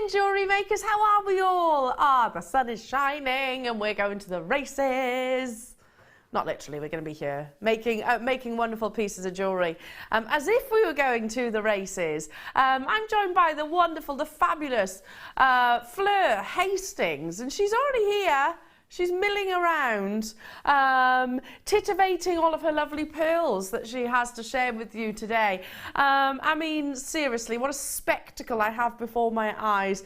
Morning, jewellery makers. How are we all? The sun is shining and we're going to the races. Not literally, we're going to be here making wonderful pieces of jewellery. As if we were going to the races. I'm joined by the wonderful, the fabulous Fleur Hastings, and she's already here. She's milling around, titivating all of her lovely pearls that she has to share with you today. I mean, seriously, what a spectacle I have before my eyes.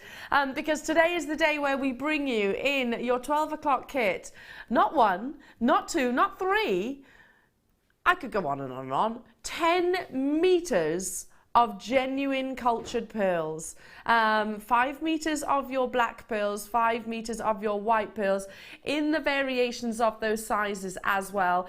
Because today is the day where we bring you in your 12 o'clock kit. Not one, not two, not three. I could go on and on and on. 10 meters of genuine cultured pearls. 5 meters of your black pearls, 5 meters of your white pearls, in the variations of those sizes as well.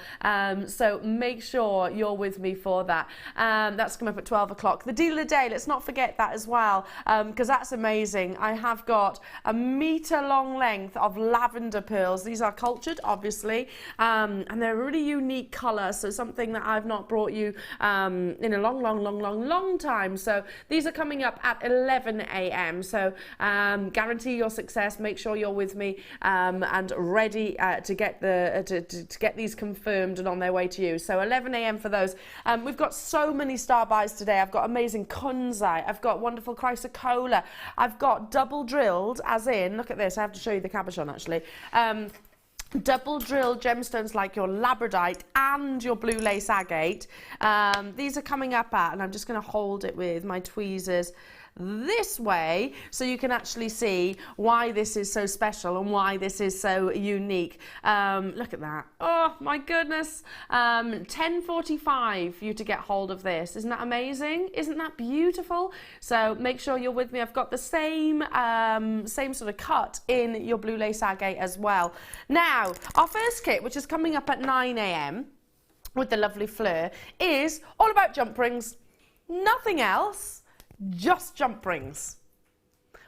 So make sure you're with me for that. That's coming up at 12 o'clock. The deal of the day, let's not forget that as well, because that's amazing. I have got a meter long length of lavender pearls. These are cultured, obviously, and they're a really unique color, so something that I've not brought you in a long time. So these are coming up at 11 a.m. So guarantee your success. Make sure you're with me and ready to get to get these confirmed and on their way to you. So 11 a.m. for those. We've got so many star buys today. I've got amazing Kunzite. I've got wonderful chrysocolla. I've got double drilled, as in, look at this. I have to show you the cabochon actually. Double drilled gemstones like your labradorite and your blue lace agate. These are coming up at, and I'm just going to hold it with my tweezers this way so you can actually see why this is so special and why this is so unique. Look at that. Oh my goodness. 10:45 for you to get hold of this. Isn't that amazing? Isn't that beautiful? So make sure you're with me. I've got the same sort of cut in your blue lace agate as well. Now, our first kit, which is coming up at 9 a.m. with the lovely Fleur, is all about jump rings. Nothing else. Just jump rings.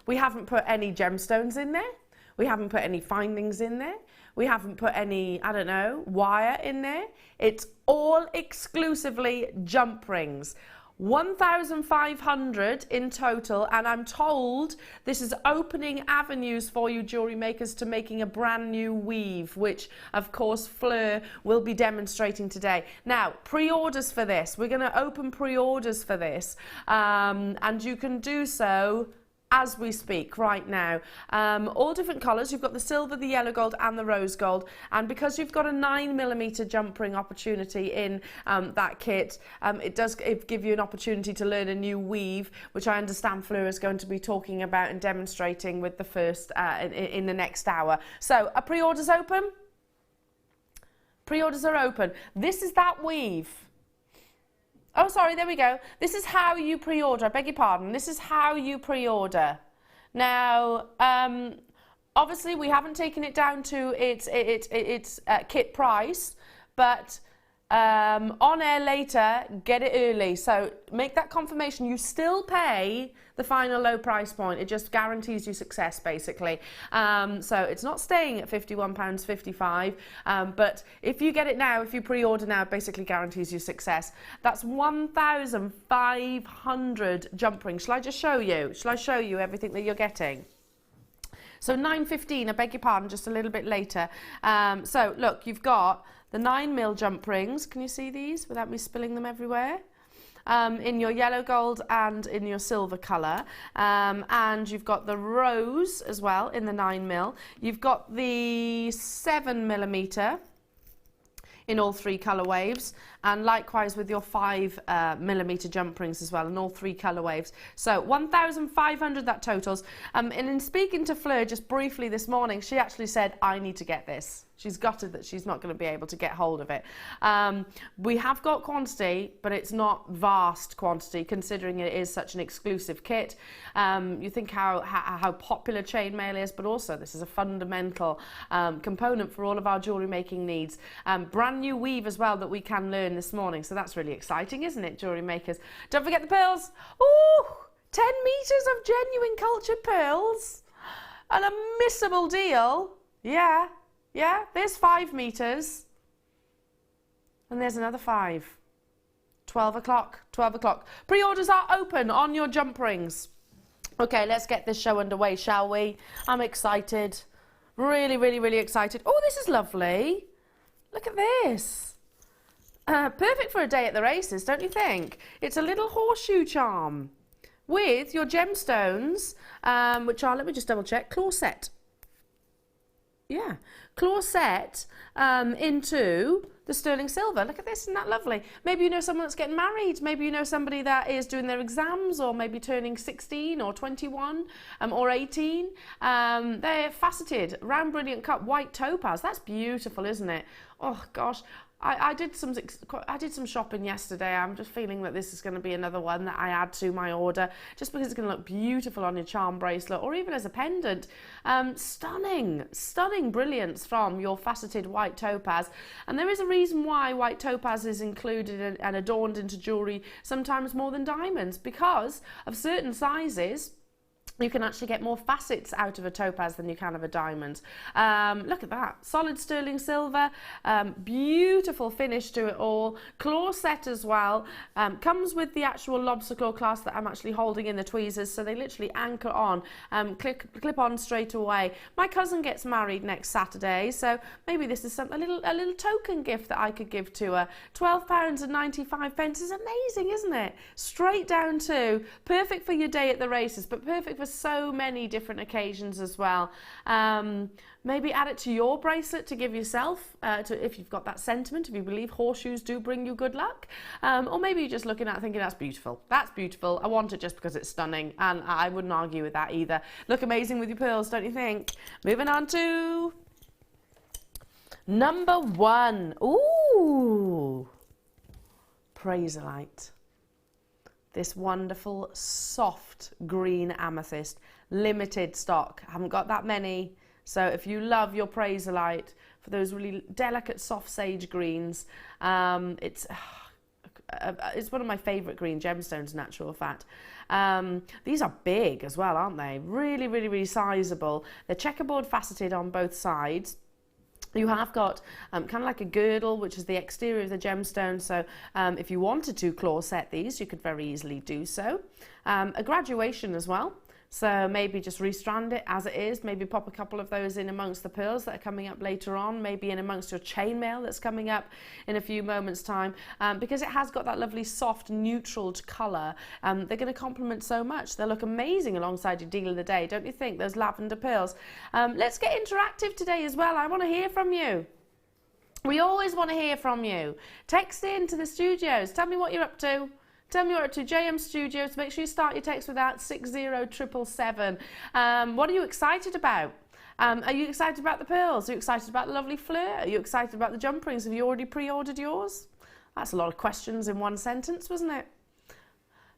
We haven't put any gemstones in there. We haven't put any findings in there. We haven't put any, I don't know, wire in there. It's all exclusively jump rings. 1,500 in total, and I'm told this is opening avenues for you jewellery makers to making a brand new weave, which of course Fleur will be demonstrating today. Now, pre-orders for this, we're going to open pre-orders for this, and you can do so as we speak right now. All different colours. You've got the silver, the yellow gold and the rose gold, and because you've got a 9mm jump ring opportunity in that kit, it does give you an opportunity to learn a new weave, which I understand Fleur is going to be talking about and demonstrating with the first in the next hour. So are pre-orders open? Pre-orders are open. This is that weave. Oh, sorry, there we go. This is how you pre-order. I beg your pardon. This is how you pre-order. Now, obviously, we haven't taken it down to its kit price, but on air later, get it early. So make that confirmation. You still pay the final low price point. It just guarantees you success, basically. So it's not staying at £51.55, but if you get it now, if you pre-order now, it basically guarantees you success. That's 1,500 jump rings. Shall I just show you? Shall I show you everything that you're getting? So 9:15, I beg your pardon, just a little bit later. So look, you've got the 9mm jump rings. Can you see these without me spilling them everywhere? In your yellow gold and in your silver colour, and you've got the rose as well in the 9mm. You've got the 7mm in all three colour waves, and likewise with your 5mm jump rings as well in all three colour waves. So 1,500 that totals. And in speaking to Fleur just briefly this morning, she actually said, I need to get this. She's gutted that she's not going to be able to get hold of it. We have got quantity, but it's not vast quantity considering it is such an exclusive kit. You think how popular chainmail is, but also this is a fundamental component for all of our jewellery making needs. Brand new weave as well that we can learn this morning, so that's really exciting, isn't it, jewellery makers? Don't forget the pearls. Ooh, 10 meters of genuine cultured pearls. An unmissable deal. Yeah. Yeah, there's 5 meters. And there's another 5. 12 o'clock, 12 o'clock. Pre-orders are open on your jump rings. Okay, let's get this show underway, shall we? I'm excited. Really, really, really excited. Oh, this is lovely. Look at this. Perfect for a day at the races, don't you think? It's a little horseshoe charm with your gemstones, which are, let me just double check, claw set. Yeah, claw set into the sterling silver. Look at this, isn't that lovely? Maybe you know someone that's getting married. Maybe you know somebody that is doing their exams or maybe turning 16 or 21 or 18. They're faceted, round brilliant cut, white topaz. That's beautiful, isn't it? Oh gosh. I did some shopping yesterday. I'm just feeling that this is going to be another one that I add to my order, just because it's going to look beautiful on your charm bracelet or even as a pendant. Stunning, stunning brilliance from your faceted white topaz. And there is a reason why white topaz is included and adorned into jewellery sometimes more than diamonds, because of certain sizes. You can actually get more facets out of a topaz than you can of a diamond. Look at that, solid sterling silver, beautiful finish to it all, claw set as well, comes with the actual lobster claw clasp that I'm actually holding in the tweezers, so they literally anchor on, clip on straight away. My cousin gets married next Saturday, so maybe this is a little token gift that I could give to her. £12.95 is amazing, isn't it? Straight down to, perfect for your day at the races, but perfect for so many different occasions as well. Maybe add it to your bracelet to give yourself, if you've got that sentiment, if you believe horseshoes do bring you good luck. Or maybe you're just looking at it thinking, that's beautiful. That's beautiful. I want it just because it's stunning. And I wouldn't argue with that either. Look amazing with your pearls, don't you think? Moving on to number 1. Ooh, Praisolite. This wonderful soft green amethyst, limited stock. I haven't got that many. So if you love your Praisolite for those really delicate soft sage greens, it's one of my favourite green gemstones in actual fact. These are big as well, aren't they? Really, really, really sizable. They're checkerboard faceted on both sides. You have got kind of like a girdle, which is the exterior of the gemstone. So if you wanted to claw set these, you could very easily do so. A graduation as well. So maybe just restrand it as it is. Maybe pop a couple of those in amongst the pearls that are coming up later on. Maybe in amongst your chainmail that's coming up in a few moments' time. Because it has got that lovely soft neutral colour. They're going to complement so much. They'll look amazing alongside your deal of the day, don't you think? Those lavender pearls. Let's get interactive today as well. I want to hear from you. We always want to hear from you. Text in to the studios. Tell me what you're up to. Tell me what you're up to. JM Studios. Make sure you start your text with that 60777. What are you excited about? Are you excited about the pearls? Are you excited about the lovely Fleur? Are you excited about the jump rings? Have you already pre-ordered yours? That's a lot of questions in one sentence, wasn't it?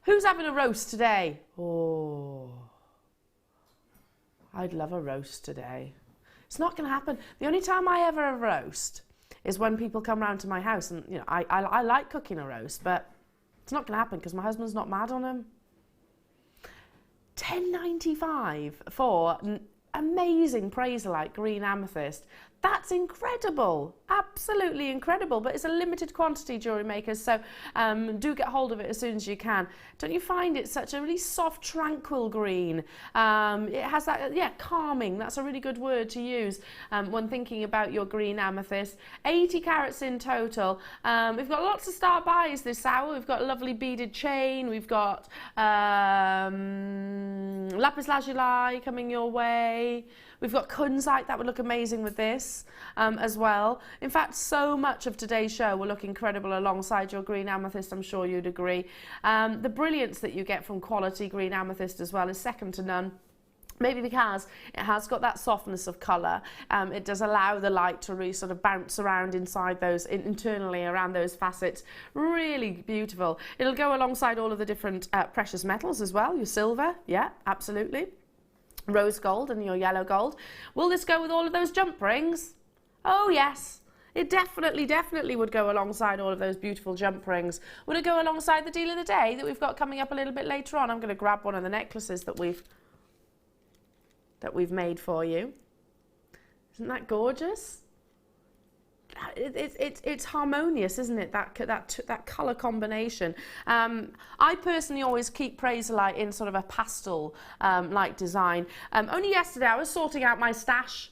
Who's having a roast today? Oh, I'd love a roast today. It's not going to happen. The only time I ever have a roast is when people come round to my house, and you know, I like cooking a roast, but it's not going to happen because my husband's not mad on him. £10.95 for amazing Praisolite green amethyst. That's incredible, absolutely incredible, but it's a limited quantity, jewellery makers, so do get hold of it as soon as you can. Don't you find it such a really soft, tranquil green? It has that, yeah, calming, that's a really good word to use when thinking about your green amethyst. 80 carats in total. We've got lots of star buys this hour. We've got a lovely beaded chain, we've got Lapis Lazuli coming your way. We've got Kunzite, that would look amazing with this as well. In fact, so much of today's show will look incredible alongside your green amethyst, I'm sure you'd agree. The brilliance that you get from quality green amethyst as well is second to none. Maybe because it has got that softness of colour. It does allow the light to really sort of bounce around inside those, internally around those facets. Really beautiful. It'll go alongside all of the different precious metals as well. Your silver, yeah, absolutely. Rose gold and your yellow gold. Will this go with all of those jump rings? Oh yes, it definitely would go alongside all of those beautiful jump rings. Would it go alongside the deal of the day that we've got coming up a little bit later on? I'm going to grab one of the necklaces that we've made for you. Isn't that gorgeous? it's harmonious, isn't it? That colour combination. I personally always keep Praiselite in sort of a pastel like design. Only yesterday I was sorting out my stash.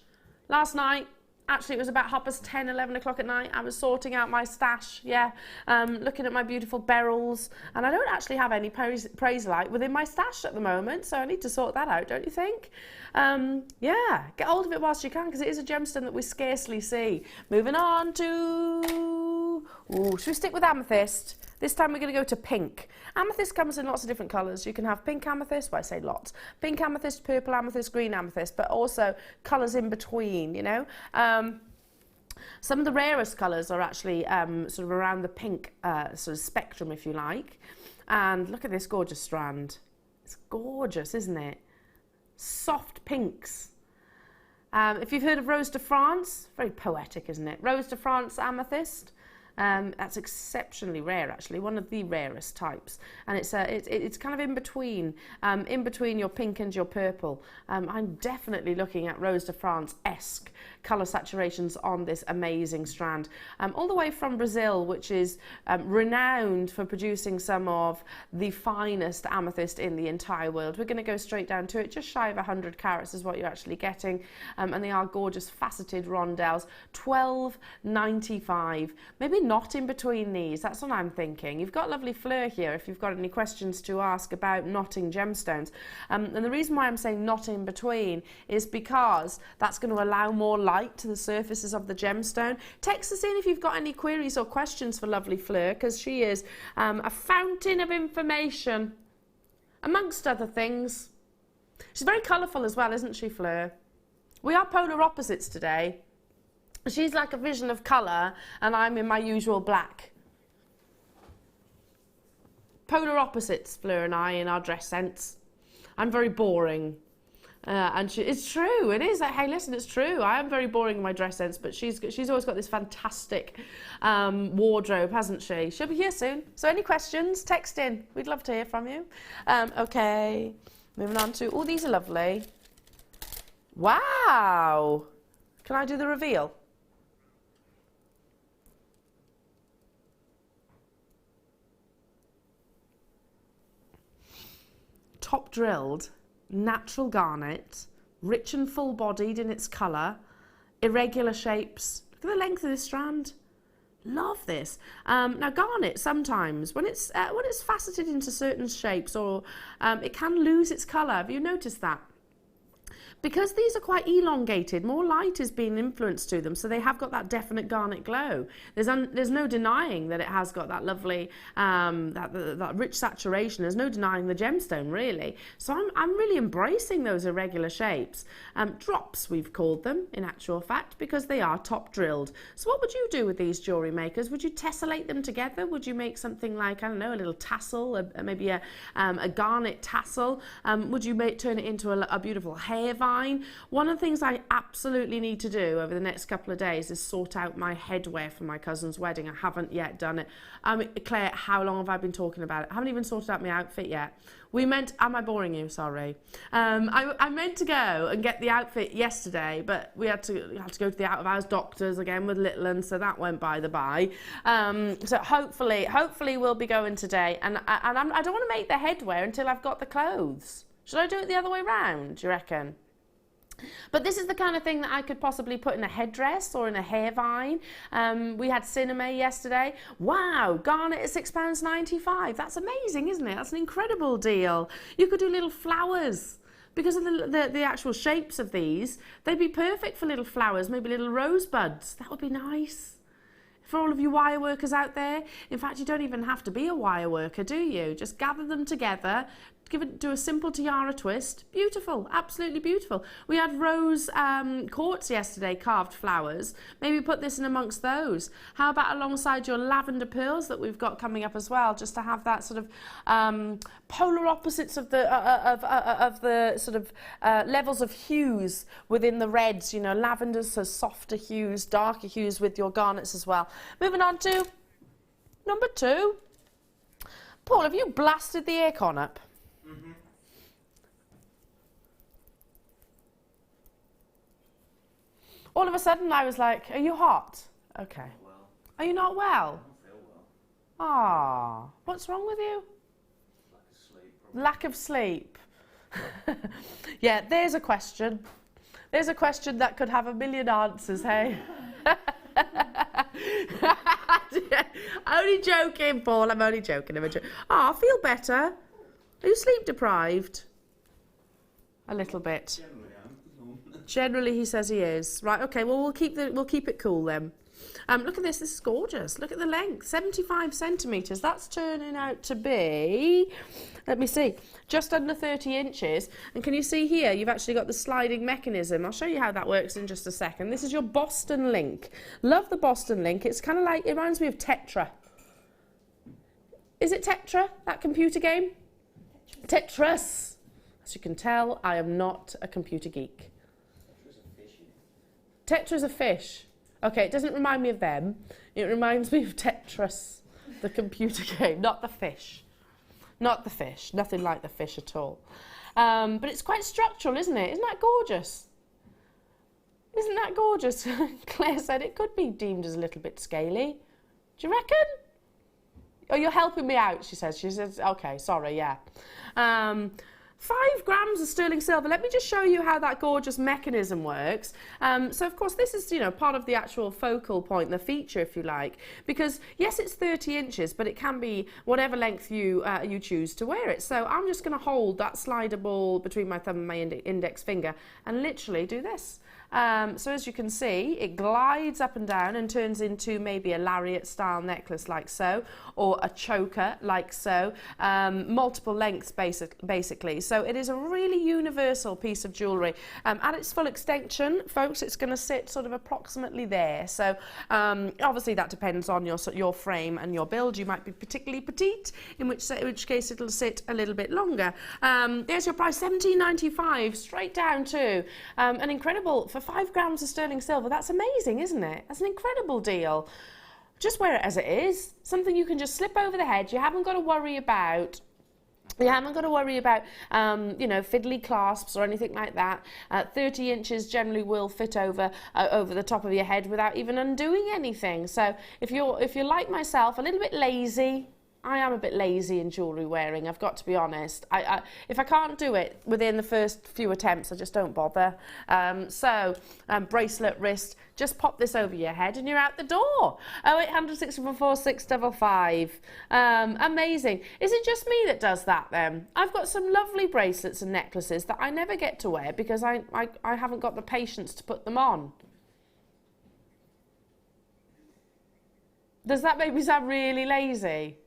Last night, actually it was about 10:30, 11 o'clock at night. I was sorting out my stash, yeah, looking at my beautiful beryls, and I don't actually have any Praiselite within my stash at the moment, so I need to sort that out, don't you think? Yeah, get hold of it whilst you can, because it is a gemstone that we scarcely see. Moving on to, should we stick with amethyst? This time we're going to go to pink. Amethyst comes in lots of different colours. You can have pink amethyst, well I say lots, pink amethyst, purple amethyst, green amethyst, but also colours in between, you know. Some of the rarest colours are actually sort of around the pink sort of spectrum, if you like. And look at this gorgeous strand. It's gorgeous, isn't it? Soft pinks. If you've heard of Rose de France, very poetic, isn't it? Rose de France amethyst. That's exceptionally rare, actually, one of the rarest types, and it's kind of in between your pink and your purple. I'm definitely looking at Rose de France-esque colour saturations on this amazing strand, all the way from Brazil, which is renowned for producing some of the finest amethyst in the entire world. We're going to go straight down to it. Just shy of 100 carats is what you're actually getting, and they are gorgeous faceted rondelles. $12.95. Maybe not in between these, that's what I'm thinking. You've got lovely Fleur here if you've got any questions to ask about knotting gemstones. And the reason why I'm saying not in between is because that's going to allow more light to the surfaces of the gemstone. Text us in if you've got any queries or questions for lovely Fleur, because she is a fountain of information, amongst other things. She's very colourful as well, isn't she, Fleur? We are polar opposites today. She's like a vision of colour, and I'm in my usual black. Polar opposites, Fleur and I, in our dress sense. I'm very boring. And it's true, it is. Hey, listen, it's true. I am very boring in my dress sense, but she's always got this fantastic wardrobe, hasn't she? She'll be here soon. So any questions, text in. We'd love to hear from you. Okay, moving on to, oh, these are lovely. Wow. Can I do the reveal? Top drilled, natural garnet, rich and full bodied in its colour, irregular shapes. Look at the length of this strand. Love this. Now garnet sometimes, when it's faceted into certain shapes, or it can lose its colour. Have you noticed that? Because these are quite elongated, more light is being influenced to them, so they have got that definite garnet glow. There's no denying that it has got that lovely, that rich saturation. There's no denying the gemstone, really. So I'm really embracing those irregular shapes. Drops, we've called them, in actual fact, because they are top drilled. So what would you do with these jewellery makers? Would you tessellate them together? Would you make something like, I don't know, a little tassel, maybe a garnet tassel? Would you turn it into a beautiful hair vine? One of the things I absolutely need to do over the next couple of days is sort out my headwear for my cousin's wedding. I haven't yet done it. Claire, how long have I been talking about it? I haven't even sorted out my outfit yet. Am I boring you? Sorry. I meant to go and get the outfit yesterday, but we had to go to the out of hours doctors again with little one, so that went by the by. So hopefully we'll be going today, and I don't want to make the headwear until I've got the clothes. Should I do it the other way round, do you reckon? But this is the kind of thing that I could possibly put in a headdress or in a hair vine. We had cinema yesterday. Wow, garnet at £6.95. That's amazing, isn't it? That's an incredible deal. You could do little flowers. Because of the actual shapes of these, they'd be perfect for little flowers, maybe little rosebuds. That would be nice. For all of you wire workers out there, in fact, you don't even have to be a wire worker, do you? Just gather them together, do a simple tiara twist. Beautiful, absolutely beautiful. We had rose quartz yesterday, carved flowers. Maybe put this in amongst those. How about alongside your lavender pearls that we've got coming up as well, just to have that sort of polar opposites of the sort of levels of hues within the reds. You know, lavenders, so softer hues, darker hues with your garnets as well. Moving on to number 2. Paul, have you blasted the aircon up? Mm-hmm. All of a sudden I was like, are you hot? Okay. Not well. Are you not I well? don't feel well. Ah, what's wrong with you? Lack of sleep. Probably. Lack of sleep. Yeah, there's a question. There's a question that could have a million answers, hey? Only joking, Paul. I'm only joking. I feel better. Are you sleep deprived? A little bit. Generally, I'm. Generally, he says he is. Right. Okay. Well, we'll keep it cool then. Look at this. This is gorgeous. Look at the length. 75 centimetres. That's turning out to be, let me see, just under 30 inches. And can you see here, you've actually got the sliding mechanism. I'll show you how that works in just a second. This is your Boston link. Love the Boston link. It's kind of like, it reminds me of Tetra. Is it Tetra, that computer game? Tetris. As you can tell, I am not a computer geek. Tetra's a fish. Okay, it doesn't remind me of them. It reminds me of Tetris, the computer game, not the fish. Not the fish. Nothing like the fish at all. But it's quite structural, isn't it? Isn't that gorgeous? Isn't that gorgeous? Claire said it could be deemed as a little bit scaly. Do you reckon? Oh, you're helping me out, she says. She says, okay, sorry, yeah. 5 grams of sterling silver. Let me just show you how that gorgeous mechanism works. So of course this is, you know, part of the actual focal point, the feature if you like, because yes, it's 30 inches, but it can be whatever length you you choose to wear it. So I'm just going to hold that slider ball between my thumb and my index finger and literally do this. So as you can see, it glides up and down and turns into maybe a lariat style necklace like so, or a choker like so, multiple lengths basically. So it is a really universal piece of jewellery. At its full extension, folks, it's going to sit sort of approximately there. So obviously that depends on your frame and your build. You might be particularly petite, in which case it'll sit a little bit longer. There's your price, $17.95, straight down to an incredible, for 5 grams of sterling silver. That's amazing, isn't it? That's an incredible deal. Just wear it as it is. Something you can just slip over the head. You haven't got to worry about. You haven't got to worry about, you know, fiddly clasps or anything like that. 30 inches generally will fit over the top of your head without even undoing anything. So if you're like myself, a little bit lazy. I am a bit lazy in jewellery wearing, I've got to be honest. If I can't do it within the first few attempts, I just don't bother. Bracelet, wrist, just pop this over your head and you're out the door. 0800 644 655. Amazing. Is it just me that does that then? I've got some lovely bracelets and necklaces that I never get to wear because I haven't got the patience to put them on. Does that make me sound really lazy?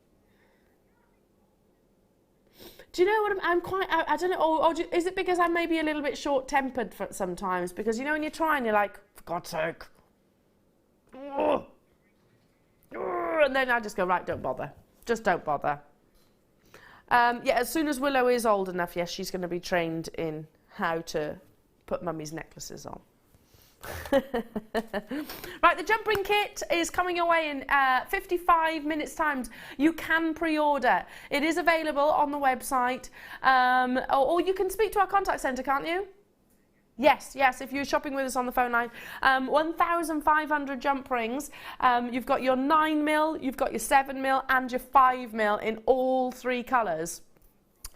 Do you know what I'm quite, I don't know, or is it because I'm maybe a little bit short-tempered sometimes? Because, you know, when you're trying, you're like, for God's sake. And then I just go, right, don't bother. Just don't bother. Yeah, as soon as Willow is old enough, yes, she's going to be trained in how to put mummy's necklaces on. Right, the jump ring kit is coming away in 55 minutes time. You can pre-order. It is available on the website, or you can speak to our contact centre, can't you? Yes, if you're shopping with us on the phone line. 1,500 jump rings. You've got your 9mm, you've got your 7mm and your 5mm in all 3 colours.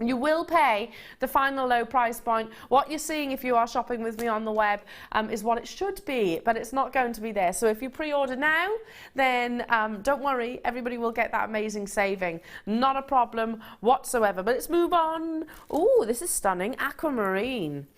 You will pay the final low price point. What you're seeing if you are shopping with me on the web is what it should be, but it's not going to be there. So if you pre-order now, then don't worry, everybody will get that amazing saving. Not a problem whatsoever. But let's move on. Oh, this is stunning. Aquamarine.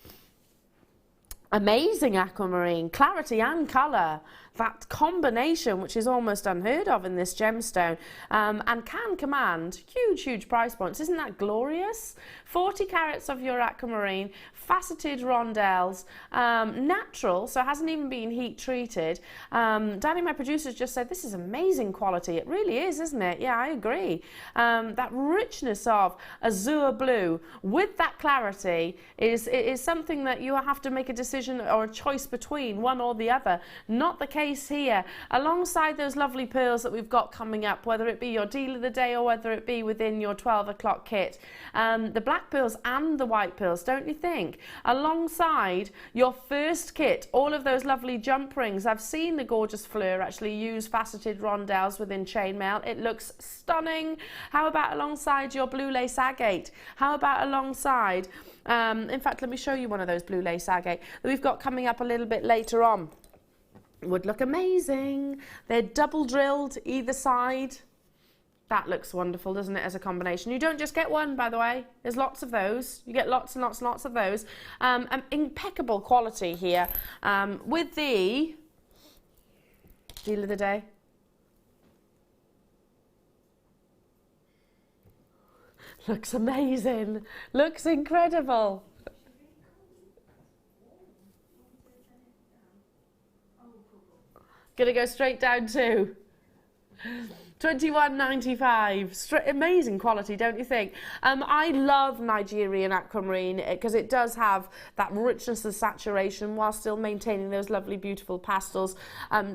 Amazing aquamarine, clarity and colour. That combination, which is almost unheard of in this gemstone, and can command huge price points. Isn't that glorious? 40 carats of your aquamarine, faceted rondelles, natural, so it hasn't even been heat treated. Danny, my producer, just said this is amazing quality. It really is, isn't it? Yeah, I agree. That richness of azure blue with that clarity is something that you have to make a decision or a choice between one or the other. Not the case case here, alongside those lovely pearls that we've got coming up, whether it be your deal of the day or whether it be within your 12 o'clock kit, the black pearls and the white pearls, don't you think? Alongside your first kit, all of those lovely jump rings. I've seen the gorgeous Fleur actually use faceted rondelles within chainmail. It looks stunning. How about alongside your blue lace agate? How about alongside, in fact, let me show you one of those blue lace agate that we've got coming up a little bit later on. Would look amazing. They're double drilled either side. That looks wonderful, doesn't it, as a combination? You don't just get one, by the way. There's lots of those. You get lots and lots and lots of those. Impeccable quality here. With the deal of the day. Looks amazing. Looks incredible. Gonna go straight down to £21.95. Amazing quality, don't you think? I love Nigerian aquamarine because it does have that richness of saturation while still maintaining those lovely, beautiful pastels.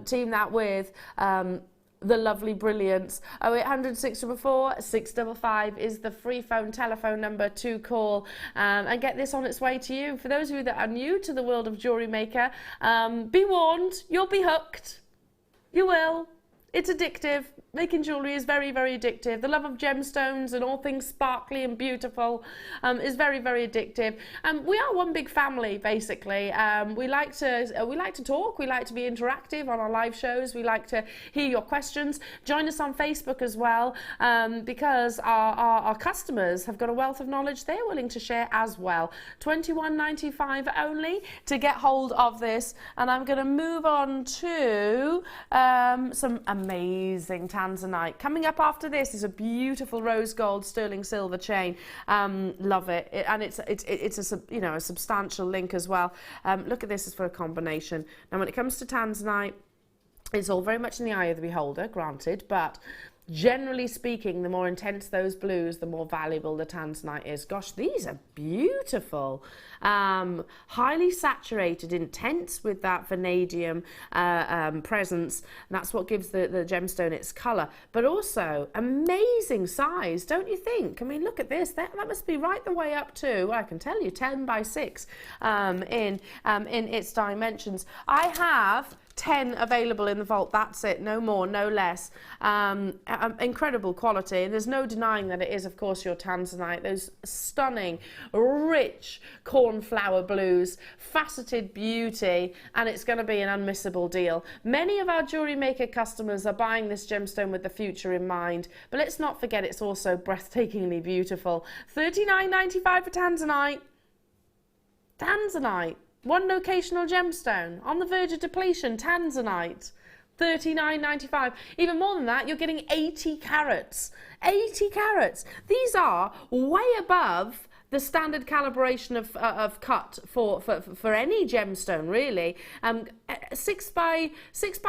Team that with the lovely brilliance. 0800 644 655 is the free phone telephone number to call and get this on its way to you. For those of you that are new to the world of Jewellery Maker, be warned, you'll be hooked. You will. It's addictive. Making jewellery is very, very addictive. The love of gemstones and all things sparkly and beautiful is very, very addictive. We are one big family, basically. We like to talk. We like to be interactive on our live shows. We like to hear your questions. Join us on Facebook as well, because our customers have got a wealth of knowledge they're willing to share as well. £21.95 only to get hold of this. And I'm going to move on to some amazing Tanzanite. Coming up after this is a beautiful rose gold sterling silver chain. Love it. And it's a substantial link as well. Look at this as for a combination. Now when it comes to Tanzanite, it's all very much in the eye of the beholder, granted, but generally speaking, the more intense those blues, the more valuable the Tanzanite is. Gosh, these are beautiful. Highly saturated, intense with that vanadium presence. And that's what gives the gemstone its colour. But also, amazing size, don't you think? I mean, look at this. That must be right the way up to, I can tell you, 10 by 6 in its dimensions. I have 10 available in the vault. That's it, no more, no less. Incredible quality, and there's no denying that it is, of course, your Tanzanite. Those stunning, rich cornflower blues, faceted beauty, and it's going to be an unmissable deal. Many of our Jewellery Maker customers are buying this gemstone with the future in mind, but let's not forget it's also breathtakingly beautiful. $39.95 for Tanzanite. Tanzanite. One locational gemstone on the verge of depletion, Tanzanite, $39.95. Even more than that, you're getting 80 carats. 80 carats. These are way above the standard calibration of cut for any gemstone, really. 6 by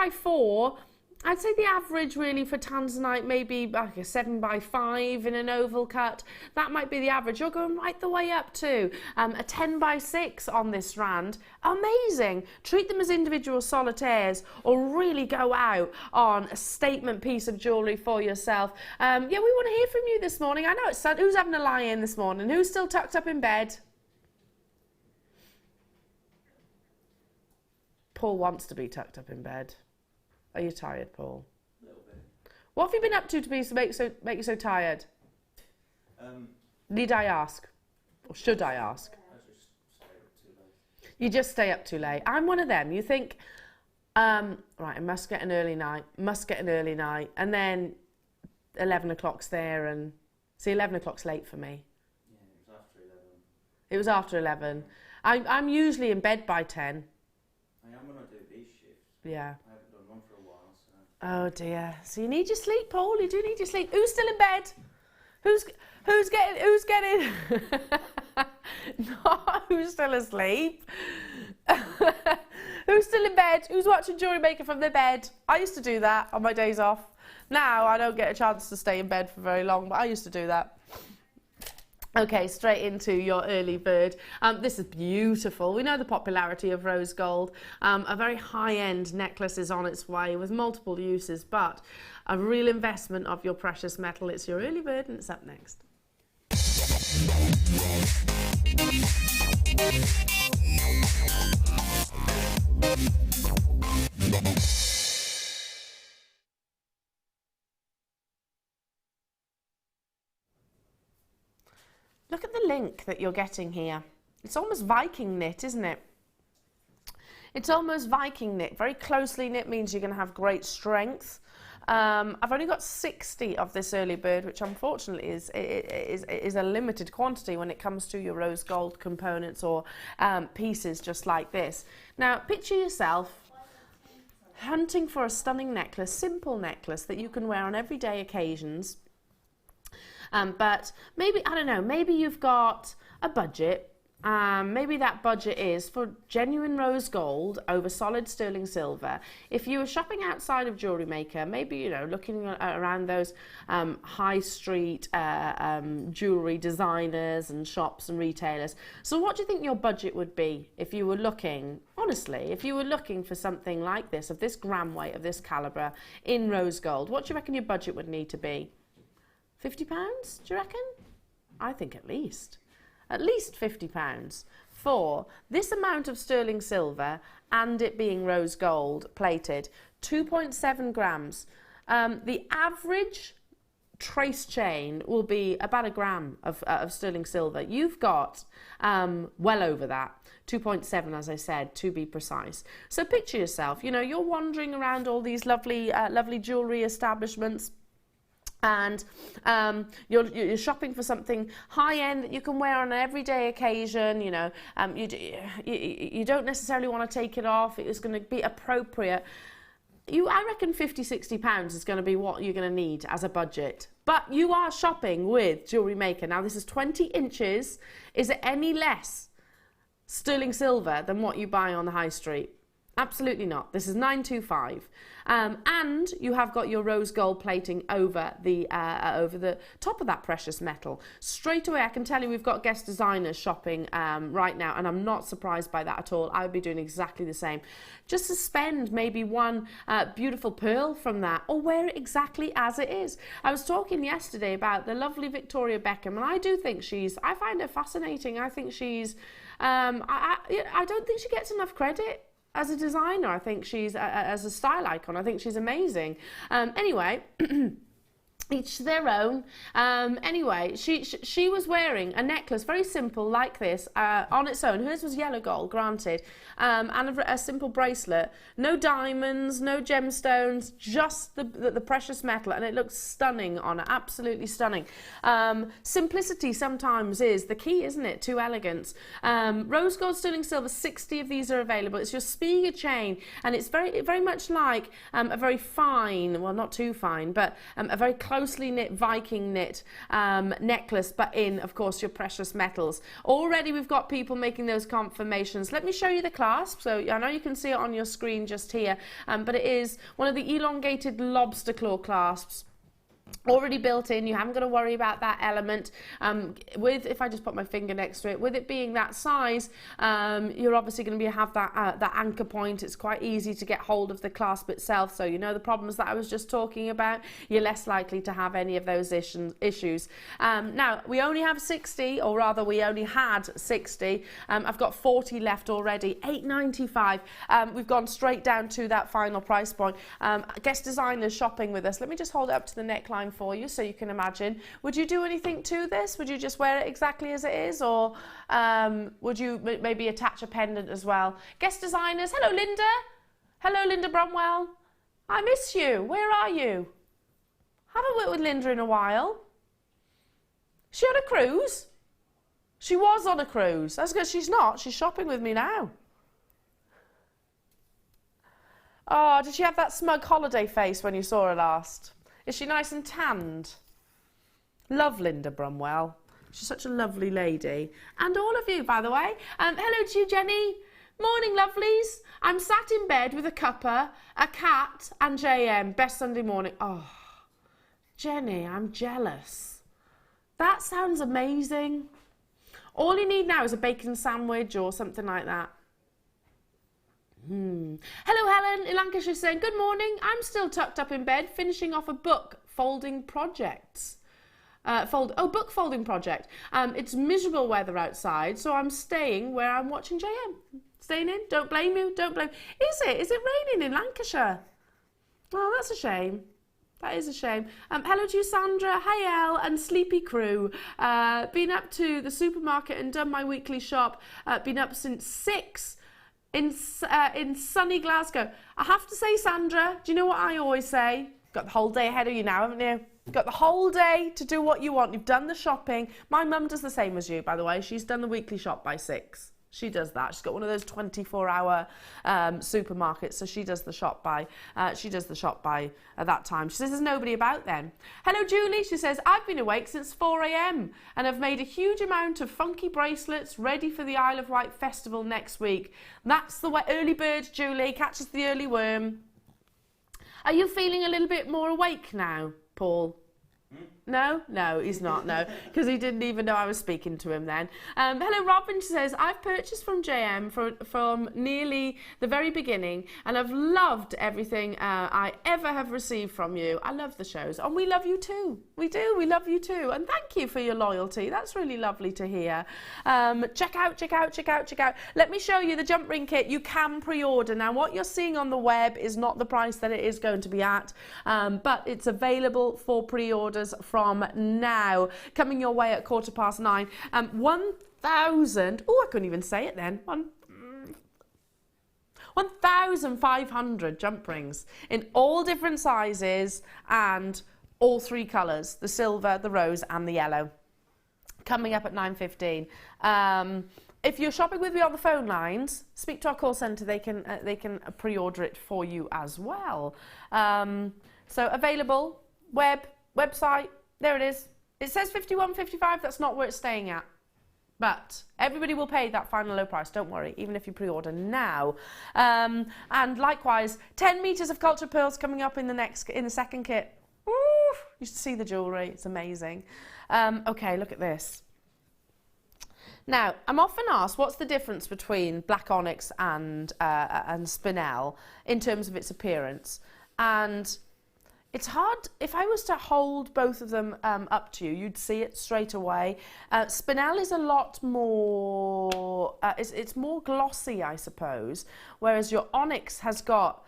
4. I'd say the average really for Tanzanite may be like a 7 by 5 in an oval cut. That might be the average. You're going right the way up to a 10 by 6 on this strand. Amazing. Treat them as individual solitaires or really go out on a statement piece of jewellery for yourself. Yeah, we want to hear from you this morning. I know it's Sun. Who's having a lie-in this morning? Who's still tucked up in bed? Paul wants to be tucked up in bed. Are you tired, Paul? A little bit. What have you been up to make you so tired? Need I ask? Or should I ask? I just stay up too late. You just stay up too late. I'm one of them. You think, right, I must get an early night, and then 11 o'clock's there, and see, 11 o'clock's late for me. Yeah, it was after 11. It was after 11. I'm usually in bed by 10. I am going to do these shifts. Yeah. I haven't done one for a while, so... Oh dear. So you need your sleep, Paul. You do need your sleep. Who's still in bed? Who's getting no, who's still asleep? Who's still in bed? Who's watching Jewellery Maker from their bed? I used to do that on my days off. Now I don't get a chance to stay in bed for very long, but I used to do that. Okay, straight into your early bird. This is beautiful. We know the popularity of rose gold. A very high-end necklace is on its way with multiple uses, but a real investment of your precious metal. It's your early bird and it's up next. Look at the link that you're getting here. It's almost Viking knit, isn't it? It's almost Viking knit. Very closely knit means you're going to have great strength. I've only got 60 of this early bird, which unfortunately is a limited quantity when it comes to your rose gold components or pieces just like this. Now, picture yourself hunting for a stunning necklace, simple necklace that you can wear on everyday occasions. But maybe, I don't know, maybe you've got a budget. Maybe that budget is for genuine rose gold over solid sterling silver. If you were shopping outside of Jewellery Maker, maybe, you know, looking around those high street jewellery designers and shops and retailers. So what do you think your budget would be if you were looking, honestly, if you were looking for something like this, of this gram weight, of this calibre, in rose gold? What do you reckon your budget would need to be? £50, do you reckon? I think at least £50 for this amount of sterling silver and it being rose gold plated, 2.7 grams. The average trace chain will be about a gram of sterling silver. You've got well over that, 2.7 as I said, to be precise. So picture yourself, you know, you're wandering around all these lovely jewellery establishments, and you're shopping for something high-end that you can wear on an everyday occasion. You know, you don't necessarily want to take it off. It's going to be appropriate. I reckon £50–60 is going to be what you're going to need as a budget. But you are shopping with Jewellery Maker. Now, this is 20 inches. Is it any less sterling silver than what you buy on the high street? Absolutely not. This is 925. And you have got your rose gold plating over the top of that precious metal. Straight away, I can tell you we've got guest designers shopping right now, and I'm not surprised by that at all. I would be doing exactly the same. Just suspend maybe one beautiful pearl from that, or wear it exactly as it is. I was talking yesterday about the lovely Victoria Beckham, and I do think I find her fascinating. I think she's, I don't think she gets enough credit. As a designer, I think she's, as a style icon, I think she's amazing. Anyway, each to their own. Anyway, she was wearing a necklace, very simple, like this, on its own. Hers was yellow gold, granted, and a simple bracelet. No diamonds, no gemstones, just the precious metal, and it looks stunning on her, absolutely stunning. Simplicity sometimes is the key, isn't it, to elegance. Rose gold, sterling silver, 60 of these are available. It's your Spiga chain, and it's very much like a very fine, well, not too fine, but a very closely knit Viking knit necklace, but in, of course, your precious metals. Already we've got people making those confirmations. Let me show you the clasp. So I know you can see it on your screen just here, but it is one of the elongated lobster claw clasps. Already built in, you haven't got to worry about that element. If I just put my finger next to it, with it being that size, you're obviously going to have that anchor point. It's quite easy to get hold of the clasp itself, so you know the problems that I was just talking about, you're less likely to have any of those issues. Now, we only have 60, or rather we only had 60. I've got 40 left already, £8.95. We've gone straight down to that final price point. Guest designers shopping with us. Let me just hold it up to the neckline for you so you can imagine. Would you do anything to this? Would you just wear it exactly as it is, or would you maybe attach a pendant as well? Guest designers, hello Linda. Hello Linda Bromwell. I miss you. Where are you? Haven't worked with Linda in a while. She on a cruise? She was on a cruise. That's because she's not. She's shopping with me now. Oh, did she have that smug holiday face when you saw her last? Is she nice and tanned? Love Linda Bromwell. She's such a lovely lady. And all of you, by the way. Hello to you, Jenny. Morning, lovelies. I'm sat in bed with a cuppa, a cat, and JM. Best Sunday morning. Oh, Jenny, I'm jealous. That sounds amazing. All you need now is a bacon sandwich or something like that. Hello, Helen in Lancashire saying, good morning. I'm still tucked up in bed, finishing off a book folding projects. Book folding project. It's miserable weather outside, so I'm staying where I'm watching JM. Staying in. Don't blame you. Don't blame. Is it? Is it raining in Lancashire? Oh, that's a shame. That is a shame. Hello to you, Sandra. Hi, Elle and Sleepy Crew. Been up to the supermarket and done my weekly shop. Been up since 6 in sunny Glasgow. I have to say, Sandra, do you know what I always say? Got the whole day ahead of you now, haven't you? Got the whole day to do what you want. You've done the shopping. My mum does the same as you, by the way. She's done the weekly shop by 6. She does that. She's got one of those 24-hour supermarkets, so she does the shop by that time. She says there's nobody about then. Hello, Julie. She says, I've been awake since 4 a.m. and I've made a huge amount of funky bracelets ready for the Isle of Wight festival next week. That's the early bird, Julie. Catches the early worm. Are you feeling a little bit more awake now, Paul? No? No, he's not, no, because he didn't even know I was speaking to him then. Hello, Robin. She says, I've purchased from JM from nearly the very beginning, and I've loved everything I ever have received from you. I love the shows, and we love you too. We do, we love you too, and thank you for your loyalty. That's really lovely to hear. Check out. Let me show you the jump ring kit. You can pre-order. Now, what you're seeing on the web is not the price that it is going to be at, but it's available for pre-orders from now, coming your way at 9:15. 1,000. Oh, I couldn't even say it then. 1,500 jump rings in all different sizes and all 3 colours: the silver, the rose, and the yellow. Coming up at 9:15. If you're shopping with me on the phone lines, speak to our call centre. They can pre-order it for you as well. So available website. There it is. It says 51.55. That's not where it's staying at. But everybody will pay that final low price. Don't worry, even if you pre-order now. And likewise, 10 metres of culture pearls coming up in the second kit. Ooh, you should see the jewellery. It's amazing. Okay, look at this. Now, I'm often asked, what's the difference between black onyx and spinel in terms of its appearance? And it's hard. If I was to hold both of them up to you, you'd see it straight away. Spinel is a lot more, it's more glossy, I suppose, whereas your onyx has got,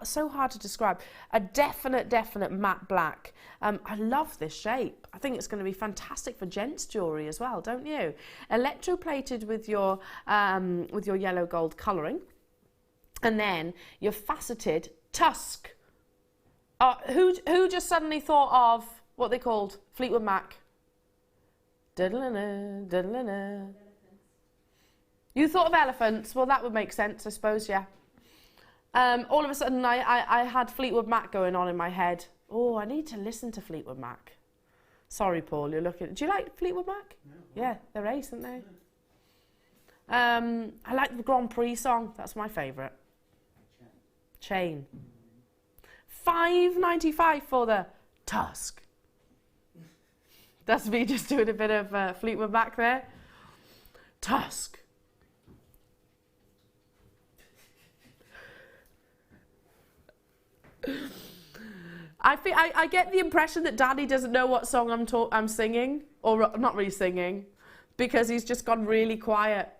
so hard to describe, a definite matte black. I love this shape. I think it's going to be fantastic for gents jewellery as well, don't you? Electroplated with your yellow gold colouring, and then your faceted tusk. Who just suddenly thought of what they called Fleetwood Mac? You thought of elephants? Well, that would make sense, I suppose, yeah. All of a sudden, I had Fleetwood Mac going on in my head. Oh, I need to listen to Fleetwood Mac. Sorry, Paul, you're looking. Do you like Fleetwood Mac? Yeah, they're ace, aren't they? I like the Grand Prix song. That's my favourite. Chain. $5.95 for the tusk. That's me just doing a bit of Fleetwood Mac there. Tusk. I get the impression that Daddy doesn't know what song I'm singing, or not really singing, because he's just gone really quiet.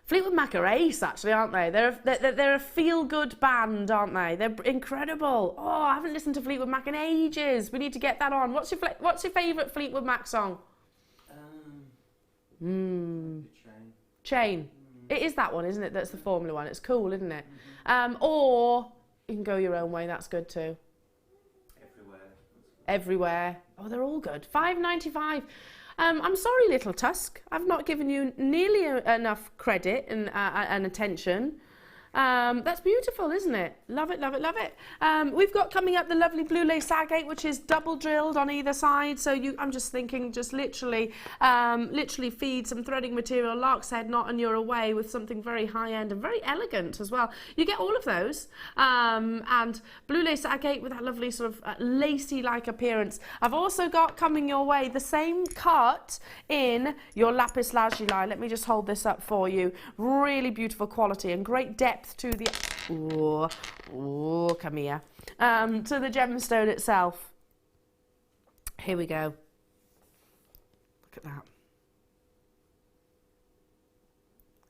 Fleetwood Mac are ace, actually, aren't they? They're a feel-good band, aren't they? They're incredible. Oh, I haven't listened to Fleetwood Mac in ages. We need to get that on. What's your favourite Fleetwood Mac song? Chain. It is that one, isn't it? That's the Formula One. It's cool, isn't it? Or you can go your own way. That's good too. Everywhere. Oh, they're all good. $5.95. I'm sorry, little Tusk. I've not given you nearly enough credit and attention. That's beautiful, isn't it? Love it, love it, love it. We've got coming up the lovely blue lace agate, which is double drilled on either side. So I'm just thinking, just literally feed some threading material, lark's head knot, and you're away with something very high end and very elegant as well. You get all of those. And blue lace agate with that lovely sort of lacy-like appearance. I've also got coming your way the same cut in your Lapis Lazuli. Let me just hold this up for you. Really beautiful quality and great depth to the come here to the gemstone itself. Here we go. Look at that.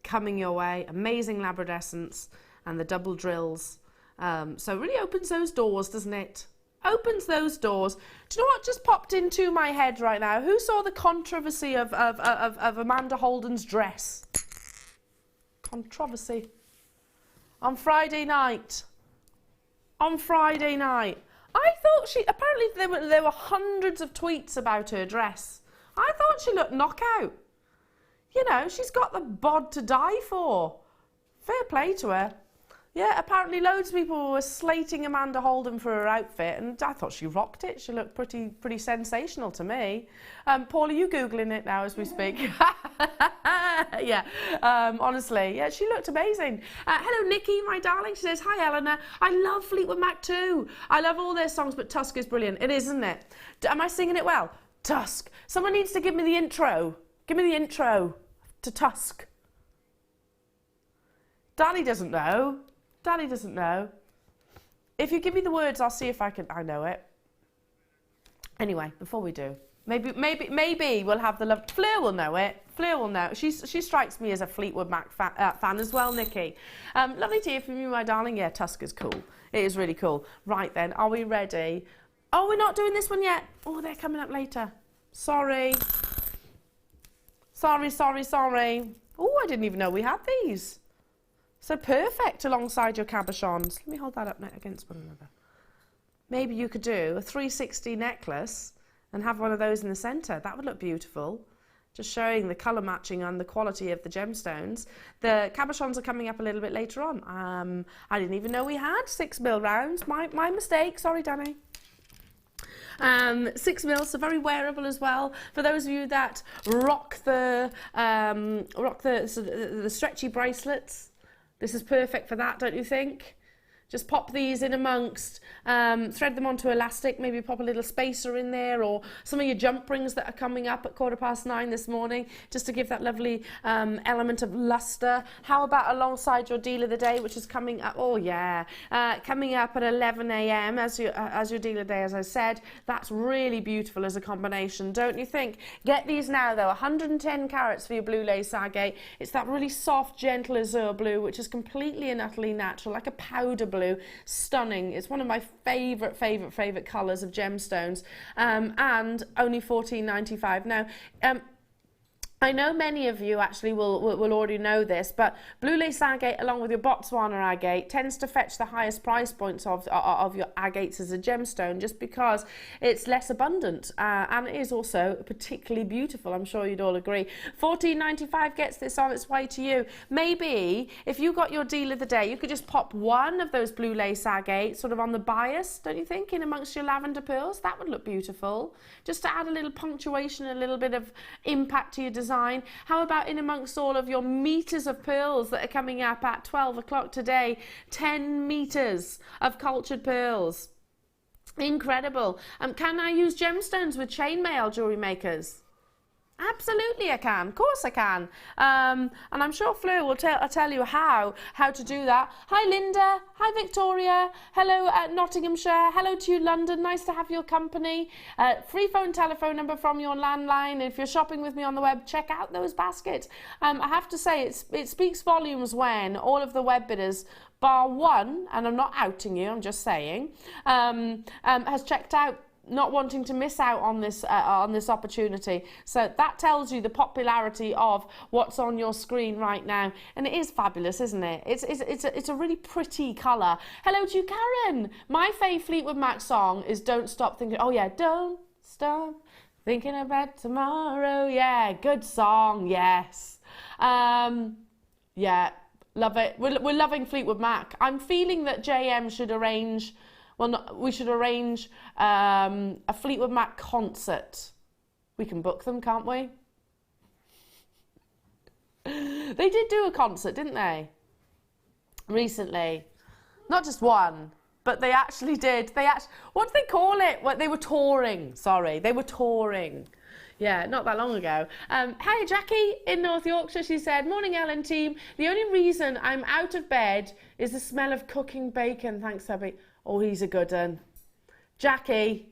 Coming your way, amazing labradescence and the double drills. So it really opens those doors, doesn't it? Opens those doors. Do you know what just popped into my head right now? Who saw the controversy of Amanda Holden's dress? Controversy. On Friday night. On Friday night. I thought apparently there were hundreds of tweets about her dress. I thought she looked knockout. You know, she's got the bod to die for. Fair play to her. Yeah, apparently loads of people were slating Amanda Holden for her outfit, and I thought she rocked it. She looked pretty sensational to me. Paul, are you Googling it now as we speak? Yeah, honestly, yeah, she looked amazing. Hello, Nikki, my darling. She says, hi, Eleanor. I love Fleetwood Mac too. I love all their songs, but Tusk is brilliant. It is, isn't it? Am I singing it well? Tusk. Someone needs to give me the intro. Give me the intro to Tusk. Danny doesn't know. Danny doesn't know. If you give me the words, I'll see if I know it. Anyway, before we do, maybe we'll have the love. Fleur will know it. Fleur will know. She strikes me as a Fleetwood Mac fan as well, Nikki. Lovely to hear from you, my darling. Yeah, Tusk is cool. It is really cool. Right then, are we ready? Oh, we're not doing this one yet. Oh, they're coming up later. Sorry. Sorry. Oh, I didn't even know we had these. So perfect alongside your cabochons. Let me hold that up against one another. Maybe you could do a 360 necklace and have one of those in the centre. That would look beautiful. Just showing the colour matching and the quality of the gemstones. The cabochons are coming up a little bit later on. I didn't even know we had 6mm rounds. My mistake. Sorry, Danny. 6mm, so very wearable as well. For those of you that rock the stretchy bracelets. This is perfect for that, don't you think? Just pop these in amongst, thread them onto elastic, maybe pop a little spacer in there, or some of your jump rings that are coming up at 9:15 this morning, just to give that lovely element of luster. How about alongside your deal of the day, which is coming up, oh yeah, coming up at 11 a.m. as your deal of the day, as I said. That's really beautiful as a combination, don't you think? Get these now though, 110 carats for your blue lace agate. It's that really soft, gentle azure blue, which is completely and utterly natural, like a powder blue. Stunning. It's one of my favorite colors of gemstones, and only $14.95 now. I know many of you actually will already know this, but blue lace agate along with your Botswana agate tends to fetch the highest price points of your agates as a gemstone, just because it's less abundant, and it is also particularly beautiful. I'm sure you'd all agree. $14.95 gets this on its way to you. Maybe if you got your deal of the day, you could just pop one of those blue lace agates sort of on the bias, don't you think, in amongst your lavender pearls. That would look beautiful, just to add a little punctuation, a little bit of impact to your design. How about in amongst all of your meters of pearls that are coming up at 12 o'clock today? 10 meters of cultured pearls. Incredible. Can I use gemstones with chainmail, jewellery makers? Absolutely I can, of course I can. And I'm sure Fleur will tell you how to do that. Hi Linda, hi Victoria, hello Nottinghamshire, hello to you London, nice to have your company. Free phone telephone number from your landline. If you're shopping with me on the web, check out those baskets. I have to say it speaks volumes when all of the web bidders, bar one, and I'm not outing you, I'm just saying, has checked out, not wanting to miss out on this opportunity. So that tells you the popularity of what's on your screen right now, and it is fabulous, isn't it? It's a really pretty colour. Hello to you, Karen. My favourite Fleetwood Mac song is "Don't Stop Thinking." Oh yeah, don't stop thinking about tomorrow. Yeah, good song. Yes. Yeah. Love it. We're loving Fleetwood Mac. I'm feeling that JM should arrange, well, we should arrange a Fleetwood Mac concert. We can book them, can't we? They did do a concert, didn't they? Recently. Not just one, but they actually did. What do they call it? Well, they were touring. Sorry, they were touring. Yeah, not that long ago. Hi, Jackie in North Yorkshire. She said, morning, Ellen team. The only reason I'm out of bed is the smell of cooking bacon. Thanks, Abby. Oh, he's a good one. Jackie,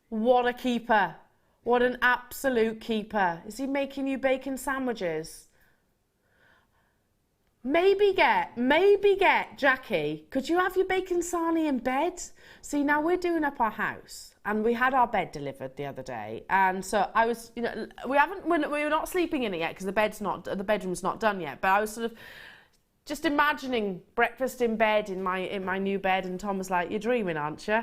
what a keeper. What an absolute keeper. Is he making you bacon sandwiches? Maybe get, Jackie, could you have your bacon sarnie in bed? See, now we're doing up our house and we had our bed delivered the other day. And so I was, you know, we're not sleeping in it yet because the bedroom's not done yet. But I was sort of just imagining breakfast in bed in my new bed. And Tom was like, you're dreaming, aren't you?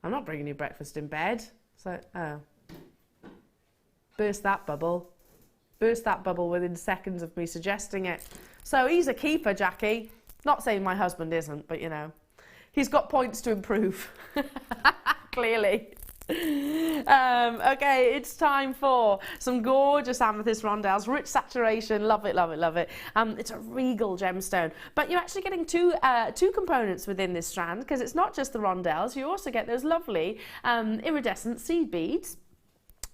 I'm not bringing you breakfast in bed. So, oh. Burst that bubble within seconds of me suggesting it. So he's a keeper, Jackie. Not saying my husband isn't, but you know, he's got points to improve. Clearly. Okay, it's time for some gorgeous amethyst rondelles, rich saturation, love it, love it, love it. It's a regal gemstone, but you're actually getting two components within this strand because it's not just the rondelles, you also get those lovely iridescent seed beads.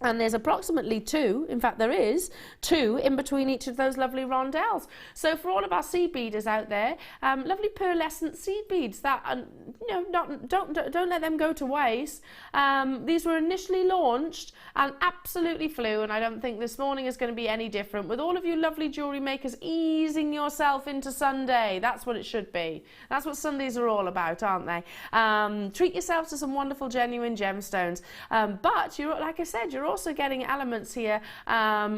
And there's approximately two, in fact there is two in between each of those lovely rondelles. So for all of our seed beaders out there, lovely pearlescent seed beads that, you know, don't let them go to waste. These were initially launched and absolutely flew, and I don't think this morning is going to be any different. With all of you lovely jewellery makers easing yourself into Sunday, that's what it should be. That's what Sundays are all about, aren't they? Treat yourselves to some wonderful genuine gemstones. But you're, like I said, you're also getting elements here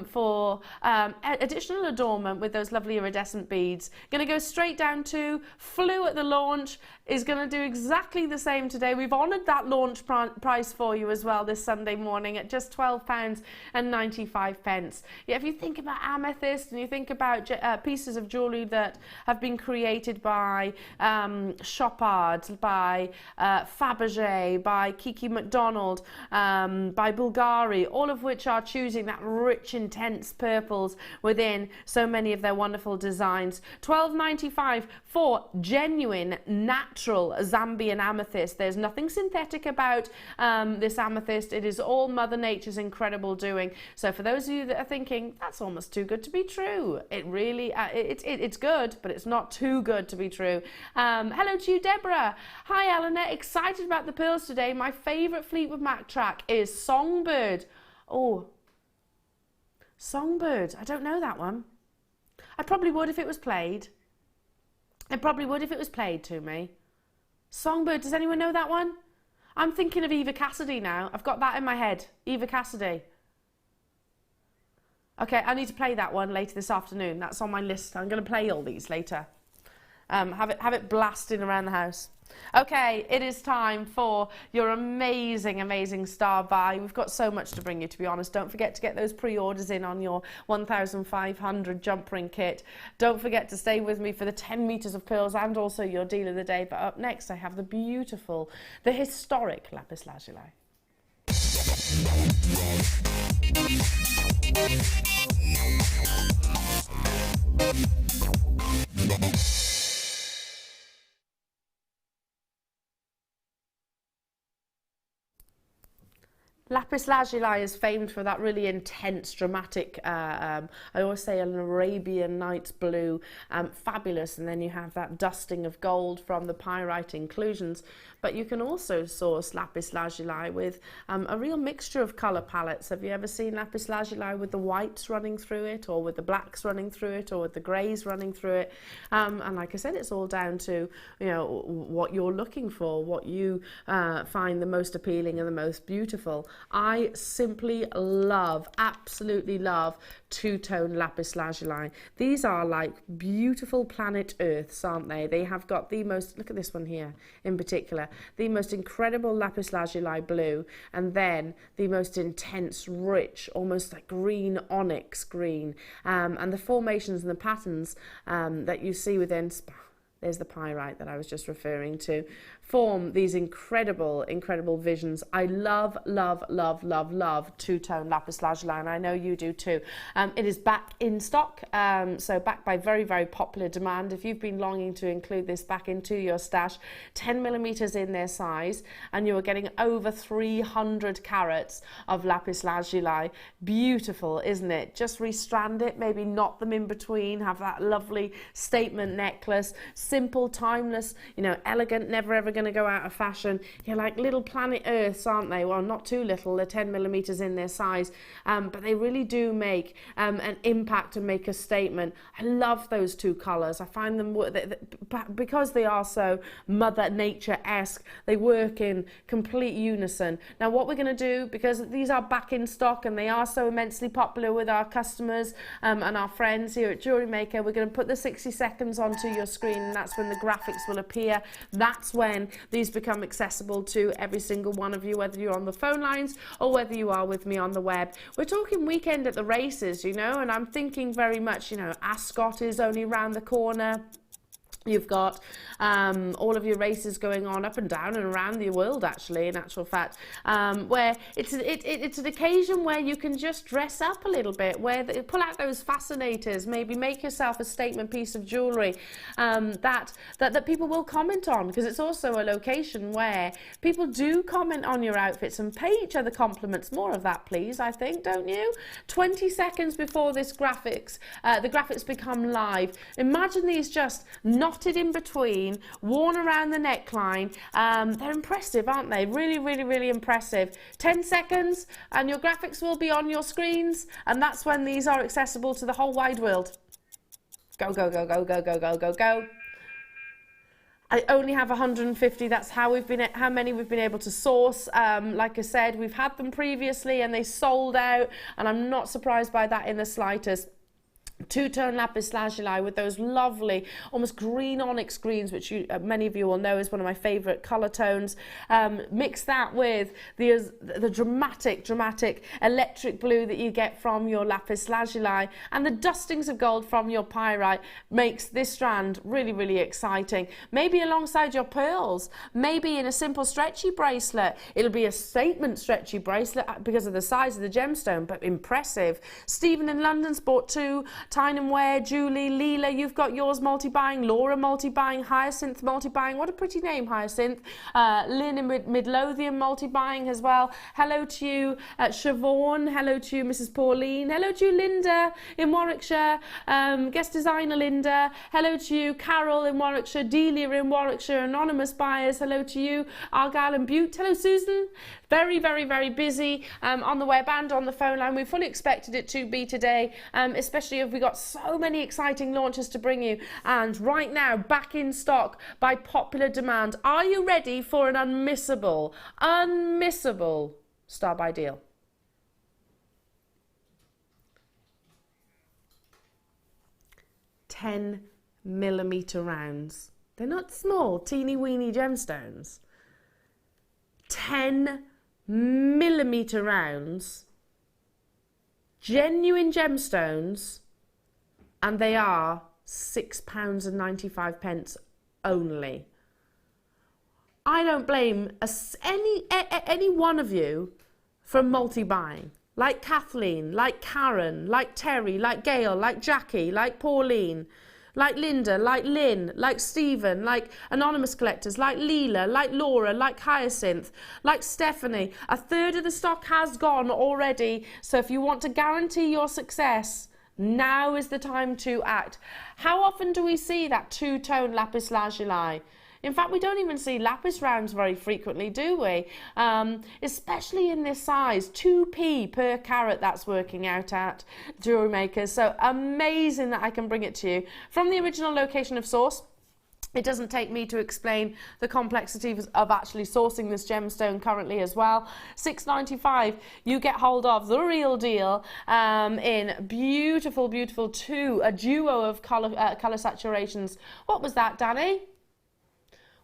for additional adornment with those lovely iridescent beads. Going to go straight down to flew at the launch, is going to do exactly the same today. We've honoured that launch price for you as well this Sunday morning at just £12.95. Yeah, if you think about amethyst and you think about pieces of jewellery that have been created by Chopard, by Fabergé, by Kiki MacDonald, by Bulgari, all of which are choosing that rich, intense purples within so many of their wonderful designs. £12.95 for genuine, natural Zambian amethyst. There's nothing synthetic about this amethyst. It is all Mother Nature's incredible doing. So for those of you that are thinking, that's almost too good to be true, it really, it's good, but it's not too good to be true. Hello to you, Deborah. Hi, Eleanor. Excited about the pearls today. My favourite Fleetwood Mac track is Songbird. Oh, Songbird. I don't know that one. I probably would if it was played. I probably would if it was played to me. Songbird, does anyone know that one? I'm thinking of Eva Cassidy now. I've got that in my head. Eva Cassidy. Okay, I need to play that one later this afternoon. That's on my list. I'm going to play all these later. Have it blasting around the house. Okay, it is time for your amazing, amazing star buy. We've got so much to bring you, to be honest. Don't forget to get those pre-orders in on your 1,500 jump ring kit. Don't forget to stay with me for the 10 metres of pearls and also your deal of the day. But up next, I have the beautiful, the historic Lapis Lazuli. Lapis Lazuli is famed for that really intense, dramatic, I always say an Arabian Nights blue, fabulous, and then you have that dusting of gold from the pyrite inclusions. But you can also source Lapis Lazuli with a real mixture of colour palettes. Have you ever seen Lapis Lazuli with the whites running through it, or with the blacks running through it, or with the greys running through it? And like I said, it's all down to, you know, what you're looking for, what you find the most appealing and the most beautiful. I simply love, absolutely love two-tone lapis lazuli. These are like beautiful planet Earths, aren't they? They have got the most, look at this one here in particular, the most incredible lapis lazuli blue, and then the most intense, rich, almost like green onyx green, and the formations and the patterns that you see within, there's the pyrite that I was just referring to, form these incredible, incredible visions. I love, love, love, love, love two-tone lapis lazuli, and I know you do too. It is back in stock, so back by very, very popular demand. If you've been longing to include this back into your stash, 10 millimeters in their size, and you are getting over 300 carats of lapis lazuli. Beautiful, isn't it? Just restrand it, maybe knot them in between, have that lovely statement necklace, simple, timeless, you know, elegant, never ever going to go out of fashion. You're like little planet Earths, aren't they? Well, not too little, they're 10 millimeters in their size, but they really do make an impact and make a statement. I love those two colors. I find them, because they are so Mother Nature-esque, they work in complete unison. Now what we're going to do, because these are back in stock and they are so immensely popular with our customers and our friends here at Jewellery Maker, we're going to put the 60 seconds onto your screen, and that's when the graphics will appear. That's when these become accessible to every single one of you, whether you're on the phone lines or whether you are with me on the web. We're talking weekend at the races, you know, and I'm thinking very much, you know, Ascot is only round the corner. You've got all of your races going on up and down and around the world, actually, in actual fact, where it's an occasion where you can just dress up a little bit, where pull out those fascinators, maybe make yourself a statement piece of jewellery that people will comment on, because it's also a location where people do comment on your outfits and pay each other compliments. More of that, please, I think, don't you? 20 seconds before this graphics, the graphics become live. Imagine these just knotted in between, worn around the neckline. They're impressive, aren't they? Really, really, really impressive. 10 seconds and your graphics will be on your screens, and that's when these are accessible to the whole wide world. Go, go, go, go, go, go, go, go, go. I only have 150. That's how many we've been able to source. Like I said, we've had them previously and they sold out, and I'm not surprised by that in the slightest. Two-tone lapis lazuli with those lovely almost green onyx greens, which many of you will know is one of my favorite color tones. Mix that with the dramatic electric blue that you get from your lapis lazuli, and the dustings of gold from your pyrite makes this strand really, really exciting. Maybe alongside your pearls, maybe in a simple stretchy bracelet. It'll be a statement stretchy bracelet because of the size of the gemstone, but impressive. Stephen in London's bought two. Tyne and Wear, Julie, Leela, you've got yours multi-buying, Laura multi-buying, Hyacinth multi-buying, what a pretty name, Hyacinth. Lynn in Midlothian multi-buying as well. Hello to you, Siobhan, hello to you, Mrs. Pauline, hello to you, Linda in Warwickshire, guest designer Linda, hello to you, Carol in Warwickshire, Delia in Warwickshire, anonymous buyers, hello to you, Argyle and Butte, hello Susan. Very, very, very busy on the web and on the phone line. We fully expected it to be today, especially if we got so many exciting launches to bring you. And right now, back in stock by popular demand. Are you ready for an unmissable Star by deal? $10mm rounds. They're not small, teeny weeny gemstones. 10mm rounds, genuine gemstones, and they are £6.95 only. I don't blame any one of you for multi-buying, like Kathleen, like Karen, like Terry, like Gail, like Jackie, like Pauline, like Linda, like Lynn, like Stephen, like anonymous collectors, like Leela, like Laura, like Hyacinth, like Stephanie. A third of the stock has gone already, so if you want to guarantee your success, now is the time to act. How often do we see that two-tone lapis lazuli? In fact, we don't even see lapis rounds very frequently, do we? Especially in this size, 2p per carat that's working out at Jewellery Makers. So amazing that I can bring it to you from the original location of source. It doesn't take me to explain the complexities of actually sourcing this gemstone currently as well. $6.95, you get hold of the real deal in beautiful, beautiful a duo of colour saturations. What was that, Danny?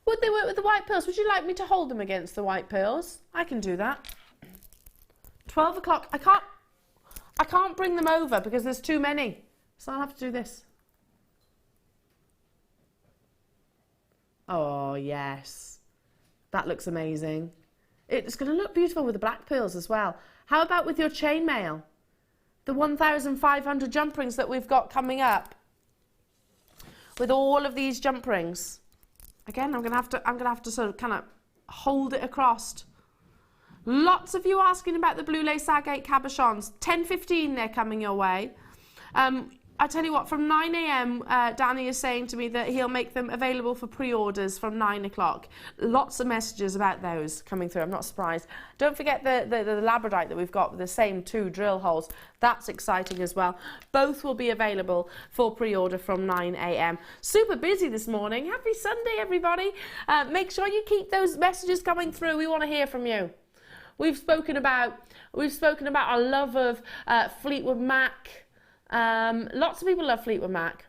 Would they work with the white pearls? Would you like me to hold them against the white pearls? I can do that. 12 o'clock. I can't bring them over because there's too many. So I'll have to do this. Oh, yes. That looks amazing. It's going to look beautiful with the black pearls as well. How about with your chainmail? The 1,500 jump rings that we've got coming up. With all of these jump rings. Again, I'm going to have to sort of kind of hold it across. Lots of you asking about the blue lace agate cabochons. 10:15 they're coming your way. I tell you what, from 9 a.m, Danny is saying to me that he'll make them available for pre-orders from 9 o'clock. Lots of messages about those coming through. I'm not surprised. Don't forget the labradorite that we've got with the same 2 drill holes. That's exciting as well. Both will be available for pre-order from 9 a.m. Super busy this morning. Happy Sunday, everybody. Make sure you keep those messages coming through. We want to hear from you. We've spoken about our love of Fleetwood Mac. Lots of people love Fleetwood Mac.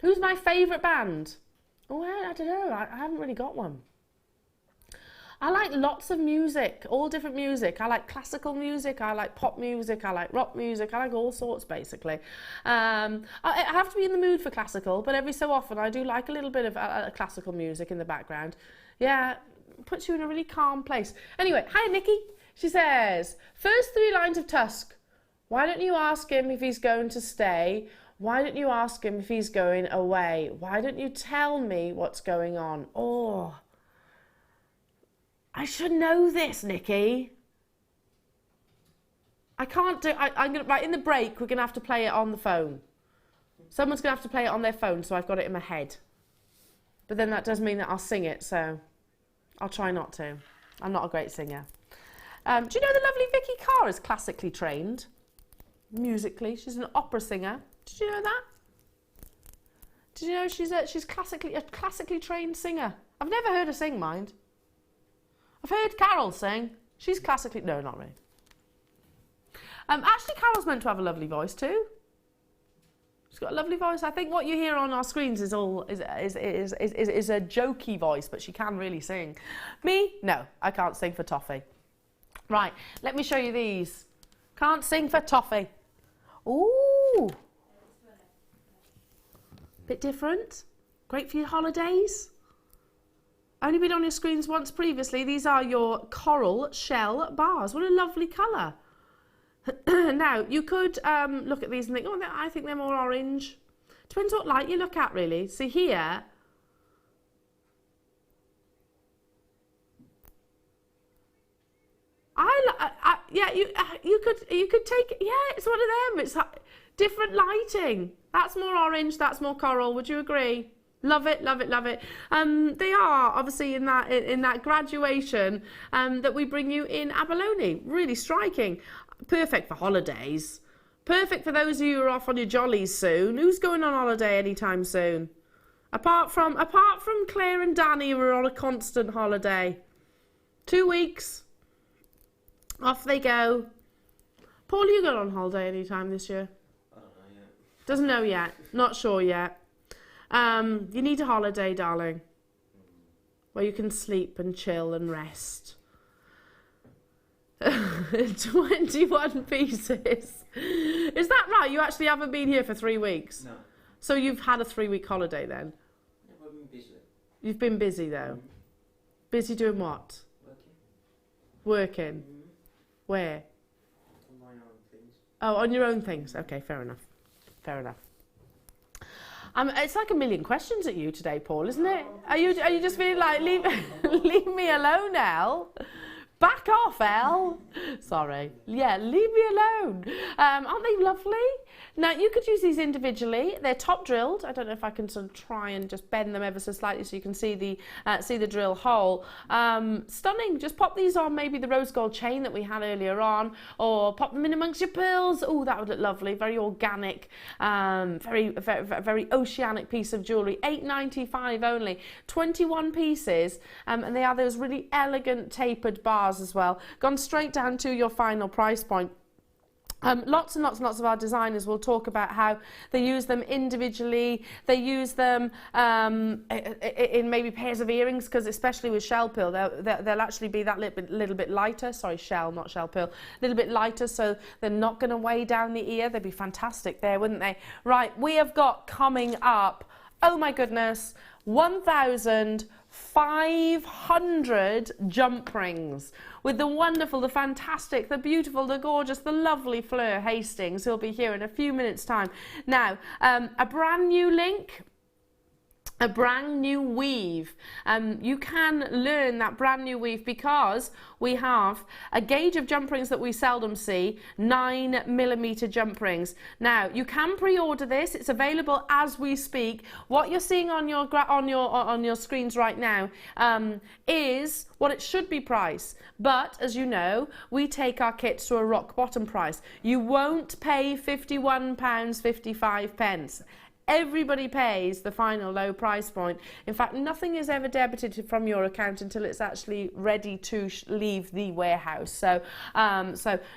Who's my favourite band? Oh, I don't know. I haven't really got one. I like lots of music, all different music. I like classical music. I like pop music. I like rock music. I like all sorts, basically. I have to be in the mood for classical, but every so often I do like a little bit of classical music in the background. Yeah, puts you in a really calm place. Anyway, hi, Nikki. She says, first 3 lines of Tusk. Why don't you ask him if he's going to stay? Why don't you ask him if he's going away? Why don't you tell me what's going on? Oh, I should know this, Nikki. I can't do. I'm gonna right in the break. We're gonna have to play it on the phone. Someone's gonna have to play it on their phone, so I've got it in my head. But then that does mean that I'll sing it, so I'll try not to. I'm not a great singer. Do you know the lovely Vicky Carr is classically trained? Musically, she's an opera singer. Did you know that? Did you know she's a classically trained singer? I've never heard her sing, mind. I've heard Carol sing. She's classically no, not really. Actually, Carol's meant to have a lovely voice too. She's got a lovely voice. I think what you hear on our screens is a jokey voice, but she can really sing. Me, no, I can't sing for toffee. Right, let me show you these. Can't sing for toffee. Ooh. Bit different. Great for your holidays. Only been on your screens once previously. These are your coral shell bars. What a lovely colour. Now, you could look at these and think, oh, I think they're more orange. Depends what light you look at, really. See here. Yeah, you could take it. Yeah, it's one of them. It's different lighting. That's more orange. That's more coral. Would you agree? Love it, love it, love it. They are obviously in that graduation that we bring you in abalone. Really striking. Perfect for holidays. Perfect for those of you who are off on your jollies soon. Who's going on holiday anytime soon? Apart from Claire and Danny, who are on a constant holiday. 2 weeks. Off they go. Paul, are you going on holiday anytime this year? I don't know yet. Doesn't know yet. Not sure yet. You need a holiday, darling, where you can sleep and chill and rest. 21 pieces. Is that right? You actually haven't been here for 3 weeks? No. So you've had a 3-week holiday then? Yeah, I've been busy. You've been busy though? Busy doing what? Working? Where? On my own things. Oh, on your own things. Okay, fair enough. Fair enough. It's like a million questions at you today, Paul, isn't it? Are you just feeling like leave me alone, Elle? Back off, Elle. Sorry. Yeah, leave me alone. Aren't they lovely? Now, you could use these individually. They're top drilled. I don't know if I can sort of try and just bend them ever so slightly so you can see the drill hole. Stunning. Just pop these on maybe the rose gold chain that we had earlier on, or pop them in amongst your pearls. Oh, that would look lovely. Very organic, very oceanic piece of jewellery. £8.95 only. 21 pieces, and they are those really elegant tapered bars as well, gone straight down to your final price point. Lots and lots of our designers will talk about how they use them individually. They use them in maybe pairs of earrings, because especially with shell pearl, they'll actually be that little bit lighter. Sorry, shell, not shell pearl. A little bit lighter, so they're not going to weigh down the ear. They'd be fantastic there, wouldn't they? Right, we have got coming up, oh my goodness, 1,500 jump rings with the wonderful, the fantastic, the beautiful, the gorgeous, the lovely Fleur Hastings, who'll be here in a few minutes' time. Now, a brand new link, a brand new weave. You can learn that brand new weave because we have a gauge of jump rings that we seldom see, 9mm jump rings. Now, you can pre-order this. It's available as we speak. What you're seeing on your screens right now is what it should be priced. But as you know, we take our kits to a rock bottom price. You won't pay £51.55. Everybody pays the final low price point. In fact, nothing is ever debited from your account until it's actually ready to leave the warehouse. So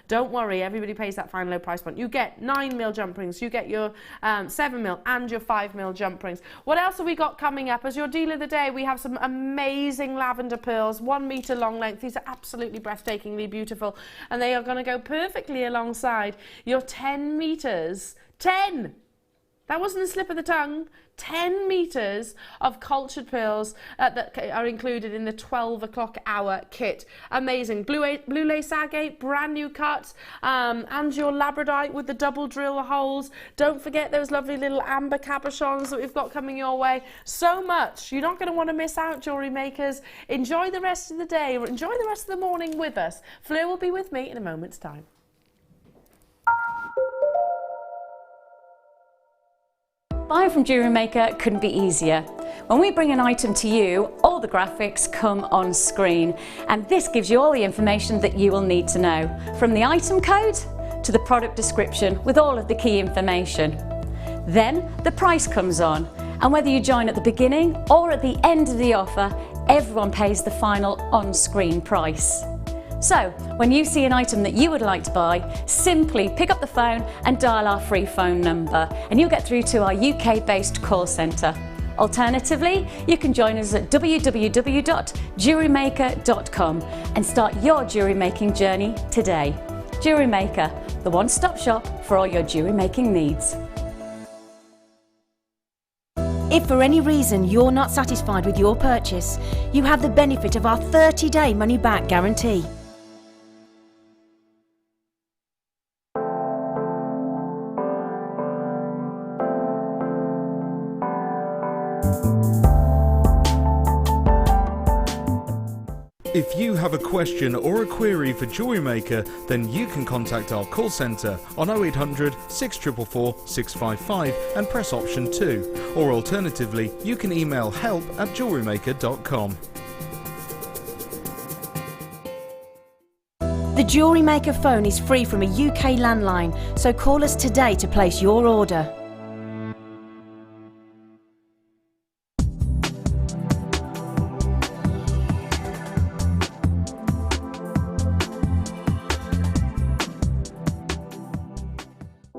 don't worry, everybody pays that final low price point. You get 9mm jump rings, you get your 7mm and your 5mm jump rings. What else have we got coming up? As your deal of the day, we have some amazing lavender pearls, 1 metre long length. These are absolutely breathtakingly beautiful, and they are going to go perfectly alongside your 10 metres. 10! That wasn't a slip of the tongue. 10 metres of cultured pearls that are included in the 12 o'clock hour kit. Amazing. Blue lace agate, brand new cut, and your labradorite with the double drill holes. Don't forget those lovely little amber cabochons that we've got coming your way. So much. You're not going to want to miss out, jewellery makers. Enjoy the rest of the day. Enjoy the rest of the morning with us. Fleur will be with me in a moment's time. Buying from Jewellery Maker couldn't be easier. When we bring an item to you, all the graphics come on screen, and this gives you all the information that you will need to know, from the item code to the product description with all of the key information. Then the price comes on, and whether you join at the beginning or at the end of the offer, everyone pays the final on-screen price. So, when you see an item that you would like to buy, simply pick up the phone and dial our free phone number, and you'll get through to our UK-based call centre. Alternatively, you can join us at www.jewellerymaker.com and start your jewellery making journey today. Jewellery Maker, the one-stop shop for all your jewellery making needs. If for any reason you're not satisfied with your purchase, you have the benefit of our 30-day money-back guarantee. If you have a question or a query for Jewellery Maker, then you can contact our call centre on 0800 644 655 and press option 2, or alternatively you can email help@jewellerymaker.com. The Jewellery Maker phone is free from a UK landline, so call us today to place your order.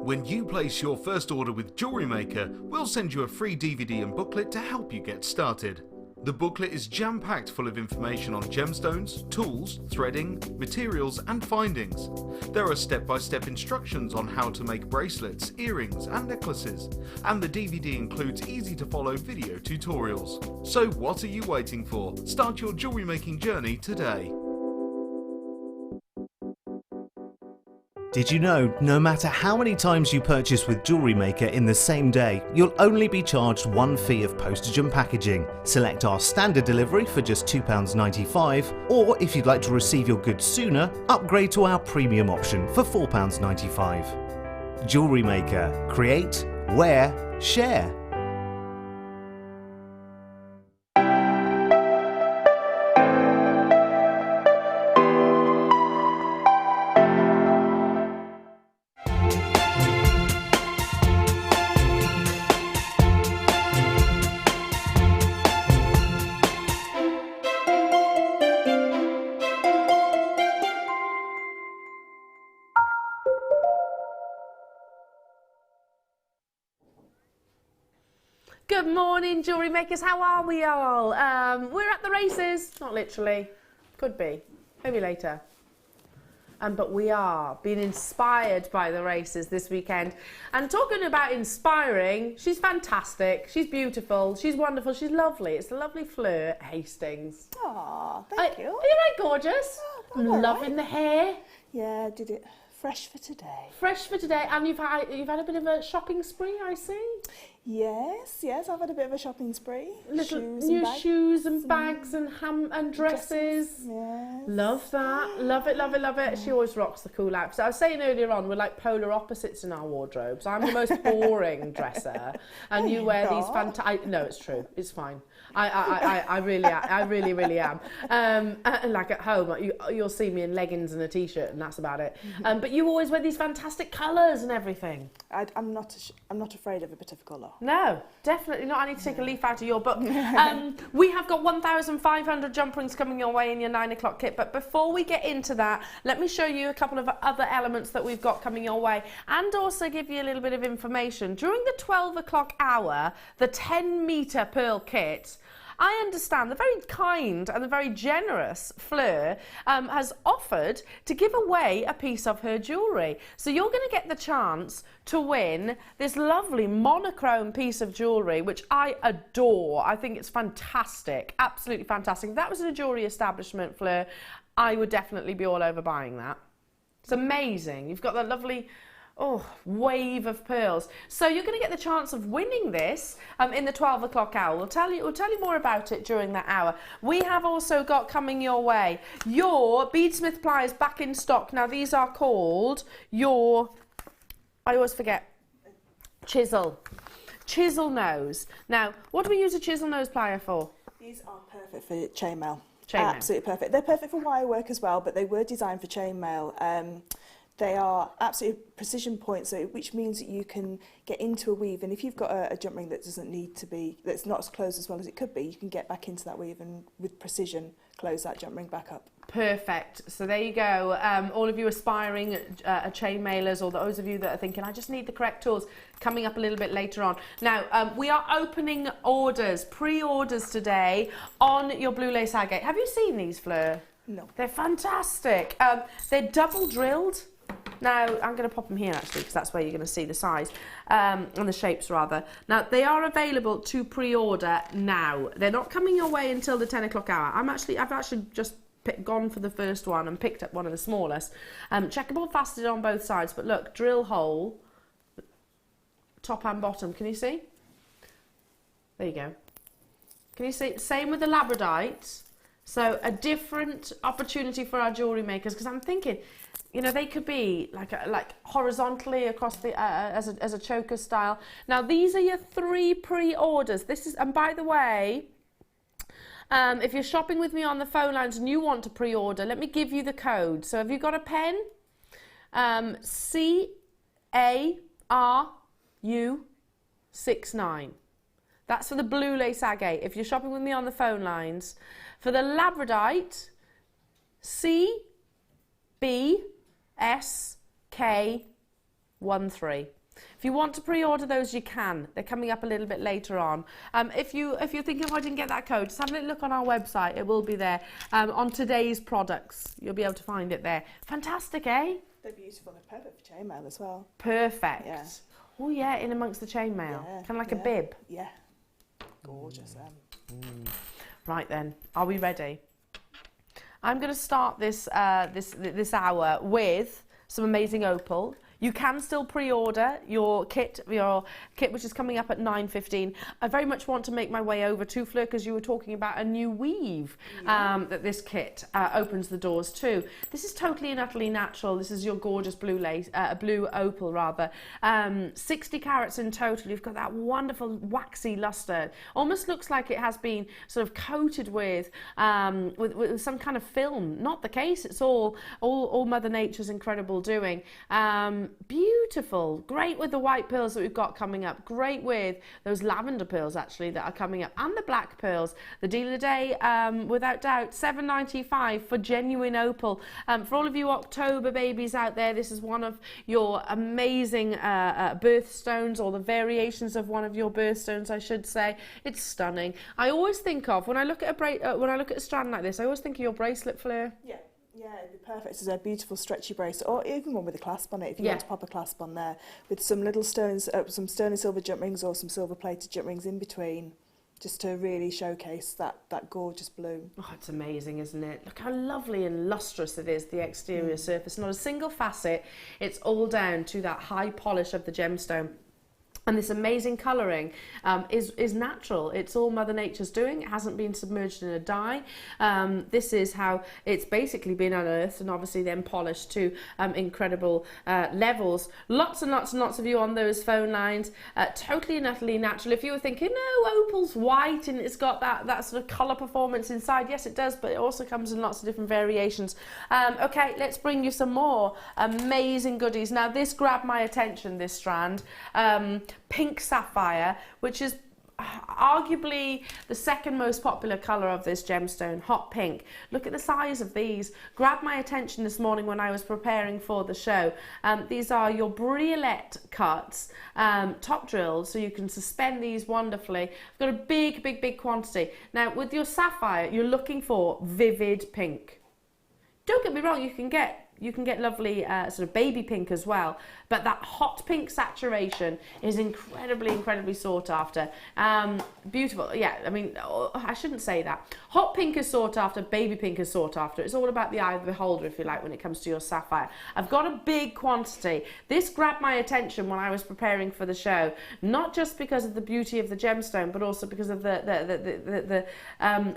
When you place your first order with Jewellery Maker, we'll send you a free DVD and booklet to help you get started. The booklet is jam-packed full of information on gemstones, tools, threading, materials and findings. There are step-by-step instructions on how to make bracelets, earrings and necklaces, and the DVD includes easy-to-follow video tutorials. So what are you waiting for? Start your jewellery making journey today. Did you know, no matter how many times you purchase with Jewellery Maker in the same day, you'll only be charged one fee of postage and packaging. Select our standard delivery for just £2.95, or if you'd like to receive your goods sooner, upgrade to our premium option for £4.95. Jewellery Maker. Create, wear, share. Good morning, jewellery makers. How are we all? We're at the races. Not literally. Could be. Maybe later. But we are being inspired by the races this weekend. And talking about inspiring, she's fantastic. She's beautiful. She's wonderful. She's lovely. It's the lovely Fleur Hastings. Oh, thank you. Are you right, gorgeous? I'm I'm all loving the hair. Yeah, did it fresh for today. Fresh for today. And you've had a bit of a shopping spree, I see. Yes, I've had a bit of a shopping spree. Little Shoes new and bags. shoes and bags and dresses. Yes. Love that. Love it, love it, love it. She always rocks the cool outfits. I was saying earlier on, we're like polar opposites in our wardrobes. I'm the most boring dresser, and you wear these fantastic. No, it's true. It's fine. I really am. Like at home, you'll see me in leggings and a t-shirt, and that's about it. But you always wear these fantastic colours and everything. I'm not afraid of a bit of colour. No, definitely not. I need to take a leaf out of your book. We have got 1,500 jump rings coming your way in your 9 o'clock kit. But before we get into that, let me show you a couple of other elements that we've got coming your way, and also give you a little bit of information. During the 12 o'clock hour, the 10-metre pearl kit, I understand the very kind and the very generous Fleur has offered to give away a piece of her jewellery. So you're going to get the chance to win this lovely monochrome piece of jewellery, which I adore. I think it's fantastic, absolutely fantastic. If that was in a jewellery establishment, Fleur, I would definitely be all over buying that. It's amazing. You've got that lovely wave of pearls. So you're going to get the chance of winning this in the 12 o'clock hour. We'll tell you more about it during that hour. We have also got coming your way your beadsmith pliers back in stock. Now these are called your, I always forget, chisel nose. Now what do we use a chisel nose plier for? These are perfect for chainmail. Chainmail. Absolutely perfect. They're perfect for wire work as well, but they were designed for chainmail. They are absolutely precision points, which means that you can get into a weave, and if you've got a jump ring that doesn't need to be, that's not as closed as well as it could be, you can get back into that weave and with precision close that jump ring back up. Perfect. So there you go. All of you aspiring chain mailers, or those of you that are thinking, I just need the correct tools, coming up a little bit later on. Now, we are opening orders, pre-orders today on your blue lace agate. Have you seen these, Fleur? No. They're fantastic. They're double drilled. Now, I'm going to pop them here actually, because that's where you're going to see the size and the shapes rather. Now, they are available to pre-order now. They're not coming your way until the 10 o'clock hour. I've actually just gone for the first one and picked up one of the smallest. Checkerboard faceted on both sides, but look, drill hole, top and bottom. Can you see? There you go. Can you see? Same with the labradite. So a different opportunity for our jewellery makers, because I'm thinking, you know, they could be like horizontally across the as a choker style. Now these are your 3 pre-orders. This is, and by the way, if you're shopping with me on the phone lines and you want to pre-order, let me give you the code. So have you got a pen? CARU69. That's for the blue lace agate. If you're shopping with me on the phone lines, for the labradite, CBSK13. If you want to pre-order those, you can. They're coming up a little bit later on. If you're thinking, oh, I didn't get that code, just have a little look on our website. It will be there. On today's products, you'll be able to find it there. Fantastic, eh? They're beautiful. They're perfect for chainmail as well. Perfect. Yeah. Oh yeah, in amongst the chainmail. Yeah, Kind of like a bib. Yeah. Gorgeous. Right then, are we ready? I'm going to start this this hour with some amazing opal. You can still pre-order your kit which is coming up at 9:15. I very much want to make my way over to Fleur because you were talking about a new weave that this kit opens the doors to. This is totally and utterly natural. This is your gorgeous blue lace, blue opal rather. 60 carats in total. You've got that wonderful waxy luster. Almost looks like it has been sort of coated with some kind of film. Not the case. It's all Mother Nature's incredible doing. Beautiful, great with the white pearls that we've got coming up, great with those lavender pearls actually that are coming up, and the black pearls. The deal of the day, without doubt, $7.95 for genuine opal. For all of you October babies out there, this is one of your amazing birthstones, or the variations of one of your birthstones, I should say. It's stunning. I always think of, when I look at a strand like this, I always think of your bracelet, Fleur. Yeah, it'd be perfect as a beautiful stretchy bracelet, or even one with a clasp on it if you want to pop a clasp on there, with some little stones, some sterling silver jump rings or some silver plated jump rings in between, just to really showcase that gorgeous blue. Oh, it's amazing, isn't it? Look how lovely and lustrous it is, the exterior surface. Not a single facet. It's all down to that high polish of the gemstone. And this amazing colouring is natural. It's all Mother Nature's doing. It hasn't been submerged in a dye. This is how it's basically been unearthed and obviously then polished to incredible levels. Lots and lots and lots of you on those phone lines. Totally and utterly natural. If you were thinking, no, opal's white and it's got that sort of colour performance inside. Yes, it does, but it also comes in lots of different variations. Okay, let's bring you some more amazing goodies. Now, this grabbed my attention, this strand. Pink sapphire, which is arguably the second most popular colour of this gemstone, hot pink. Look at the size of these. Grabbed my attention this morning when I was preparing for the show. These are your briolette cuts, top drilled, so you can suspend these wonderfully. I've got a big quantity. Now, with your sapphire, you're looking for vivid pink. Don't get me wrong, you can get lovely sort of baby pink as well, but that hot pink saturation is incredibly sought after. Beautiful. Yeah, I mean, I shouldn't say that. Hot pink is sought after, baby pink is sought after. It's all about the eye of the beholder, if you like, when it comes to your sapphire. I've got a big quantity. This grabbed my attention when I was preparing for the show, not just because of the beauty of the gemstone, but also because of the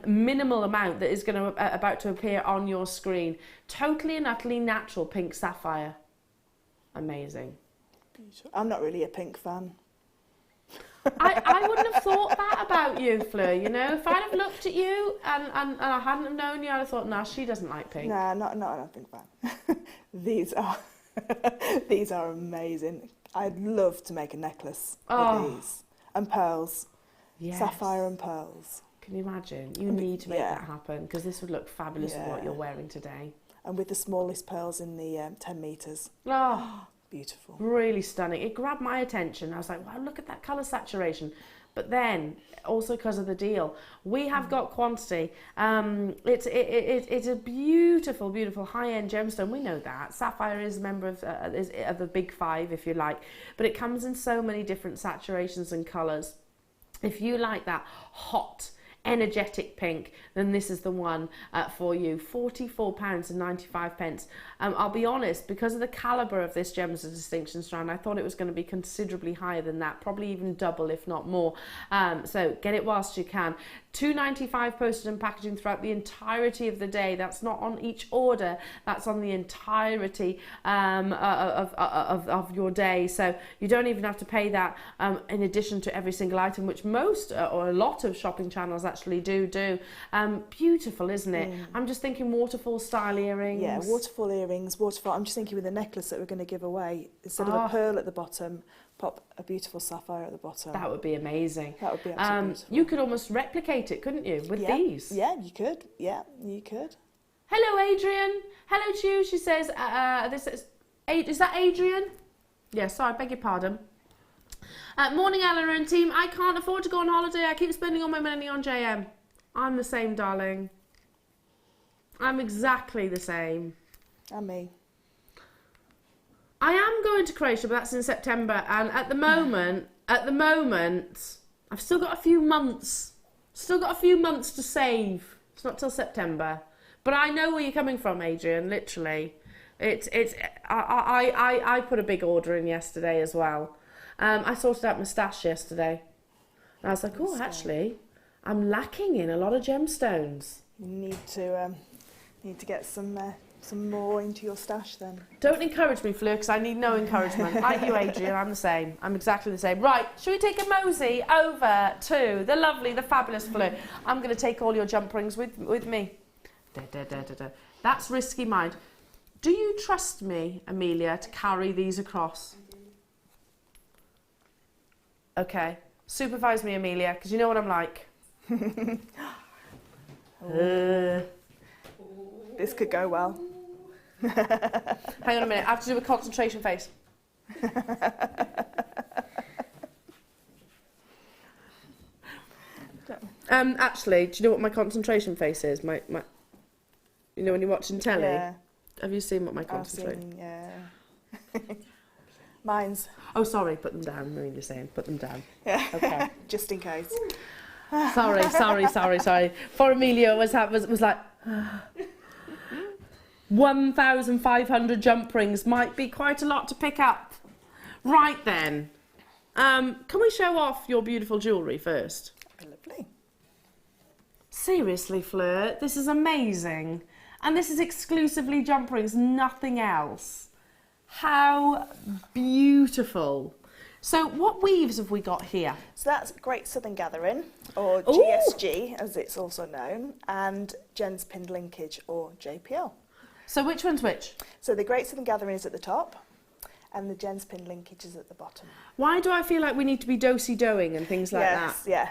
minimal amount that is about to appear on your screen. Totally and utterly natural pink sapphire. Amazing. Beautiful. I'm not really a pink fan. I wouldn't have thought that about you, Fleur, you know. If I'd have looked at you and I hadn't have known you, I'd have thought, nah, she doesn't like pink. Nah, not a pink fan. These are amazing. I'd love to make a necklace with these. And pearls. Yes. Sapphire and pearls. Can you imagine? You need to make that happen, because this would look fabulous with what you're wearing today. And with the smallest pearls in the 10 metres. Oh, beautiful. Really stunning. It grabbed my attention. I was like, wow, look at that colour saturation. But then, also because of the deal, we have got quantity. It's a beautiful high-end gemstone. We know that. Sapphire is a member of the big five, if you like. But it comes in so many different saturations and colours. If you like that hot, energetic pink, then this is the one for you. £44.95. I'll be honest, because of the calibre of this Gems of Distinction strand, I thought it was going to be considerably higher than that, probably even double if not more. So get it whilst you can. £2.95 postage and packaging throughout the entirety of the day. That's not on each order, that's on the entirety of your day. So you don't even have to pay that in addition to every single item, which most or a lot of shopping channels actually do. Beautiful, isn't it? I'm just thinking waterfall style earrings. Yeah, waterfall earrings, waterfall. I'm just thinking with the necklace that we're going to give away, instead of a pearl at the bottom, pop a beautiful sapphire at the bottom. That would be amazing. That would be absolutely beautiful. You could almost replicate it, couldn't you, with these? Yeah, you could. Yeah, you could. Hello, Adrian. Hello to you. She says, is that Adrian? Yeah, sorry, I beg your pardon. Morning, Ella and team. I can't afford to go on holiday. I keep spending all my money on JM. I'm the same, darling. I'm exactly the same. And me. I am going to Croatia, but that's in September. And at the moment, I've still got a few months. To save. It's not till September. But I know where you're coming from, Adrian, literally. I put a big order in yesterday as well. I sorted out my stash yesterday. And I was like, oh, actually, I'm lacking in a lot of gemstones. You need to get some more into your stash then. Don't encourage me, Fleur, because I need no encouragement. Like you, Adrian, I'm the same. I'm exactly the same. Right, should we take a mosey over to the lovely, the fabulous Fleur? I'm going to take all your jump rings with me. That's risky mind. Do you trust me, Amelia, to carry these across? Okay. Supervise me, Amelia, because you know what I'm like. This could go well. Hang on a minute, I have to do a concentration face. Actually, do you know what my concentration face is? My you know when you're watching telly? Yeah. Have you seen what my concentration? Yeah. Mine's. Oh, sorry, put them down. I mean, you're saying put them down. Yeah. Okay. Just in case. Sorry. For Amelia, was like 1,500 jump rings might be quite a lot to pick up. Right then, can we show off your beautiful jewellery first? Lovely. Seriously, Fleur, this is amazing. And this is exclusively jump rings, nothing else. How beautiful. So what weaves have we got here? So that's Great Southern Gathering, or GSG as it's also known, and Gens Pinned Linkage, or JPL. So which one's which? So the Great Southern Gathering is at the top, and the Gens Pinned Linkage is at the bottom. Why do I feel like we need to be do-si-doing and things like that? Yeah.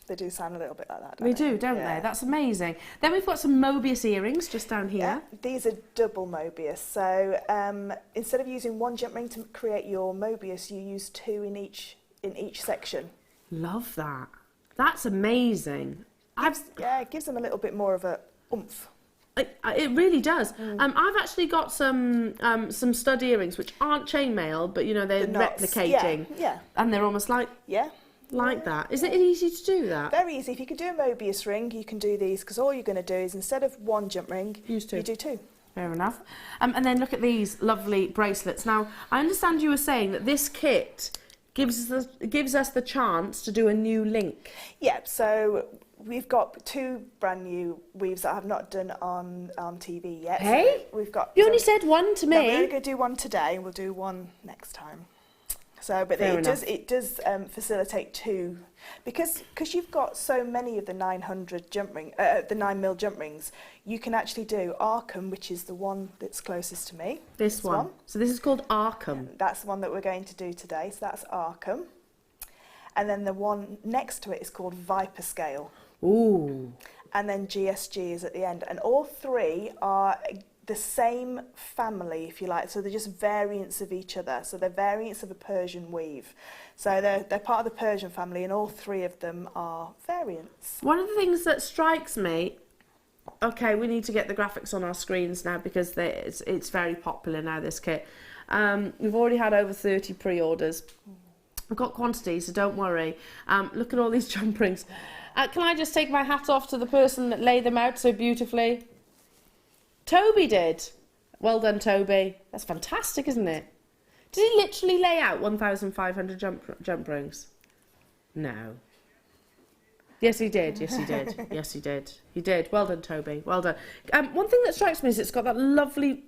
They do sound a little bit like that, don't We they? do, don't they? That's amazing. Then we've got some Mobius earrings just down here. Yeah, these are double Mobius. So instead of using one jump ring to create your Mobius, you use two in each section. Love that. That's amazing. It gives them a little bit more of a oomph. It really does. I've actually got some stud earrings which aren't chainmail, but you know they're replicating. Yeah. And they're almost like that. Is it easy to do that? Very easy. If you can do a Mobius ring, you can do these, because all you're going to do is instead of one jump ring, you do two. Fair enough. And then look at these lovely bracelets. Now, I understand you were saying that this kit gives us the chance to do a new link. Yeah, so we've got two brand new weaves that I have not done on TV yet. Hey? So we've got. You only said one to me. No, we're only going to do one today, and we'll do one next time. So, but it does facilitate two, because you've got so many of the 900 jump ring, the 9mm jump rings. You can actually do Arkham, which is the one that's closest to me. This one. So this is called Arkham. That's the one that we're going to do today. So that's Arkham, and then the one next to it is called Viper Scale. Ooh. And then GSG is at the end, and all three are the same family, if you like, so they're just variants of each other. So they're variants of a Persian weave. So they're part of the Persian family, and all three of them are variants. One of the things that strikes me, okay, we need to get the graphics on our screens now because it's very popular now, this kit. We've already had over 30 pre-orders. I've got quantity, so don't worry. Look at all these jump rings. Can I just take my hat off to the person that laid them out so beautifully? Toby did. Well done, Toby. That's fantastic, isn't it? Did he literally lay out 1,500 jump rings? No. Yes, he did. Yes, he did. Yes, he did. He did. Well done, Toby. Well done. One thing that strikes me is it's got that lovely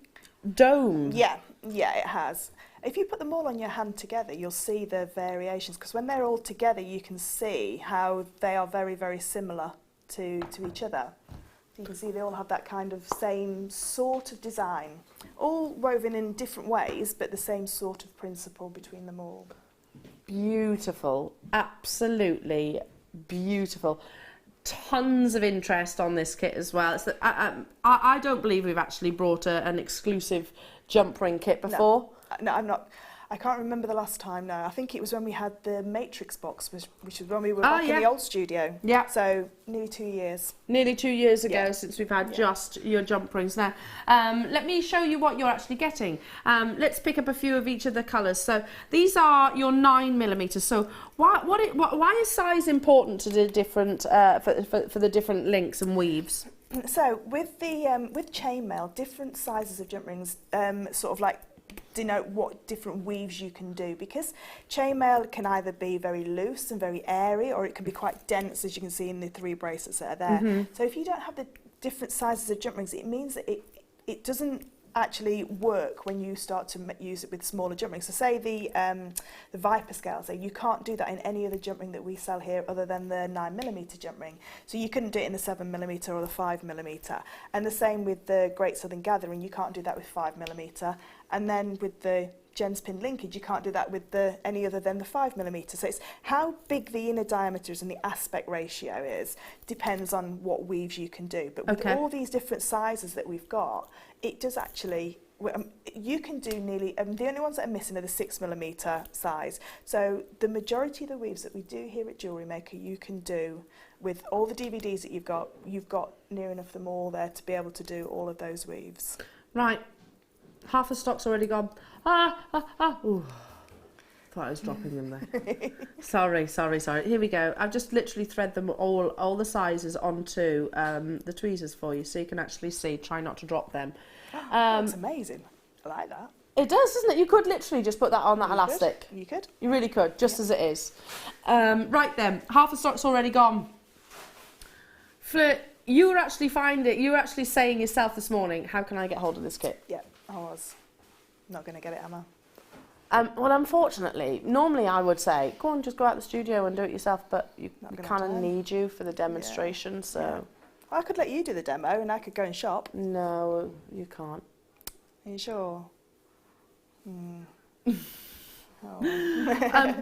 dome. Yeah, it has. If you put them all on your hand together, you'll see the variations, because when they're all together, you can see how they are very, very similar to each other. You can see they all have that kind of same sort of design, all woven in different ways, but the same sort of principle between them all. Beautiful, absolutely beautiful. Tons of interest on this kit as well. I don't believe we've actually brought an exclusive jump ring kit before. No, I'm not. I can't remember the last time, no. I think it was when we had the Matrix box, which was when we were back in the old studio. Yeah. So nearly 2 years. Nearly 2 years ago since we've had just your jump rings. Now, let me show you what you're actually getting. Let's pick up a few of each of the colours. So these are your 9mm. So why is size important to the different for the different links and weaves? So with the with chainmail, different sizes of jump rings sort of like denote what different weaves you can do, because chainmail can either be very loose and very airy, or it can be quite dense, as you can see in the 3 bracelets that are there. So if you don't have the different sizes of jump rings, it means that it doesn't actually work when you start to use it with smaller jump rings. So say the Viper scale, so you can't do that in any other jump ring that we sell here other than the 9mm jump ring. So you couldn't do it in the 7mm or the 5mm. And the same with the Great Southern Gathering, you can't do that with 5mm. And then with the Gems Pin linkage, you can't do that with any other than the 5mm. So it's how big the inner diameter is and the aspect ratio is, depends on what weaves you can do. But with all these different sizes that we've got, it does actually, you can do nearly, the only ones that are missing are the 6mm size. So the majority of the weaves that we do here at Jewellery Maker, you can do with all the DVDs that you've got near enough them all there to be able to do all of those weaves. Right. Half the stock's already gone. Ooh. Thought I was dropping them there. Sorry. Here we go. I've just literally thread them all the sizes onto the tweezers for you, so you can actually see. Try not to drop them. That's amazing. I like that. It does, doesn't it? You could literally just put that on that elastic. You could. You really could, just as it is. Right then, half the stock's already gone. Fleur, you were actually saying yourself this morning, how can I get hold of this kit? Yeah, I was. Not going to get it, am I? Well, unfortunately, normally I would say, go on, just go out the studio and do it yourself, but we kind of need you for the demonstration, so... Yeah. I could let you do the demo and I could go and shop. No, you can't. Are you sure?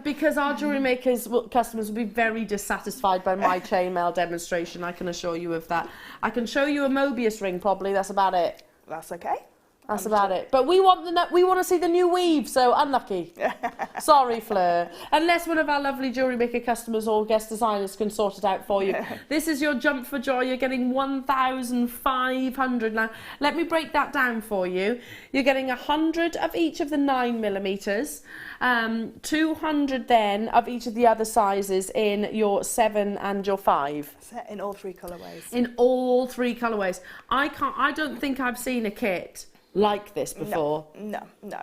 Because our Jewellery Makers customers will be very dissatisfied by my chainmail demonstration, I can assure you of that. I can show you a Mobius ring, probably, that's about it. That's okay. That's about it. But we want to see the new weave, so unlucky. Sorry, Fleur. Unless one of our lovely Jewellery Maker customers or guest designers can sort it out for you. This is your jump for joy. You're getting 1,500. Now, let me break that down for you. You're getting 100 of each of the 9mm, 200 then of each of the other sizes in your 7 and your 5. In all 3 colourways. In all 3 colourways. I don't think I've seen a kit like this before. No.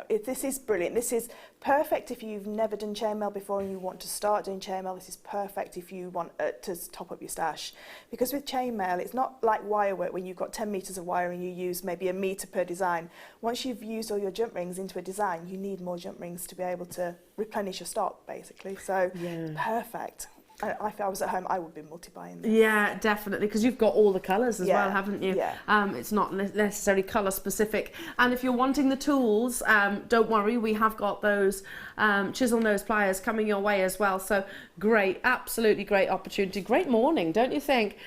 This is brilliant. This is perfect if you've never done chainmail before and you want to start doing chainmail. This is perfect if you want to top up your stash. Because with chainmail, it's not like wire work when you've got 10 metres of wire and you use maybe a metre per design. Once you've used all your jump rings into a design, you need more jump rings to be able to replenish your stock, basically. So, perfect. If I was at home, I would be multi-buying this. Yeah, definitely, because you've got all the colours as well, haven't you? Yeah. It's not necessarily colour specific. And if you're wanting the tools, don't worry, we have got those chisel nose pliers coming your way as well. So great, absolutely great opportunity. Great morning, don't you think?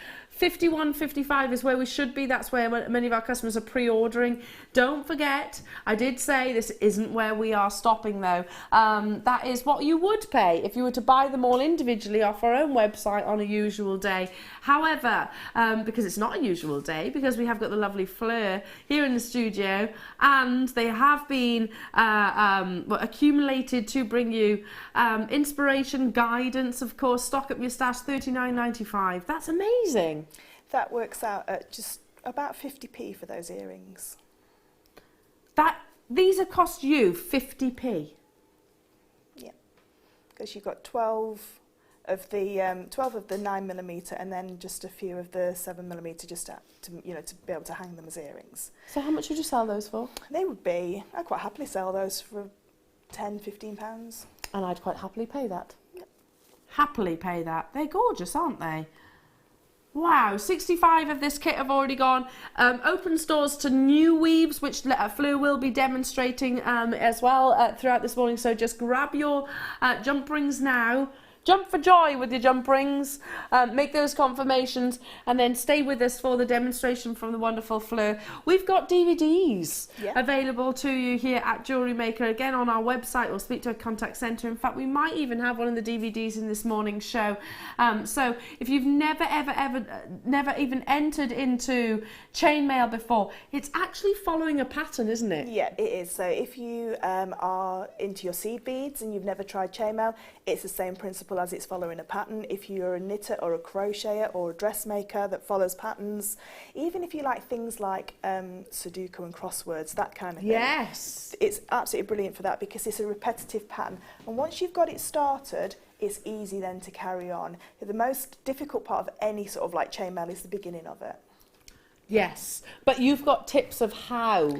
51.55 is where we should be. That's where many of our customers are pre-ordering. Don't forget, I did say this isn't where we are stopping though. That is what you would pay if you were to buy them all individually off our own website on a usual day. However, because it's not a usual day, because we have got the lovely Fleur here in the studio, and they have been accumulated to bring you inspiration, guidance, of course, stock up your stash, $39.95. That's amazing. That works out at just about 50p for those earrings. These have cost you 50p? Yeah, because you've got 12 of the 9mm and then just a few of the 7mm just to be able to hang them as earrings. So how much would you sell those for? I'd quite happily sell those for £10-15. And I'd quite happily pay that. Yep. Happily pay that. They're gorgeous, aren't they? Wow, 65 of this kit have already gone. Open stores to new weaves, which Fleur will be demonstrating as well throughout this morning. So just grab your jump rings now. Jump for joy with your jump rings, make those confirmations, and then stay with us for the demonstration from the wonderful Fleur. We've got DVDs available to you here at Jewellery Maker, again on our website, or speak to a contact centre. In fact, we might even have one of the DVDs in this morning's show. So if you've never even entered into chainmail before, it's actually following a pattern, isn't it? Yeah, it is. So if you are into your seed beads and you've never tried chainmail, it's the same principle simple as it's following a pattern. If you're a knitter or a crocheter or a dressmaker that follows patterns, even if you like things like Sudoku and crosswords, that kind of thing. Yes. It's absolutely brilliant for that because it's a repetitive pattern. And once you've got it started, it's easy then to carry on. The most difficult part of any sort of like chainmail is the beginning of it. Yes, but you've got tips of how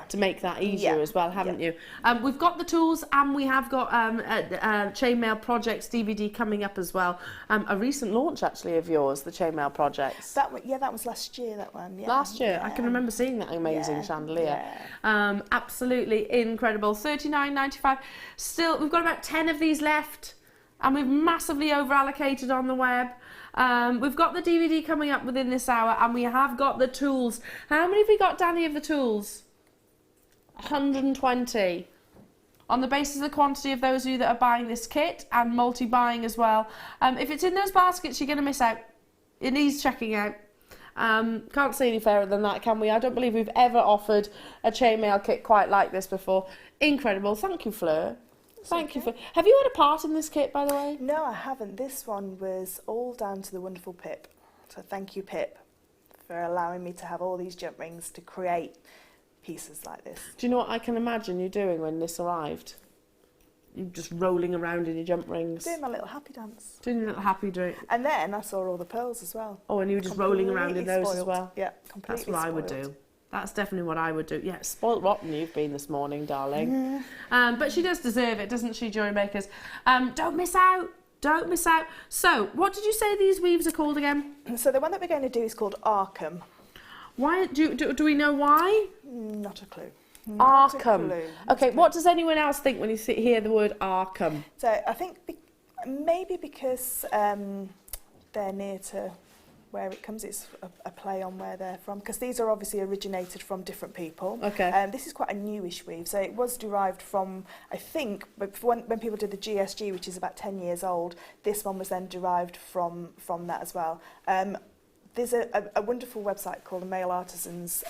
to make that easier as well, haven't you? We've got the tools, and we have got Chainmail Projects DVD coming up as well. A recent launch, actually, of yours, the Chainmail Projects. That was last year, that one. Yeah. Last year, I can remember seeing that amazing chandelier. Yeah. Absolutely incredible. $39.95. Still, we've got about 10 of these left, and we've massively over allocated on the web. We've got the DVD coming up within this hour, and we have got the tools. How many have we got, Danny, of the tools? 120. On the basis of the quantity of those of you that are buying this kit and multi-buying as well. If it's in those baskets, you're going to miss out. It needs checking out. Can't say any fairer than that, can we? I don't believe we've ever offered a chainmail kit quite like this before. Incredible. Thank you, Fleur. Thank you for... Have you had a part in this kit, by the way? No, I haven't. This one was all down to the wonderful Pip. So thank you, Pip, for allowing me to have all these jump rings to create pieces like this. Do you know what I can imagine you doing when this arrived? You just rolling around in your jump rings. Doing my little happy dance. Doing your little happy drink. And then I saw all the pearls as well. Oh, and you were just rolling around in those spoiled. as well? Yeah, completely That's what I would do. That's definitely what I would do. Yeah, spoilt rotten you've been this morning, darling. But she does deserve it, doesn't she, Jewellery Makers? Don't miss out. Don't miss out. So, what did you say these weaves are called again? So the one that we're going to do is called Arkham. Why do we know why? Not a clue. Arkham. Okay, what does anyone else think when you hear the word Arkham? So I think maybe because they're near to where it comes, it's a play on where they're from, because these are obviously originated from different people. Okay. This is quite a newish weave, so it was derived from, I think, when people did the GSG, which is about 10 years old, this one was then derived from that as well. There's a wonderful website called the Male Artisans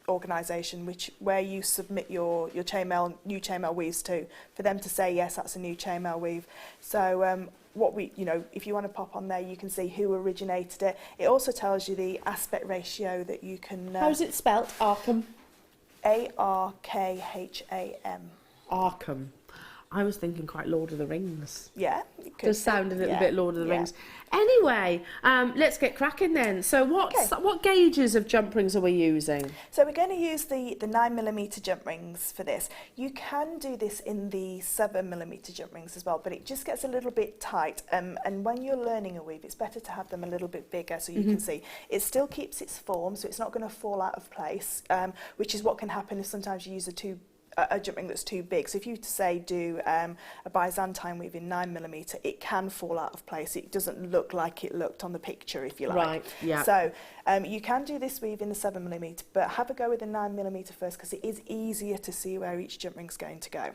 organisation, where you submit your chainmail, new chainmail weaves to, for them to say yes, that's a new chainmail weave. So if you want to pop on there, you can see who originated it. It also tells you the aspect ratio that you can. How's it spelt? Arkham. Arkham. Arkham. I was thinking quite Lord of the Rings. Yeah, it could does sound a little bit Lord of the Rings. Anyway, let's get cracking then. So what gauges of jump rings are we using? So we're going to use the 9mm jump rings for this. You can do this in the 7mm jump rings as well, but it just gets a little bit tight. And when you're learning a weave, it's better to have them a little bit bigger so you can see. It still keeps its form, so it's not going to fall out of place, which is what can happen if sometimes you use a jump ring that's too big. So if you say do a Byzantine weave in 9mm, it can fall out of place. It doesn't look like it looked on the picture, if you like. Right, yeah. So you can do this weave in the 7mm, but have a go with the 9mm first, because it is easier to see where each jump ring's going to go.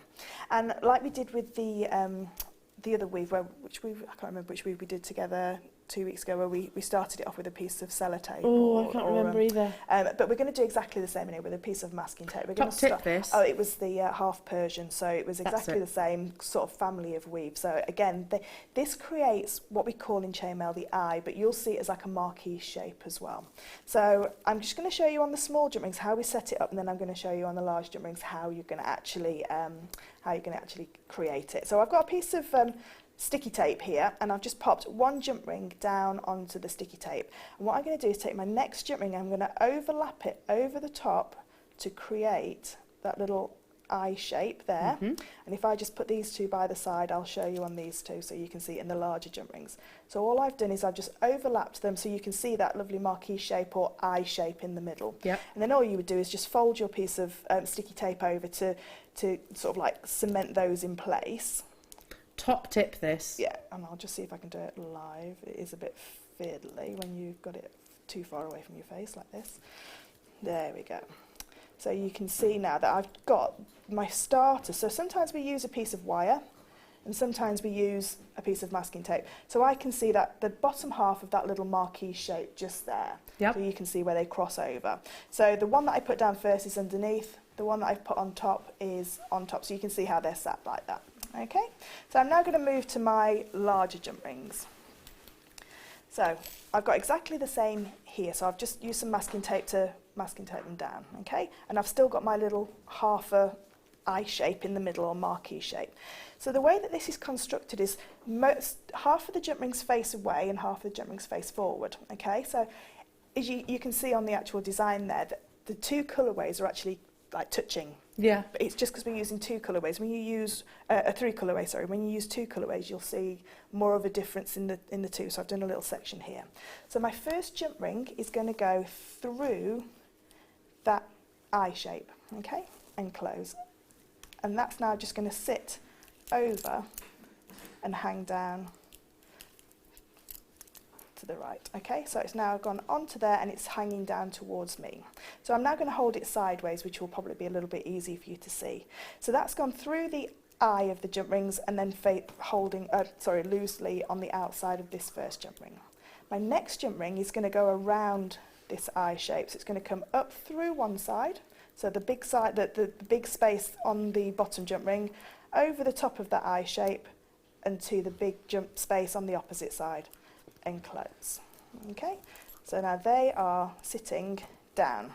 And like we did with the other weave, I can't remember which weave we did together 2 weeks ago, where we started it off with a piece of sellotape. Oh, I can't remember either. But we're going to do exactly the same here with a piece of masking tape. We're Top tip this. Oh, it was the half Persian, so it was exactly the same sort of family of weave. So again, this creates what we call in chainmail the eye, but you'll see it as like a marquee shape as well. So I'm just going to show you on the small jump rings how we set it up, and then I'm going to show you on the large jump rings how you're going to actually create it. So I've got a piece of sticky tape here, and I've just popped one jump ring down onto the sticky tape. And what I'm going to do is take my next jump ring and I'm going to overlap it over the top to create that little eye shape there. And if I just put these two by the side, I'll show you on these two so you can see it in the larger jump rings. So all I've done is I've just overlapped them so you can see that lovely marquee shape or eye shape in the middle. Yep. And then all you would do is just fold your piece of sticky tape over to sort of like cement those in place. Top tip this. Yeah, and I'll just see if I can do it live. It is a bit fiddly when you've got it too far away from your face like this. There we go. So you can see now that I've got my starter. So sometimes we use a piece of wire and sometimes we use a piece of masking tape. So I can see that the bottom half of that little marquee shape just there. Yep. So you can see where they cross over. So the one that I put down first is underneath. The one that I've put on top is on top. So you can see how they're sat like that. Okay, so I'm now going to move to my larger jump rings. So I've got exactly the same here, so I've just used some masking tape to masking tape them down, okay? And I've still got my little half a eye shape in the middle, or marquee shape. So the way that this is constructed is half of the jump rings face away and half of the jump rings face forward, okay? So as you can see on the actual design there, that the two colourways are actually like touching. Yeah. But it's just because we're using two colourways. When you use three colourways, sorry, when you use two colourways, you'll see more of a difference in the two. So I've done a little section here. So my first jump ring is going to go through that eye shape, okay, and close. And that's now just going to sit over and hang down to the right, okay? So it's now gone onto there and it's hanging down towards me. So I'm now going to hold it sideways, which will probably be a little bit easy for you to see. So that's gone through the eye of the jump rings and then holding, loosely on the outside of this first jump ring. My next jump ring is going to go around this eye shape, so it's going to come up through one side, so the big side, the big space on the bottom jump ring, over the top of that eye shape, and to the big jump space on the opposite side, and close. Okay, so now they are sitting down.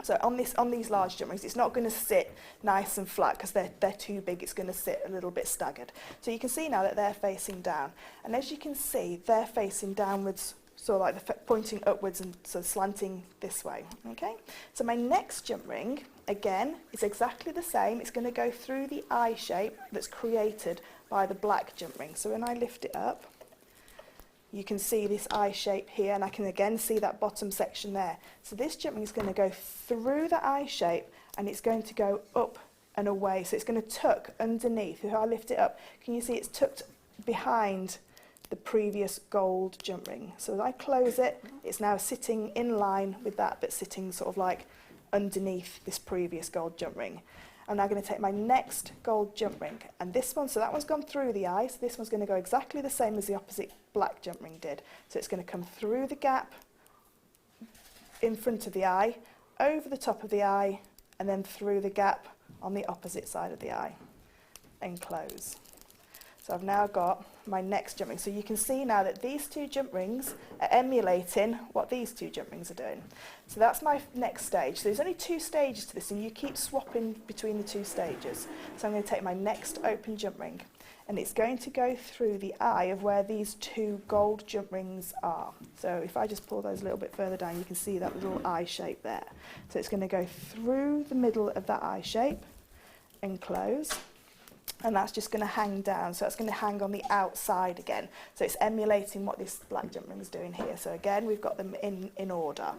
So on these large jump rings, it's not going to sit nice and flat because they're too big. It's going to sit a little bit staggered. So you can see now that they're facing down, and as you can see, they're facing downwards. So like the pointing upwards and so slanting this way, okay? So my next jump ring, again, is exactly the same. It's going to go through the eye shape that's created by the black jump ring. So when I lift it up, you can see this eye shape here, and I can again see that bottom section there. So this jump ring is going to go through the eye shape, and it's going to go up and away. So it's going to tuck underneath. If I lift it up, can you see it's tucked behind the previous gold jump ring? So as I close it, it's now sitting in line with that, but sitting sort of like underneath this previous gold jump ring. I'm now going to take my next gold jump ring, and this one, so that one's gone through the eye, so this one's going to go exactly the same as the opposite black jump ring did. So it's going to come through the gap in front of the eye, over the top of the eye, and then through the gap on the opposite side of the eye, and close. So I've now got my next jump ring. So you can see now that these two jump rings are emulating what these two jump rings are doing. So that's my next stage. So there's only two stages to this, and you keep swapping between the two stages. So I'm going to take my next open jump ring, and it's going to go through the eye of where these two gold jump rings are. So if I just pull those a little bit further down, you can see that little eye shape there. So it's going to go through the middle of that eye shape and close. And that's just going to hang down, so that's going to hang on the outside again. So it's emulating what this black jump ring is doing here. So again, we've got them in order.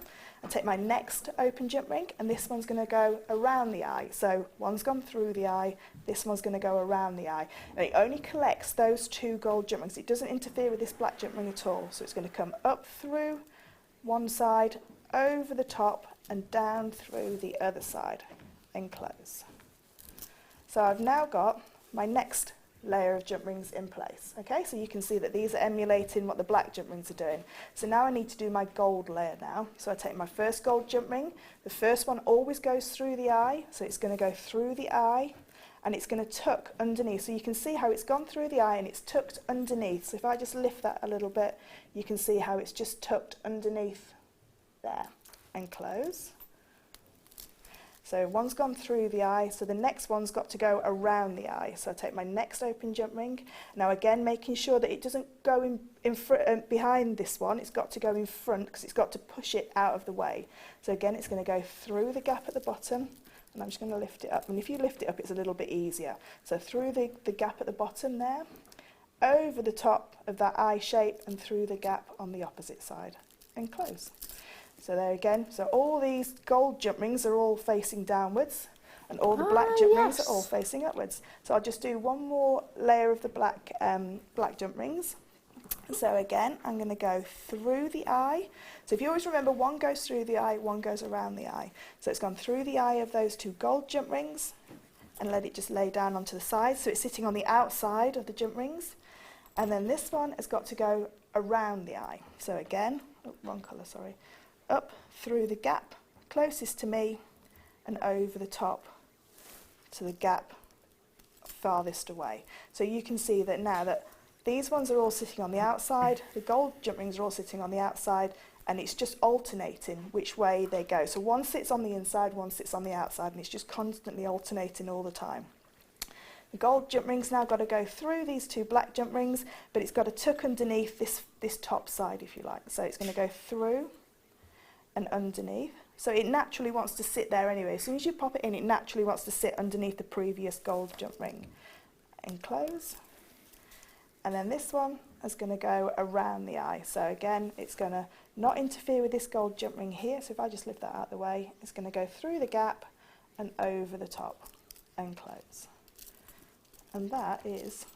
I take my next open jump ring, and this one's going to go around the eye. So one's gone through the eye, this one's going to go around the eye. And it only collects those two gold jump rings. It doesn't interfere with this black jump ring at all. So it's going to come up through one side, over the top, and down through the other side, and close. So I've now got my next layer of jump rings in place. Okay, so you can see that these are emulating what the black jump rings are doing. So now I need to do my gold layer now. So I take my first gold jump ring. The first one always goes through the eye, so it's going to go through the eye, and it's going to tuck underneath. So you can see how it's gone through the eye and it's tucked underneath. So if I just lift that a little bit, you can see how it's just tucked underneath there, and close. So one's gone through the eye, so the next one's got to go around the eye. So I take my next open jump ring. Now again, making sure that it doesn't go in front, behind this one, it's got to go in front because it's got to push it out of the way. So again, it's going to go through the gap at the bottom, and I'm just going to lift it up. And if you lift it up, it's a little bit easier. So through the gap at the bottom there, over the top of that eye shape, and through the gap on the opposite side, and close. So there again, so all these gold jump rings are all facing downwards, and all the black jump rings are all facing upwards. So I'll just do one more layer of the black jump rings. So again, I'm going to go through the eye. So if you always remember, one goes through the eye, one goes around the eye. So it's gone through the eye of those two gold jump rings, and let it just lay down onto the side. So it's sitting on the outside of the jump rings. And then this one has got to go around the eye. So again, wrong colour, sorry. Up through the gap closest to me, and over the top to the gap farthest away. So you can see that now that these ones are all sitting on the outside, the gold jump rings are all sitting on the outside, and it's just alternating which way they go. So one sits on the inside, one sits on the outside, and it's just constantly alternating all the time. The gold jump ring's now got to go through these two black jump rings, but it's got to tuck underneath this top side, if you like. So it's going to go through and underneath. So it naturally wants to sit there anyway. As soon as you pop it in, it naturally wants to sit underneath the previous gold jump ring. And close. And then this one is going to go around the eye. So again, it's going to not interfere with this gold jump ring here. So if I just lift that out of the way, it's going to go through the gap and over the top and close. And that is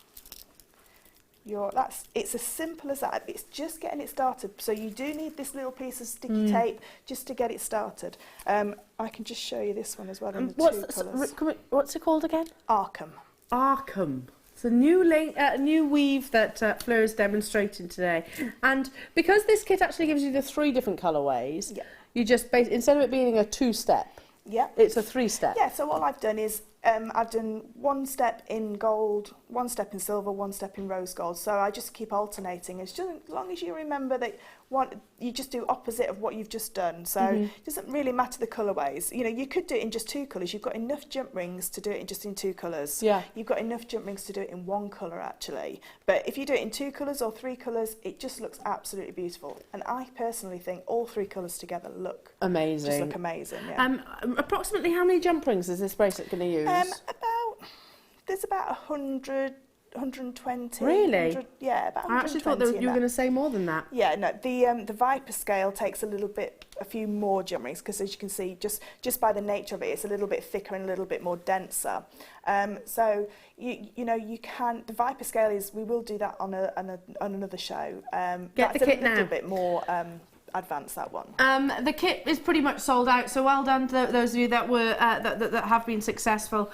it's as simple as that. It's just getting it started. So you do need this little piece of sticky tape just to get it started. I can just show you this one as well in the two colours. What's it called again? Arkham. Arkham. It's a new weave that Fleur is demonstrating today. And because this kit actually gives you the 3 different colourways, you just instead of it being a 2-step, it's a 3-step. Yeah, so what I've done is I've done 1 step in gold, 1 step in silver, 1 step in rose gold. So I just keep alternating. It's just as long as you remember that you just do opposite of what you've just done. So it doesn't really matter the colourways. You know, you could do it in just 2 colours. You've got enough jump rings to do it in just in 2 colours. Yeah. You've got enough jump rings to do it in 1 colour actually. But if you do it in 2 colours or 3 colours, it just looks absolutely beautiful. And I personally think all 3 colours together look amazing. Just look amazing. Yeah. Approximately how many jump rings is this bracelet going to use? There's about 100, 120. Really? 100, yeah, about 120. I actually thought you were going to say more than that. Yeah, no, the Viper scale takes a few more jump rings because as you can see, just by the nature of it, it's a little bit thicker and a little bit more denser. So you can, the Viper scale we will do that on another show. Get the kit now. A little bit more advanced, that one. The kit is pretty much sold out, so well done to those of you that were that have been successful.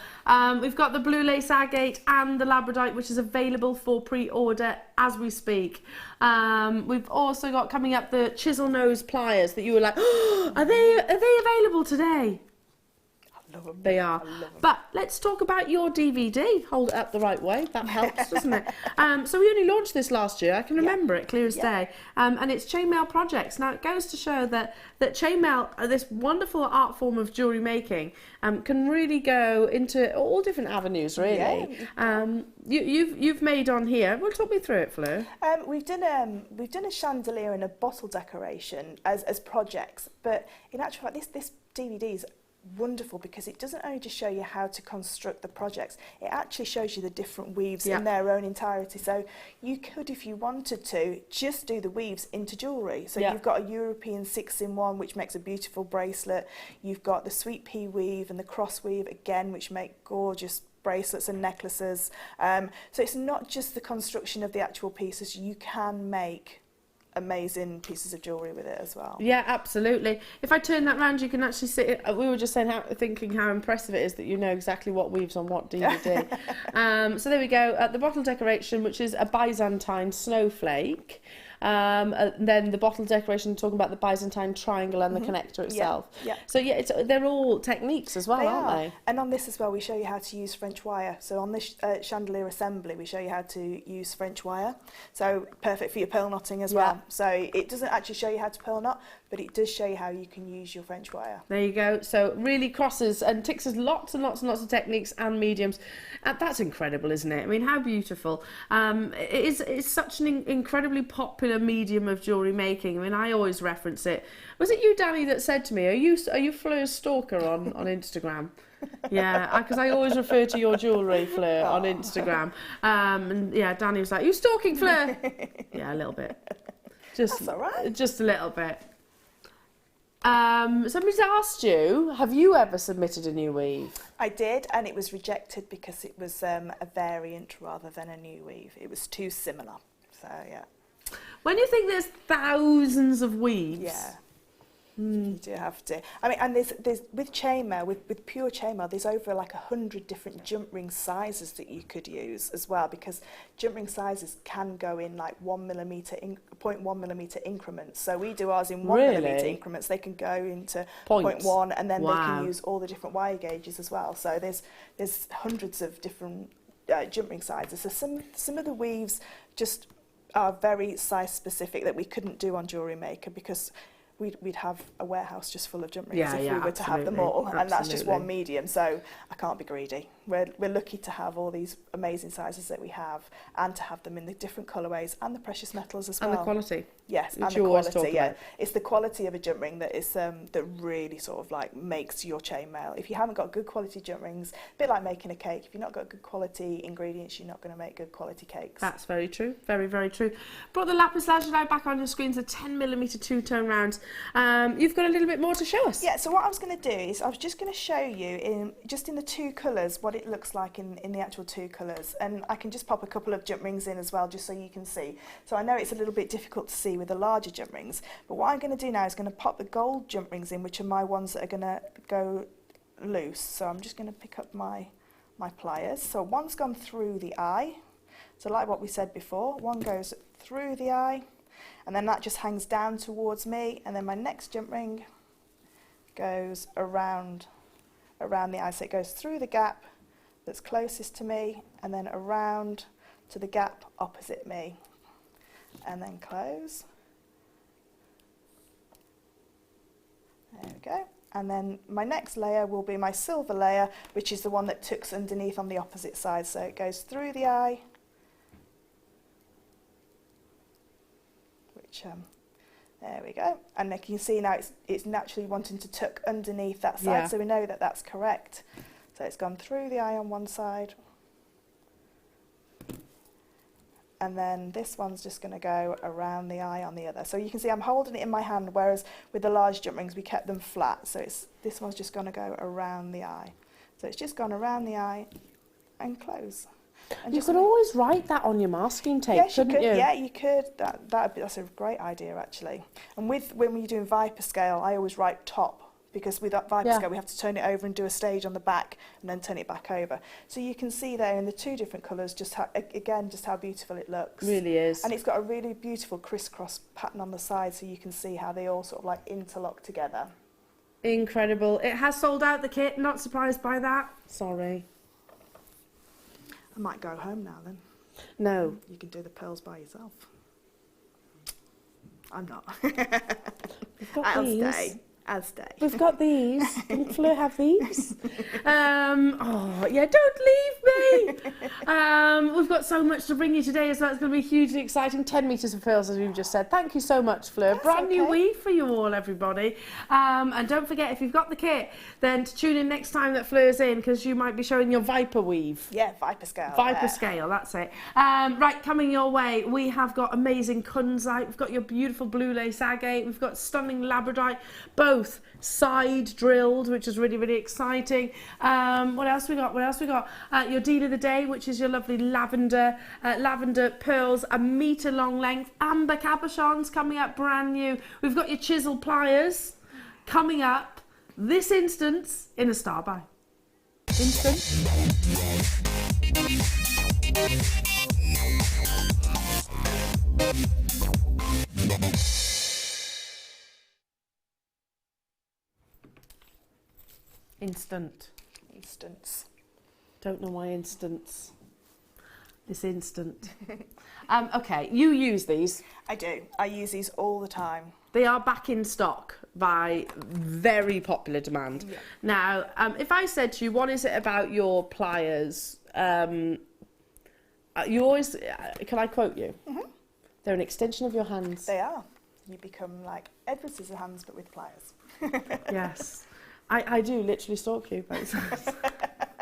We've got the blue lace agate and the labradorite, which is available for pre-order as we speak. We've also got coming up the chisel nose pliers that you were like, oh, are they available today? Love them. They are. But let's talk about your DVD. Hold it up the right way. That helps, doesn't it? So we only launched this last year. I can remember it clear as day. And it's chainmail projects. Now it goes to show that chainmail, this wonderful art form of jewellery making, can really go into all different avenues. Really. Yeah, you've made on here. Well, talk me through it, Fleur. We've done a chandelier and a bottle decoration as projects, but in actual fact, this DVD is wonderful because it doesn't only just show you how to construct the projects, it actually shows you the different weaves in their own entirety. So you could, if you wanted to, just do the weaves into jewellery. So you've got a European 6-in-1 which makes a beautiful bracelet, you've got the sweet pea weave and the cross weave again which make gorgeous bracelets and necklaces. So it's not just the construction of the actual pieces, you can make amazing pieces of jewellery with it as well. Yeah, absolutely. If I turn that round, you can actually see it. We were just saying thinking how impressive it is that you know exactly what weaves on what DVD. So there we go. The bottle decoration, which is a Byzantine snowflake. Then the bottle decoration, talking about the Byzantine triangle and the connector itself. So they're all techniques as well, aren't they? And on this as well, we show you how to use French wire. So on this chandelier assembly, we show you how to use French wire. So perfect for your pearl knotting as well. So it doesn't actually show you how to pearl knot, but it does show you how you can use your French wire. There you go. So really crosses and ticks us lots and lots and lots of techniques and mediums. That's incredible, isn't it? I mean, how beautiful. It's such an incredibly popular medium of jewellery making. I mean, I always reference it. Was it you, Danny, that said to me, are you Fleur's stalker on Instagram? Yeah, because I always refer to your jewellery, Fleur, on Instagram. And yeah, Danny was like, you stalking Fleur? Yeah, a little bit. That's all right. Just a little bit. Somebody's asked you, have you ever submitted a new weave? I did, and it was rejected because it was a variant rather than a new weave. It was too similar. So yeah. When you think there's thousands of weaves, you do have to. I mean, and there's with chainmail, with pure chainmail, there's over like 100 different jump ring sizes that you could use as well, because jump ring sizes can go in like 1 millimetre, 0.1 millimetre increments. So we do ours in 1 millimetre increments. They can go into 0.1, and then they can use all the different wire gauges as well. So there's hundreds of different jump ring sizes. So some of the weaves just are very size specific that we couldn't do on Jewellery Maker because we'd have a warehouse just full of jump rings if we were to have them all, and that's just one medium, so I can't be greedy. We're lucky to have all these amazing sizes that we have, and to have them in the different colourways and the precious metals as well. And the quality. Yes, which and you the always quality. talk Yeah, about. it's the quality of a jump ring that is that really sort of like makes your chainmail. If you haven't got good quality jump rings, a bit like making a cake. If you've not got good quality ingredients, you're not going to make good quality cakes. That's very true. Very, very true. Brought the Lapis Lazuli back on your screens, the 10mm two-tone rounds. You've got a little bit more to show us. Yeah, so what I was going to do is I was just going to show you in the two colours what it looks like in the actual two colours, and I can just pop a couple of jump rings in as well just so you can see. So I know it's a little bit difficult to see with the larger jump rings, but what I'm going to do now is going to pop the gold jump rings in, which are my ones that are going to go loose. So I'm just going to pick up my pliers. So one's gone through the eye, so like what we said before, one goes through the eye, and then that just hangs down towards me, and then my next jump ring goes around the eye, so it goes through the gap that's closest to me, and then around to the gap opposite me, and then close. There we go. And then my next layer will be my silver layer, which is the one that tucks underneath on the opposite side, so it goes through the eye, which there we go, and you can see now it's naturally wanting to tuck underneath that side, so we know that that's correct. So it's gone through the eye on one side, and then this one's just going to go around the eye on the other. So you can see I'm holding it in my hand, whereas with the large jump rings we kept them flat, so this one's just going to go around the eye. So it's just gone around the eye and close. And You could always write that on your masking tape, couldn't you? Yeah, you could. That's a great idea, actually. And when we're doing Viper scale, I always write top, because with that Viper scale we have to turn it over and do a stage on the back and then turn it back over. So you can see there in the two different colours just how beautiful it looks. Really is. And it's got a really beautiful crisscross pattern on the side, so you can see how they all sort of like interlock together. Incredible. It has sold out, the kit. Not surprised by that. Sorry. I might go home now then. No. You can do the pearls by yourself. I'm not. We've got I'll these. stay. I'll stay. We've got these. Didn't Fleur have these? Oh, yeah, don't leave me. We've got so much to bring you today, so it's going to be hugely exciting. 10 metres of pearls, as we've just said. Thank you so much, Fleur. That's Brand new okay. weave for you all, everybody. And don't forget, if you've got the kit, then to tune in next time that Fleur's in, because you might be showing your Viper weave. Yeah, Viper scale. Viper scale, that's it. Right, coming your way, we have got amazing Kunzite, we've got your beautiful blue lace agate, we've got stunning labradorite, both side drilled, which is really, really exciting. What else we got? Your deal of the day, which is your lovely lavender pearls, 1 metre long length. Amber cabochons coming up brand new. We've got your chisel pliers coming up this instance in a star buy. Instance. Don't know why instance. This instant. Okay, you use these. I do. I use these all the time. They are back in stock by very popular demand. Yeah. Now, if I said to you, what is it about your pliers? You always, can I quote you? Mm-hmm. They're an extension of your hands. They are. You become like Edward Scissorhands, but with pliers. Yes. I do literally stalk you both sides.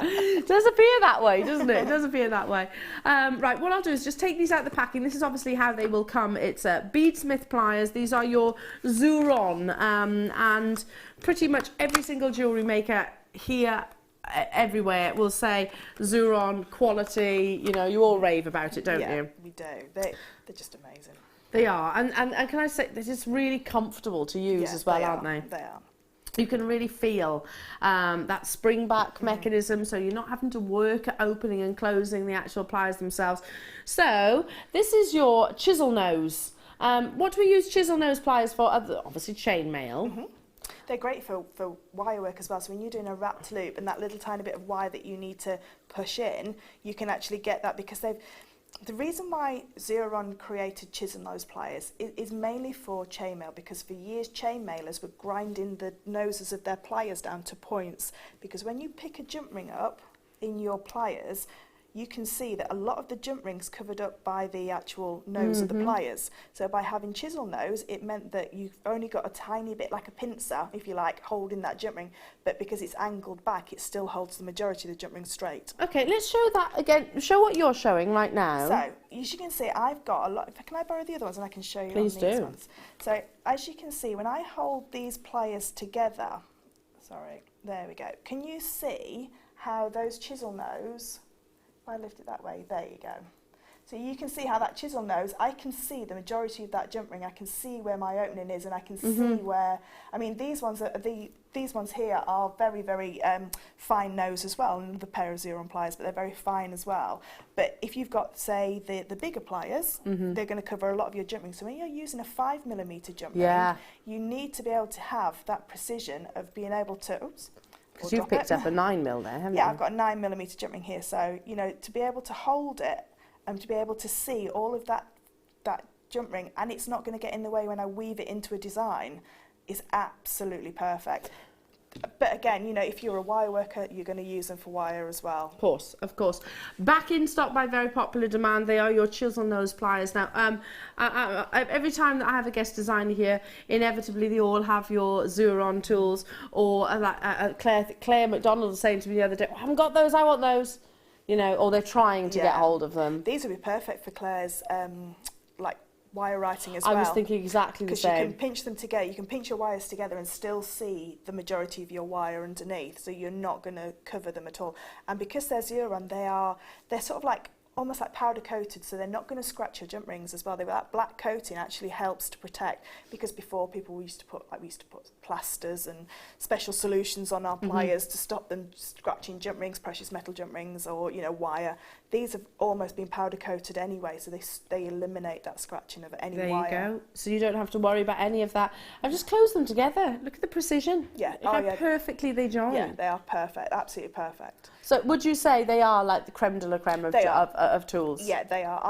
It does appear that way, doesn't it? It does appear that way. Right, what I'll do is just take these out the packing. This is obviously how they will come. It's beadsmith pliers. These are your Zuron, and pretty much every single jewellery maker here, everywhere, will say Zuron, quality. You know, you all rave about it, don't yeah, you? we do. They're just amazing. They are, and can I say, they're just really comfortable to use as well, aren't they? They are. You can really feel that spring back mechanism, so you're not having to work at opening and closing the actual pliers themselves. So this is your chisel nose. What do we use chisel nose pliers for? Obviously chainmail. They're great for wire work as well. So when you're doing a wrapped loop and that little tiny bit of wire that you need to push in, you can actually get that because the reason why Zeron created chisel nose pliers is mainly for chainmail, because for years chainmailers were grinding the noses of their pliers down to points, because when you pick a jump ring up in your pliers, you can see that a lot of the jump rings covered up by the actual nose of the pliers. So by having chisel nose, it meant that you've only got a tiny bit, like a pincer, if you like, holding that jump ring, but because it's angled back, it still holds the majority of the jump ring straight. Okay, let's show that again. Show what you're showing right now. So, as you can see, I've got a lot. Can I borrow the other ones and I can show you Please on these do. ones? So, as you can see, when I hold these pliers together, sorry, there we go. Can you see how those chisel nose, if I lift it that way, there you go. So you can see how that chisel nose, I can see the majority of that jump ring. I can see where my opening is, and I can see where, I mean, these ones here are very, very fine nose as well, another pair of Zeron pliers, but they're very fine as well. But if you've got, say, the bigger pliers, they're going to cover a lot of your jump rings. So when you're using a 5mm jump ring, you need to be able to have that precision of being able to, oops, because you've picked up a 9mm there, haven't you? Yeah, I've got a 9mm jump ring here. So, you know, to be able to hold it and to be able to see all of that jump ring, and it's not going to get in the way when I weave it into a design, is absolutely perfect. But again, you know, if you're a wire worker, you're going to use them for wire as well. Of course, of course. Back in stock by very popular demand, they are your chisel nose pliers. Now, every time that I have a guest designer here, inevitably they all have your Zeron tools, or Claire McDonald was saying to me the other day, I haven't got those, I want those. You know, or they're trying to get hold of them. These would be perfect for Claire's, like, wire writing as well. I was thinking exactly the same. Because you can pinch them together, you can pinch your wires together and still see the majority of your wire underneath, so you're not going to cover them at all. And because they're Zeron, they're sort of like, almost like powder coated, so they're not going to scratch your jump rings as well. That black coating actually helps to protect, because before we used to put plasters and special solutions on our pliers to stop them scratching jump rings, precious metal jump rings, or, you know, wire. These have almost been powder coated anyway, so they eliminate that scratching of any wire. There you go. So you don't have to worry about any of that. I've just closed them together. Look at the precision. Yeah. Look how perfectly they join. Yeah, they are perfect, absolutely perfect. So would you say they are like the creme de la creme of tools? Yeah, they are.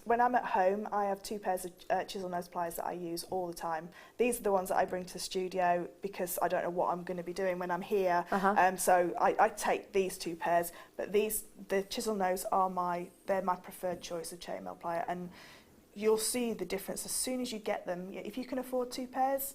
When I'm at home, I have 2 pairs of chisel nose pliers that I use all the time. These are the ones that I bring to the studio because I don't know what I'm going to be doing when I'm here. So I take these 2 pairs, but the chisel nose they're my preferred choice of chainmail plier, and you'll see the difference as soon as you get them. If you can afford 2 pairs,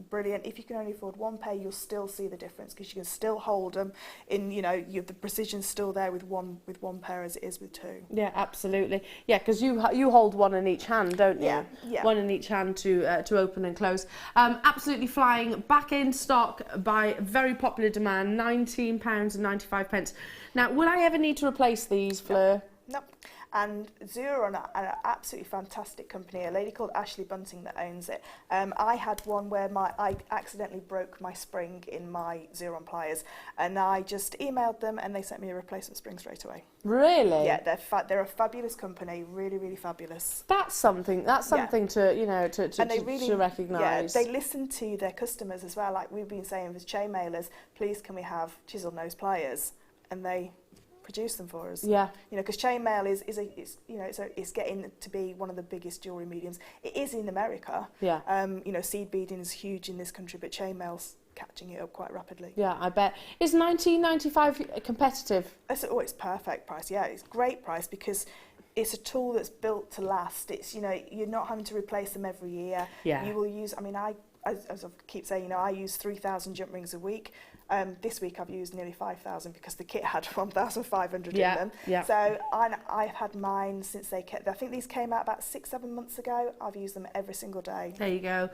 brilliant. If you can only afford 1 pair, you'll still see the difference, because you can still hold them in, you know, the precision's still there with one pair as it is with 2. Yeah, absolutely. Yeah, because you hold one in each hand, don't you? Yeah. One in each hand to open and close. Absolutely flying. Back in stock by very popular demand, £19.95. Now, will I ever need to replace these, Fleur? Nope. And Zeron are an absolutely fantastic company, a lady called Ashley Bunting that owns it. I had one where I accidentally broke my spring in my Zeron pliers, and I just emailed them and they sent me a replacement spring straight away. Really? Yeah, they're a fabulous company, really, really fabulous. That's something to, you know, to recognise. Yeah, they listen to their customers as well. Like we've been saying with chainmailers, please can we have chisel nose pliers? And they produce them for us. Yeah. You know, because chainmail it's getting to be one of the biggest jewellery mediums. It is in America. Yeah. You know, seed beading is huge in this country, but chainmail's catching it up quite rapidly. Yeah, I bet. Is $19.95 competitive? It's perfect price. Yeah, it's great price because it's a tool that's built to last. It's, you know, you're not having to replace them every year. Yeah. You will use. I mean, as I keep saying, you know, I use 3,000 jump rings a week. This week I've used nearly 5,000 because the kit had 1,500 in them. Yeah. So I've had mine since they came. I think these came out about 6-7 months ago. I've used them every single day. There you go.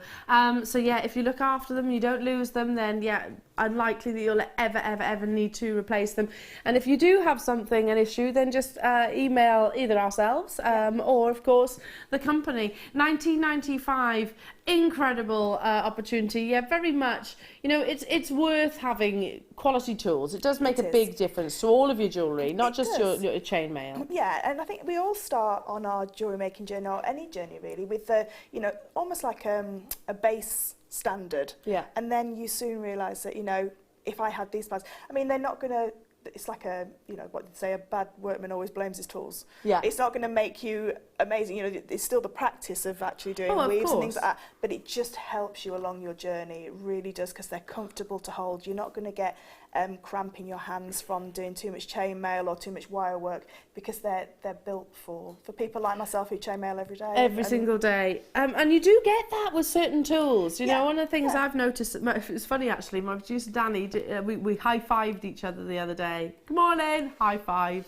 So yeah, if you look after them, you don't lose them, then yeah, unlikely that you'll ever need to replace them. And if you do have an issue, then just email either ourselves or of course the company. $19.95. Incredible opportunity. Yeah, very much. You know, it's worth having quality tools. It does make a big difference to all of your jewellery, not just your chainmail. Yeah, and I think we all start on our jewellery making journey, or any journey really, with you know, almost like a base standard. Yeah. And then you soon realise that, you know, if I had these plans, I mean, they're not going to, it's like a, you know, what they say, a bad workman always blames his tools. Yeah. It's not going to make you amazing. You know, it's still the practice of actually doing Oh, of weaves and course. things like that. But it just helps you along your journey. It really does, because they're comfortable to hold. You're not going to get cramp in your hands from doing too much chainmail or too much wire work, because they're built for people like myself who chainmail every day. Every single day. And you do get that with certain tools. You know, Yeah, one of the things yeah. I've noticed, it's funny actually, my producer Danny, we high-fived each other the other day. Good morning, high five.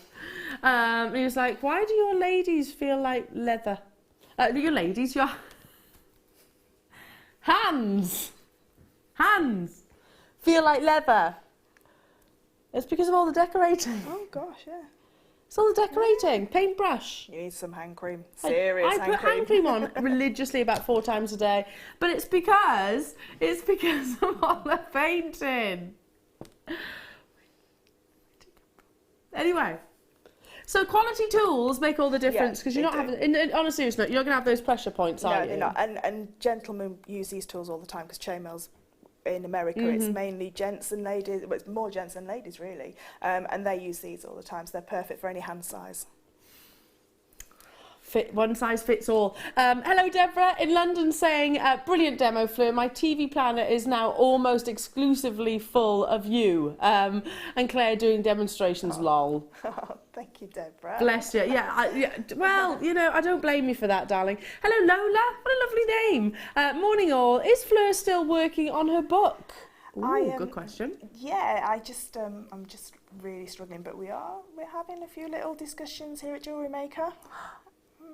And he was like, why do your ladies feel like leather? Your ladies, your hands feel like leather. It's because of all the decorating. Oh gosh, yeah. It's all the decorating, paintbrush. You need some hand cream. Serious I put hand cream on religiously about 4 times a day, but it's because of all the painting. Anyway, so quality tools make all the difference, because you're not having, on a serious note, you're not going to have those pressure points, are No, you? they're not. And gentlemen use these tools all the time, because chainmail's in America, it's mainly gents and ladies, well, it's more gents than ladies really, and they use these all the time, so they're perfect for any hand size. One size fits all. Hello Deborah in London saying, brilliant demo Fleur, my TV planner is now almost exclusively full of you. And Claire doing demonstrations, lol. Oh, thank you, Deborah. Bless you. Yeah, well, you know, I don't blame you for that, darling. Hello Lola, what a lovely name. Morning all. Is Fleur still working on her book? Ooh, good question. Yeah, I'm just really struggling, but we're having a few little discussions here at Jewellery Maker.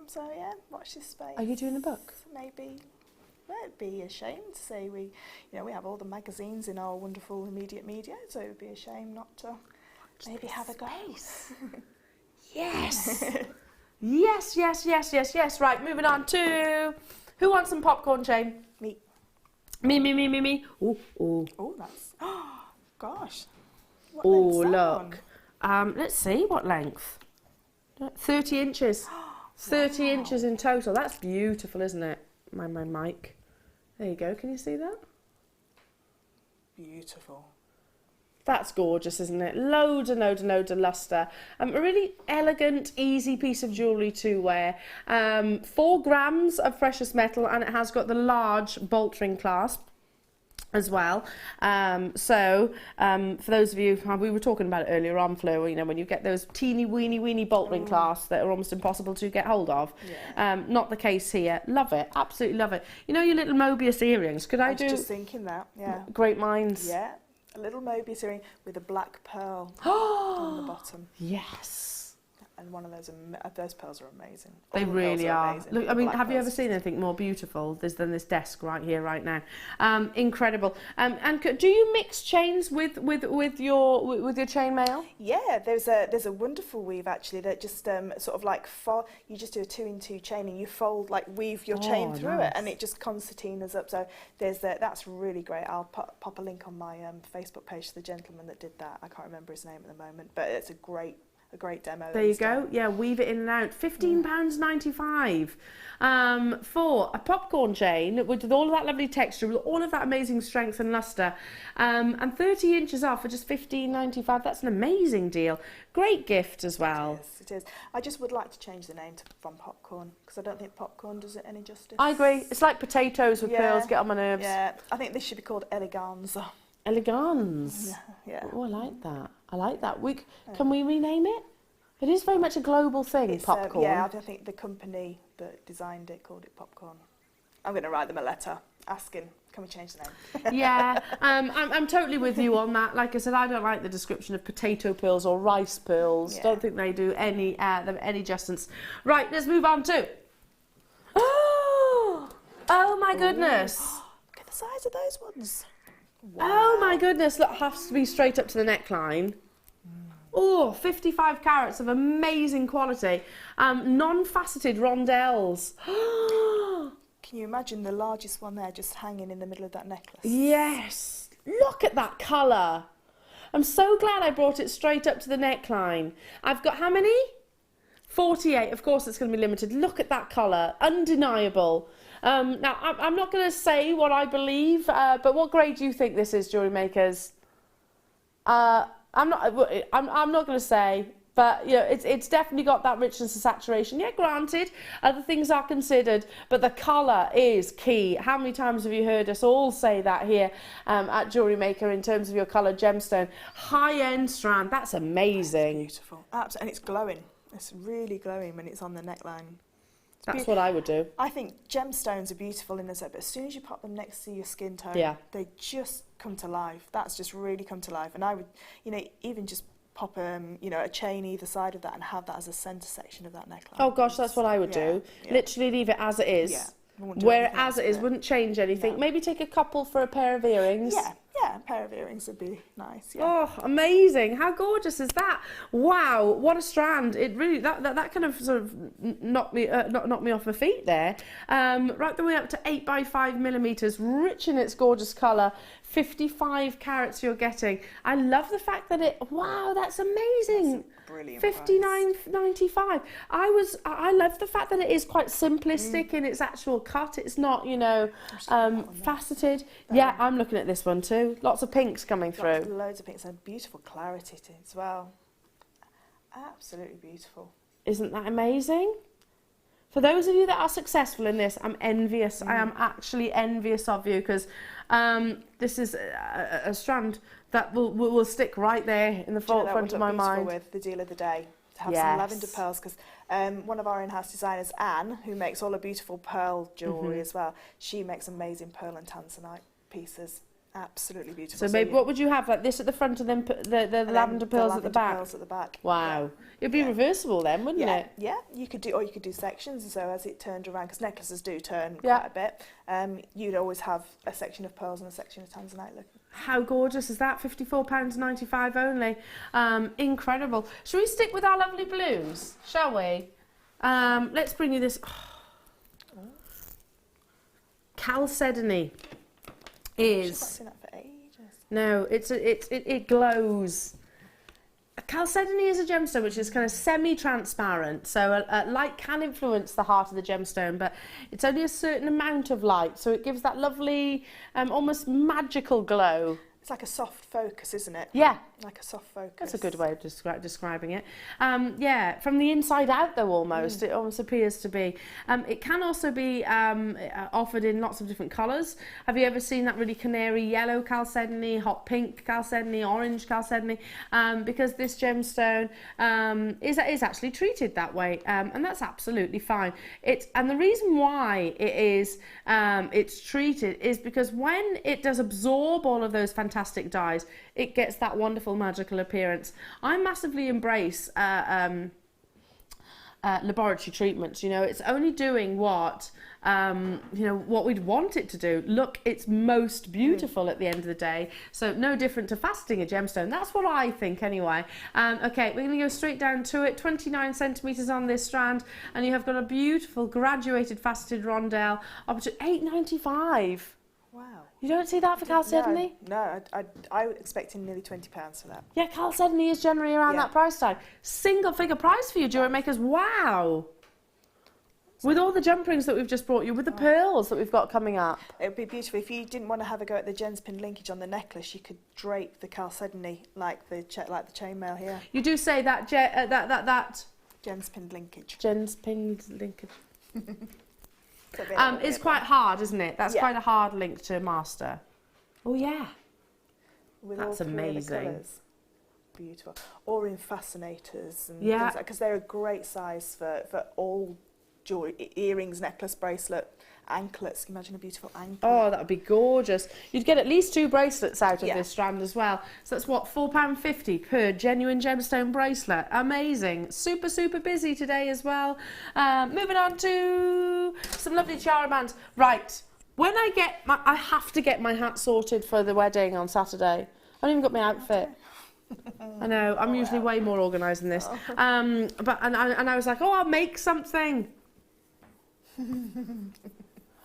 So yeah, watch this space. Are you doing a book? Maybe. Well, it'd be a shame to say we have all the magazines in our wonderful immediate media, so it would be a shame not to maybe have a go. Yes. yes. Right, moving on to, who wants some popcorn chain? Me. Me. Oh. Oh, that's. Oh, gosh. What Oh, length's that look. one? Let's see what length. 30 inches. 30 inches in total. That's beautiful, isn't it? My mic. There you go. Can you see that? Beautiful. That's gorgeous, isn't it? Loads and loads of lustre. A really elegant, easy piece of jewellery to wear. 4 grams of precious metal, and it has got the large bolt ring clasp as well. For those of you, we were talking about it earlier on, Fleur, you know, when you get those teeny weeny bolt ring clasps that are almost impossible to get hold of. Yeah. Not the case here. Love it, absolutely love it. You know your little Mobius earrings, I was just thinking that, yeah. Great minds. Yeah, a little Mobius earring with a black pearl on the bottom. Yes. And one of those pearls are amazing. They All the really pearls are. amazing. Look, I mean, Black have you ever pearls. seen anything more beautiful than this desk right here, right now? Incredible. And do you mix chains with your chainmail? Yeah, there's a wonderful weave actually that just sort of like you just do a 2-in-2 chain and you weave your chain through it, and it just concertinas up. So that's really great. I'll pop a link on my Facebook page to the gentleman that did that. I can't remember his name at the moment, but it's a great demo. There you go. Yeah, weave it in and out. £15.95 for a popcorn chain with all of that lovely texture, with all of that amazing strength and lustre, and 30 inches off for just £15.95. That's an amazing deal. Great gift as well. Yes, it is. I just would like to change the name from popcorn, because I don't think popcorn does it any justice. I agree. It's like potatoes with pearls. Get on my nerves. Yeah, I think this should be called eleganza. Elegance. Yeah. Oh, I like that. Can we rename it? It is very much a global thing, popcorn. Yeah, I think the company that designed it called it popcorn. I'm going to write them a letter asking, can we change the name? Yeah, I'm totally with you on that. Like I said, I don't like the description of potato pearls or rice pearls. Yeah. Don't think they do any justice. Right, let's move on to. Oh my goodness! Look at the size of those ones. Wow. Oh my goodness! Look, has to be straight up to the neckline. Oh, 55 carats of amazing quality. Non-faceted rondelles. Can you imagine the largest one there just hanging in the middle of that necklace? Yes. Look at that colour. I'm so glad I brought it straight up to the neckline. I've got how many? 48, of course it's going to be limited. Look at that colour, undeniable. Now, I'm not going to say what I believe, but what grade do you think this is, jewellery makers? I'm not going to say, but you know, it's definitely got that richness and saturation. Yeah, granted, other things are considered, but the colour is key. How many times have you heard us all say that here at Jewellery Maker in terms of your colour gemstone? High-end strand, that's amazing. That's beautiful. Absolutely, and it's glowing. It's really glowing when it's on the neckline. That's what I would do. I think gemstones are beautiful in this, but as soon as you pop them next to your skin tone, they just come to life. That's just really come to life. And I would, you know, even just pop you know, a chain either side of that and have that as a centre section of that neckline. Oh gosh, that's what I would do. Yeah. Literally leave it as it is. Yeah. Wear it as it is, wouldn't change anything. No. Maybe take a couple for a pair of earrings. Yeah, a pair of earrings would be nice. Yeah. Oh, amazing. How gorgeous is that? Wow, what a strand. It really, that kind of sort of knocked me off my feet there. Right the way up to 8x5mm, rich in its gorgeous colour. 55 carats you're getting. I love the fact that wow, that's amazing. Brilliant. $59.95. I love the fact that it is quite simplistic in its actual cut. It's not, you know, faceted. Yeah, I'm looking at this one too. Lots of pinks coming through. Loads of pinks and beautiful clarity to it as well. Absolutely beautiful. Isn't that amazing? For those of you that are successful in this, I'm envious. I am actually envious of you because this is a strand that will stick right there in the forefront of my mind. With the deal of the day, to have some lavender pearls, because one of our in-house designers, Anne, who makes all the beautiful pearl jewellery as well, she makes amazing pearl and tanzanite pieces. Absolutely beautiful. So maybe what would you have, like this at the front and then the lavender pearls at the back? Pearls at the back. Wow, Yeah. It'd be reversible then, wouldn't it? Yeah, you could do sections. So as it turned around, because necklaces do turn quite a bit, you'd always have a section of pearls and a section of tanzanite looking. How gorgeous is that? £54.95 only. Incredible. Shall we stick with our lovely blues? Shall we? Let's bring you this. Chalcedony is. I've seen that for ages. No, it glows. Chalcedony is a gemstone which is kind of semi-transparent, so light can influence the heart of the gemstone, but it's only a certain amount of light, so it gives that lovely, almost magical glow. It's like a soft focus, isn't it? Yeah. Like a soft focus. That's a good way of describing it. Yeah, from the inside out though almost, it almost appears to be. It can also be offered in lots of different colours. Have you ever seen that really canary yellow chalcedony, hot pink chalcedony, orange chalcedony? Because this gemstone is actually treated that way, and that's absolutely fine. And the reason why it's treated is because when it does absorb all of those fantastic dyes, it gets that wonderful magical appearance. I massively embrace laboratory treatments. You know, it's only doing what what we'd want it to do. Look, it's most beautiful at the end of the day. So no different to faceting a gemstone. That's what I think anyway. Okay, we're going to go straight down to it. 29 centimetres on this strand, and you have got a beautiful graduated faceted rondelle up to £8.95. Wow. You don't see that for chalcedony? No, I was expecting nearly £20 for that. Yeah, chalcedony is generally around that price tag. Single figure price for you, jewellery makers. Wow. With all the jump rings that we've just brought you, with the pearls that we've got coming up. It would be beautiful. If you didn't want to have a go at the gemspin linkage on the necklace, you could drape the chalcedony like the chainmail here. You do say that Gemspin linkage. Gemspin linkage. It's quite hard, isn't it? That's quite a hard link to master. Oh yeah. With that's all three of the amazing. colours. Beautiful. Or in fascinators and yeah, because they're a great size for all jewelry, earrings, necklace, bracelet, anklets. Imagine a beautiful anklet. Oh, that would be gorgeous. You'd get at least 2 bracelets out of this strand as well. So that's what, £4.50 per genuine gemstone bracelet. Amazing. Super, super busy today as well. Moving on to some lovely tiara bands. Right. When I have to get my hat sorted for the wedding on Saturday. I haven't even got my outfit. I know, I'm usually way more organised than this. But I was like, I'll make something. I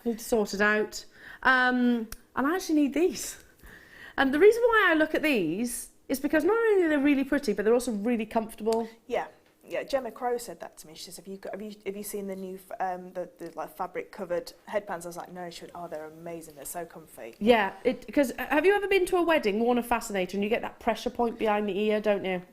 need to sort it out. And I actually need these. And the reason why I look at these is because not only are they really pretty, but they're also really comfortable. Yeah, Yeah, Gemma Crow said that to me. She says, have you seen the new the like fabric covered headbands? I was like, no. She went, oh, they're amazing. They're so comfy. Yeah, because have you ever been to a wedding, worn a fascinator, and you get that pressure point behind the ear, don't you?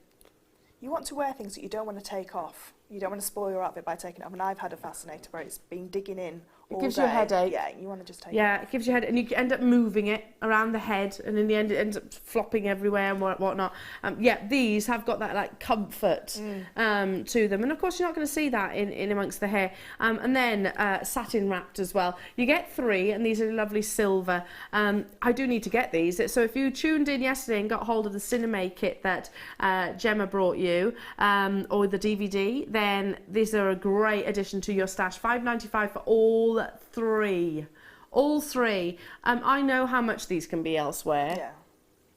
You want to wear things that you don't want to take off. You don't want to spoil your outfit by taking it off. And I've had a fascinator where it's been digging in all It gives day. you a headache. Yeah, you want to just take it Yeah, off. it gives you a head, and you end up moving it around the head, and in the end it ends up flopping everywhere and whatnot. Yeah, these have got that like comfort to them, and of course you're not going to see that in amongst the hair. And then satin wrapped as well. You get 3, and these are lovely silver. I do need to get these. So if you tuned in yesterday and got hold of the Cinema kit that Gemma brought you, or the DVD, then these are a great addition to your stash. $5.95 for all 3. All 3. I know how much these can be elsewhere. Yeah,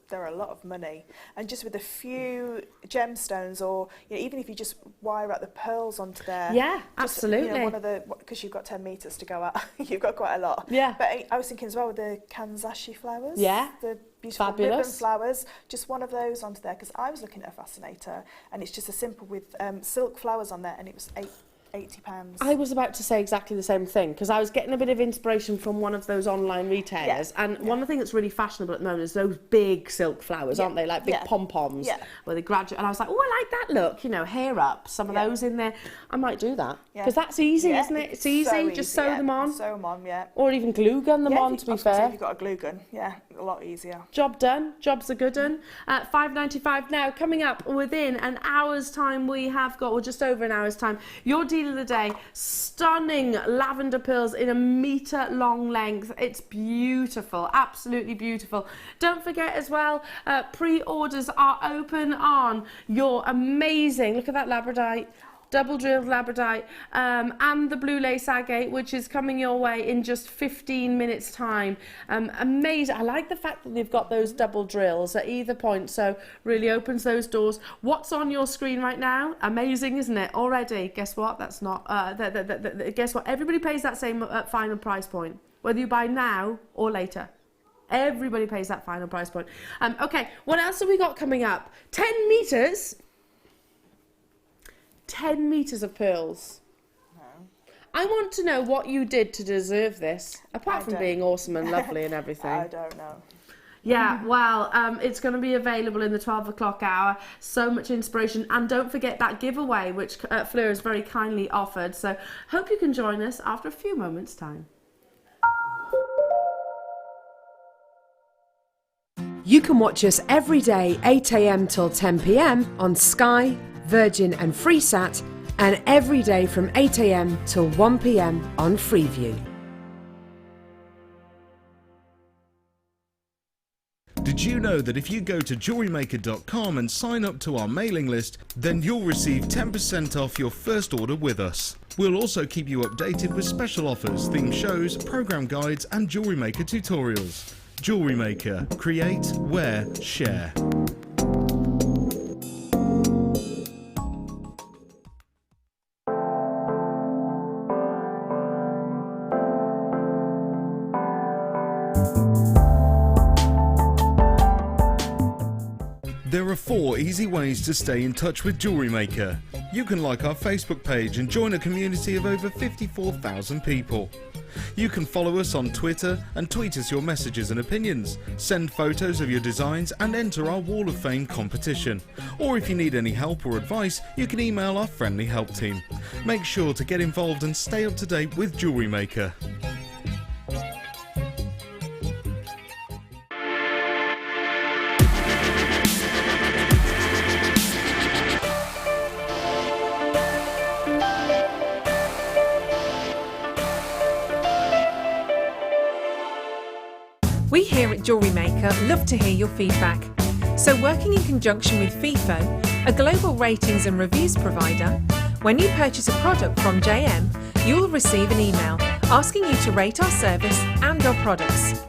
they're a lot of money. And just with a few gemstones, or even if you just wire out the pearls onto there. Yeah, just, absolutely. One of the, because you've got 10 metres to go out, you've got quite a lot. Yeah. But I was thinking as well with the Kanzashi flowers. Yeah. The beautiful Fabulous. ribbon flowers. Just one of those onto there, because I was looking at a fascinator, and it's just a simple with silk flowers on there, and it was £80. I was about to say exactly the same thing, because I was getting a bit of inspiration from one of those online retailers, and one of the things that's really fashionable at the moment is those big silk flowers, aren't they? Like big pom-poms, where they graduate. And I was like, oh, I like that look, hair up, some of those in there. I might do that, because that's easy, isn't it? It's easy, so just sew them on. Sew them on, yeah. Or even glue gun them on, to be fair. If you've got a glue gun, a lot easier. Job done. Job's a good one. $5.95 now. Coming up within an hour's time, we have got, or just over an hour's time, your deal of the day. Stunning lavender pearls in a metre long length. It's beautiful, absolutely beautiful. Don't forget as well, pre-orders are open on your amazing, look at that labradorite, double drilled labradorite, and the blue lace agate, which is coming your way in just 15 minutes time. Amazing. I like the fact that they've got those double drills at either point, so really opens those doors. What's on your screen right now? Amazing, isn't it? Already. Guess what? That's not guess what? Everybody pays that same final price point, whether you buy now or later. Everybody pays that final price point. Okay, what else have we got coming up? 10 meters. 10 meters of pearls. No. I want to know what you did to deserve this, apart from being awesome and lovely and everything. I don't know. Yeah, well, it's going to be available in the 12 o'clock hour. So much inspiration. And don't forget that giveaway, which Fleur has very kindly offered. So hope you can join us after a few moments' time. You can watch us every day, 8 a.m. till 10 p.m. on Sky, Virgin and Freesat, and every day from 8 a.m. till 1 p.m. on Freeview. Did you know that if you go to jewellerymaker.com and sign up to our mailing list, then you'll receive 10% off your first order with us. We'll also keep you updated with special offers, theme shows, program guides and Jewellery Maker tutorials. Jewellery Maker. Create, wear, share. There are 4 easy ways to stay in touch with Jewellery Maker. You can like our Facebook page and join a community of over 54,000 people. You can follow us on Twitter and tweet us your messages and opinions, send photos of your designs and enter our Wall of Fame competition. Or if you need any help or advice, you can email our friendly help team. Make sure to get involved and stay up to date with Jewellery Maker. We here at Jewellery Maker love to hear your feedback. So working in conjunction with FIFO, a global ratings and reviews provider, when you purchase a product from JM, you'll receive an email asking you to rate our service and our products.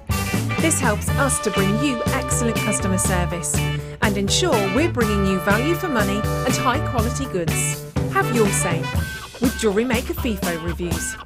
This helps us to bring you excellent customer service and ensure we're bringing you value for money and high quality goods. Have your say with Jewellery Maker FIFO reviews.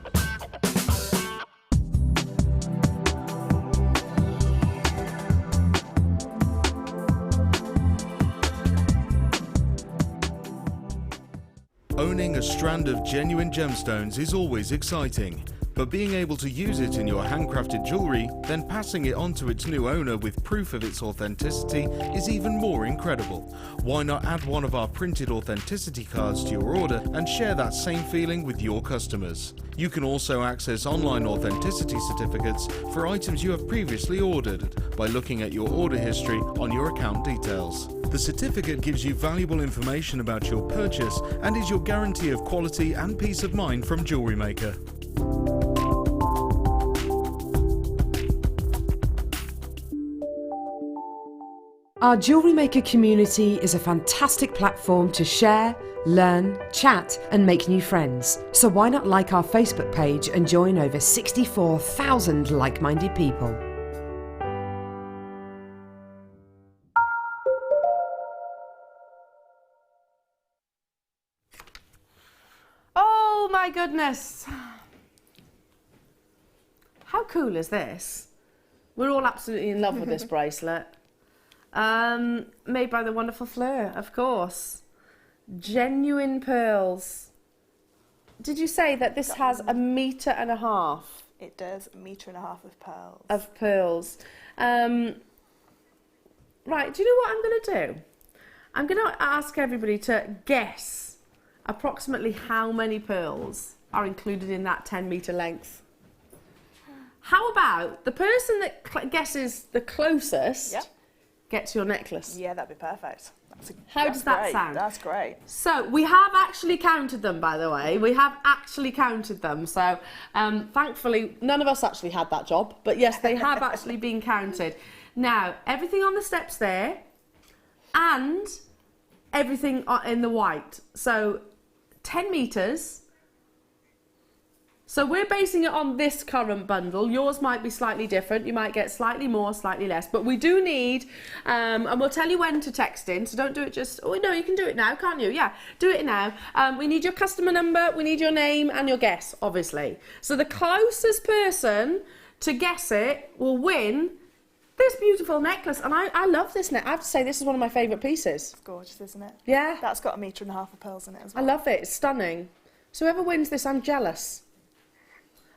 strand of genuine gemstones is always exciting, but being able to use it in your handcrafted jewellery, then passing it on to its new owner with proof of its authenticity is even more incredible. Why not add one of our printed authenticity cards to your order and share that same feeling with your customers? You can also access online authenticity certificates for items you have previously ordered by looking at your order history on your account details. The certificate gives you valuable information about your purchase and is your guarantee of quality and peace of mind from Jewellery Maker. Our Jewellery Maker community is a fantastic platform to share, learn, chat and make new friends. So why not like our Facebook page and join over 64,000 like-minded people? Oh my goodness. How cool is this? We're all absolutely in love with this bracelet. Made by the wonderful Fleur, of course. Genuine pearls. Did you say that this has 1.5 meters? It does, 1.5 meters of pearls. Of pearls. Right, do you know what I'm going to do? I'm going to ask everybody to guess approximately how many pearls are included in that 10-meter length. How about the person that guesses the closest gets your necklace? Yeah, that'd be perfect. How does that great. sound? That's great. So we have actually counted them, by the way. We have actually counted them. So thankfully, none of us actually had that job. But yes, they have actually been counted. Now, everything on the steps there and everything in the white. So 10 meters. So we're basing it on this current bundle. Yours might be slightly different. You might get slightly more, slightly less. But we do need, and we'll tell you when to text in. So don't do it just, oh no, you can do it now, can't you? Yeah, do it now. We need your customer number, we need your name and your guess, obviously. So the closest person to guess it will win this beautiful necklace. And I love this necklace. I have to say, this is one of my favourite pieces. It's gorgeous, isn't it? Yeah. That's got 1.5 meters of pearls in it as well. I love it. It's stunning. So whoever wins this, I'm jealous.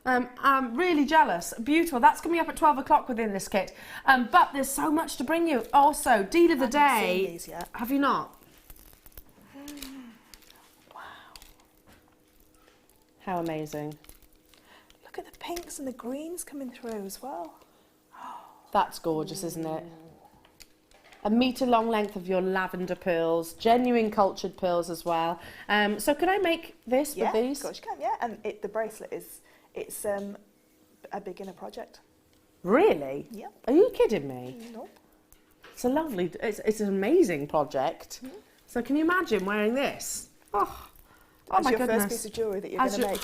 I'm really jealous. Beautiful. That's coming up at 12 o'clock within this kit. But there's so much to bring you. Also, deal of the day. I haven't seen these yet. Have you not? Wow. How amazing. Look at the pinks and the greens coming through as well. That's gorgeous, isn't it? 1 meter long length of your lavender pearls, genuine cultured pearls as well. So could I make this with these? Of course you can, yeah. And the bracelet it's a beginner project. Really? Yeah. Are you kidding me? Nope. It's a lovely, it's an amazing project. Mm-hmm. So can you imagine wearing this? Oh That's my your goodness. first piece of jewellery that you're going to make.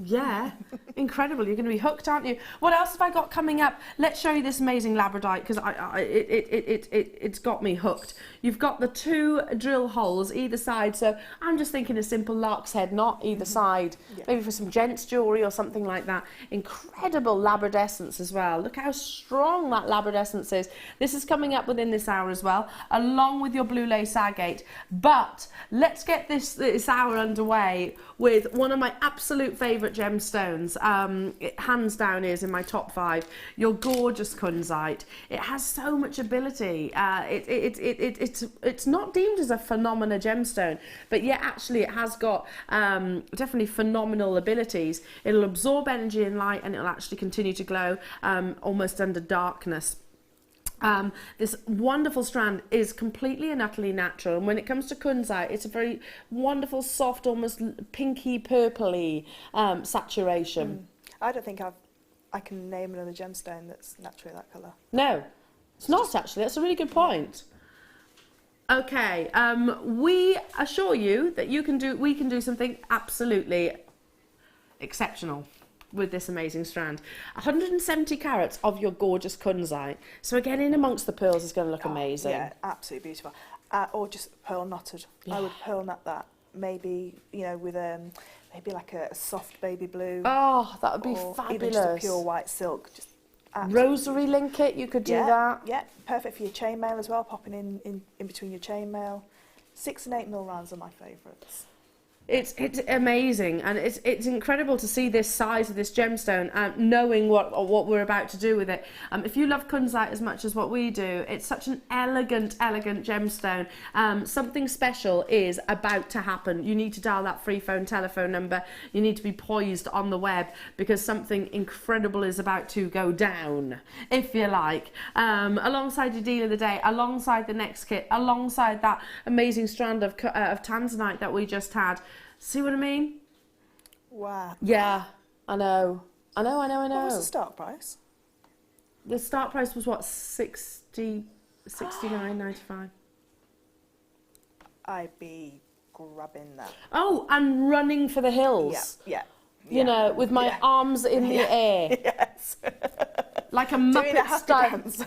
Yeah, incredible. You're going to be hooked, aren't you? What else have I got coming up? Let's show you this amazing labradorite because it's got me hooked. You've got the 2 drill holes either side, so I'm just thinking a simple lark's head knot either side, maybe for some gents jewellery or something like that. Incredible labradescence as well. Look how strong that labradescence is. This is coming up within this hour as well, along with your blue lace agate. But let's get this hour underway with one of my absolute favourite gemstones. It hands down is in my top 5. Your gorgeous Kunzite. It has so much ability. It's not deemed as a phenomena gemstone, but yet actually it has got definitely phenomenal abilities. It'll absorb energy and light, and it'll actually continue to glow almost under darkness. This wonderful strand is completely and utterly natural, and when it comes to Kunzite, it's a very wonderful, soft, almost pinky purpley saturation. I don't think I can name another gemstone that's naturally that colour. No, it's not actually. That's a really good point. Okay, we assure you that we can do something absolutely exceptional with this amazing strand. 170 carats of your gorgeous Kunzite. So again, in amongst the pearls is going to look amazing. Yeah, absolutely beautiful. Or just pearl knotted. Yeah. I would pearl knot that. Maybe, you know, with maybe like a soft baby blue. Oh, that would be fabulous. Even just a pure white silk. Just rosary link it, you could do that. Yeah, perfect for your chainmail as well, popping in between your chainmail. 6 and 8 mil rounds are my favourites. It's amazing, and it's incredible to see this size of this gemstone and knowing what we're about to do with it. If you love Kunzite as much as what we do, it's such an elegant gemstone. Something special is about to happen. You need to dial that free phone telephone number. You need to be poised on the web, because something incredible is about to go down, if you like. Alongside your deal of the day, alongside the next kit, alongside that amazing strand of tanzanite that we just had. See what I mean? Wow. Yeah, I know. What was the start price? The start price was what, 69.95. I'd be grabbing that. Oh, and running for the hills. Yeah. You know, with my arms in the air. Yes. Like a Doing a Muppet happy style. dance.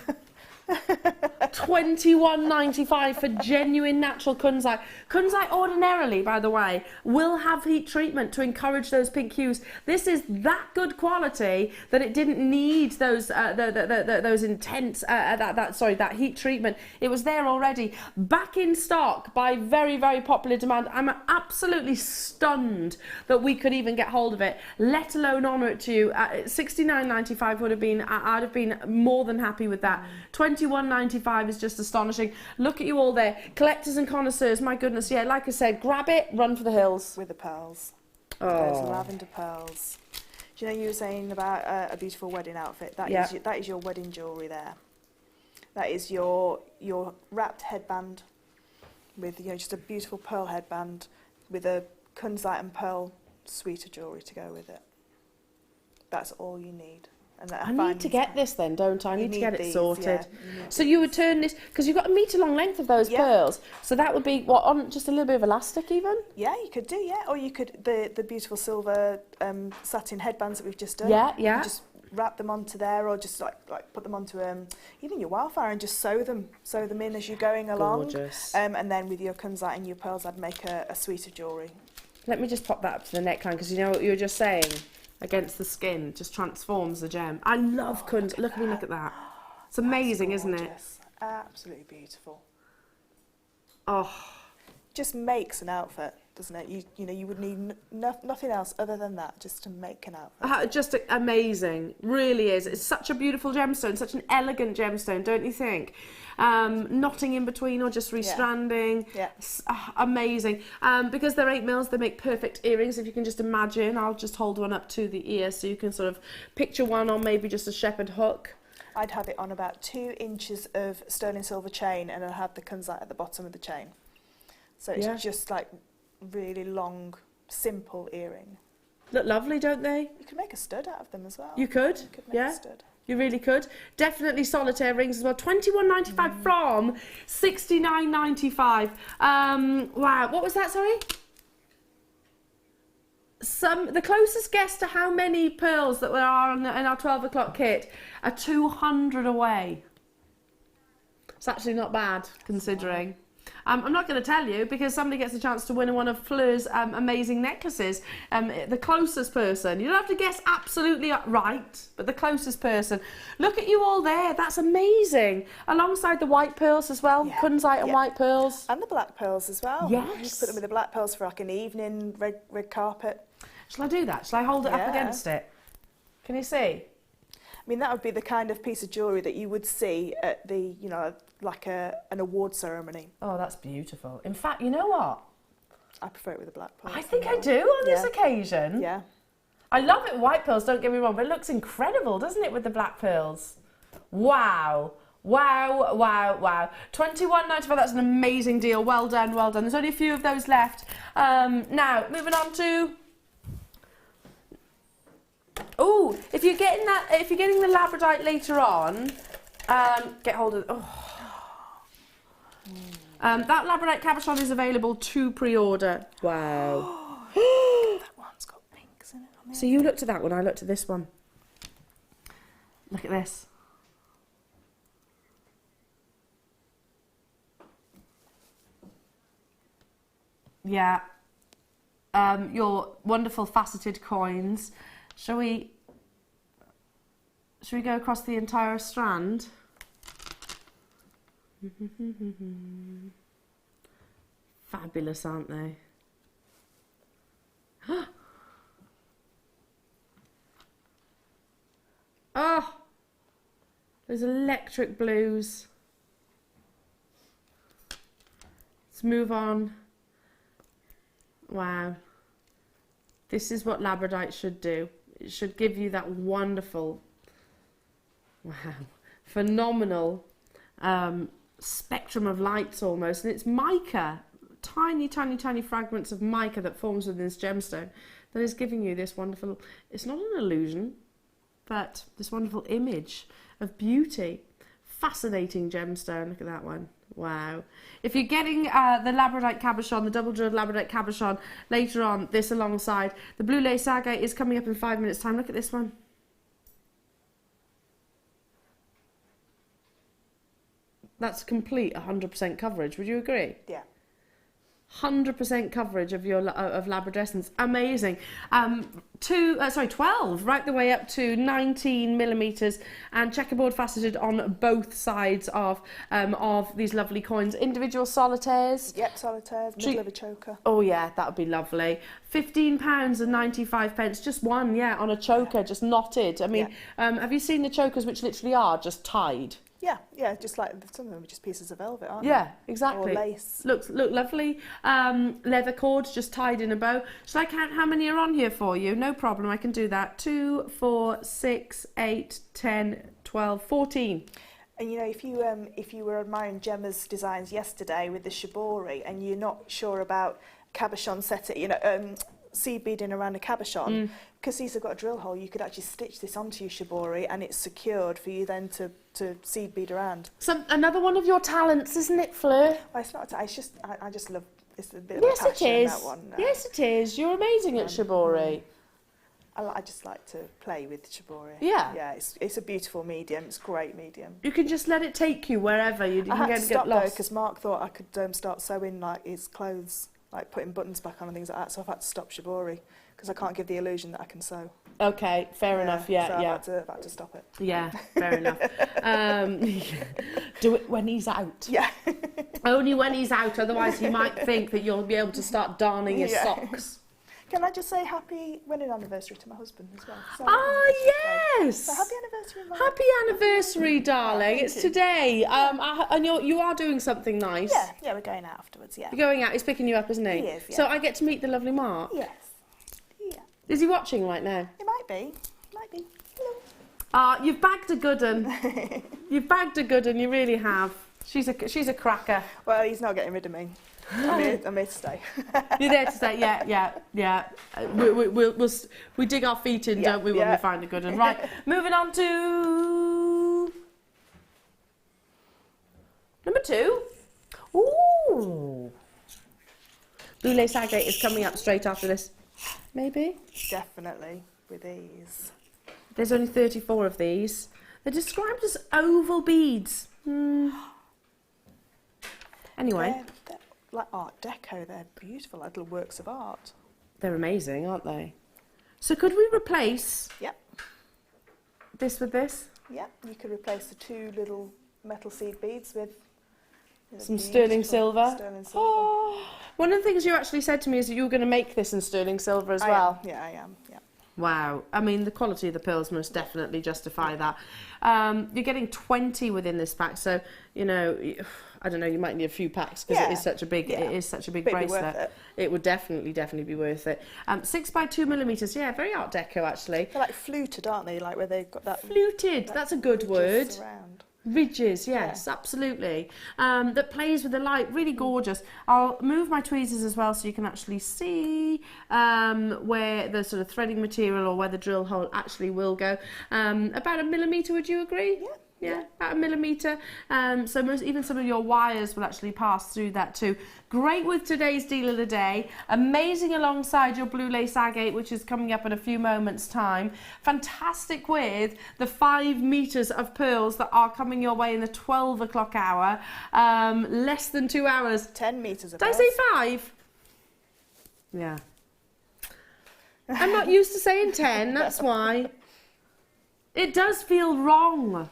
£21.95 for genuine natural Kunzite. Kunzite ordinarily, by the way, will have heat treatment to encourage those pink hues. This is that good quality that it didn't need those intense that heat treatment. It was there already, back in stock by very, very popular demand. I'm absolutely stunned that we could even get hold of it, let alone honour it to you. £69.95 would have been. I'd have been more than happy with that. £21.95 is just astonishing. Look at you all there, collectors and connoisseurs. My goodness, yeah, like I said, grab it, run for the hills. With the pearls. Oh. Those lavender pearls. Do you know, you were saying about a beautiful wedding outfit? That is your wedding jewellery there. That is your wrapped headband with, you know, just a beautiful pearl headband with a Kunzite and pearl suite of jewellery to go with it. That's all you need. I need to get this then, don't I? I need to get it sorted. Yeah, so you would turn this, because you've got a metre long length of those pearls, so that would be, what, on just a little bit of elastic even? Yeah, you could do, yeah. Or you could, the beautiful silver satin headbands that we've just done. Yeah. You could just wrap them onto there, or just like put them onto even your wildfire and just sew them in as you're going along. Gorgeous. And then with your Kunzite and your pearls, I'd make a suite of jewellery. Let me just pop that up to the neckline, because you know what you were just saying? Against the skin, just transforms the gem. I love Kunzite. Look at that. It's amazing, isn't it? Absolutely beautiful. Oh, just makes an outfit, doesn't it? You know, you would need nothing else other than that just to make an outfit. just amazing, really is. It's such a beautiful gemstone, such an elegant gemstone, don't you think? Knotting in between or just restranding. Yeah. Amazing. Because they're 8 mils, they make perfect earrings. If you can just imagine, I'll just hold one up to the ear so you can sort of picture one on maybe just a shepherd hook. I'd have it on about 2 inches of sterling silver chain, and I'd have the Kunzite at the bottom of the chain. So it's just like really long, simple earring. Look lovely, don't they? You could make a stud out of them as well. You could, You could make a stud. You really could. Definitely solitaire rings as well. £21.95 from £69.95. Wow, what was that, sorry? The closest guess to how many pearls that are in our 12 o'clock kit are 200 away. It's actually not bad, considering. I'm not going to tell you, because somebody gets a chance to win one of Fleur's amazing necklaces. The closest person. You don't have to guess absolutely right, but the closest person. Look at you all there. That's amazing. Alongside the white pearls as well. Yeah. Kunzite and white pearls. And the black pearls as well. Yes. You just put them with the black pearls for like an evening, red carpet. Shall I do that? Shall I hold it up against it? Can you see? I mean, that would be the kind of piece of jewellery that you would see at the, you know, like an award ceremony. Oh, that's beautiful. In fact, you know what? I prefer it with the black pearls. I think I do on this occasion. Yeah. I love it with white pearls, don't get me wrong, but it looks incredible, doesn't it, with the black pearls? Wow. Wow, wow, wow. £21.95, that's an amazing deal. Well done, well done. There's only a few of those left. Now, moving on to... Oh, if you're getting the labradorite later on, get hold of... that labradorite cabochon is available to pre-order. Wow. That one's got pinks in it. So you looked at that one, I looked at this one. Look at this. Yeah. Your wonderful faceted coins. Shall we go across the entire strand? Fabulous, aren't they? Oh, those electric blues. Let's move on. Wow. This is what labradorite should do. It should give you that wonderful, wow, phenomenal spectrum of lights almost. And it's mica, tiny, tiny, tiny fragments of mica that forms within this gemstone that is giving you this wonderful, it's not an illusion, but this wonderful image of beauty. Fascinating gemstone. Look at that one. Wow. If you're getting the labradorite cabochon, the double drilled labradorite cabochon later on, this alongside, the blue lace agate is coming up in 5 minutes time. Look at this one. That's complete 100% coverage. Would you agree? Yeah. 100% coverage of your of labradescence. Amazing. 12 right the way up to 19 millimeters, and checkerboard faceted on both sides of these lovely coins. Individual solitaires. Yep, solitaires, middle of a choker. Oh yeah, that would be lovely. £15.95, just one, yeah, on a choker, just knotted. I mean, have you seen the chokers which literally are just tied? Yeah, yeah, just like some of them are just pieces of velvet, aren't they? Yeah, exactly. Or lace. Look lovely. Leather cords just tied in a bow. Shall I count how many are on here for you? No problem, I can do that. 2, 4, 6, 8, 10, 12, 14. And you know, if you were admiring Gemma's designs yesterday with the shibori, and you're not sure about cabochon setting, you know, seed beading around a cabochon, because these have got a drill hole, you could actually stitch this onto your shibori, and it's secured for you then to seed bead around. Another one of your talents, isn't it, Fleur? Well, it's not. It's just I just love. It's a bit of a passion. Yes, it is. That one. Yes, it is. You're amazing at shibori. I just like to play with shibori. Yeah. Yeah, it's a beautiful medium. It's a great medium. You can just let it take you wherever you I had to stop get lost. though, because Mark thought I could start sewing like his clothes, like putting buttons back on and things like that. So I've had to stop shibori because I can't give the illusion that I can sew. Okay, fair enough. Yeah, so yeah. I've had to stop it. Yeah, fair enough. Do it when he's out. Yeah. Only when he's out. Otherwise, he might think that you'll be able to start darning his socks. Can I just say happy wedding anniversary to my husband as well? So yes! So happy anniversary, Mark. Happy anniversary, darling. It's today. And you are doing something nice. Yeah, we're going out afterwards, yeah. You're going out. He's picking you up, isn't he? He is, yeah. So I get to meet the lovely Mark. Yes. Yeah. Is he watching right now? It might be. Might be. Hello. You've bagged a good one. You've bagged a good one, you really have. She's a cracker. Well, he's not getting rid of me. I'm here to stay. You're there to stay, yeah. We dig our feet in, don't we, when we find a good one. Right, moving on to number 2. Ooh. Blue lace agate is coming up straight after this. Maybe? Definitely, with these. There's only 34 of these. They're described as oval beads. Anyway. They're like Art Deco, they're beautiful, like little works of art. They're amazing, aren't they? So could we replace this with this? Yeah, you could replace the 2 little metal seed beads with some sterling silver. Sterling silver. Oh, one of the things you actually said to me is that you were going to make this in sterling silver as well. Yeah, I am. Yeah. Wow. I mean, the quality of the pearls most definitely justify that. You're getting 20 within this pack, so, you know, I don't know, you might need a few packs because it is such a big bracelet. It would definitely be worth it. 6 by 2 millimeters, yeah, very Art Deco actually. They're like fluted, aren't they? Like where they've got that... Fluted, that's a good word. Around. Ridges, yes, absolutely. That plays with the light, really gorgeous. I'll move my tweezers as well so you can actually see where the sort of threading material or where the drill hole actually will go. About a millimetre, would you agree? Yeah, about a millimetre. So even some of your wires will actually pass through that too. Great with today's deal of the day. Amazing alongside your blue lace agate, which is coming up in a few moments' time. Fantastic with the 5 metres of pearls that are coming your way in the 12 o'clock hour. Less than 2 hours. 10 metres of Did pearls. I say 5? Yeah. I'm not used to saying 10, that's why. It does feel wrong.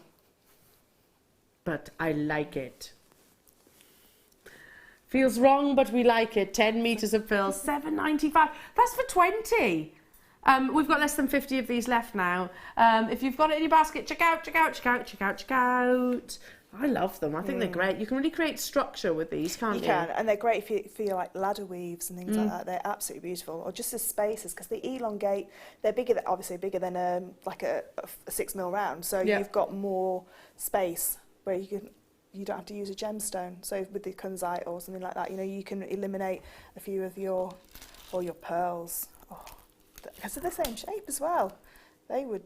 But I like it. Feels wrong, but we like it. 10 metres of pearls, £7.95. That's for 20. We've got less than 50 of these left now. If you've got it in your basket, check out. I love them. I think they're great. You can really create structure with these, can't you? You can, and they're great for your like ladder weaves and things like that. They're absolutely beautiful. Or just as spaces, because they elongate. They're bigger, obviously bigger than like a 6mm round. So you've got more space where you don't have to use a gemstone. So with the Kunzite or something like that, you can eliminate a few of your pearls. Oh, because they're the same shape as well. That would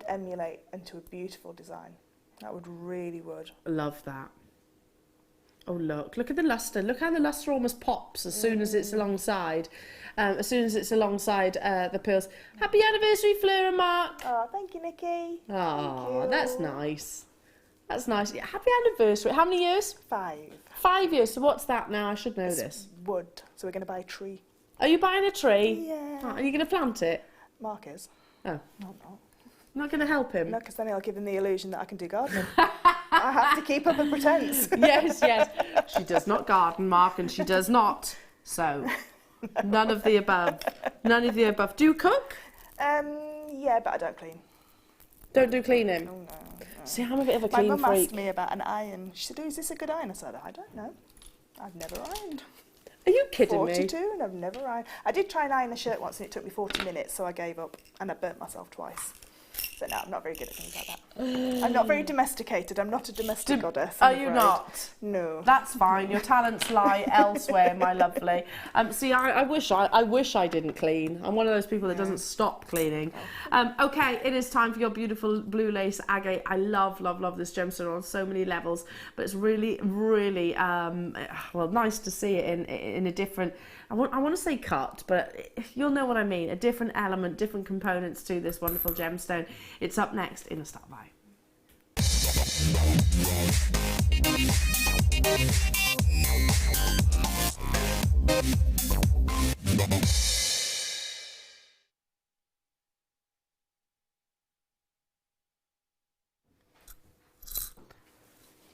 emulate into a beautiful design. That really would. Love that. Oh, look at the lustre. Look how the lustre almost pops as soon as it's alongside. The pearls. Happy anniversary, Fleur and Mark. Oh, thank you, Nikki. Oh, that's nice. That's nice. Happy anniversary. How many years? 5. 5 years. So what's that now? I should know this. Wood. So we're going to buy a tree. Are you buying a tree? Yeah. Oh, are you going to plant it? Mark is. Oh. No. Not going to help him? No, because then I'll give him the illusion that I can do gardening. I have to keep up a pretense. Yes. She does not garden, Mark, and she does not. So, none of the above. None of the above. Do you cook? Yeah, but I don't clean. Don't do cleaning? No. See, I'm a bit of a clean freak. My mum asked me about an iron. She said, is this a good iron? I said, I don't know. I've never ironed. Are you kidding 42 me? and I've never ironed. I did try and iron a shirt once and it took me 40 minutes, so I gave up and I burnt myself twice. So no, I'm not very good at things like that. I'm not very domesticated. I'm not a domestic goddess. Are you not? No. That's fine. Your talents lie elsewhere, my lovely. See, I wish I didn't clean. I'm one of those people that doesn't stop cleaning. Okay, it is time for your beautiful blue lace agate. I love this gemstone on so many levels, but it's really, really nice to see it in a different. I want to say cut, but you'll know what I mean. A different element, different components to this wonderful gemstone. It's up next in a Start By.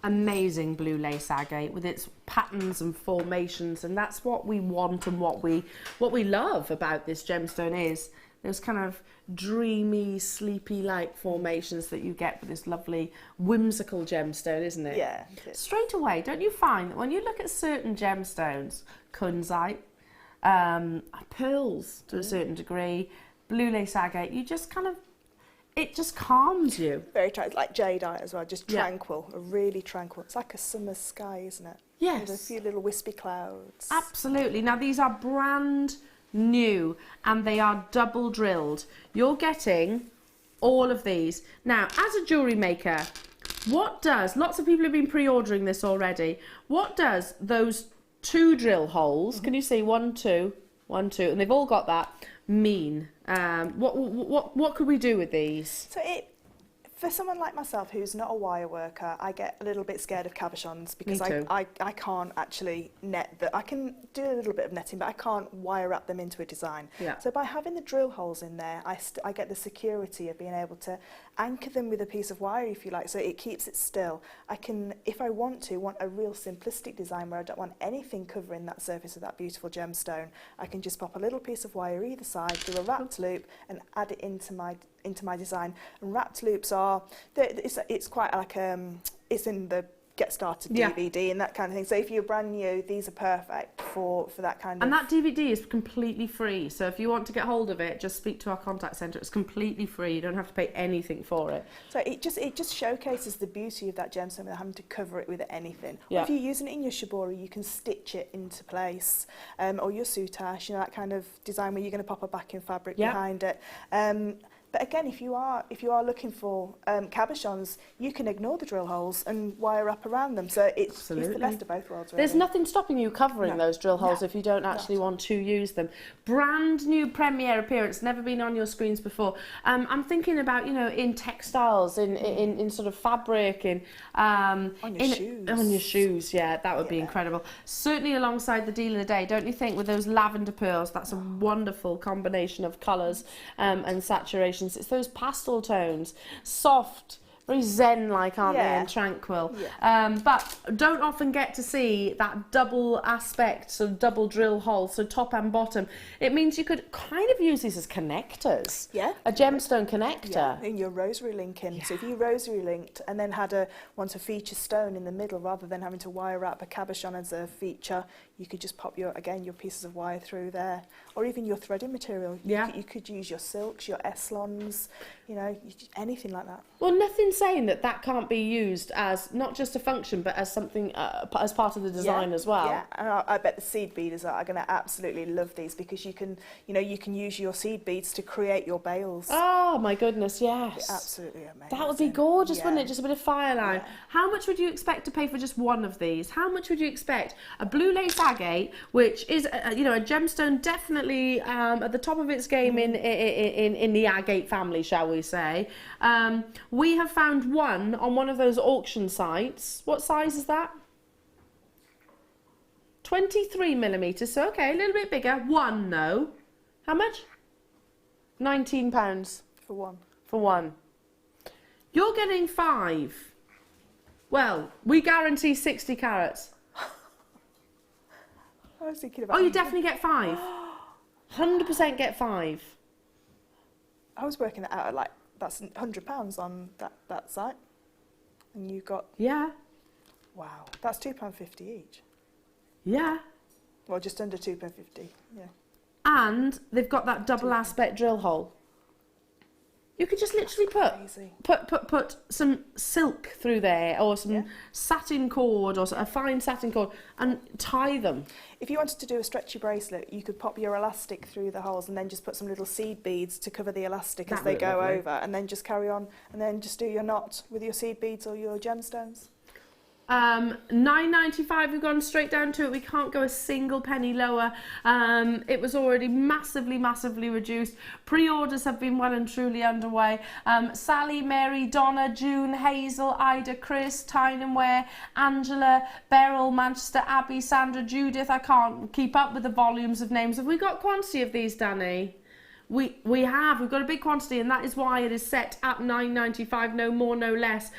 Amazing blue lace agate with its patterns and formations, and that's what we want and what we love about this gemstone is those kind of dreamy, sleepy like formations that you get with this lovely whimsical gemstone, isn't it? Yeah. Straight away, don't you find that when you look at certain gemstones, Kunzite, pearls to a certain degree, blue lace agate, you just kind of, it just calms you. Very like jadeite as well, just tranquil, really tranquil. It's like a summer sky, isn't it? Yes. With a few little wispy clouds. Absolutely. Now these are brand new and they are double drilled. You're getting all of these. Now, as a jewellery maker, lots of people have been pre-ordering this already. What does those 2 drill holes, can you see 1, 2, 1, 2, and they've all got that, mean? What could we do with these? So for someone like myself who's not a wire worker, I get a little bit scared of cabochons because I can't actually net that. I can do a little bit of netting, but I can't wire wrap them into a design. Yeah. So by having the drill holes in there, I get the security of being able to anchor them with a piece of wire, if you like, so it keeps it still. I can, if I want a real simplistic design where I don't want anything covering that surface of that beautiful gemstone, I can just pop a little piece of wire either side, do a wrapped loop and add it into my design. And wrapped loops are, it's quite like, it's in the Get Started DVD and that kind of thing. So if you're brand new, these are perfect for that kind of... And that DVD is completely free. So if you want to get hold of it, just speak to our contact centre. It's completely free. You don't have to pay anything for it. So it just showcases the beauty of that gemstone without having to cover it with anything. Yeah. Or if you're using it in your shibori, you can stitch it into place. Or your soutache, that kind of design where you're going to pop a backing fabric behind it. But again, if you are looking for cabochons, you can ignore the drill holes and wire wrap around them. So it's the best of both worlds, really. There's nothing stopping you covering those drill holes if you don't actually want to use them. Brand new premiere appearance, never been on your screens before. I'm thinking about, in textiles, in sort of fabric, on your shoes, yeah, that would be incredible. Certainly alongside the deal of the day, don't you think, with those lavender pearls? That's a wonderful combination of colours and saturation. It's those pastel tones, soft, very zen-like, aren't they, Yeah. and tranquil. Yeah. But don't often get to see that double aspect, so double drill hole, so top and bottom. It means you could kind of use these as connectors. Yeah. A gemstone connector. Yeah, in your rosary linking. So if you rosary linked and then want a feature stone in the middle rather than having to wire wrap a cabochon as a feature, you could just pop your pieces of wire through there. Or even your threading material. Yeah. You could use your silks, your eslons, anything like that. Well, nothing's saying that can't be used as not just a function, but as something as part of the design as well. Yeah, and I bet the seed beaders are going to absolutely love these because you can use your seed beads to create your bales. Oh my goodness, yes. Absolutely amazing. That would be gorgeous, wouldn't Yeah. it? Just a bit of fire line. Yeah. How much would you expect to pay for just one of these? How much would you expect? A blue lace agate, which is a gemstone, definitely at the top of its game in the agate family, shall we say? We have found one on one of those auction sites. What size is that? 23 millimeters. So okay, a little bit bigger. One, no. How much? £19 For one. for one. You're getting 5. Well, we guarantee 60 carats. I was thinking about. Oh, you definitely get 5. 100% get 5. I was working it out at that's £100 on that site, and you got Yeah, wow. That's £2.50 each. yeah. Well, just under £2.50. Yeah. And they've got that double aspect drill hole. You could just literally Crazy. put some silk through there, or some Yeah. satin cord, or a fine satin cord, and tie them. If you wanted to do a stretchy bracelet, you could pop your elastic through the holes and then just put some little seed beads to cover the elastic as That they would go look lovely. over, and then just carry on, and then just do your knot with your seed beads or your gemstones. £9.95, we've gone straight down to it. We can't go a single penny lower. It was already massively reduced. Pre-orders have been well and truly underway. Sally, Mary, Donna, June, Hazel, Ida, Chris, Tynanware, Angela, Beryl, Manchester, Abby, Sandra, Judith. I can't keep up with the volumes of names. Have we got quantity of these, Danny? We've got a big quantity, and that is why it is set at £9.95, no more, no less.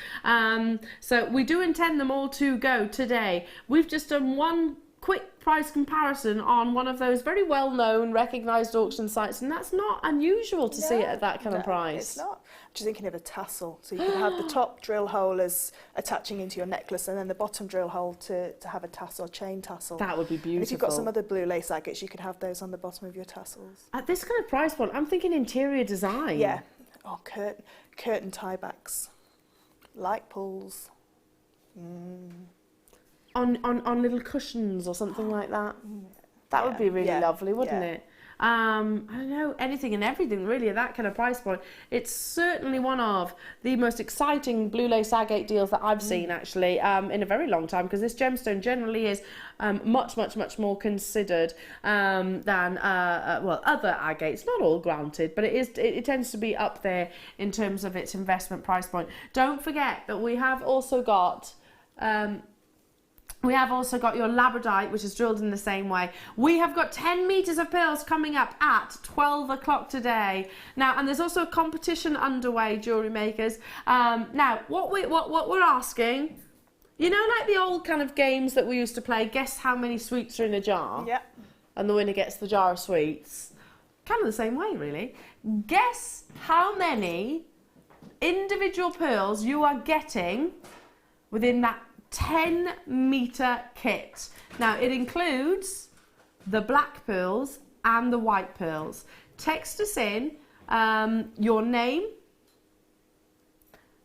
So we do intend them all to go today. We've just done one quick price comparison on one of those very well-known, recognised auction sites, and that's not unusual to see it at that kind of price. It's not. I'm just thinking of a tassel. So you could have the top drill hole as attaching into your necklace, and then the bottom drill hole to have a tassel, chain tassel. That would be beautiful. And if you've got some other blue lace agates, you could have those on the bottom of your tassels. At this kind of price point, I'm thinking interior design. Yeah. Oh, curtain tiebacks, light pulls. On little cushions or something like that. That would be really yeah, lovely, wouldn't yeah. it? I don't know, anything and everything really at that kind of price point. It's certainly one of the most exciting blue lace agate deals that I've seen actually in a very long time, because this gemstone generally is much more considered than other agates. Not all, granted, but it tends to be up there in terms of its investment price point. Don't forget that we have also got your labradite, which is drilled in the same way. We have got 10 metres of pearls coming up at 12 o'clock today. Now, and there's also a competition underway, jewellery makers. Now, what we're asking, like the old kind of games that we used to play, guess how many sweets are in a jar? Yeah. And the winner gets the jar of sweets. Kind of the same way, really. Guess how many individual pearls you are getting within that 10-metre kit. Now, it includes the black pearls and the white pearls. Text us in your name,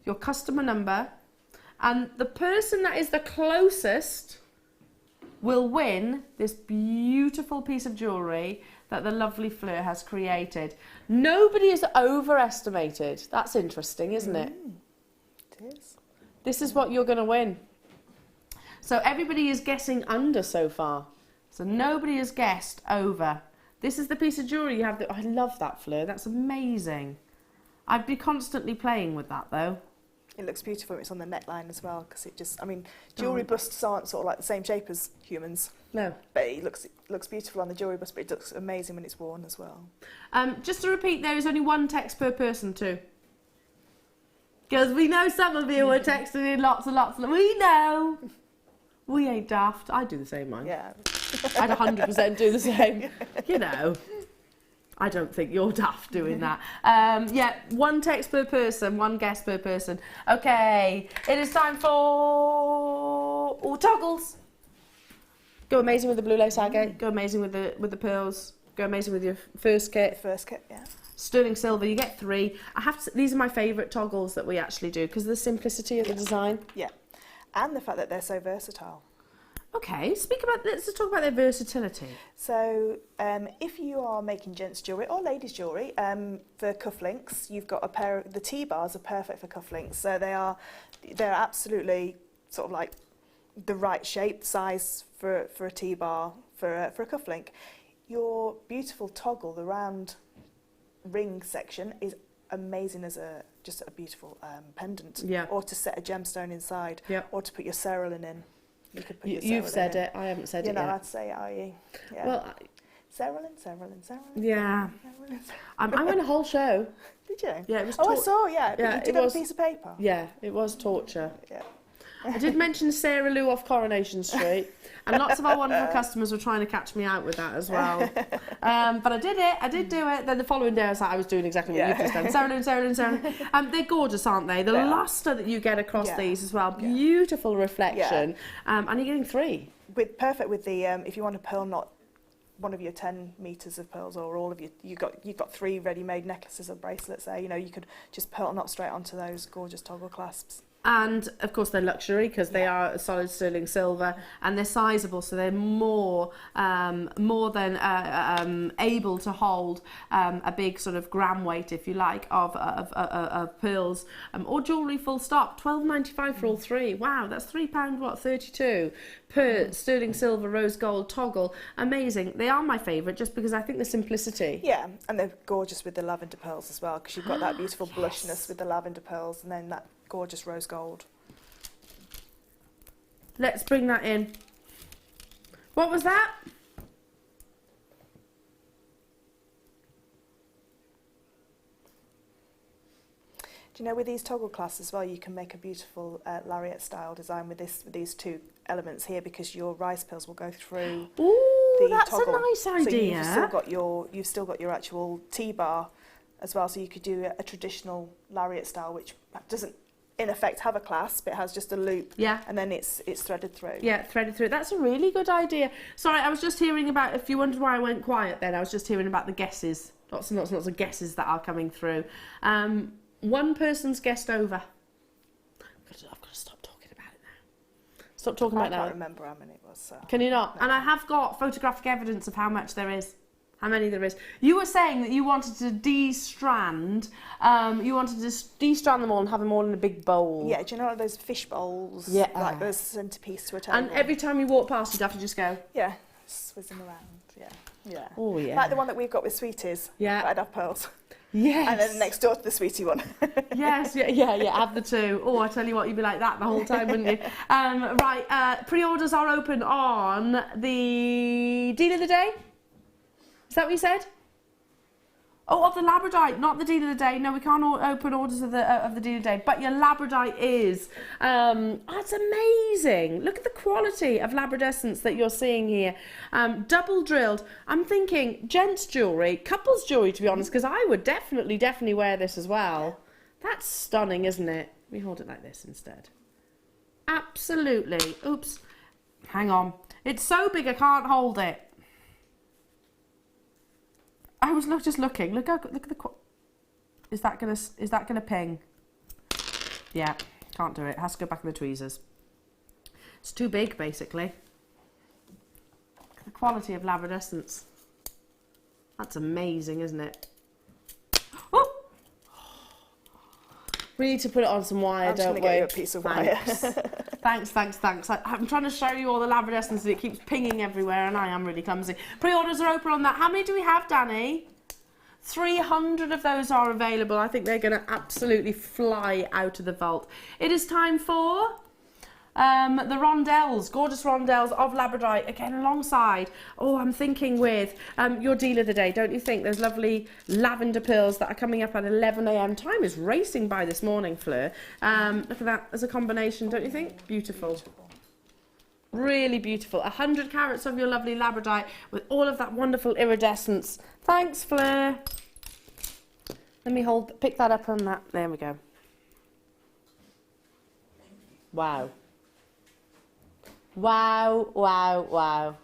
your customer number, and the person that is the closest will win this beautiful piece of jewellery that the lovely Fleur has created. Nobody is overestimated. That's interesting, isn't it? It is. This is what you're going to win. So everybody is guessing under so far. So nobody has guessed over. This is the piece of jewellery you have. I love that, Fleur. That's amazing. I'd be constantly playing with that, though. It looks beautiful. It's on the neckline as well, because jewellery busts aren't sort of like the same shape as humans. No. But it looks beautiful on the jewellery bust, but it looks amazing when it's worn as well. Just to repeat, there is only one text per person too. Because we know some of you are texting in lots and lots. We know. We ain't daft. I'd do the same, mine. Yeah. I'd 100% do the same. You know. I don't think you're daft doing that. Yeah, 1 text per person, 1 guess per person. Okay, it is time for toggles. Go amazing with the blue lace agate. Go amazing with the pearls. Go amazing with your first kit. First kit, yeah. Sterling silver, you get 3. I have to. These are my favourite toggles that we actually do because of the simplicity of the design. Yeah, and the fact that they're so versatile. Okay, let's talk about their versatility. So, if you are making gents jewellery or ladies jewellery, for cufflinks, you've got a pair. The T-bars are perfect for cufflinks. So they're absolutely sort of like the right shape, size for a T-bar for a cufflink. Your beautiful toggle, the round ring section, is amazing as just a beautiful pendant. Yeah. Or to set a gemstone inside. Yeah. Or to put your cerulean in. You could put your You've cerulean said in. it. I haven't said it You're not yet. allowed to say it, are you? Yeah. Well, cerulean. yeah. Cerulean. I went a whole show. Did you? Yeah, it was. Oh, I saw. Yeah. But Yeah, you it did on a was- piece of paper. Yeah, it was torture. Yeah. I did mention Sarah Lou off Coronation Street, and lots of our wonderful customers were trying to catch me out with that as well. But I did it. I did do it. Then the following day, I was doing exactly what you've just done. Sarah Lou. They're gorgeous, aren't they? The lustre that you get across these as well. Beautiful reflection. And you're getting 3. Perfect with the if you want to pearl knot one of your 10 meters of pearls or all of your you've got 3 ready-made necklaces or bracelets there. You know, you could just pearl knot straight onto those gorgeous toggle clasps. And of course they're luxury because they are solid sterling silver and they're sizable, so they're more than able to hold a big sort of gram weight, if you like, of pearls or jewellery. Full stop. £12.95 for all 3. Wow, that's £3 what 32 per sterling silver rose gold toggle. Amazing. They are my favourite just because I think the simplicity. Yeah, and they're gorgeous with the lavender pearls as well because you've got that beautiful blushness with the lavender pearls and then that gorgeous rose gold. Let's bring that in. What was that? Do you know with these toggle clasps as well, you can make a beautiful lariat style design with these 2 elements here because your rice pearls will go through. Ooh, that's toggle. a nice idea. So you've still got your actual T-bar as well. So you could do a traditional lariat style, which doesn't in effect have a clasp. It has just a loop. Yeah. And then it's threaded through. Yeah, threaded through. That's a really good idea. Sorry, I was just hearing about. If you wondered why I went quiet, then I was just hearing about the guesses. Lots and lots of guesses that are coming through. 1 person's guessed over. I've got to stop talking about it now. Stop talking about it now. I can't remember how many it was. So. Can you not? No. And I have got photographic evidence of how much there is. How many there is. You were saying that you wanted to de-strand. You wanted to de-strand them all and have them all in a big bowl. Yeah, do you know those fish bowls? Yeah. Like those centrepiece to a table. And every time you walk past, you'd have to just go. Yeah, swizzing around. Yeah, yeah. Oh yeah. Like the one that we've got with Sweeties. Yeah. I'd have pearls. Yes. And then next door to the Sweetie one. Yes, yeah, have the 2. Oh, I tell you what, you'd be like that the whole time, wouldn't you? Right, pre-orders are open on the deal of the day. Is that what you said? Oh, of the labradorite, not the deal of the day. No, we can't open orders of the deal of the day. But your labradorite is. It's amazing. Look at the quality of labradescence that you're seeing here. Double drilled. I'm thinking gents jewellery, couples jewellery, to be honest, because I would definitely wear this as well. That's stunning, isn't it? Let me hold it like this instead. Absolutely. Oops. Hang on. It's so big I can't hold it. I was just looking. Look at the. Is that gonna ping? Yeah, can't do it. It has to go back in the tweezers. It's too big, basically. The quality of labradescence. That's amazing, isn't it? Oh! We need to put it on some wire, don't we? I'm just going to get you a piece of wire. Thanks. I'm trying to show you all the labradescence and it keeps pinging everywhere and I am really clumsy. Pre-orders are open on that. How many do we have, Danny? 300 of those are available. I think they're going to absolutely fly out of the vault. It is time for The rondelles, gorgeous rondelles of labradorite, again alongside, oh, I'm thinking with your deal of the day, don't you think? Those lovely lavender pearls that are coming up at 11 a.m. Time is racing by this morning, Fleur. Look at that as a combination, don't you think? Beautiful. Really beautiful. 100 carats of your lovely labradorite with all of that wonderful iridescence. Thanks, Fleur. Let me pick that up on that. There we go. Wow. Wow, wow, wow.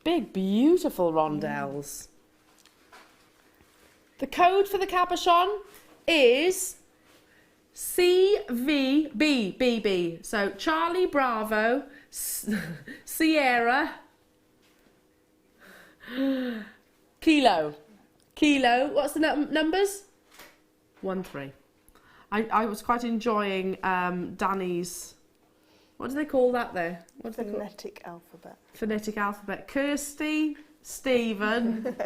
Big, beautiful rondelles. The code for the cabochon is CVBBB. So Charlie Bravo, Sierra, Kilo. What's the numbers? 13. I was quite enjoying Danny's. What do they call that there? What do they call? Phonetic alphabet. Phonetic alphabet. Kirsty, Stephen.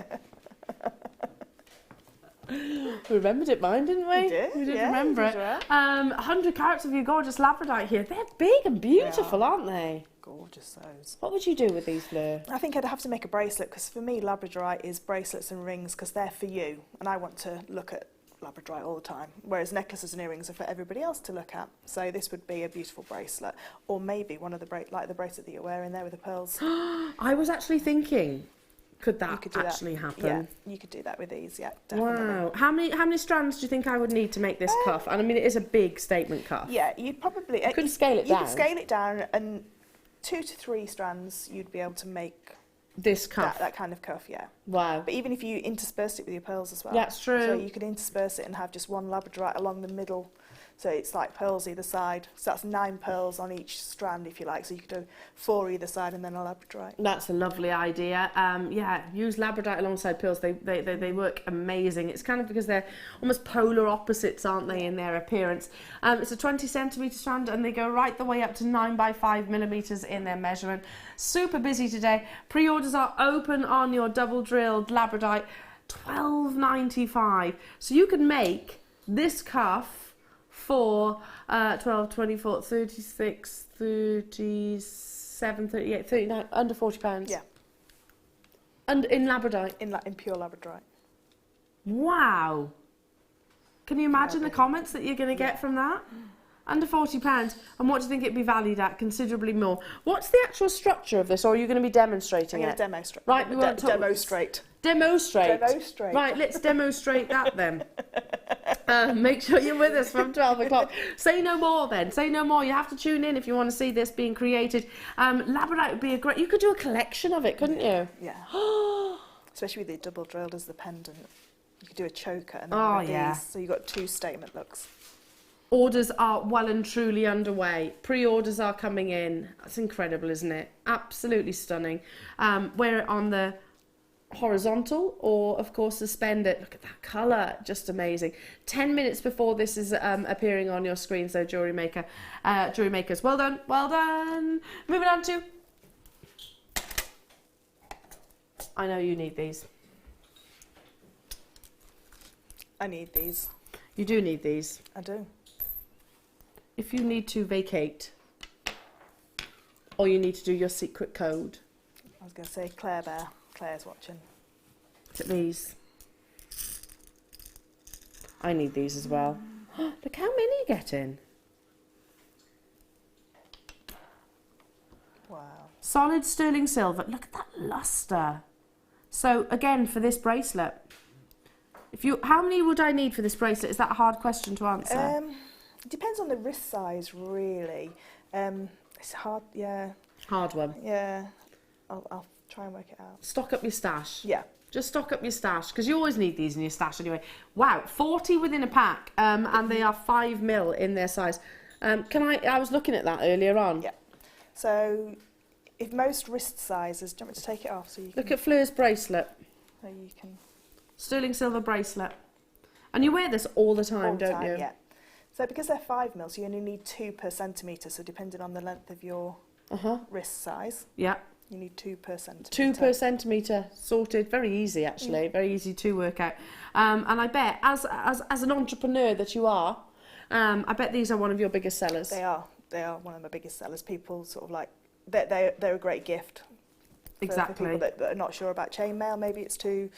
We remembered it, mine, didn't we? We did. We did yeah, remember it. 100 carats of your gorgeous labradorite here. They're big and beautiful, aren't they? Gorgeous those. What would you do with these, Fleur? I think I'd have to make a bracelet because for me labradorite is bracelets and rings because they're for you and I want to look at labradorite all the time, whereas necklaces and earrings are for everybody else to look at. So this would be a beautiful bracelet, or maybe one of the like the bracelet that you're wearing there with the pearls. I was actually thinking, could that actually happen? Yeah, you could do that with these. Yeah, definitely. Wow. How many strands do you think I would need to make this cuff? And I mean, it is a big statement cuff. Yeah, you'd probably You could scale it down. You could scale it down, and 2 to 3 strands you'd be able to make this cuff. That kind of cuff, yeah. Wow. But even if you interspersed it with your pearls as well. That's true. So you could intersperse it and have just one labradorite along the middle. So it's like pearls either side. So that's 9 pearls on each strand, if you like. So you could do 4 either side and then a labradorite. That's a lovely idea. Yeah, use labradorite alongside pearls. They work amazing. It's kind of because they're almost polar opposites, aren't they, in their appearance. It's a 20 centimetre strand and they go right the way up to 9 by 5 millimetres in their measurement. Super busy today. Pre-orders are open on your double drilled labradorite, $12.95. So you can make this cuff for 12, 24, 36, 37, 38, 39, under £40. Yeah. And in labradorite? In pure labradorite. Wow. Can you imagine the comments that you're going to get from that? Under £40. And what do you think it'd be valued at? Considerably more. What's the actual structure of this, or are you going to be demonstrating it? Demonstrate. Right, we won't talk. Demonstrate. Demonstrate. Demonstrate. Right, let's demonstrate that then. Make sure you're with us from 12 o'clock. Say no more then. Say no more. You have to tune in if you want to see this being created. Labradorite would be a great... You could do a collection of it, couldn't you? Yeah. Especially with the double drilled as the pendant. You could do a choker and then these. So you've got 2 statement looks. Orders are well and truly underway. Pre-orders are coming in. That's incredible, isn't it? Absolutely stunning. Wear it on the horizontal or, of course, suspend it. Look at that colour. Just amazing. 10 minutes before this is appearing on your screen, so Jewellery Makers. Well done. Well done. Moving on to... I know you need these. I need these. You do need these. I do. If you need to vacate, or you need to do your secret code. I was going to say Claire Bear. Claire's watching. Look at these. I need these as well. Look how many you get in. Wow. Solid sterling silver. Look at that lustre. So again, for this bracelet, how many would I need for this bracelet? Is that a hard question to answer? It depends on the wrist size, really. It's hard, yeah. Hard one. Yeah. I'll try and work it out. Stock up your stash. Yeah. Just stock up your stash, because you always need these in your stash anyway. Wow, 40 within a pack, and they are 5 mil in their size. I was looking at that earlier on. Yeah. So, if most wrist sizes, do you want me to take it off so you can... Look at Fleur's bracelet. So you can... Sterling silver bracelet. And you wear this all the time, don't you? Yeah. So because they're 5 mil, so you only need 2 per centimetre, so depending on the length of your wrist size, yeah, you need 2 per centimetre. 2 per centimetre, sorted. Very easy, actually. Very easy to work out. And I bet, as an entrepreneur that you are, I bet these are one of your biggest sellers. They are one of my biggest sellers. People sort of like, they're a great gift. For people that are not sure about chainmail, maybe it's too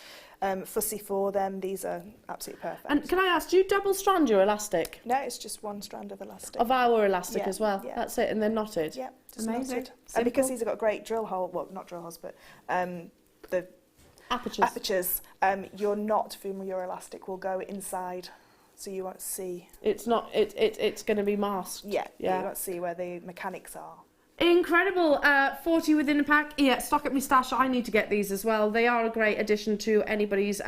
fussy for them. These are absolutely perfect. And can I ask, do you double strand your elastic? No, it's just one strand of elastic. Of our elastic Yeah, as well? yeah. That's it, and they're knotted? Yeah, just Amazing. knotted. And because these have got great drill hole, well, not drill holes, but the apertures, your knot from your elastic will go inside, so you won't see. It's not. It's going to be masked. Yeah, yeah. You won't see where the mechanics are. Incredible. 40 within a pack. Yeah, stock at my stash. I need to get these as well. They are a great addition to anybody's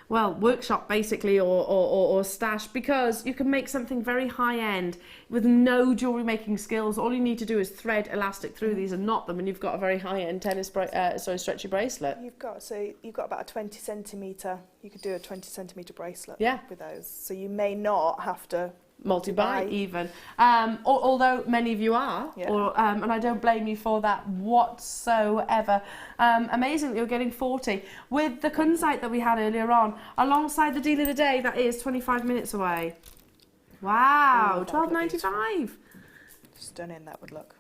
well, workshop basically, or stash, because you can make something very high end with no jewellery making skills. All you need to do is thread elastic through these and knot them, and you've got a very high end stretchy bracelet. You've got about a 20 centimetre. You could do a 20 centimetre bracelet. Yeah. With those, so you may not have to multi-buy even, although many of you are, Yeah. And I don't blame you for that whatsoever. Amazing that you're getting 40 with the Kunzite that we had earlier on alongside the deal of the day. That is 25 minutes away. Wow. Ooh, £12.95. Stunning that would look.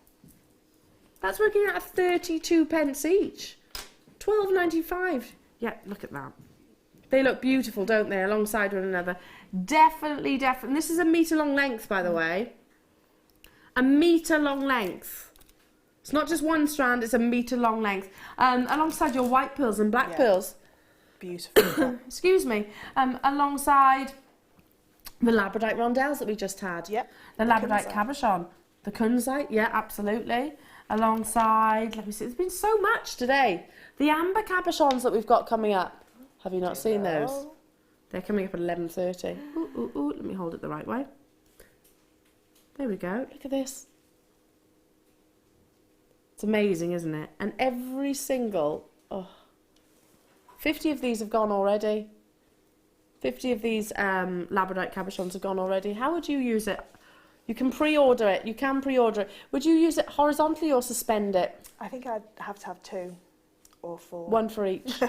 That's working out at 32 pence each. £12.95. Yeah, look at that. They look beautiful, don't they, alongside one another. Definitely. This is a metre long length, by the way. A metre long length. It's not just one strand, it's a metre long length. Alongside your white pearls and black pearls. Beautiful. Excuse me. Alongside the labradorite rondelles that we just had. Yep. The labradorite cabochon. The Kunzite, yeah, absolutely. Alongside, let me see, there's been so much today. The amber cabochons that we've got coming up. Have you not seen those? They're coming up at 11:30. Ooh, let me hold it the right way. There we go. Look at this. It's amazing, isn't it? And every single... 50 of these have gone already. 50 of these labradorite cabochons have gone already. How would you use it? You can pre-order it. You can pre-order it. Would you use it horizontally or suspend it? I think I'd have to have 2 or 4. One for each.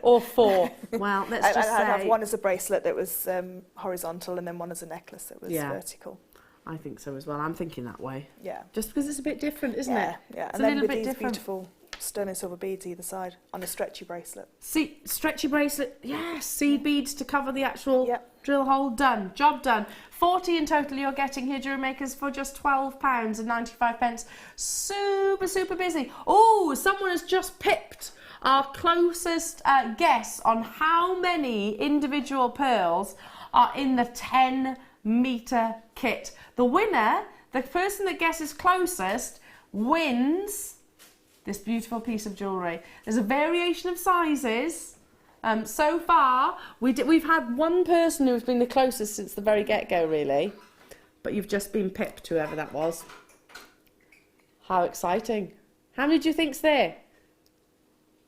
Or 4. Well, let's just say... I'd have one as a bracelet that was horizontal and then one as a necklace that was vertical. I think so as well. I'm thinking that way. Yeah. Just because it's a bit different, isn't it? Yeah, It's and a then little with bit these different. beautiful stunning silver beads either side on a stretchy bracelet. See, stretchy bracelet, yes, seed beads to cover the actual drill hole, done, job done. 40 in total you're getting here, Jewellery Makers, for just £12.95. Super busy. Oh, someone has just pipped our closest guess on how many individual pearls are in the 10-metre kit. The winner, the person that guesses closest, wins this beautiful piece of jewellery. There's a variation of sizes. So far, we've had one person who's been the closest since the very get-go, really. But you've just been pipped, whoever that was. How exciting. How many do you think's there?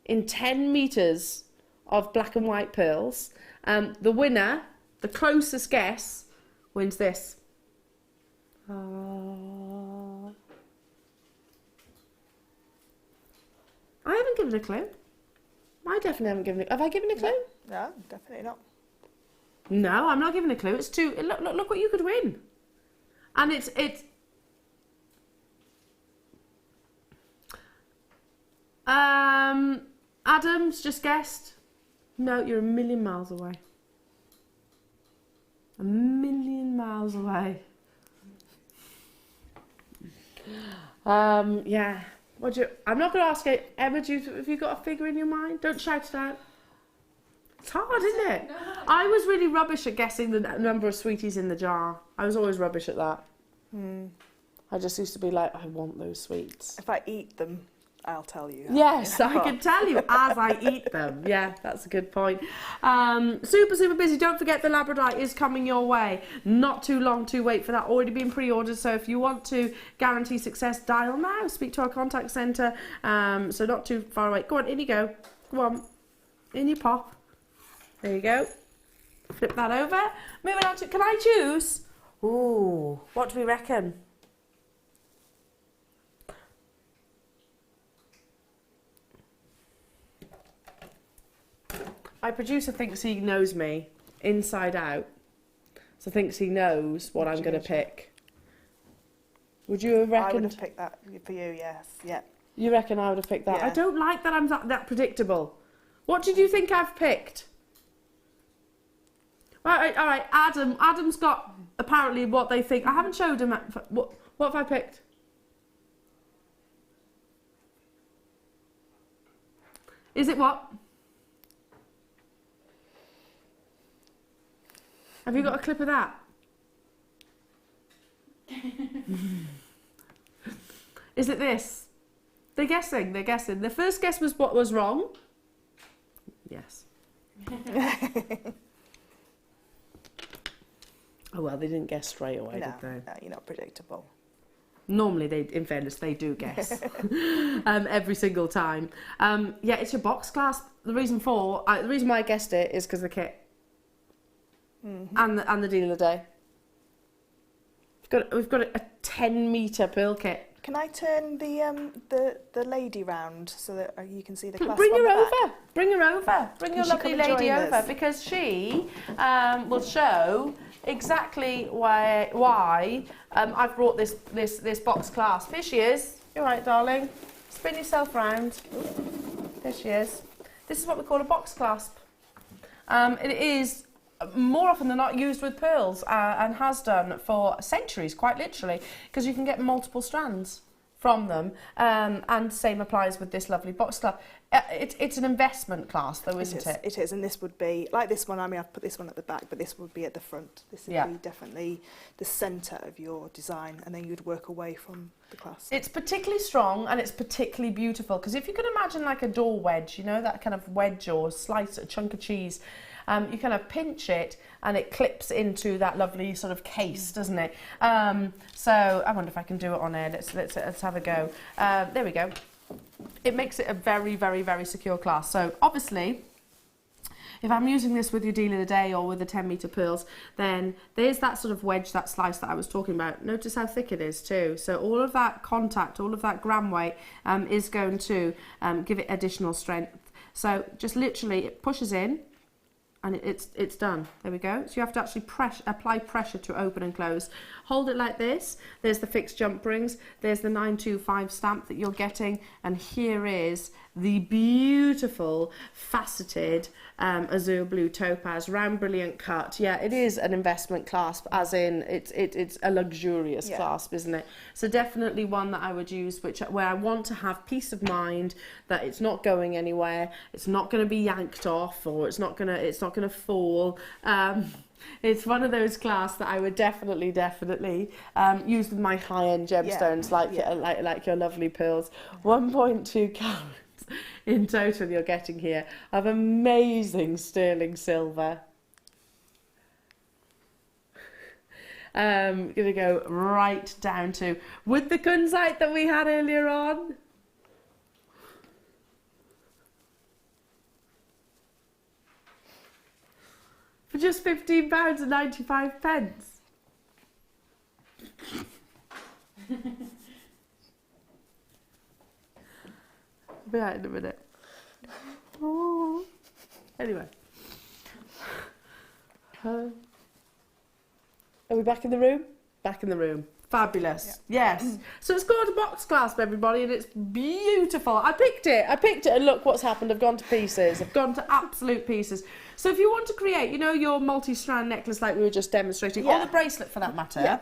In 10 metres of black and white pearls. The winner, the closest guess, wins this. I haven't given a clue. I definitely haven't given a clue. Have I given a clue? No, definitely not. No, I'm not giving a clue. It's too... Look what you could win. And it's... Adam's just guessed. No, you're a million miles away. A million miles away. Yeah. I'm not going to ask you, Emma, have you got a figure in your mind? Don't shout it out. It's hard, isn't it? No. I was really rubbish at guessing the number of sweeties in the jar. I was always rubbish at that. I just used to be like, I want those sweets. If I eat them, I'll tell you. Yes, I can tell you as I eat them. Yeah, that's a good point. Super busy. Don't forget the labradorite is coming your way. Not too long to wait for that. Already been pre-ordered. So if you want to guarantee success, dial now. Speak to our contact centre. So not too far away. Go on, in you go. Go on. In you pop. There you go. Flip that over. Moving on to... Can I choose? Ooh, what do we reckon? My producer thinks he knows me inside out. So thinks he knows what I'm going to pick. Would you have reckoned? I would have picked that for you, yes. Yeah. You reckon I would have picked that? Yeah. I don't like that I'm that predictable. What did you think I've picked? All right, Adam. Adam's got apparently what they think. I haven't showed him. What have I picked? Is it what? Have you got a clip of that? Is it this? They're guessing. The first guess was what was wrong. Yes. Oh well, they didn't guess straight away, did they? No, you're not predictable. Normally, in fairness, they do guess every single time. Yeah, it's your box clasp. The reason why I guessed it is because the kit and the deal of the day. We've got a 10-metre pearl kit. Can I turn the lady round so that you can see the clasp? Bring on her the over. back? Bring her over. Bring your Can she lovely come and lady join over us? because she will show exactly why I've brought this box clasp. Here she is. You're right, darling. Spin yourself round. There she is. This is what we call a box clasp. It is more often than not used with pearls and has done for centuries, quite literally, because you can get multiple strands from them, and same applies with this lovely box clasp. It's an investment clasp though, isn't it? It is, and this would be, like this one, I mean I've put this one at the back, but this would be at the front. This would be definitely the centre of your design, and then you'd work away from the clasp. It's particularly strong and it's particularly beautiful, because if you can imagine like a door wedge, you know, that kind of wedge or slice, a chunk of cheese, you kind of pinch it and it clips into that lovely sort of case, doesn't it? So I wonder if I can do it on air. Let's have a go. There we go. It makes it a very, very, very secure clasp. So obviously, if I'm using this with your deal of the day or with the 10-metre pearls, then there's that sort of wedge, that slice that I was talking about. Notice how thick it is too. So all of that contact, all of that gram weight is going to give it additional strength. So just literally it pushes in, and it's done. There we go. So you have to actually apply pressure to open and close. Hold it like this. There's the fixed jump rings. There's the 925 stamp that you're getting. And here is the beautiful faceted azure blue topaz, round brilliant cut. Yeah, it is an investment clasp, as in it's a luxurious clasp, isn't it? So definitely one that I would use, where I want to have peace of mind that it's not going anywhere, it's not going to be yanked off, or it's not going to fall. It's one of those clasps that I would definitely use with my high-end gemstones, like your lovely pearls. 1.2 carats in total you're getting here of amazing sterling silver. Gonna go right down to with the kunzite that we had earlier on. For just £15.95. I'll be out in a minute. Oh. Anyway. Are we back in the room? Back in the room. Fabulous. Yeah. Yes. So it's called a box clasp, everybody, and it's beautiful. I picked it and look what's happened. I've gone to pieces. I've gone to absolute pieces. So if you want to create, you know, your multi-strand necklace like we were just demonstrating, or the bracelet for that matter,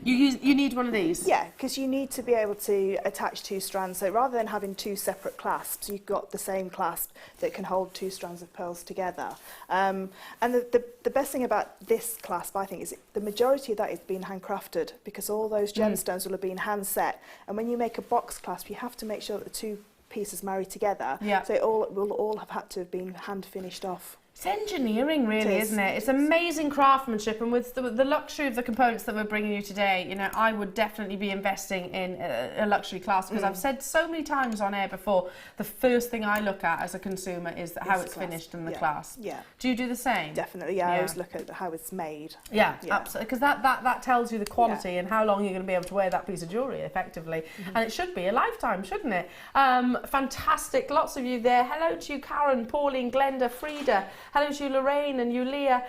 you need one of these. Yeah, because you need to be able to attach two strands. So rather than having two separate clasps, you've got the same clasp that can hold two strands of pearls together. And the best thing about this clasp, I think, is the majority of that is being handcrafted, because all those gemstones will have been hand set. And when you make a box clasp, you have to make sure that the two pieces marry together. Yeah. So it will all have had to have been hand finished off. It's engineering, really, isn't it? It's amazing craftsmanship, and with the luxury of the components that we're bringing you today, you know, I would definitely be investing in a luxury clasp, because I've said so many times on air before, the first thing I look at as a consumer is how it's finished and the clasp. Yeah. Do you do the same? Definitely, yeah. I always look at how it's made. Yeah, absolutely, because that tells you the quality and how long you're going to be able to wear that piece of jewellery effectively, and it should be a lifetime, shouldn't it? Fantastic, lots of you there. Hello to you, Karen, Pauline, Glenda, Frida. Hello to you, Lorraine and Yulia.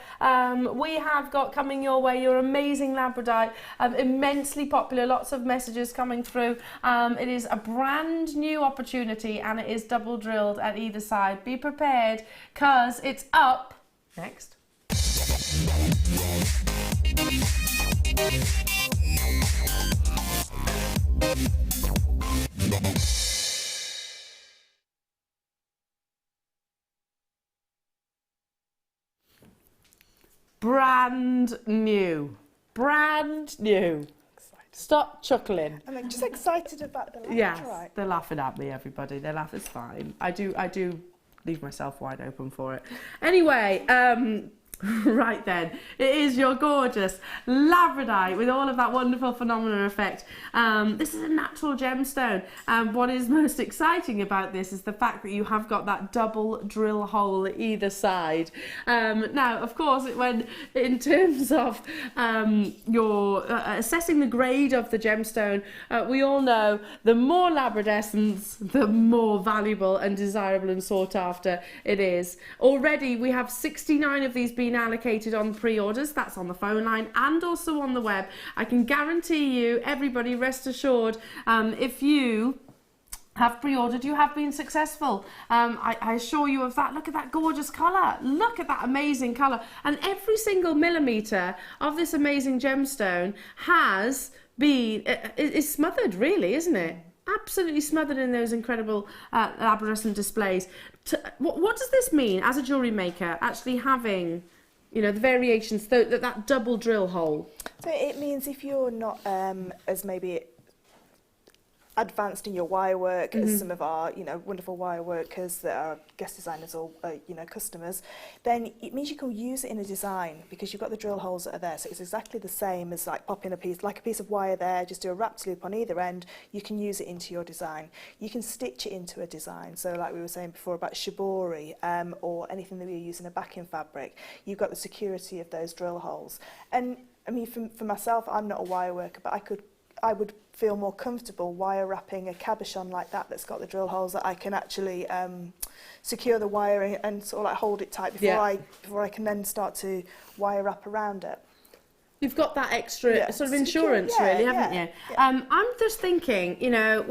We have got coming your way your amazing labradorite, immensely popular, lots of messages coming through. It is a brand new opportunity and it is double drilled at either side. Be prepared because it's up next. Brand new. Brand new. Stop chuckling. I'm just excited about the labradorite. Yes, they're laughing at me, everybody. They laugh, it's fine. I do leave myself wide open for it. Anyway, right then, it is your gorgeous labradorite with all of that wonderful phenomenal effect. This is a natural gemstone. What is most exciting about this is the fact that you have got that double drill hole either side. Now, of course, when in terms of your assessing the grade of the gemstone, we all know the more labradescence, the more valuable and desirable and sought after it is. Already, we have 69 of these being allocated on pre-orders. That's on the phone line and also on the web. I can guarantee you, everybody, rest assured, if you have pre-ordered, you have been successful. I assure you of that. Look at that gorgeous colour. Look at that amazing colour. And every single millimetre of this amazing gemstone has been, is smothered, really, isn't it? Absolutely smothered in those incredible labradescent displays. What does this mean as a jewellery maker, actually having, you know, the variations, that double drill hole? So it means if you're not as maybe advanced in your wire work as some of our, you know, wonderful wire workers that are guest designers or, you know, customers, then it means you can use it in a design because you've got the drill holes that are there. So it's exactly the same as like popping a piece of wire there, just do a wrapped loop on either end. You can use it into your design. You can stitch it into a design. So like we were saying before about shibori or anything that we use in a backing fabric, you've got the security of those drill holes. And I mean, for myself, I'm not a wire worker, but I would feel more comfortable wire wrapping a cabochon like that that's got the drill holes that I can actually secure the wire and sort of like hold it tight before I can then start to wire wrap around it. You've got that extra sort of insurance, really, haven't you? Yeah. I'm just thinking, you know,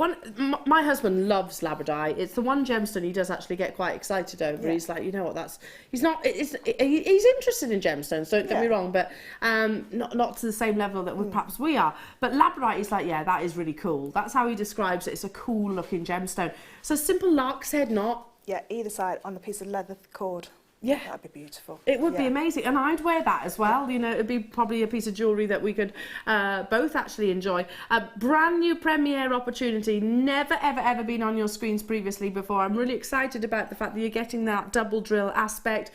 my husband loves labradorite. It's the one gemstone he does actually get quite excited over. Yeah. He's like, you know what, he's interested in gemstones, don't get me wrong, but not to the same level that perhaps we are. But labradorite is like, yeah, that is really cool. That's how he describes it. It's a cool looking gemstone. So simple lark's head knot. Yeah, either side on a piece of leather cord. Yeah, that'd be beautiful. It would be amazing, and I'd wear that as well. You know, it'd be probably a piece of jewellery that we could both actually enjoy. A brand new premiere opportunity, never ever been on your screens previously before. I'm really excited about the fact that you're getting that double drill aspect.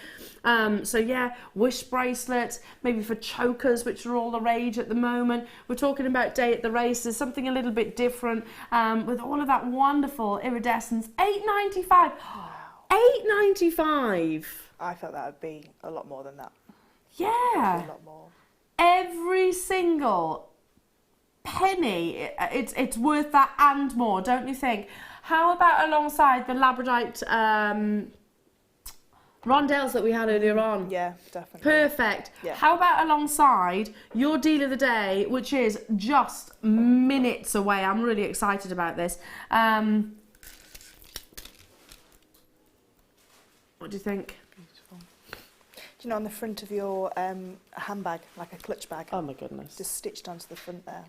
So yeah, wish bracelets, maybe for chokers, which are all the rage at the moment. We're talking about day at the races, something a little bit different with all of that wonderful iridescence. £8.95. £8.95. I thought that would be a lot more than that. Yeah. A lot more. Every single penny, it's worth that and more, don't you think? How about alongside the labradorite rondelles that we had earlier on? Yeah, definitely. Perfect. Yeah. How about alongside your deal of the day, which is just minutes away? I'm really excited about this. What do you think? Beautiful. Do you know, on the front of your handbag, like a clutch bag? Oh my goodness. Just stitched onto the front there.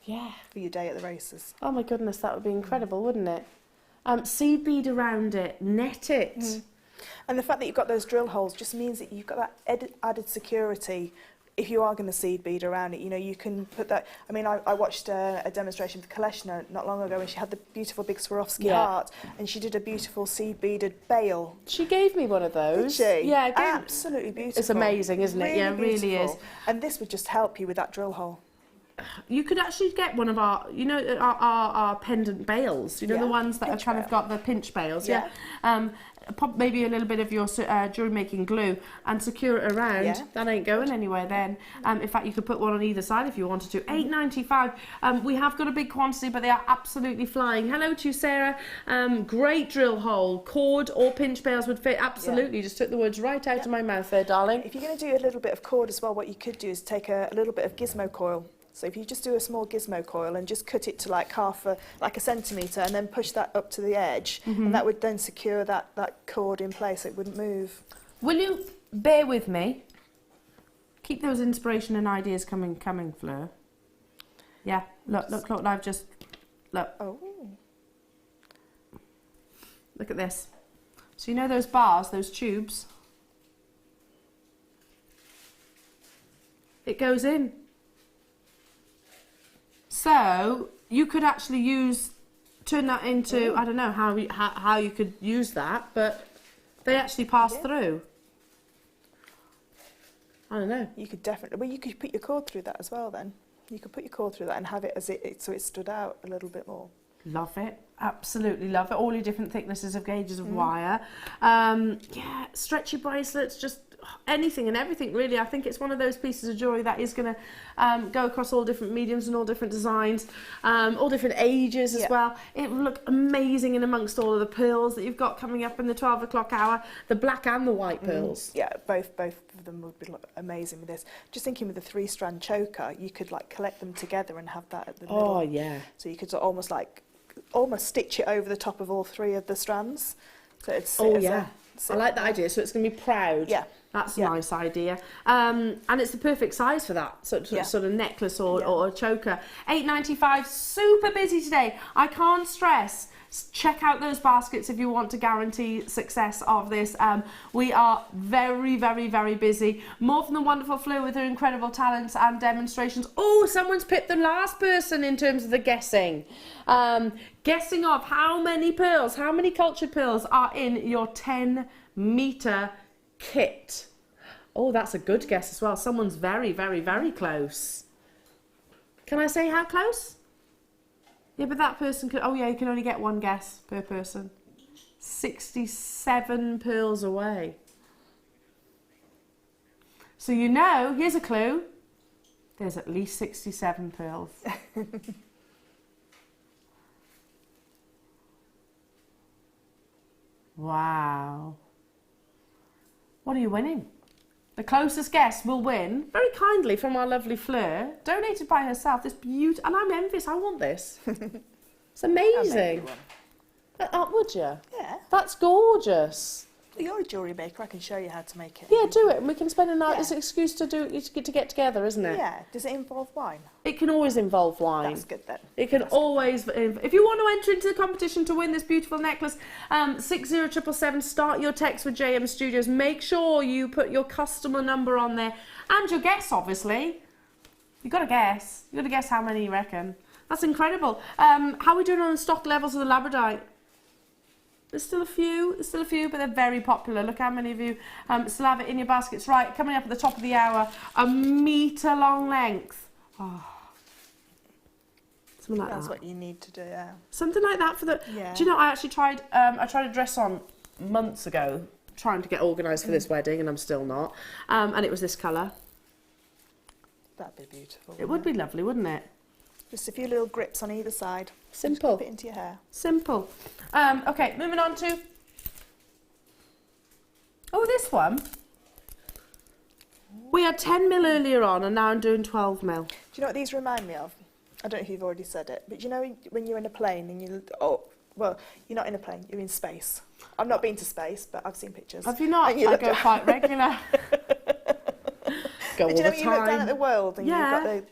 Yeah. For your day at the races. Oh my goodness, that would be incredible, wouldn't it? Seed bead around it, net it. Mm. And the fact that you've got those drill holes just means that you've got that added security. If you are going to seed bead around it, you know, you can put that. I mean, I watched a demonstration with Kaleshna not long ago, and she had the beautiful big Swarovski heart, and she did a beautiful seed beaded bail. She gave me one of those. Did she? Yeah, absolutely beautiful. It's amazing, isn't it? Really, yeah, it really is. And this would just help you with that drill hole. You could actually get one of our, you know, our pendant bails, you know, the ones that pinch have kind of got the pinch bails, pop maybe a little bit of your jewellery making glue and secure it around. Yeah. That ain't going anywhere then. In fact, you could put one on either side if you wanted to. £8.95. We have got a big quantity, but they are absolutely flying. Hello to you, Sarah. Great drill hole. Cord or pinch pails would fit. Absolutely. Yeah. Just took the words right out of my mouth there, darling. If you're going to do a little bit of cord as well, what you could do is take a little bit of gizmo coil. So if you just do a small gizmo coil and just cut it to like like a centimetre, and then push that up to the edge, and that would then secure that cord in place, so it wouldn't move. Will you bear with me? Keep those inspiration and ideas coming, Fleur. Yeah, look, I've just, look. Oh. Look at this. So you know those bars, those tubes? It goes in. So you could actually turn that into, I don't know how you could use that, but they actually pass through. I don't know. You could definitely, well, you could put your cord through that as well then. You could put your cord through that and have it as so it stood out a little bit more. Love it. Absolutely love it. All your different thicknesses of gauges of wire. Yeah, stretchy bracelets, just anything and everything really. I think it's one of those pieces of jewellery that is going to go across all different mediums and all different designs, all different ages as well. It will look amazing in amongst all of the pearls that you've got coming up in the 12 o'clock hour, the black and the white pearls. Yeah, both of them would be amazing with this. Just thinking with the 3-strand choker, you could like collect them together and have that at the middle. Oh yeah. So you could almost stitch it over the top of all 3 of the strands. So it's I like that idea. So it's going to be proud. Yeah. That's a nice idea. And it's the perfect size for that sort of necklace or a choker. £8.95, super busy today. I can't stress. Check out those baskets if you want to guarantee success of this. We are very, very, very busy. More from the wonderful Fleur with her incredible talents and demonstrations. Oh, someone's picked the last person in terms of the guessing. Guessing of how many pearls, how many cultured pearls are in your 10-metre kit. Oh, that's a good guess as well. Someone's very, very, very close. Can I say how close? Yeah, but that person could... Oh, yeah, you can only get one guess per person. 67 pearls away. So you know, here's a clue. There's at least 67 pearls. Wow. What are you winning? The closest guess will win, very kindly from our lovely Fleur, donated by herself, this beautiful, and I'm envious, I want this. It's amazing. Would you? Yeah. That's gorgeous. You're a jewellery maker, I can show you how to make it. Yeah, do it, and we can spend a night. It's an excuse to get together, isn't it? Yeah. Does it involve wine? It can always involve wine. That's good then. It can always, if you want to enter into the competition to win this beautiful necklace, 60777, start your text with JM Studios. Make sure you put your customer number on there and your guess, obviously. You've got to guess. You've got to guess how many you reckon. That's incredible. How are we doing on the stock levels of the labradorite? There's still a few, but they're very popular. Look how many of you still have it in your baskets. Right, coming up at the top of the hour, 1 metre long length. Oh. Something like that. That's what you need to do, yeah. Something like that for the... Yeah. Do you know, I actually tried, I tried a dress on months ago, trying to get organised for this wedding, and I'm still not. And it was this colour. That'd be beautiful. It would be lovely, wouldn't it? Just a few little grips on either side. Simple. Fit into your hair. Simple. Okay, moving on to... Oh, this one. We had 10 mil earlier on, and now I'm doing 12 mil. Do you know what these remind me of? I don't know if you've already said it, but you know when you're in a plane and you... Oh, well, you're not in a plane, you're in space. I've not been to space, but I've seen pictures. Have you not? I go quite regular. Go all the time. You look down at the world and you've got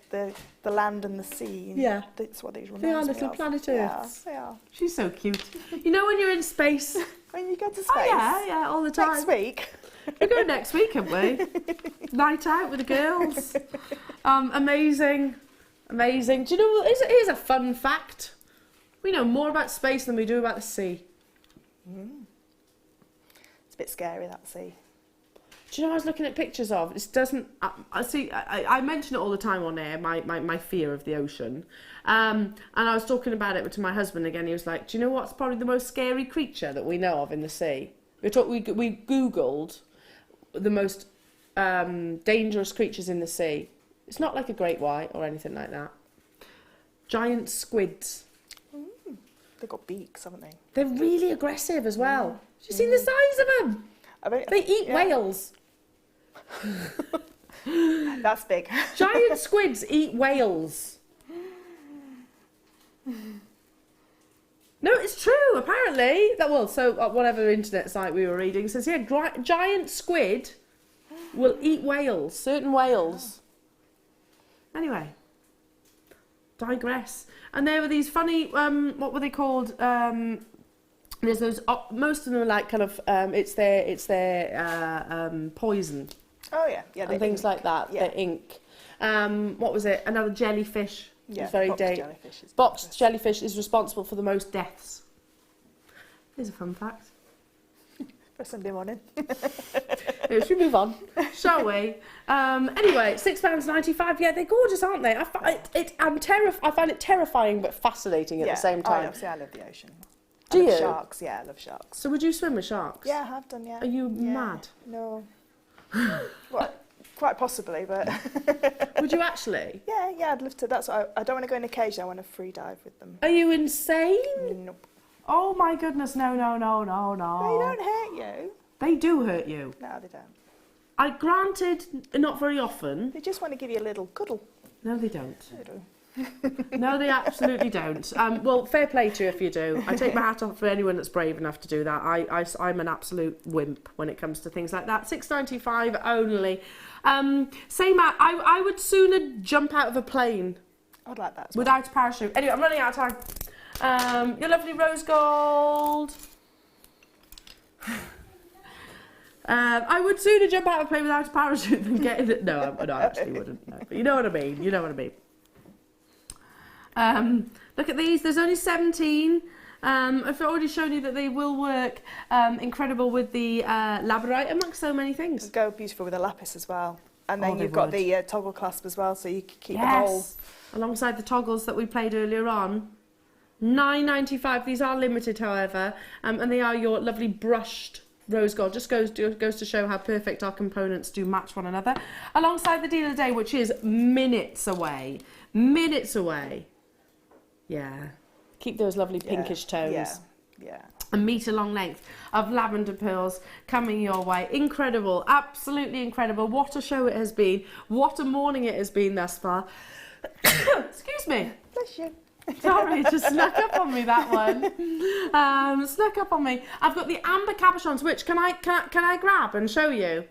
the land and the sea. And that's what these remind me of. They are little planet Earths. They are. She's so cute. You know when you're in space? When you go to space? Oh, yeah, all the time. Next week. We're going next week, aren't we? Night out with the girls. Amazing. Amazing. Do you know what? Here's a fun fact. We know more about space than we do about the sea. It's a bit scary, that sea. Do you know, I was looking at pictures of, it doesn't, I mention it all the time on air, my fear of the ocean. And I was talking about it to my husband again, he was like, do you know what's probably the most scary creature that we know of in the sea? We Googled the most dangerous creatures in the sea. It's not like a great white or anything like that. Giant squids. They've got beaks, haven't they? They're really aggressive as well. Have you seen the size of them? They eat whales. That's big. Giant squids eat whales. No, it's true, apparently. Whatever internet site we were reading says, giant squid will eat whales, certain whales. Anyway, digress. And there were these funny, what were they called? There's those, most of them are like kind of, it's their poison. Oh yeah, and things like that, their ink. What was it? Another jellyfish. Yeah, boxed jellyfish is responsible for the most deaths. Here's a fun fact. For Sunday morning. Yeah, should we move on, shall we? Anyway, £6.95. Yeah, they're gorgeous, aren't they? I find it terrifying but fascinating at the same time. Obviously, I love the ocean. Do you? Sharks, yeah, I love sharks. So would you swim with sharks? Yeah, I have done, yeah. Are you mad? No. Well, quite possibly, but... Would you actually? Yeah, I'd love to. That's what I don't want to go in a cage, I want to free dive with them. Are you insane? Nope. Oh my goodness, no. They don't hurt you. They do hurt you. No, they don't. Granted, not very often. They just want to give you a little cuddle. No, they don't. They do. No, they absolutely don't. Well, fair play to you if you do. I take my hat off for anyone that's brave enough to do that. I'm an absolute wimp when it comes to things like that. £6.95 only. I would sooner jump out of a plane. I'd like that as well. Without a parachute. Anyway, I'm running out of time. Your lovely rose gold. I would sooner jump out of a plane without a parachute than get in it. No, I actually wouldn't. No. But you know what I mean. Look at these. There's only 17. I've already shown you that they will work incredible with the labradorite, amongst so many things. It'd go beautiful with a lapis as well. And then you've got the toggle clasp as well, so you can keep the whole... Alongside the toggles that we played earlier on. £9.95. These are limited, however, and they are your lovely brushed rose gold. Just goes to show how perfect our components do match one another. Alongside the deal of the day, which is minutes away. Yeah. Keep those lovely pinkish tones. Yeah. A metre long length of lavender pearls coming your way. Incredible. Absolutely incredible. What a show it has been. What a morning it has been thus far. Excuse me. Bless you. Sorry, it just snuck up on me, that one. Snuck up on me. I've got the amber cabochons, which can I grab and show you?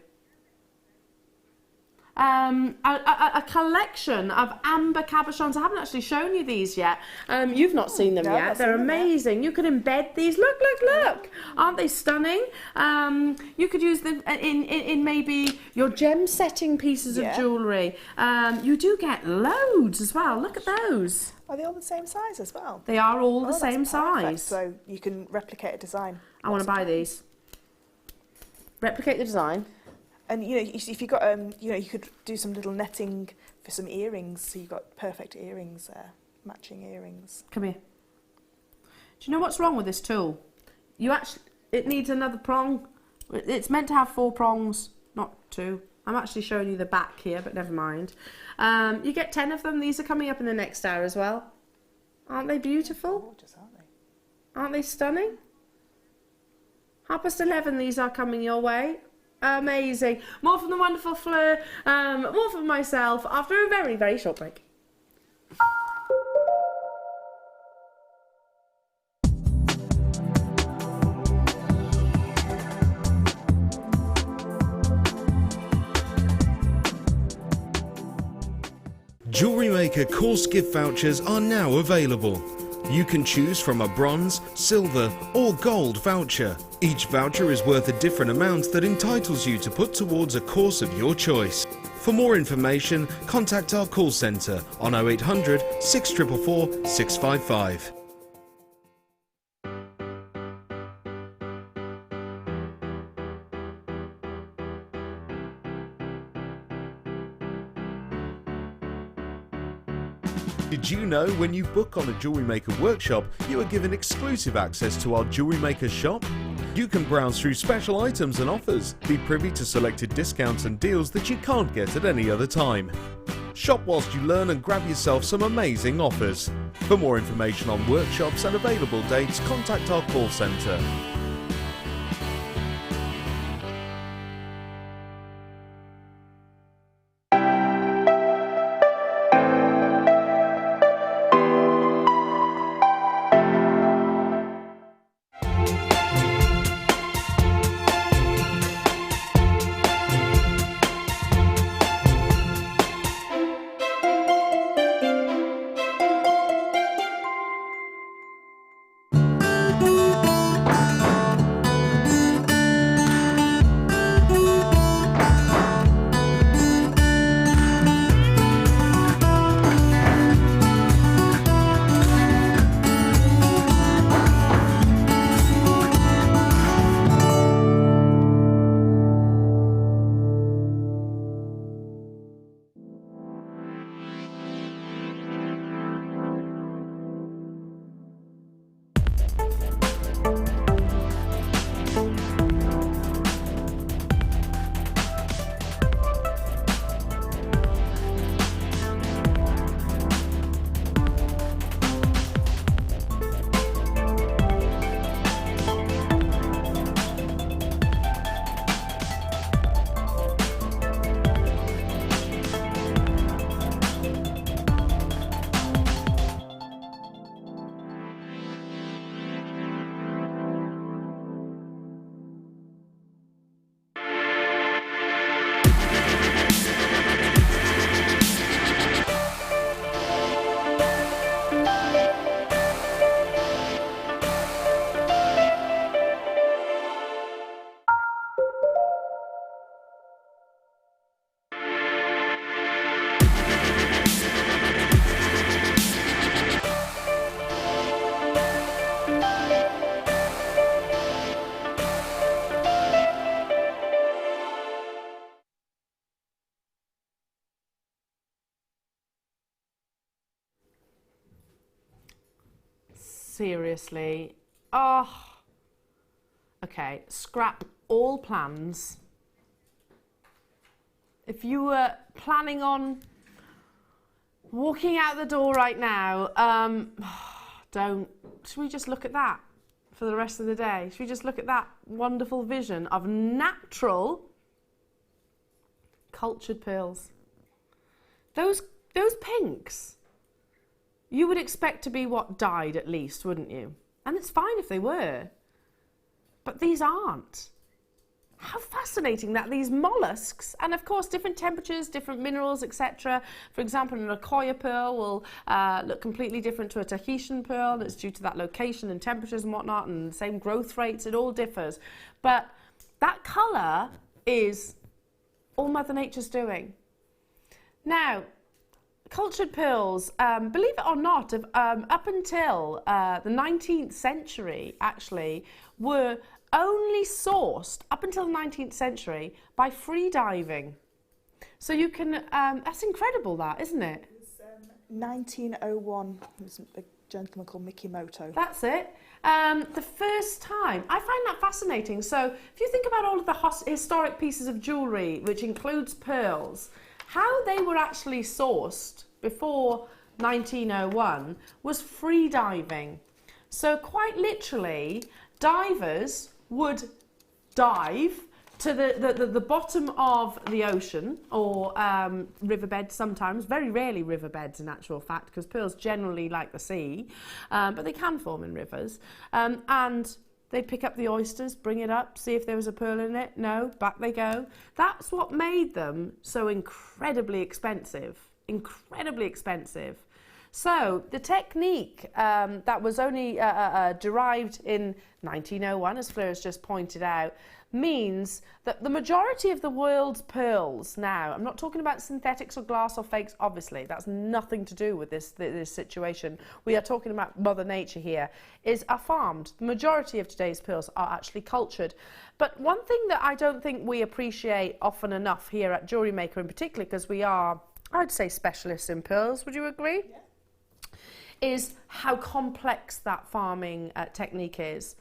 A collection of amber cabochons. I haven't actually shown you these yet. You've not seen them yet. They're amazing. You could embed these. Look. Aren't they stunning? You could use them in maybe your gem setting pieces of jewellery. You do get loads as well. Look at those. Are they all the same size as well? They are all the same size. So you can replicate a design. I want to buy these. Replicate the design. And if you got you could do some little netting for some earrings. So you've got perfect earrings there, matching earrings. Come here. Do you know what's wrong with this tool? It needs another prong. It's meant to have 4 prongs, not 2. I'm actually showing you the back here, but never mind. You get 10 of them. These are coming up in the next hour as well. Aren't they beautiful? Gorgeous, aren't they? Aren't they stunning? 11:30, these are coming your way. Amazing. More from the wonderful Fleur, more from myself after a very, very short break. Jewellery Maker course gift vouchers are now available. You can choose from a bronze, silver or gold voucher. Each voucher is worth a different amount that entitles you to put towards a course of your choice. For more information, contact our call centre on 0800 644 655. Did you know when you book on a Jewellery Maker workshop, you are given exclusive access to our Jewellery Maker shop? You can browse through special items and offers, be privy to selected discounts and deals that you can't get at any other time. Shop whilst you learn and grab yourself some amazing offers. For more information on workshops and available dates, contact our call centre. Seriously. Oh. Okay, scrap all plans. If you were planning on walking out the door right now, should we just look at that for the rest of the day? Should we just look at that wonderful vision of natural cultured pearls? Those pinks, you would expect to be what, dyed at least, wouldn't you? And it's fine if they were, but these aren't. How fascinating that these mollusks, and of course different temperatures, different minerals, etc. For example, an Akoya pearl will look completely different to a Tahitian pearl, and it's due to that location and temperatures and whatnot, and the same growth rates, it all differs. But that colour is all Mother Nature's doing. Now, cultured pearls, believe it or not, up until the 19th century, actually, were only sourced, up until the 19th century, by free diving. So you can, that's incredible that, isn't it? It was 1901, there was a gentleman called Mikimoto. That's it. The first time. I find that fascinating. So if you think about all of the historic pieces of jewellery, which includes pearls, how they were actually sourced before 1901 was free diving. So quite literally, divers would dive to the bottom of the ocean or riverbeds sometimes, very rarely riverbeds in actual fact, because pearls generally like the sea, but they can form in rivers. And they'd pick up the oysters, bring it up, see if there was a pearl in it. No, back they go. That's what made them so incredibly expensive. Incredibly expensive. So the technique that was only derived in 1901, as Fleur has just pointed out, means that the majority of the world's pearls now, I'm not talking about synthetics or glass or fakes, obviously, that's nothing to do with this situation. We are talking about Mother Nature here, are farmed. The majority of today's pearls are actually cultured. But one thing that I don't think we appreciate often enough here at Jewellery Maker in particular, because we are, I'd say, specialists in pearls, would you agree? Yeah. Is how complex that farming technique is.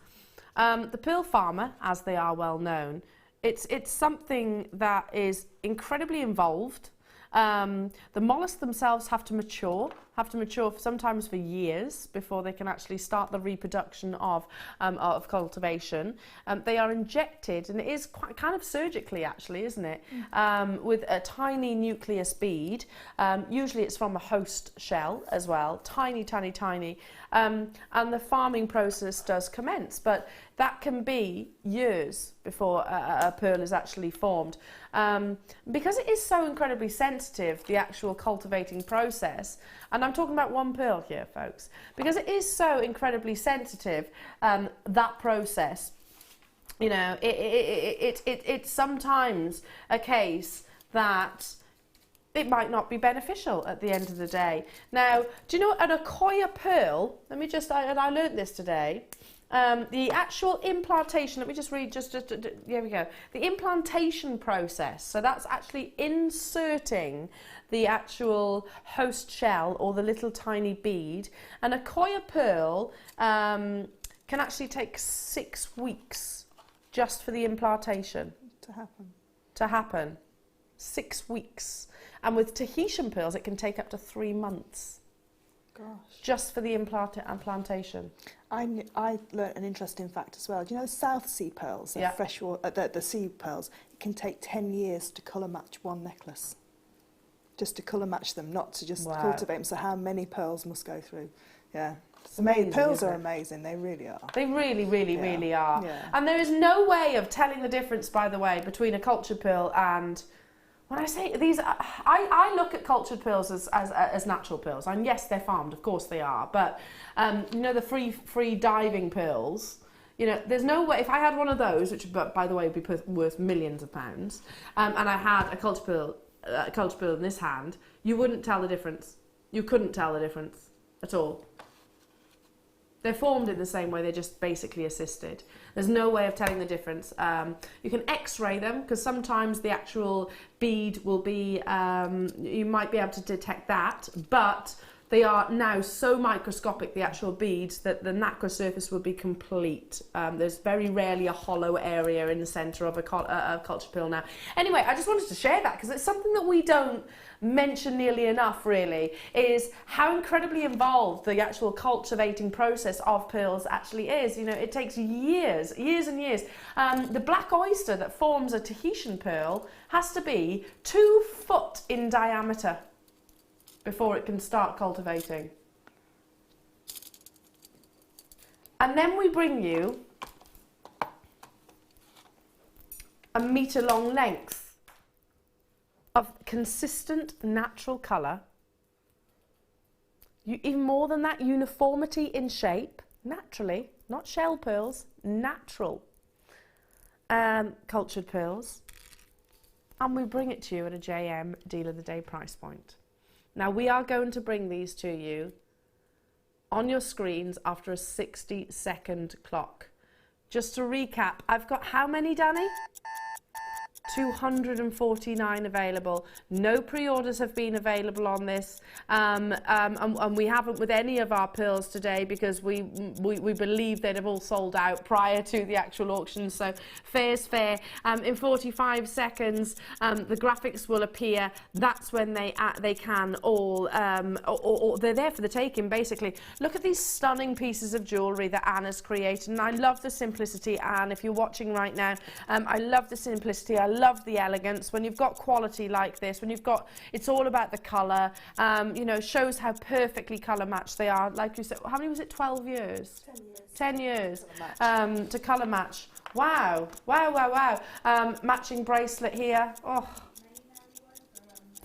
The pearl farmer, as they are well known, it's something that is incredibly involved. The mollusks themselves have to mature sometimes for years before they can actually start the reproduction of cultivation. They are injected, and it is quite kind of surgically actually, isn't it? With a tiny nucleus bead. Usually it's from a host shell as well, tiny. And the farming process does commence, but that can be years before a pearl is actually formed. Because it is so incredibly sensitive, the actual cultivating process, and I'm talking about one pearl here, folks, because it is so incredibly sensitive, that process, you know, it's sometimes a case that it might not be beneficial at the end of the day. Now, do you know an Acquoia pearl? Let me just, I learned this today. The actual implantation, let me just read, here we go. The implantation process, so that's actually inserting the actual host shell or the little tiny bead. An Acquoia pearl can actually take 6 weeks just for the implantation to happen. 6 weeks. And with Tahitian pearls, it can take up to 3 months. Gosh. Just for the implantation. I learnt an interesting fact as well. Do you know the South Sea pearls, freshwater, the sea pearls? It can take 10 years to colour match one necklace. Just to colour match them, not to just cultivate them. So how many pearls must go through? Yeah. It's amazing. Pearls are amazing, they really are. They really are. Yeah. And there is no way of telling the difference, by the way, between a cultured pearl and... When I say these, I look at cultured pearls as natural pearls, and yes, they're farmed, of course they are. But you know, the free diving pearls, you know, there's no way. If I had one of those, which by the way would be worth millions of pounds, and I had a cultured pearl in this hand, you wouldn't tell the difference. You couldn't tell the difference at all. They're formed in the same way, they're just basically assisted. There's no way of telling the difference. You can x-ray them, because sometimes the actual bead will be, you might be able to detect that, but they are now so microscopic, the actual beads, that the nacre surface will be complete. There's very rarely a hollow area in the centre of a cultured pearl now. Anyway, I just wanted to share that, because it's something that we don't mention nearly enough, really, is how incredibly involved the actual cultivating process of pearls actually is. You know, it takes years and years. The black oyster that forms a Tahitian pearl has to be 2 foot in diameter before it can start cultivating. And then we bring you a metre long length of consistent natural colour. Even more than that, uniformity in shape, naturally, not shell pearls, natural cultured pearls. And we bring it to you at a JM Deal of the Day price point. Now, we are going to bring these to you on your screens after a 60-second clock. Just to recap, I've got how many, Danny? 249 available. No pre-orders have been available on this, and we haven't with any of our pearls today, because we believe they'd have all sold out prior to the actual auction. So fair's fair. In 45 seconds, the graphics will appear. That's when they can all, or they're there for the taking, basically. Look at these stunning pieces of jewellery that Anna's created, and I love the simplicity. Anne, if you're watching right now, I love the simplicity. I love the elegance. When you've got quality like this, when you've got, it's all about the colour, you know, shows how perfectly colour matched they are. Like you said, how many was it? 12 years? 10 years. 10 years to colour match. Wow. Matching bracelet here. Oh,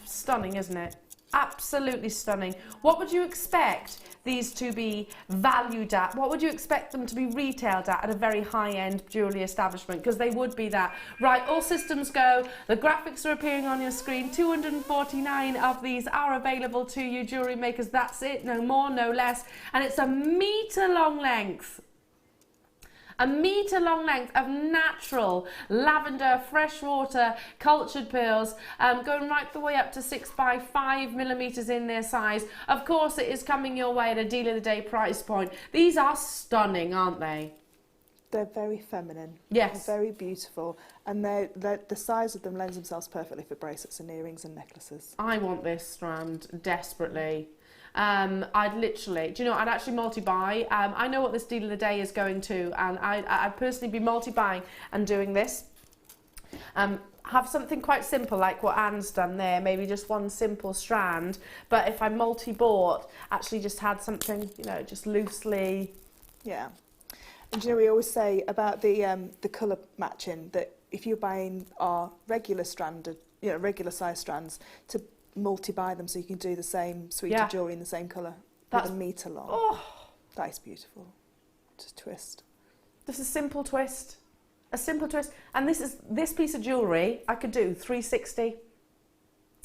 stunning, isn't it? Absolutely stunning. What would you expect these to be valued at? What would you expect them to be retailed at a very high-end jewellery establishment? Because they would be that. Right, all systems go. The graphics are appearing on your screen. 249 of these are available to you, jewellery makers. That's it, no more, no less. And it's a metre-long length. A metre-long length of natural lavender, freshwater, cultured pearls, going right the way up to 6 by 5 millimetres in their size. Of course, it is coming your way at a Deal of the Day price point. These are stunning, aren't they? They're very feminine. Yes. They're very beautiful, and the size of them lends themselves perfectly for bracelets and earrings and necklaces. I want this strand desperately. I'd literally, do you know, I'd actually multi-buy. I know what this deal of the day is going to, and I'd personally be multi-buying and doing this. Have something quite simple like what Anne's done there, maybe just one simple strand, but if I multi-bought, actually just had something, you know, just loosely. Yeah. And you know, we always say about the colour matching, that if you're buying our regular stranded, you know, regular size strands, to multi-buy them so you can do the same suite of jewellery in the same colour with a metre long. Oh, that is beautiful. Just twist. Just a simple twist. A simple twist. And this piece of jewellery, I could do 360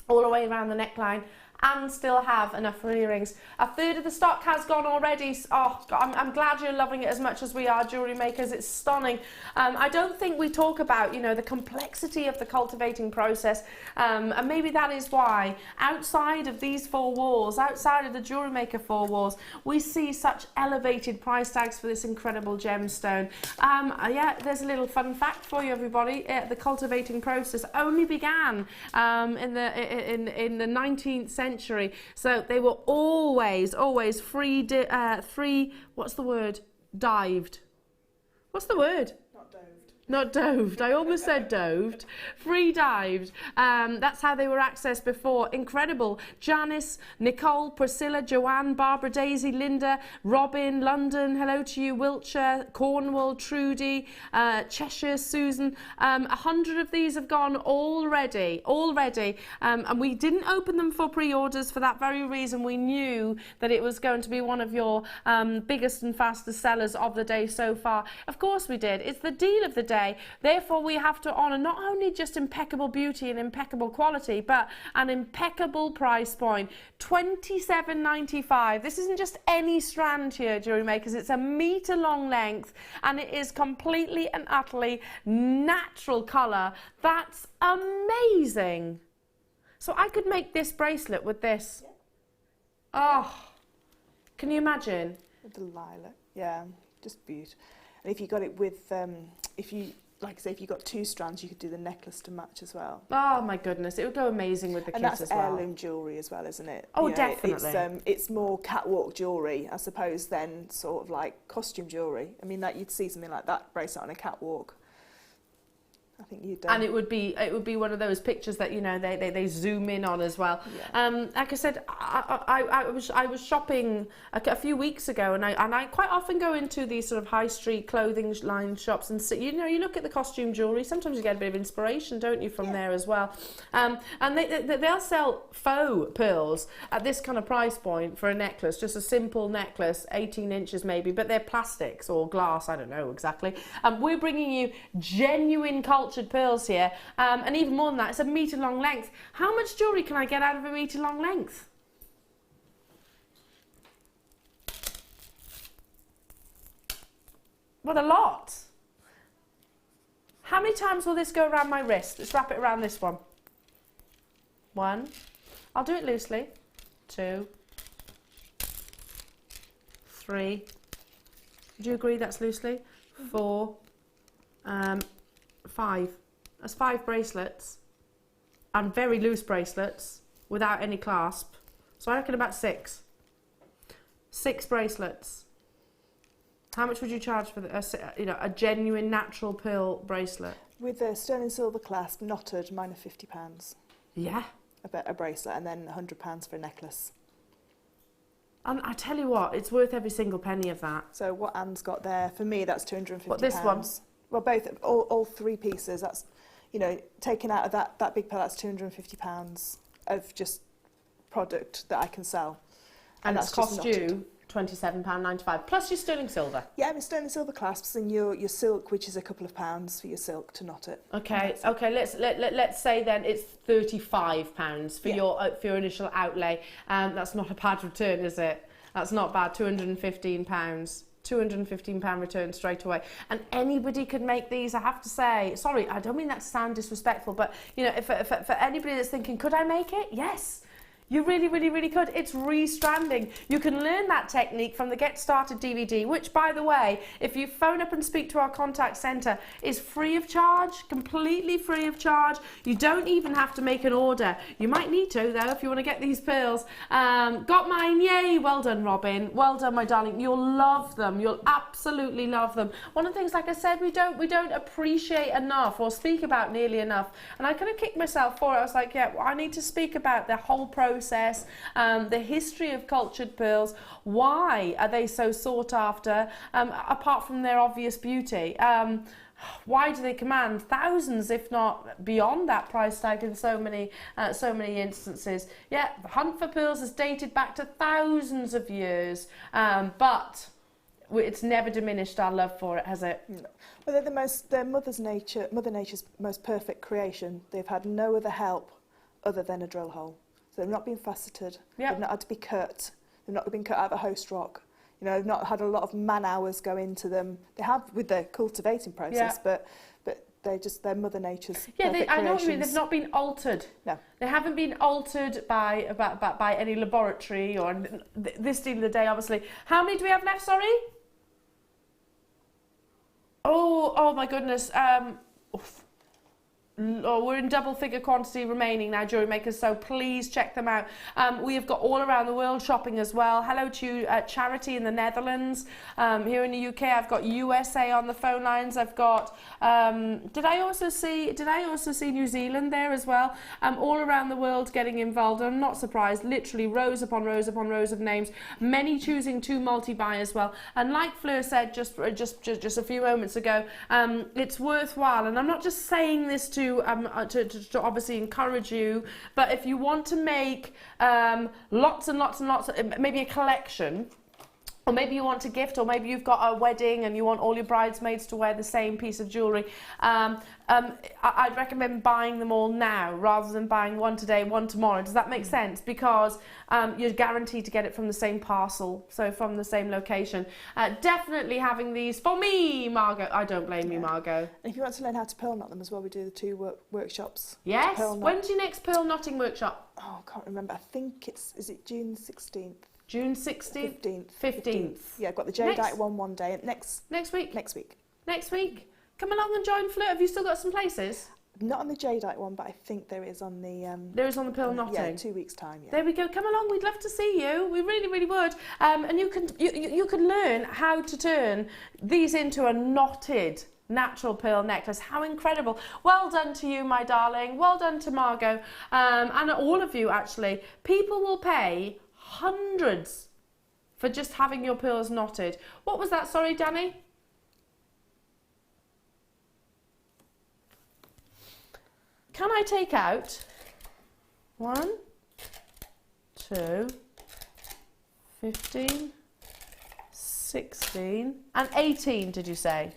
all the way around the neckline and still have enough for earrings. A third of the stock has gone already. Oh, God, I'm glad you're loving it as much as we are, jewellery makers. It's stunning. I don't think we talk about, you know, the complexity of the cultivating process, and maybe that is why outside of these four walls, outside of the Jewellery Maker four walls, we see such elevated price tags for this incredible gemstone. Yeah, there's a little fun fact for you, everybody. The cultivating process only began in the 19th century. So they were always what's the word? Dived. What's the word? Not doved. I almost said doved. Free-dived. That's how they were accessed before. Incredible. Janice, Nicole, Priscilla, Joanne, Barbara, Daisy, Linda, Robin, London, hello to you, Wiltshire, Cornwall, Trudy, Cheshire, Susan. 100 of these have gone already. And we didn't open them for pre-orders for that very reason. We knew that it was going to be one of your biggest and fastest sellers of the day so far. Of course we did. It's the deal of the day. Therefore, we have to honour not only just impeccable beauty and impeccable quality, but an impeccable price point. $27.95. This isn't just any strand here, jewellery makers. It's a metre long length, and it is completely and utterly natural colour. That's amazing. So I could make this bracelet with this. Oh, can you imagine? With the lilac, yeah, just beautiful. And if you got it with, if you got two strands, you could do the necklace to match as well. Oh my goodness, it would go amazing with the kit as well. And that's heirloom jewellery as well, isn't it? Oh, definitely. It's more catwalk jewellery, I suppose, than sort of like costume jewellery. I mean, that you'd see something like that bracelet on a catwalk. I think you'd. And it would be one of those pictures that, you know, they zoom in on as well. Yeah. Like I said, I was shopping a few weeks ago, and I quite often go into these sort of high street clothing line shops, and you know, you look at the costume jewellery. Sometimes you get a bit of inspiration, don't you, from there as well. And they'll sell faux pearls at this kind of price point for a necklace, just a simple necklace, 18 inches maybe, but they're plastics or glass. I don't know exactly. We're bringing you genuine cultured pearls here, and even more than that, it's a metre long length. How much jewellery can I get out of a metre long length? What a lot. How many times will this go around my wrist? Let's wrap it around this one. 1, I'll do it loosely. 2, 3, do you agree that's loosely? 4, 5. That's 5 bracelets, and very loose bracelets without any clasp. So I reckon about 6. 6 bracelets. How much would you charge for a genuine natural pearl bracelet? With a sterling silver clasp, knotted, mine are £50. Yeah. A bracelet, and then £100 for a necklace. And I tell you what, it's worth every single penny of that. So what Anne's got there, for me, that's £250. What, this one? Well, both, all 3 pieces. That's, you know, taken out of that big pearl, that's £250 of just product that I can sell. And that's cost you £27.95 plus your sterling silver. Yeah, my sterling silver clasps and your silk, which is a couple of pounds for your silk to knot it. Okay. Let's say then it's £35 for your initial outlay. That's not a bad return, is it? That's not bad. £215. £215 return straight away, and anybody could make these. I have to say, sorry, I don't mean that to sound disrespectful, but you know, for anybody that's thinking, could I make it? Yes. You really, really, really could. It's restranding. You can learn that technique from the Get Started DVD, which, by the way, if you phone up and speak to our contact centre, is free of charge, completely free of charge. You don't even have to make an order. You might need to, though, if you want to get these pearls. Got mine, yay! Well done, Robin. Well done, my darling. You'll love them. You'll absolutely love them. One of the things, like I said, we don't appreciate enough or speak about nearly enough. And I kind of kicked myself for it. I was like, yeah, well, I need to speak about the whole process, the history of cultured pearls. Why are they so sought after, apart from their obvious beauty? Why do they command thousands, if not beyond that price tag in so many instances? Yeah, the hunt for pearls is dated back to thousands of years, but it's never diminished our love for it, has it? No. Well, they're Mother Nature's most perfect creation. They've had no other help other than a drill hole. So they've not been faceted. Yep. They've not had to be cut. They've not been cut out of a host rock. You know, they've not had a lot of man hours go into them. They have with the cultivating process, yeah. but they're Mother Nature's perfect I know what you mean. They've not been altered. No. They haven't been altered by any laboratory or this deal of the day, obviously. How many do we have left, sorry? Oh my goodness. We're in double figure quantity remaining now, Jewellery Makers, so please check them out. We have got all around the world shopping as well. Hello to Charity in the Netherlands. Here in the UK, I've got USA on the phone lines. I've got, did I also see New Zealand there as well? All around the world getting involved. I'm not surprised, literally rows upon rows upon rows of names, many choosing to multi-buy as well. And like Fleur said just a few moments ago, it's worthwhile, and I'm not just saying this to obviously encourage you, but if you want to make lots and lots and lots, maybe a collection, or maybe you want to gift, or maybe you've got a wedding and you want all your bridesmaids to wear the same piece of jewellery, I'd recommend buying them all now rather than buying one today, one tomorrow. Does that make sense? Because you're guaranteed to get it from the same parcel, so from the same location. Definitely having these for me, Margot. I don't blame you, Margot. And if you want to learn how to pearl knot them as well, we do the two workshops. Yes. When's your next pearl knotting workshop? Oh, I can't remember. I think is it June 16th? June 16th? 15th. Yeah, I've got the jadeite one day. Next week. Next week. Come along and join Fleur. Have you still got some places? Not on the jadeite one, but I think there is on the... there is on the pearl knotting? Yeah, 2 weeks' time, yeah. There we go. Come along. We'd love to see you. We really, really would. And you can learn how to turn these into a knotted natural pearl necklace. How incredible. Well done to you, my darling. Well done to Margot. And all of you, actually. People will pay hundreds for just having your pearls knotted. What was that? Sorry, Danny? Can I take out 1, 2, 15, 16 and 18, did you say?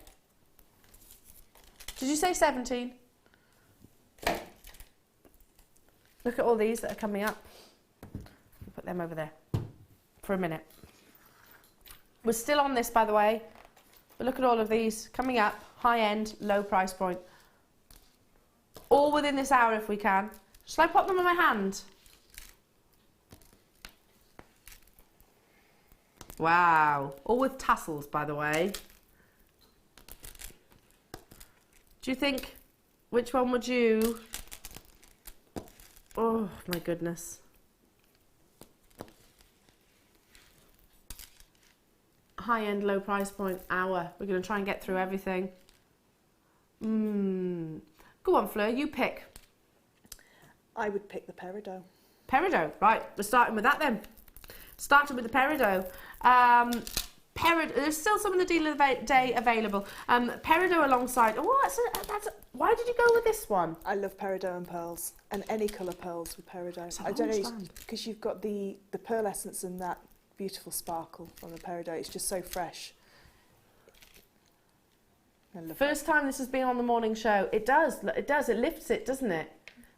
Did you say 17? Look at all these that are coming up. Put them over there for a minute. We're still on this, by the way, but look at all of these coming up, high end, low price point. All within this hour if we can. Shall I pop them in my hand? Wow. All with tassels, by the way. Do you think, which one would you... Oh, my goodness. High-end, low price point, hour. We're going to try and get through everything. Go on, Fleur, you pick. I would pick the peridot. Peridot, right. We're starting with that then. Starting with the peridot. There's still some of the deal of the day available. Peridot alongside... Oh, why did you go with this one? I love peridot and pearls, and any colour pearls with peridot. I don't know, because you've got the pearl essence and that beautiful sparkle from the peridot. It's just so fresh. First time this has been on the morning show. It does. It lifts it, doesn't it?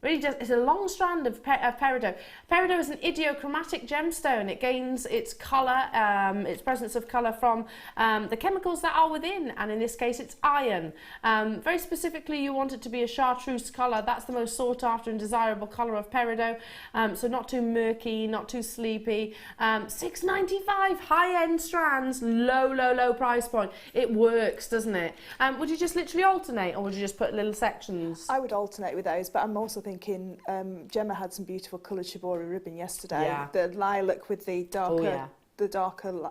Really just, it's a long strand of peridot. Peridot is an idiochromatic gemstone. It gains its colour, its presence of colour from the chemicals that are within, and in this case it's iron. Very specifically, you want it to be a chartreuse colour. That's the most sought after and desirable colour of peridot. So not too murky, not too sleepy. $6.95, high-end strands, low price point. It works, doesn't it? Would you just literally alternate, or would you just put little sections? I would alternate with those, but I'm also thinking Gemma had some beautiful coloured shibori ribbon yesterday. Yeah. The lilac with the darker, Oh, yeah. the darker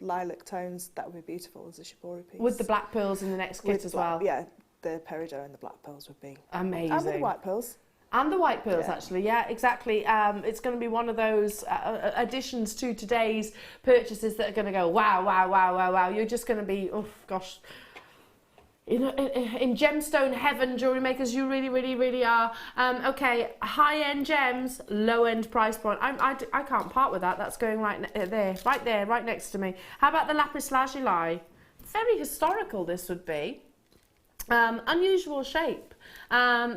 lilac tones, that would be beautiful as a shibori piece. With the black pearls in the next kit as well. Yeah, the peridot and the black pearls would be amazing. And with the white pearls. And the white pearls, Yeah. actually, yeah, exactly. It's going to be one of those additions to today's purchases that are going to go, wow. You're just going to be, oh gosh, in gemstone heaven, jewellery makers, you really are. Okay, high-end gems, low-end price point. I can't part with that. That's going right there, right next to me. How about the Lapis Lazuli? Very historical, this would be. Unusual shape.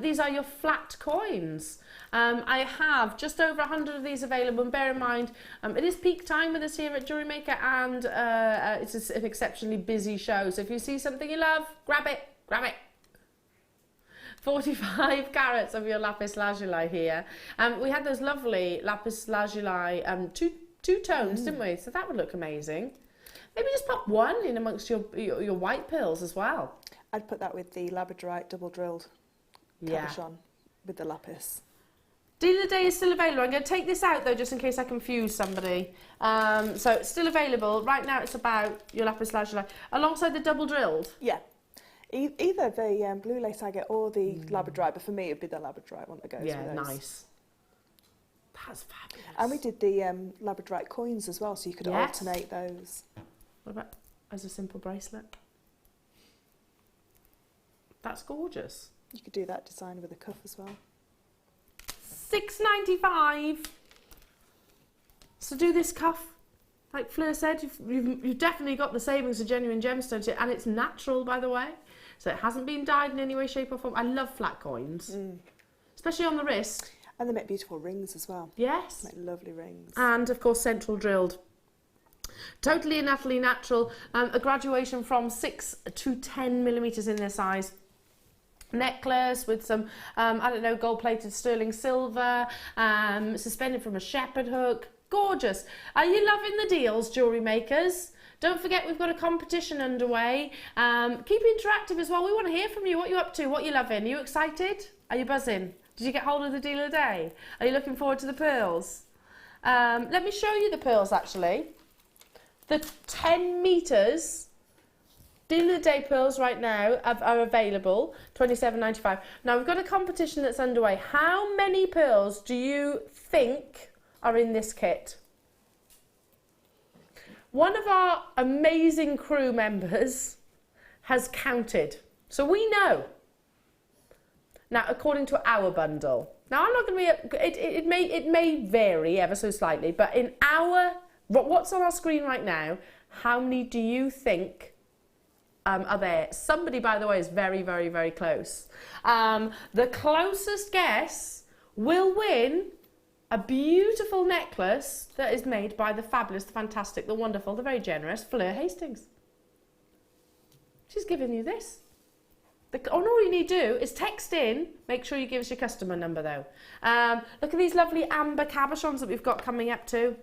These are your flat coins. I have just over 100 of these available, and bear in mind it is peak time with us here at Jewellery Maker, and it's an exceptionally busy show, so if you see something you love, grab it. 45 carats of your Lapis Lazuli here. We had those lovely Lapis Lazuli two tones, didn't we? So that would look amazing. Maybe just pop one in amongst your white pearls as well. I'd put that with the labradorite double drilled cabochon with the lapis. Deal of the day is still available. I'm going to take this out though, just in case I confuse somebody. So it's still available. Right now it's about your Lapis Lazuli alongside the double drilled. Yeah. Either the blue lace agate or the labradorite, but for me it'd be the labradorite one that goes with those. Yeah, nice. That's fabulous. And we did the labradorite coins as well, so you could alternate those. What about as a simple bracelet? That's gorgeous. You could do that design with a cuff as well. $6.95. So do this cuff. Like Fleur said, you've definitely got the savings of genuine gemstones, and it's natural, by the way. So it hasn't been dyed in any way, shape or form. I love flat coins, especially on the wrist. And they make beautiful rings as well. Yes. Make lovely rings. And of course central drilled. Totally and utterly natural. A graduation from 6 to 10 millimeters in their size. Necklace with some, I don't know, gold-plated sterling silver, suspended from a shepherd hook. Gorgeous. Are you loving the deals, jewellery makers? Don't forget we've got a competition underway. Keep interactive as well. We want to hear from you. What are you up to? What are you loving? Are you excited? Are you buzzing? Did you get hold of the deal of the day? Are you looking forward to the pearls? Let me show you the pearls, actually. The 10 metres deal of the day pearls right now are available, $27.95. Now we've got a competition that's underway. How many pearls do you think are in this kit? One of our amazing crew members has counted, so we know. Now, according to our bundle. Now, I'm not going to be. It may vary ever so slightly, but in what's on our screen right now, how many do you think are there? Somebody, by the way, is very close. The closest guess will win a beautiful necklace that is made by the fabulous, the fantastic, the wonderful, the very generous Fleur Hastings. She's giving you this. All you need to do is text in. Make sure you give us your customer number though. Look at these lovely amber cabochons that we've got coming up too.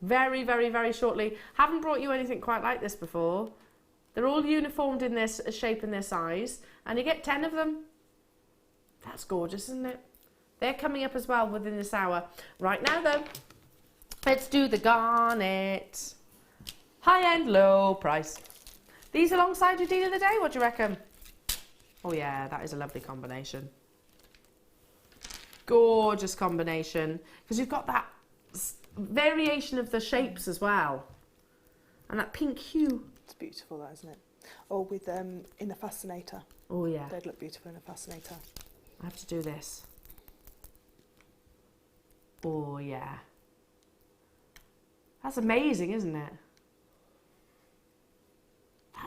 Very shortly. Haven't brought you anything quite like this before. They're all uniformed in their shape and their size, and you get 10 of them. That's gorgeous, isn't it? They're coming up as well within this hour. Right now though, let's do the garnet. High end, low price. These alongside your deal of the day, what do you reckon? Oh yeah, that is a lovely combination. Gorgeous combination, because you've got that variation of the shapes as well, and that pink hue. It's beautiful, that, isn't it? Or with in a fascinator. Oh yeah, they'd look beautiful in a fascinator. I have to do this. Oh yeah, that's amazing, isn't it?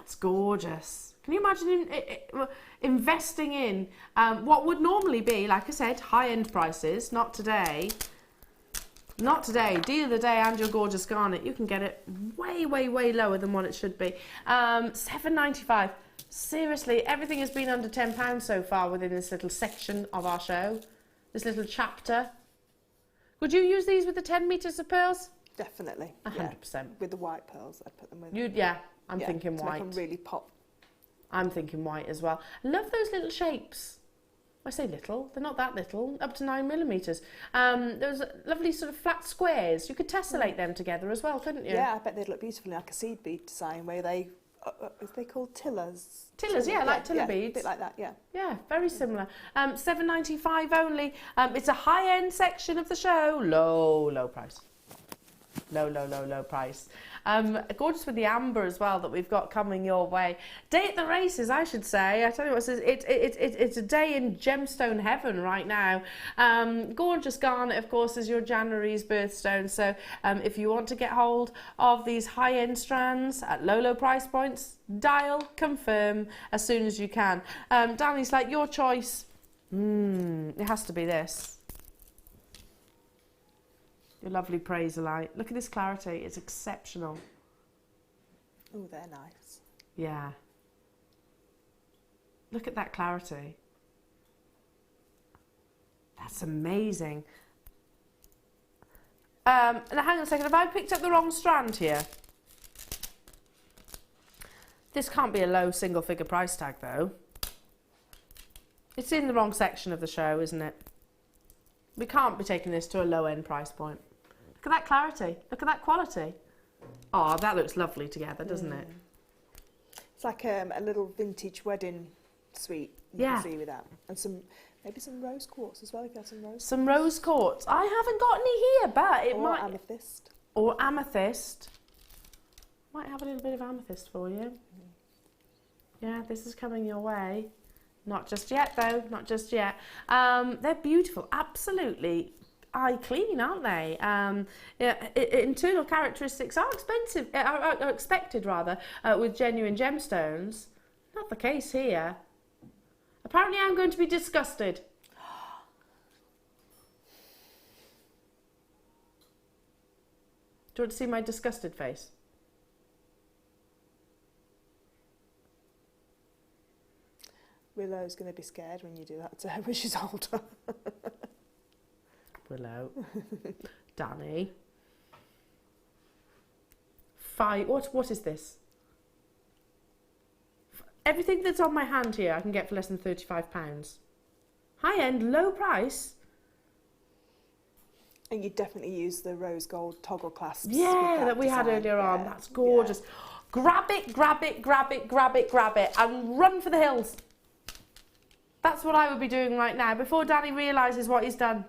That's gorgeous. Can you imagine investing in what would normally be, like I said, high-end prices? Not today. Not today. Deal of the day and your gorgeous garnet. You can get it way, way, way lower than what it should be. £7.95. Seriously, everything has been under £10 so far within this little section of our show. This little chapter. Would you use these with the 10 metres of pearls? Definitely. 100%. Yeah. With the white pearls, I'd put them with. I'm thinking to white. Make them really pop. I'm thinking white as well. I love those little shapes. I say little, they're not that little, up to 9mm. Those lovely sort of flat squares. You could tessellate them together as well, couldn't you? Yeah, I bet they'd look beautifully like a seed bead design where they, is they called tillers? Tillers, yeah, like tiller beads. A bit like that, yeah. Yeah, very similar. £7.95 only. It's a high-end section of the show. Low price. Low price. Gorgeous with the amber as well that we've got coming your way. Day at the races, I should say. I tell you what, it's a day in gemstone heaven right now. Gorgeous garnet, of course, is your January's birthstone. So if you want to get hold of these high-end strands at low price points, dial, confirm as soon as you can. Danny's like, your choice. It has to be this. Your lovely Praiselite. Look at this clarity. It's exceptional. Oh, they're nice. Yeah. Look at that clarity. That's amazing. Now, hang on a second. Have I picked up the wrong strand here? This can't be a low single-figure price tag, though. It's in the wrong section of the show, isn't it? We can't be taking this to a low-end price point. Look at that clarity. Look at that quality. Oh, that looks lovely together, doesn't it? It's like a little vintage wedding suite you can see with that. And maybe some rose quartz as well, if you have some rose. Some rose quartz. I haven't got any here, but it might... Or amethyst. Or amethyst. Might have a little bit of amethyst for you. Yeah, this is coming your way. Not just yet, though. Not just yet. They're beautiful. Absolutely eye clean, aren't they? Internal characteristics are expensive, are expected rather, with genuine gemstones. Not the case here. Apparently, I'm going to be disgusted. Do you want to see my disgusted face? Willow's going to be scared when you do that to her when she's older. Willow. Danny. What is this? Everything that's on my hand here I can get for less than £35. High end, low price. And you definitely use the rose gold toggle clasps. Yeah, that we had earlier on. That's gorgeous. Yeah. Grab it, grab it, grab it, grab it, grab it, and run for the hills. That's what I would be doing right now before Danny realises what he's done.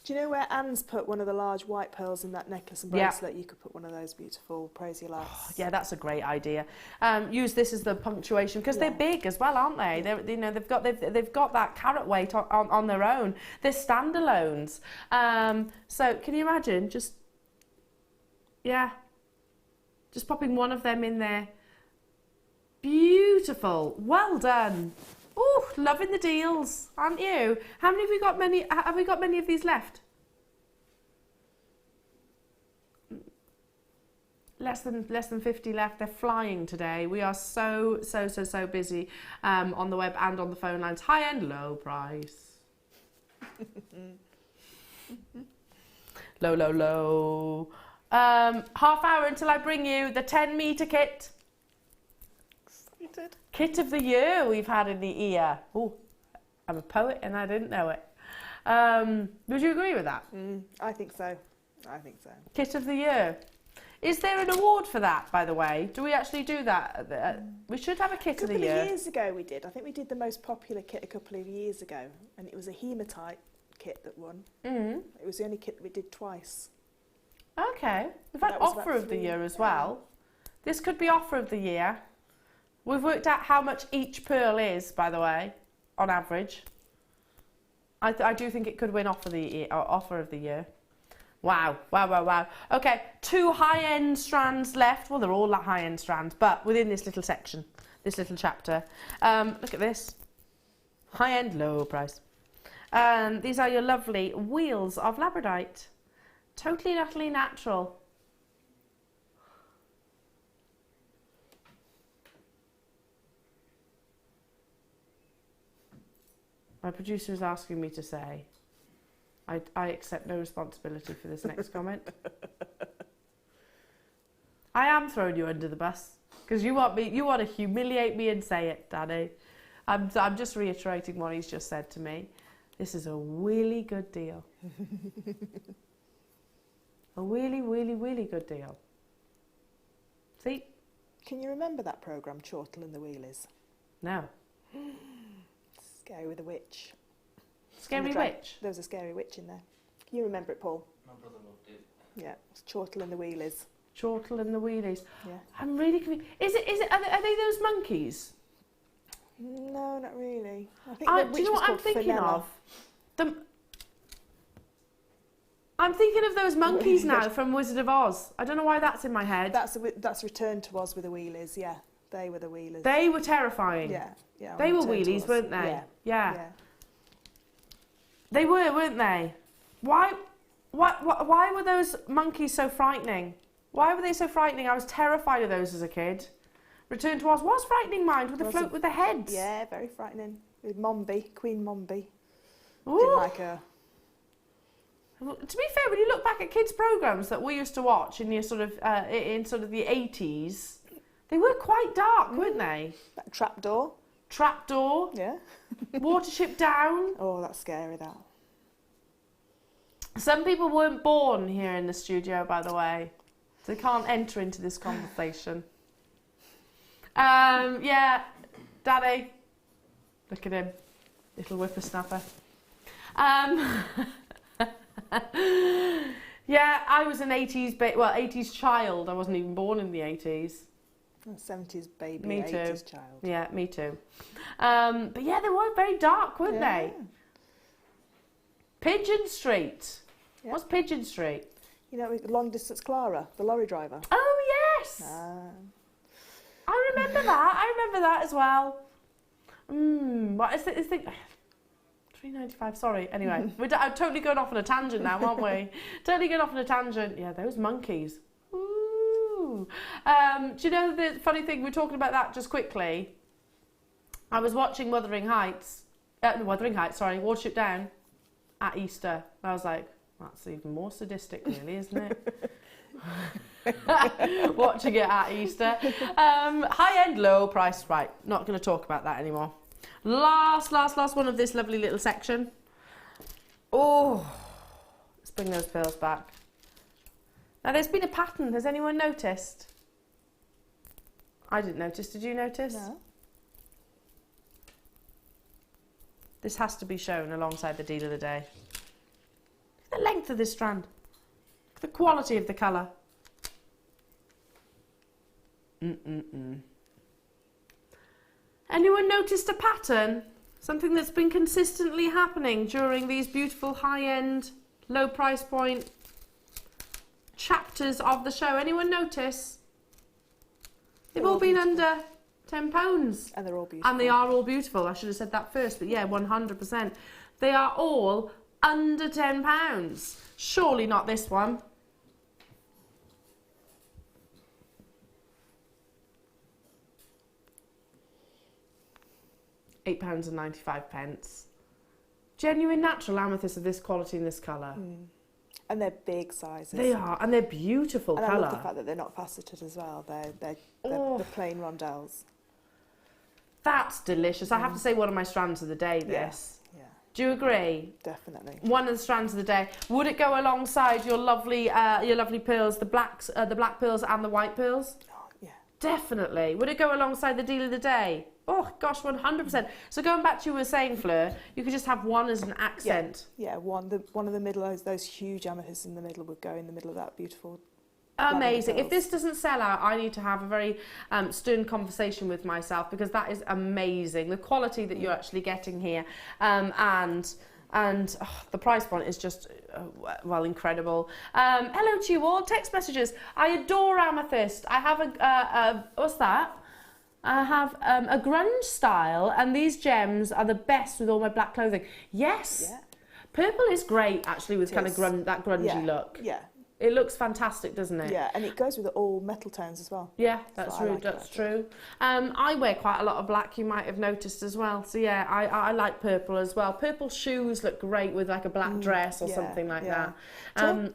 Do you know where Anne's put one of the large white pearls in that necklace and bracelet? Yeah. You could put one of those beautiful Praiselite. Oh, yeah, that's a great idea. Use this as the punctuation because they're big as well, aren't they? They're, you know, they've got that carat weight on their own. They're standalones. So can you imagine just popping one of them in there? Beautiful. Well done. Oh, loving the deals, aren't you? How many have we got? Have we got many of these left? Less than 50 left. They're flying today. We are so busy on the web and on the phone lines. High end, low price. Low. Half hour until I bring you the 10-metre kit. Kit of the year we've had in the ear. Oh, I'm a poet and I didn't know it. Would you agree with that? I think so. Kit of the year. Is there an award for that, by the way? Do we actually do that? We should have a kit of the year. A couple of years ago we did. I think we did the most popular kit a couple of years ago. And it was a hematite kit that won. It was the only kit that we did twice. Okay. We've had offer of the year as well. This could be offer of the year. We've worked out how much each pearl is, by the way, on average. I do think it could win offer of the year. Wow, wow, wow, wow. Okay, 2 high-end strands left. Well, they're all high-end strands, but within this little section, this little chapter. Look at this. High-end, low price. These are your lovely wheels of labradorite. Totally and utterly natural. My producer is asking me to say, I accept no responsibility for this next comment. I am throwing you under the bus because you want to humiliate me and say it, Danny. I'm just reiterating what he's just said to me. This is a really good deal. A really, really, really good deal. See? Can you remember that programme, Chortle and the Wheelies? No. Scary with a witch. Scary witch? There was a scary witch in there. Can you remember it, Paul? My brother loved it. Yeah, it's Chortle and the Wheelies. Chortle and the Wheelies. Yeah. I'm really confused. Are they those monkeys? No, not really. I think Do you know what I'm thinking of? I'm thinking of those monkeys now from Wizard of Oz. I don't know why that's in my head. That's Return to Oz with the Wheelies, yeah. They were the Wheelies. They were terrifying. Yeah. They were wheelies, weren't they? Yeah. They were, weren't they? Why were those monkeys so frightening? Why were they so frightening? I was terrified of those as a kid. Return to Oz was frightening, mind, with the float with the heads. Yeah, very frightening. With Mombi, Queen Mombi. Ooh. Didn't like her. To be fair, when you look back at kids' programmes that we used to watch in your sort of the 80s, they were quite dark, weren't they? That trapdoor. Trapdoor. Yeah. Watership Down. Oh, that's scary, that. Some people weren't born here in the studio, by the way. They can't enter into this conversation. Yeah, Daddy. Look at him. Little whippersnapper. Yeah, I was an 80s child. I wasn't even born in the 80s. 70s baby, Me too. 80s child. Yeah, me too. But yeah, they were very dark, weren't they? Pigeon Street. Yeah. What's Pigeon Street? You know, Long Distance Clara, the lorry driver. Oh, yes! I remember that. I remember that as well. What is it? $3.95, sorry. Anyway, we're totally going off on a tangent now, aren't we? Totally going off on a tangent. Yeah, those monkeys. Ooh. Do you know the funny thing, we're talking about that just quickly. I was watching Watership Down at Easter. I was like, that's even more sadistic, really, isn't it? Watching it at Easter. High-end, low price. Right, not going to talk about that anymore. Last one of this lovely little section. Oh, let's bring those pearls back. Now, there's been a pattern. Has anyone noticed? I didn't notice. Did you notice? No. This has to be shown alongside the deal of the day. The length of this strand. The quality of the colour. Anyone noticed a pattern? Something that's been consistently happening during these beautiful high-end, low price point chapters of the show. Anyone notice? They've all been under £10. And they're all beautiful. And they are all beautiful. I should have said that first, but yeah, 100%. They are all under £10. Surely not this one. £8.95. Genuine natural amethyst of this quality and this colour. And they're big sizes. They are, and they're beautiful and colour. I love the fact that they're not faceted as well. They're the plain rondelles. That's delicious. I have to say, one of my strands of the day, this. Yeah. Do you agree? Definitely. One of the strands of the day. Would it go alongside your lovely pearls, the black pearls and the white pearls? Oh, yeah. Definitely. Would it go alongside the deal of the day? Oh, gosh, 100%. So going back to you were saying, Fleur, you could just have one as an accent. Yeah, one of the middle, those huge amethysts in the middle would go in the middle of that beautiful... Amazing. If this doesn't sell out, I need to have a very stern conversation with myself, because that is amazing. The quality that you're actually getting here. And And the price point is just, well, incredible. Hello to you all. Text messages. I adore amethyst. I have what's that? I have a grunge style, and these gems are the best with all my black clothing. Yes. Yeah. Purple is great, actually, with kind of that grungy look. Yeah. It looks fantastic, doesn't it? Yeah, and it goes with all metal tones as well. Yeah, that's true. That's true. I wear quite a lot of black, you might have noticed as well. So yeah, I like purple as well. Purple shoes look great with like a black dress or something like that.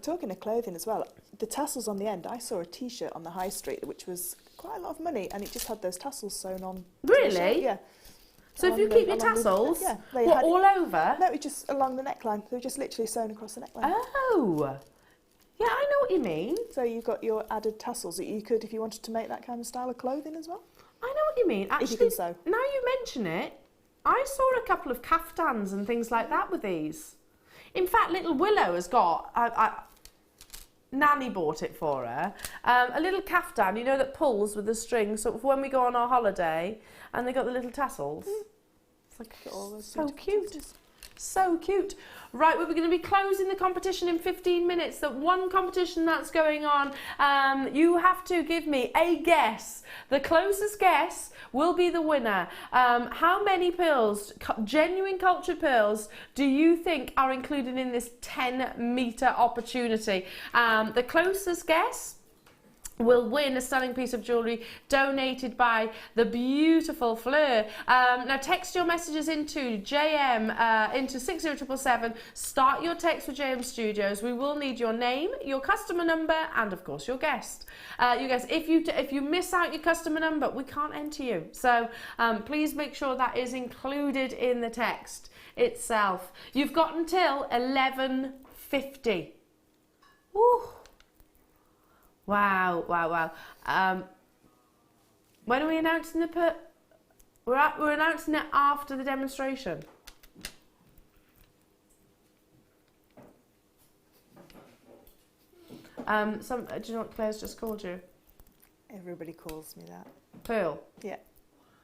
Talking of clothing as well, the tassels on the end. I saw a T-shirt on the high street which was quite a lot of money, and it just had those tassels sewn on. Really? Yeah. So if you keep your tassels, all over? No, it's just along the neckline. They're just literally sewn across the neckline. Oh. Yeah, I know what you mean. So you've got your added tassels that you could, if you wanted to make that kind of style of clothing as well. I know what you mean. Actually, if you can sew. Now you mention it, I saw a couple of caftans and things like that with these. In fact, little Willow has got, Nanny bought it for her, a little caftan, you know, that pulls with the string, sort of when we go on our holiday, and they got the little tassels. It's like, so cute. So cute. Right, we're going to be closing the competition in 15 minutes. The one competition that's going on, you have to give me a guess. The closest guess will be the winner. How many pearls, genuine cultured pearls, do you think are included in this 10-metre opportunity? The closest guess will win a stunning piece of jewellery donated by the beautiful Fleur. Now text your messages into JM, into 60777. Start your text with JM Studios. We will need your name, your customer number, and of course your guest. You guys, if you miss out your customer number, we can't enter you. So please make sure that is included in the text itself. You've got until 11:50. Woo. Wow, wow, wow. When are we announcing the we're announcing it after the demonstration. Do you know what Claire's just called you? Everybody calls me that. Pearl? Yeah.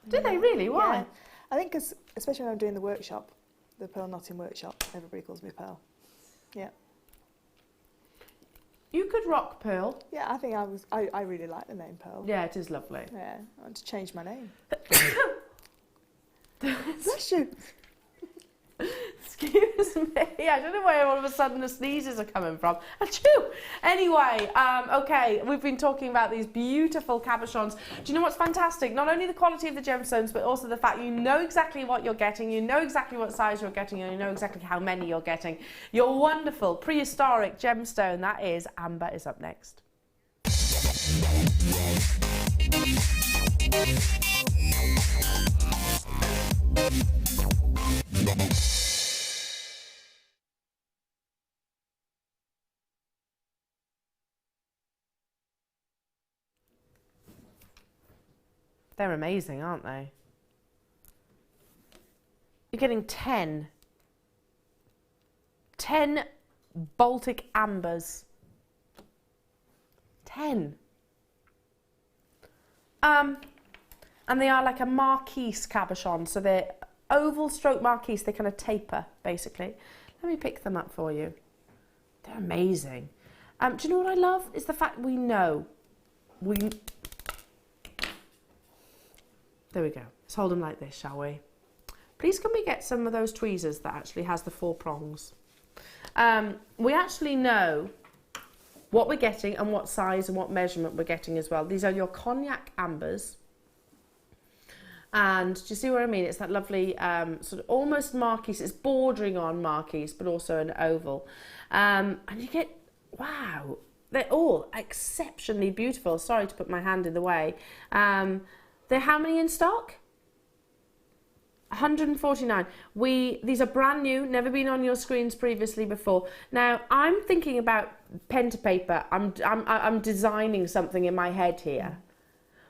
Do they really? Why? Yeah. I think because, especially when I'm doing the workshop, the pearl knotting workshop, everybody calls me Pearl. Yeah. You could rock Pearl. Yeah, I think I really like the name Pearl. Yeah, it is lovely. Yeah, I want to change my name. Bless you. Excuse me. I don't know where all of a sudden the sneezes are coming from. Achoo! Anyway, okay, we've been talking about these beautiful cabochons. Do you know what's fantastic? Not only the quality of the gemstones, but also the fact you know exactly what you're getting, you know exactly what size you're getting, and you know exactly how many you're getting. Your wonderful prehistoric gemstone, that is Amber, is up next. They're amazing, aren't they? You're getting 10 Baltic ambers. 10. And they are like a marquise cabochon, so they're oval stroke marquise. They kind of taper, basically. Let me pick them up for you. They're amazing. Do you know what I love? Is the fact we know. There we go. Let's hold them like this, shall we? Please can we get some of those tweezers that actually has the 4 prongs? We actually know what we're getting and what size and what measurement we're getting as well. These are your cognac ambers. And do you see what I mean? It's that lovely sort of almost marquise. It's bordering on marquise, but also an oval. And you get, wow, they're all exceptionally beautiful. Sorry to put my hand in the way. They're how many in stock? 149. These are brand new, never been on your screens previously before. Now, I'm thinking about pen to paper. I'm designing something in my head here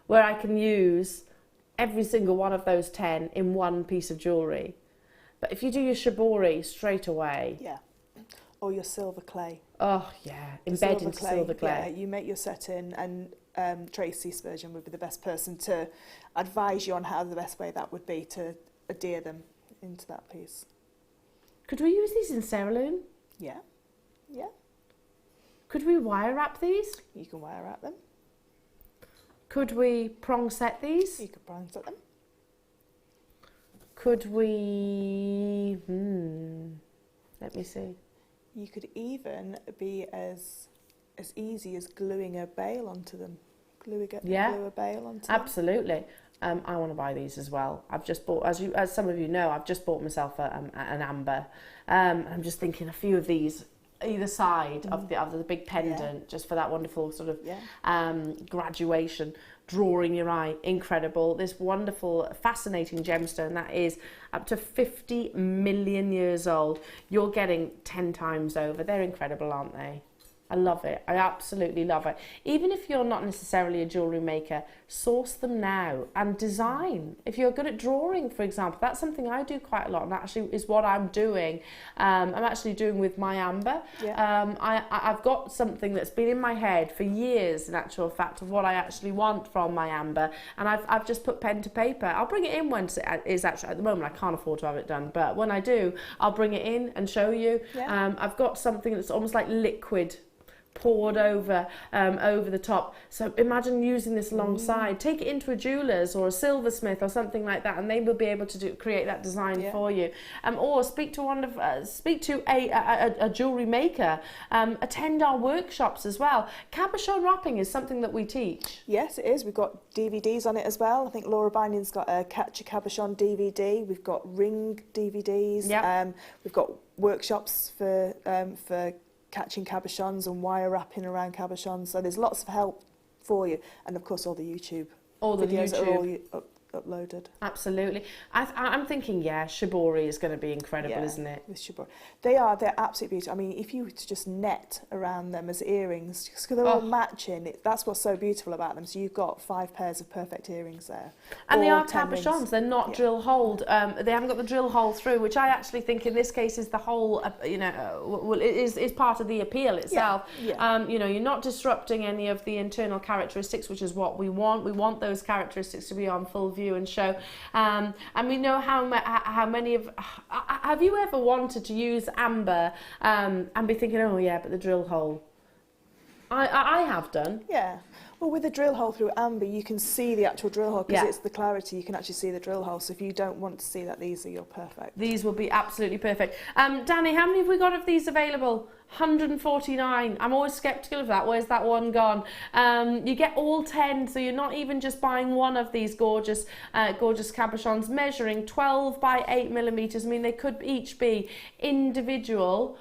where I can use every single one of those 10 in one piece of jewellery. But if you do your shibori straight away... Yeah. Or your silver clay. Oh, yeah. Embed into silver clay. Yeah, you make your setting, and Tracy Spurgeon would be the best person to advise you on how the best way that would be to adhere them into that piece. Could we use these in cerulean? Yeah. Yeah. Could we wire wrap these? You can wire wrap them. Could we prong set these? You could prong set them. Could we... let me see. You could even be as easy as gluing a bail onto them. Glue a bail onto them. Absolutely. I want to buy these as well. I've just bought, as some of you know, I've just bought myself an amber. I'm just thinking a few of these either side of the big pendant, just for that wonderful sort of graduation, drawing your eye. Incredible. This wonderful, fascinating gemstone that is up to 50 million years old. You're getting 10 times over. They're incredible, aren't they? I love it. I absolutely love it. Even if you're not necessarily a jewellery maker, source them now and design. If you're good at drawing, for example, that's something I do quite a lot, and actually is what I'm doing. I'm actually doing with my amber. I've got something that's been in my head for years, in actual fact, of what I actually want from my amber, and I've just put pen to paper. I'll bring it in once it is actually, at the moment I can't afford to have it done, but when I do, I'll bring it in and show you. I've got something that's almost like liquid poured over the top. So imagine using this alongside. Take it into a jeweller's or a silversmith or something like that, and they will be able to create that design for you. Or speak to a jewellery maker. Attend our workshops as well. Cabochon wrapping is something that we teach. Yes, it is. We've got DVDs on it as well. I think Laura Binding's got a Catch a Cabochon DVD. We've got ring DVDs. We've got workshops for catching cabochons and wire wrapping around cabochons. So there's lots of help for you, and of course all the YouTube videos are all uploaded. Absolutely. I'm thinking, shibori is going to be incredible, isn't it? With shibori, they're absolutely beautiful. I mean, if you were to just net around them as earrings, just because they're all matching, that's what's so beautiful about them. So you've got 5 pairs of perfect earrings there. And they are cabochons. They're not drill holed. They haven't got the drill hole through, which I actually think in this case is the whole, is part of the appeal itself. You're not disrupting any of the internal characteristics, which is what we want. We want those characteristics to be on full view and show. And we know how many of... Have you ever wanted to use amber and be thinking, oh yeah, but the drill hole? I have done. Yeah. Well, with a drill hole through amber, you can see the actual drill hole because it's the clarity. You can actually see the drill hole. So if you don't want to see that, these are your perfect. These will be absolutely perfect. Danny, how many have we got of these available? 149. I'm always sceptical of that. Where's that one gone? You get all 10, so you're not even just buying one of these gorgeous cabochons, measuring 12 by 8 millimeters. I mean, they could each be individual.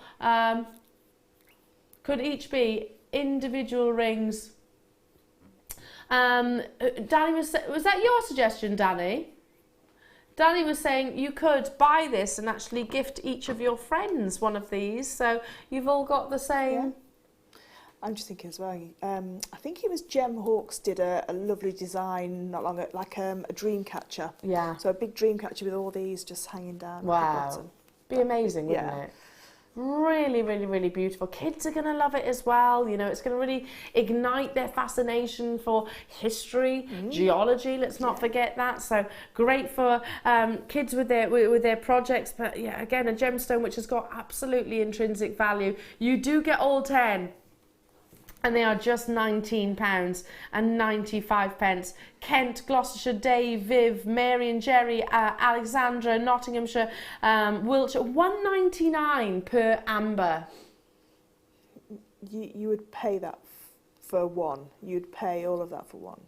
Could each be individual rings. Danny was that your suggestion, Danny? Danny was saying you could buy this and actually gift each of your friends one of these, so you've all got the same. Yeah. I'm just thinking as well. I think it was Gem Hawks did a lovely design not long ago, like a dream catcher. Yeah. So a big dream catcher with all these just hanging down. Wow. At the bottom. Be amazing, wouldn't it? Really, really, really beautiful. Kids are going to love it as well. You know, it's going to really ignite their fascination for history, geology. Let's not forget that. So great for kids with their projects. But yeah, again, a gemstone which has got absolutely intrinsic value. You do get all 10. And they are just £19.95. Kent, Gloucestershire, Dave, Viv, Mary and Jerry, Alexandra, Nottinghamshire, Wiltshire, £1.99 per amber. You would pay that for one. You'd pay all of that for one.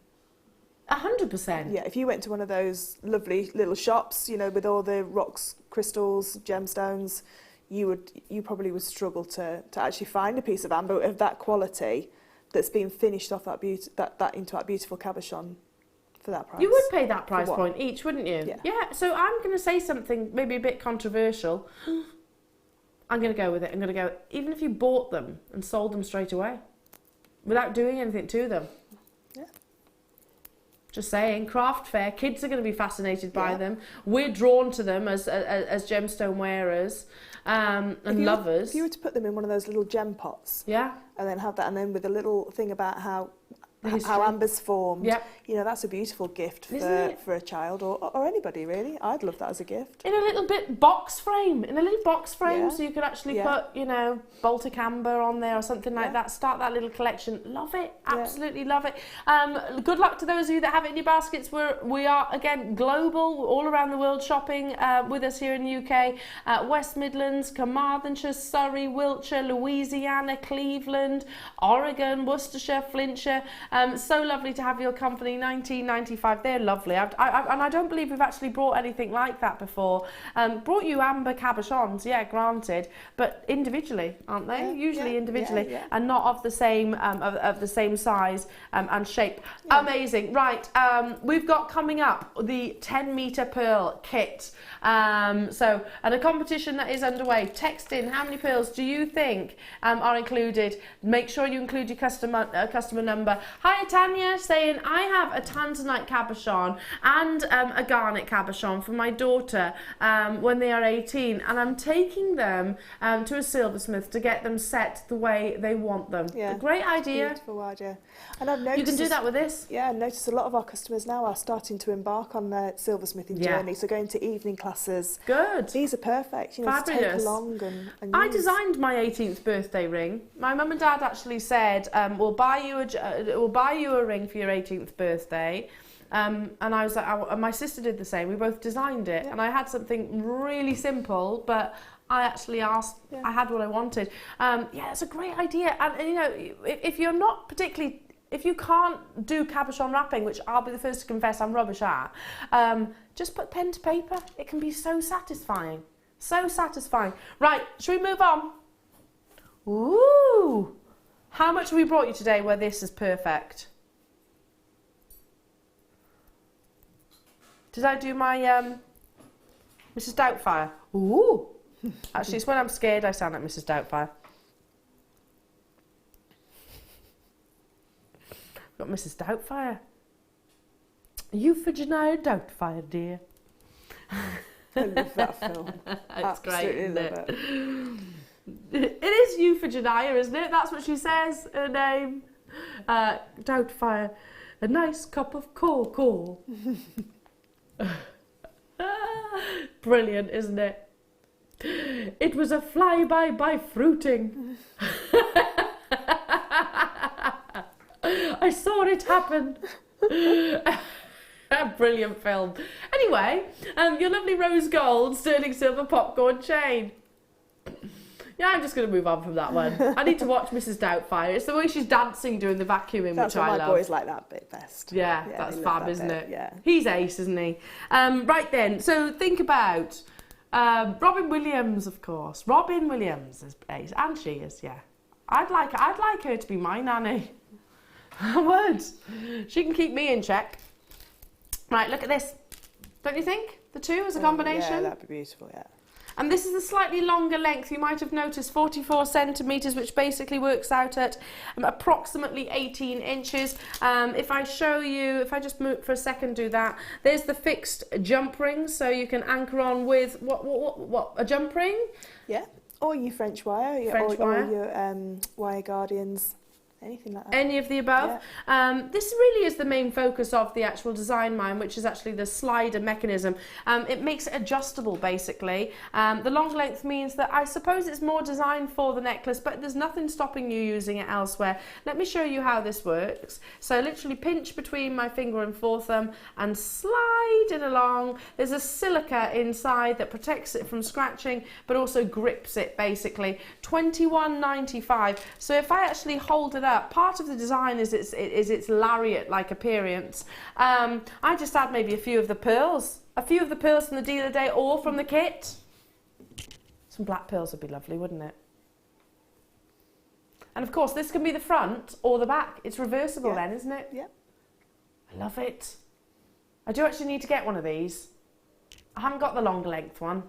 100%. Yeah, if you went to one of those lovely little shops, you know, with all the rocks, crystals, gemstones, you probably would struggle to actually find a piece of amber of that quality that's been finished off that into that beautiful cabochon for that price. You would pay that price point each, wouldn't you? Yeah. So I'm going to say something maybe a bit controversial. I'm going to go with it. I'm going to go, even if you bought them and sold them straight away without doing anything to them. Yeah. Just saying, craft fair, kids are going to be fascinated by them. We're drawn to them as gemstone wearers and lovers. If you were to put them in one of those little gem pots, and then have that, and then with a little thing about how how ambers formed. Yep. You know, that's a beautiful gift Isn't it? for a child or anybody really. I'd love that as a gift. In a little box frame, Yeah. so you could actually Yeah. put, you know, Baltic amber on there or something like Yeah. that. Start that little collection. Love it, absolutely love it. Good luck to those of you that have it in your baskets. We are again global, all around the world shopping with us here in the UK. West Midlands, Carmarthenshire, Surrey, Wiltshire, Louisiana, Cleveland, Oregon, Worcestershire, Flintshire. So lovely to have your company. £19.95. They're lovely. And I don't believe we've actually brought anything like that before. Brought you amber cabochons, yeah, granted, but individually, aren't they? Yeah, Usually yeah, individually, yeah. and not of the same of the same size and shape. Yeah. Amazing. Right, we've got coming up the 10-meter pearl kit. And a competition that is underway. Text in how many pearls do you think are included. Make sure you include your customer number. Hi Tanya, saying I have a tanzanite cabochon and a garnet cabochon for my daughter when they are 18, and I'm taking them to a silversmith to get them set the way they want them. Yeah. A great idea. Beautiful word, yeah. And I've noticed You can do that with this. Yeah, I've noticed a lot of our customers now are starting to embark on their silversmithing journey, so going to evening classes. Good. These are perfect, you know, to take Fabulous. along and I use. designed my 18th birthday ring. My mum and dad actually said, we'll buy you a ring for your 18th birthday. And I was like, and my sister did the same. We both designed it, and I had something really simple, but I actually asked. Yeah. I had what I wanted. Yeah, it's a great idea. And you know, if you're not particularly, if you can't do cabochon wrapping, which I'll be the first to confess I'm rubbish at, just put pen to paper. It can be so satisfying. So satisfying. Right, should we move on? Ooh! How much have we brought you today where this is perfect? Did I do my Mrs. Doubtfire? Ooh! Actually, it's when I'm scared I sound like Mrs. Doubtfire. Got Mrs. Doubtfire. Are you for Janaya Doubtfire, dear? I love that film. It's great, Absolutely isn't love it? it. It is you for Janaya, isn't it? That's what she says, her name. Doubtfire. A nice cup of cocoa. Brilliant, isn't it? It was a flyby by fruiting. I saw it happen. A brilliant film. Anyway, your lovely rose gold sterling silver popcorn chain. Yeah, I'm just going to move on from that one. I need to watch Mrs. Doubtfire. It's the way she's dancing doing the vacuuming, That's which I why love. my boys like that bit best. Yeah, Yeah, that's they love fab, that isn't bit, it? yeah. He's ace, isn't he? Right then, so think about Robin Williams, of course. Robin Williams is ace, and she is, yeah. I'd like her to be my nanny. I would. She can keep me in check. Right, look at this. Don't you think? The two as a combination? Yeah, that'd be beautiful, yeah. And this is a slightly longer length. You might have noticed 44 centimetres, which basically works out at approximately 18 inches. If I show you, if I just move for a second, do that. There's the fixed jump ring, so you can anchor on with what a jump ring? Yeah, or your French wire, French wire. or your wire guardians, anything like that. Any of the above. This really is the main focus of the actual design mine, which is actually the slider mechanism. It makes it adjustable, basically. The long length means that I suppose it's more designed for the necklace, but there's nothing stopping you using it elsewhere. Let me show you how this works. So literally pinch between my finger and forethumb and slide it along. There's a silica inside that protects it from scratching, but also grips it, basically. £21.95. So if I actually hold it up, part of the design is its lariat-like appearance. I just add maybe a few of the pearls from the dealer day or from the kit. Some black pearls would be lovely, wouldn't it? And of course, this can be the front or the back. It's reversible then, isn't it? Yeah. I love it. I do actually need to get one of these. I haven't got the longer length one.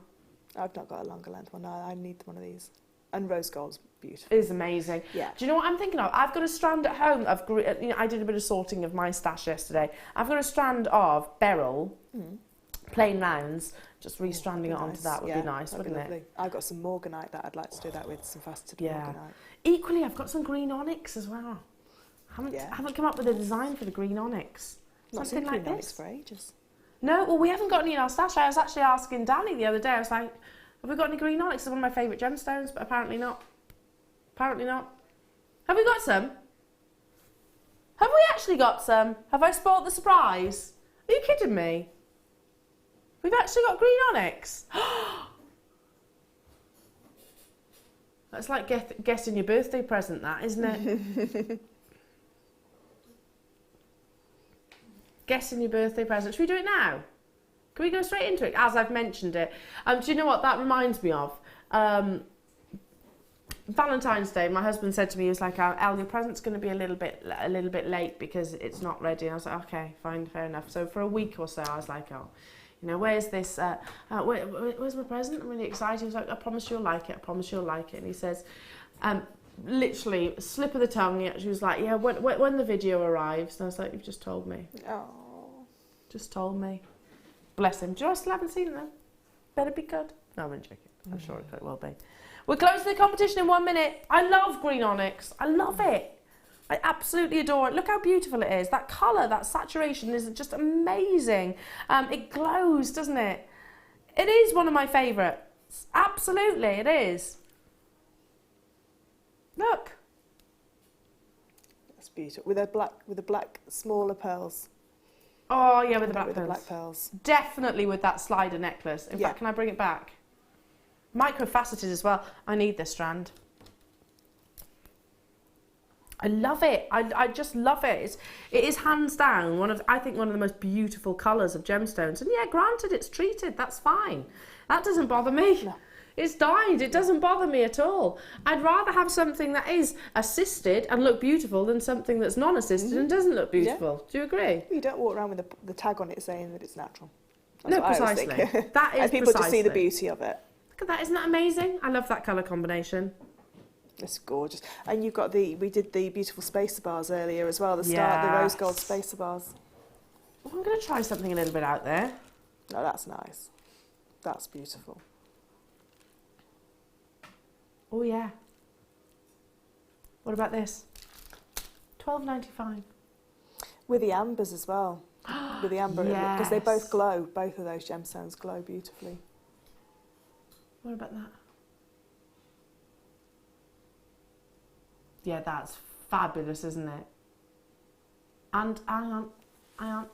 I've not got a longer length one. I need one of these. And rose gold's beautiful. Is amazing. Yeah. Do you know what I'm thinking of? I've got a strand at home of, I did a bit of sorting of my stash yesterday. I've got a strand of beryl, plain rounds. Just restranding it onto that would be nice, wouldn't it? I've got some morganite that I'd like to do that with, some faceted morganite. Equally, I've got some green onyx as well. Haven't come up with a design for the green onyx. Not Something seen like green onyx this. for ages. No, well, we haven't got any in our stash. I was actually asking Danny the other day. I was like, have we got any green onyx? It's one of my favourite gemstones, but apparently not. Apparently not. Have we got some? Have we actually got some? Have I spoiled the surprise? Are you kidding me? We've actually got green onyx. That's like guessing your birthday present, that, isn't it? Guessing your birthday present. Should we do it now? Can we go straight into it? As I've mentioned it. Do you know what that reminds me of? Valentine's Day, my husband said to me, he was like, Elle, your present's going to be a little bit late because it's not ready. And I was like, okay, fine, fair enough. So for a week or so, I was like, oh, you know, where's this, where's my present? I'm really excited. He was like, I promise you'll like it. I promise you'll like it. And he says, literally, slip of the tongue. She was like, yeah, when the video arrives. And I was like, you've just told me. Oh. Just told me. Bless him. Do you know I still haven't seen them? Better be good. No, I'm joking. I'm sure it will be. We're close to the competition in 1 minute. I love green onyx. I love it. I absolutely adore it. Look how beautiful it is. That colour, that saturation is just amazing. It glows, doesn't it? It is one of my favourites. Absolutely, it is. Look. That's beautiful. With the black smaller pearls. Oh yeah, with the black with pearls. The black pearls. Definitely with that slider necklace. In fact, can I bring it back? Micro-faceted as well. I need this strand. I love it. I just love it. It is hands down I think one of the most beautiful colours of gemstones. And yeah, granted, it's treated. That's fine. That doesn't bother me. No. It's dyed. It doesn't bother me at all. I'd rather have something that is assisted and look beautiful than something that's non-assisted and doesn't look beautiful. Yeah. Do you agree? You don't walk around with the tag on it saying that it's natural. That's no, precisely. That is and people just see the beauty of it. Look at that, isn't that amazing? I love that colour combination. It's gorgeous. And you've got we did the beautiful spacer bars earlier as well, the rose gold spacer bars. Well, I'm going to try something a little bit out there. No, that's nice. That's beautiful. Oh yeah. What about this? $12.95. With the ambers as well. With the amber, because they both glow. Both of those gemstones glow beautifully. What about that? Yeah, that's fabulous, isn't it? And hang on.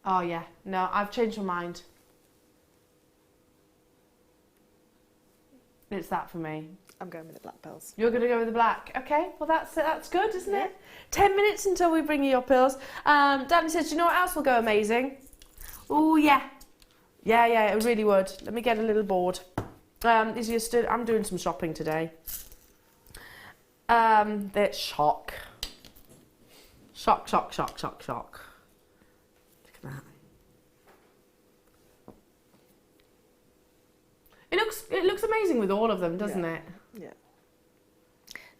Oh yeah, no, I've changed my mind. It's that for me. I'm going with the black pearls. You're going to go with the black. Okay, well that's good, isn't it? 10 minutes until we bring you your pearls. Danny says, do you know what else will go amazing? Oh yeah. Yeah, it really would. Let me get a little board. I'm doing some shopping today. That's shock. Shock. Look at that. It looks amazing with all of them, doesn't it? Yeah.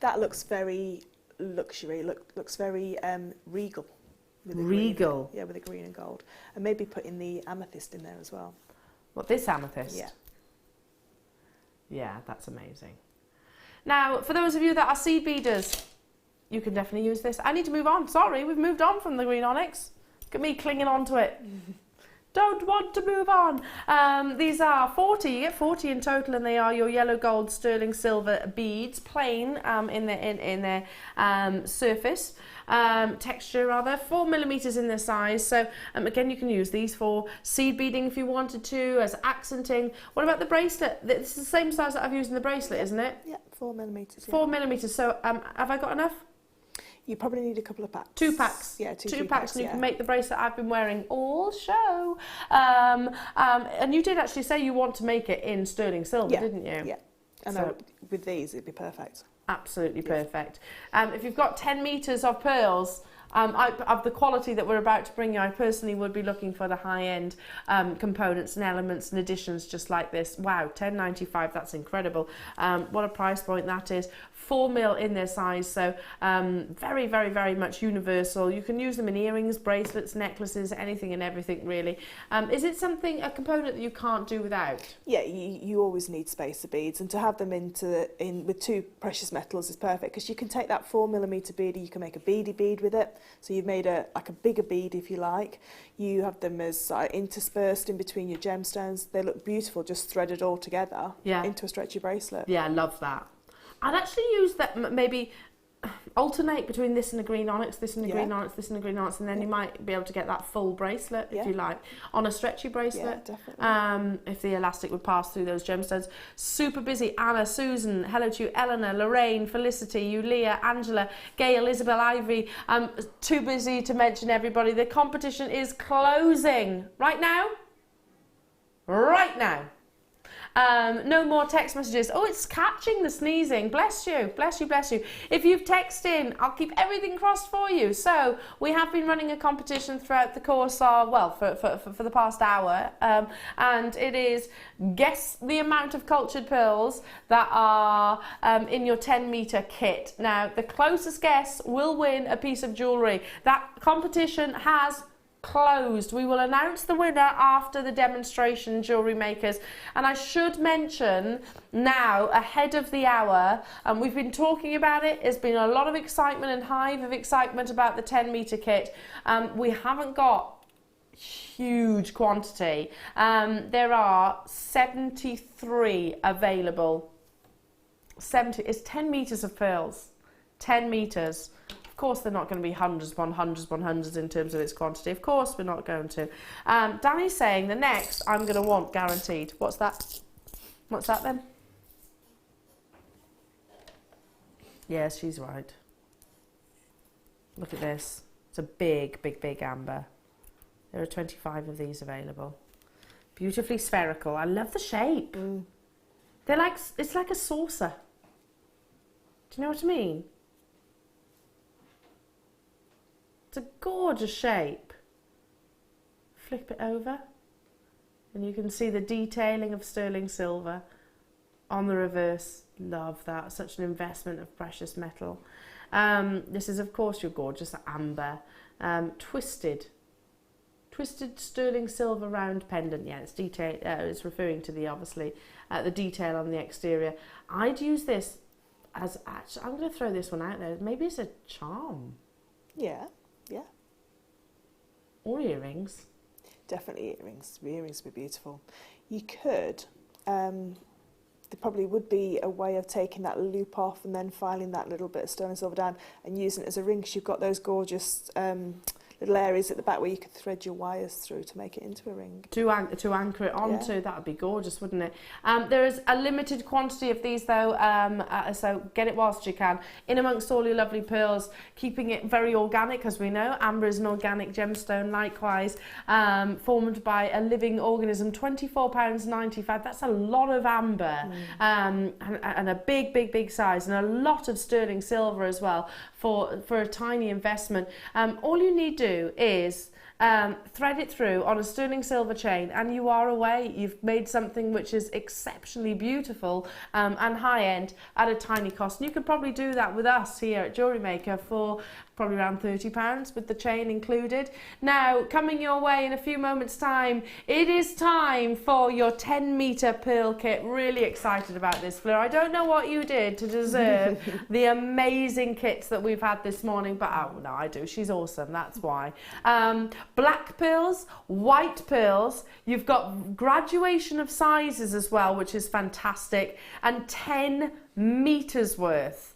That looks very luxury. Looks very regal. Regal? Yeah, with the green and gold. And maybe putting the amethyst in there as well. What, this amethyst? Yeah. Yeah, that's amazing. Now, for those of you that are seed beaders, you can definitely use this. I need to move on. Sorry, we've moved on from the green onyx. Look at me clinging on to it. Don't want to move on. These are 40. You get 40 in total, and they are your yellow, gold, sterling, silver beads, plain in their surface texture, rather. 4mm in their size. So again, you can use these for seed beading if you wanted to, as accenting. What about the bracelet? It's the same size that I've used in the bracelet, isn't it? Yeah, 4mm. Yeah. 4mm. So have I got enough? You probably need a couple of packs. 2 packs. Yeah, two packs, and you can make the bracelet I've been wearing all show. And you did actually say you want to make it in sterling silver, didn't you? Yeah. And with these, it'd be perfect. Absolutely perfect. If you've got 10 metres of pearls, Of the quality that we're about to bring you, I personally would be looking for the high-end components and elements and additions just like this. Wow, £10.95, that's incredible. What a price point that is. 4mm in their size, so very, very, very much universal. You can use them in earrings, bracelets, necklaces, anything and everything really. Is it a component that you can't do without? Yeah, you always need spacer beads, and to have them in with two precious metals is perfect, because you can take that 4mm bead, you can make a beady bead with it. So you've made a bigger bead if you like. You have them as interspersed in between your gemstones. They look beautiful, just threaded all together into a stretchy bracelet. Yeah, I love that. I'd actually use that, maybe alternate between this and a green onyx, this and a green onyx, this and a green onyx, and then you might be able to get that full bracelet, if you like, on a stretchy bracelet. Yeah, definitely. If the elastic would pass through those gemstones. Super busy. Anna, Susan, hello to you, Eleanor, Lorraine, Felicity, Yulia, Angela, Gail, Isabel, Ivy. Too busy to mention everybody. The competition is closing right now. Right now. No more text messages. Oh, it's catching the sneezing. Bless you, bless you, bless you. If you've texted in, I'll keep everything crossed for you. So we have been running a competition throughout the course of, well, for the past hour, and it is guess the amount of cultured pearls that are in your 10-metre kit. Now, the closest guess will win a piece of jewellery. That competition has closed. We will announce the winner after the demonstration, jewellery makers. And I should mention now, ahead of the hour, and we've been talking about it, there's been a lot of excitement and hive of excitement about the 10-metre kit. We haven't got huge quantity. There are 73 available. 70, it's 10 metres of pearls. 10 metres. Of course, they're not going to be hundreds upon hundreds upon hundreds in terms of its quantity. Of course, we're not going to. Danny's saying the next I'm going to want guaranteed. What's that? What's that then? Yes, she's right. Look at this. It's a big, big, big amber. There are 25 of these available. Beautifully spherical. I love the shape. They're like, it's like a saucer. Do you know what I mean? It's a gorgeous shape. Flip it over and you can see the detailing of sterling silver on the reverse. Love that. Such an investment of precious metal. This is, of course, your gorgeous amber. Twisted sterling silver round pendant. Yeah, it's detail. It's referring to the, obviously, the detail on the exterior. I'd use this as, actually, I'm going to throw this one out there. Maybe it's a charm. Yeah. Or earrings. Definitely earrings. Earrings would be beautiful. You could, there probably would be a way of taking that loop off and then filing that little bit of sterling silver down and using it as a ring, because you've got those gorgeous little areas at the back where you could thread your wires through to make it into a ring. To anchor it onto, that would be gorgeous, wouldn't it? There is a limited quantity of these though, so get it whilst you can. In amongst all your lovely pearls, keeping it very organic, as we know. Amber is an organic gemstone, likewise, formed by a living organism. £24.95, that's a lot of amber, and a big, big, big size, and a lot of sterling silver as well for a tiny investment. All you need to do is thread it through on a sterling silver chain and you are away. You've made something which is exceptionally beautiful and high-end at a tiny cost. And you could probably do that with us here at Jewellery Maker for probably around £30 with the chain included. Now, coming your way in a few moments' time, it is time for your 10-metre pearl kit. Really excited about this, Fleur. I don't know what you did to deserve the amazing kits that we've had this morning, but oh no, I do. She's awesome, that's why. Black pearls, white pearls, you've got graduation of sizes as well, which is fantastic, and 10 metres worth.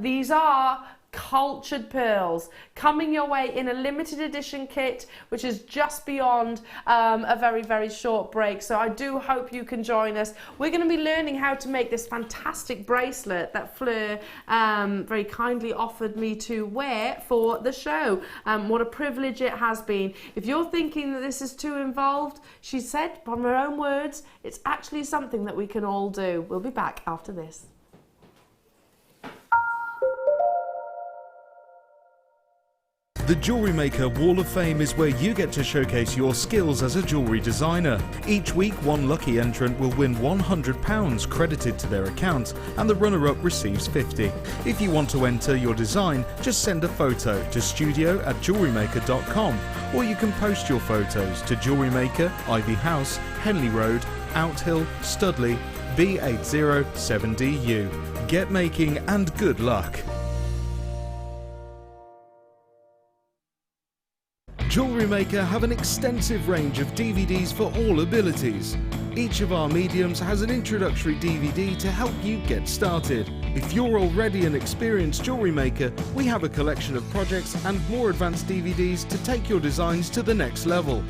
These are cultured pearls coming your way in a limited edition kit, which is just beyond a very, very short break. So I do hope you can join us. We're going to be learning how to make this fantastic bracelet that Fleur very kindly offered me to wear for the show. What a privilege it has been. If you're thinking that this is too involved, she said, from her own words, it's actually something that we can all do. We'll be back after this. The Jewellery Maker Wall of Fame is where you get to showcase your skills as a jewellery designer. Each week, one lucky entrant will win £100 credited to their account, and the runner-up receives £50. If you want to enter your design, just send a photo to studio@jewellerymaker.com, or you can post your photos to Jewellery Maker, Ivy House, Henley Road, Outhill, Studley, B807DU. Get making and good luck. Jewellery Maker have an extensive range of DVDs for all abilities. Each of our mediums has an introductory DVD to help you get started. If you're already an experienced jewellery maker, we have a collection of projects and more advanced DVDs to take your designs to the next level.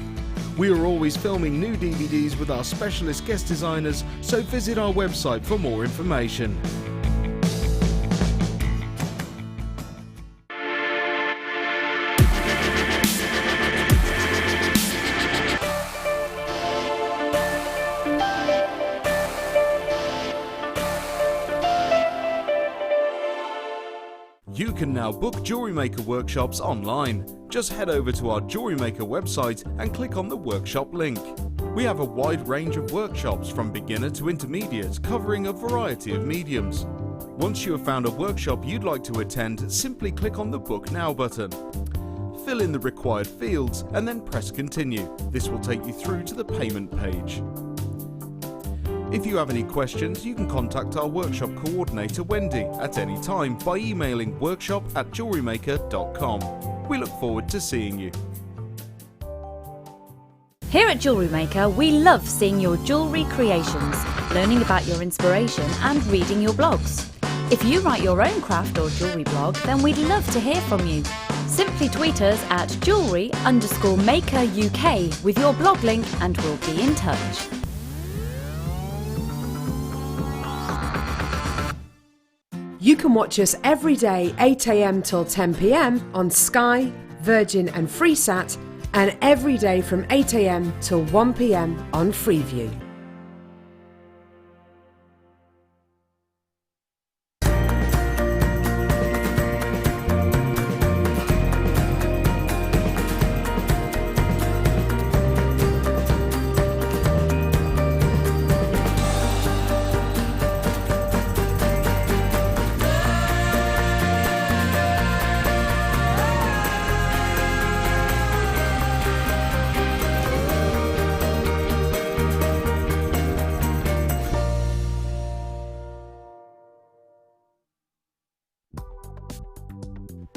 We are always filming new DVDs with our specialist guest designers, so visit our website for more information. You can now book Jewellery Maker workshops online. Just head over to our Jewellery Maker website and click on the workshop link. We have a wide range of workshops from beginner to intermediate, covering a variety of mediums. Once you have found a workshop you'd like to attend, simply click on the Book Now button. Fill in the required fields and then press Continue. This will take you through to the payment page. If you have any questions, you can contact our workshop coordinator Wendy at any time by emailing workshop@jewellerymaker.com. We look forward to seeing you. Here at Jewellery Maker, we love seeing your jewellery creations, learning about your inspiration and reading your blogs. If you write your own craft or jewellery blog, then we'd love to hear from you. Simply tweet us at jewellery_maker UK with your blog link and we'll be in touch. You can watch us every day 8 AM till 10 PM on Sky, Virgin and Freesat, and every day from 8 AM till 1 PM on Freeview.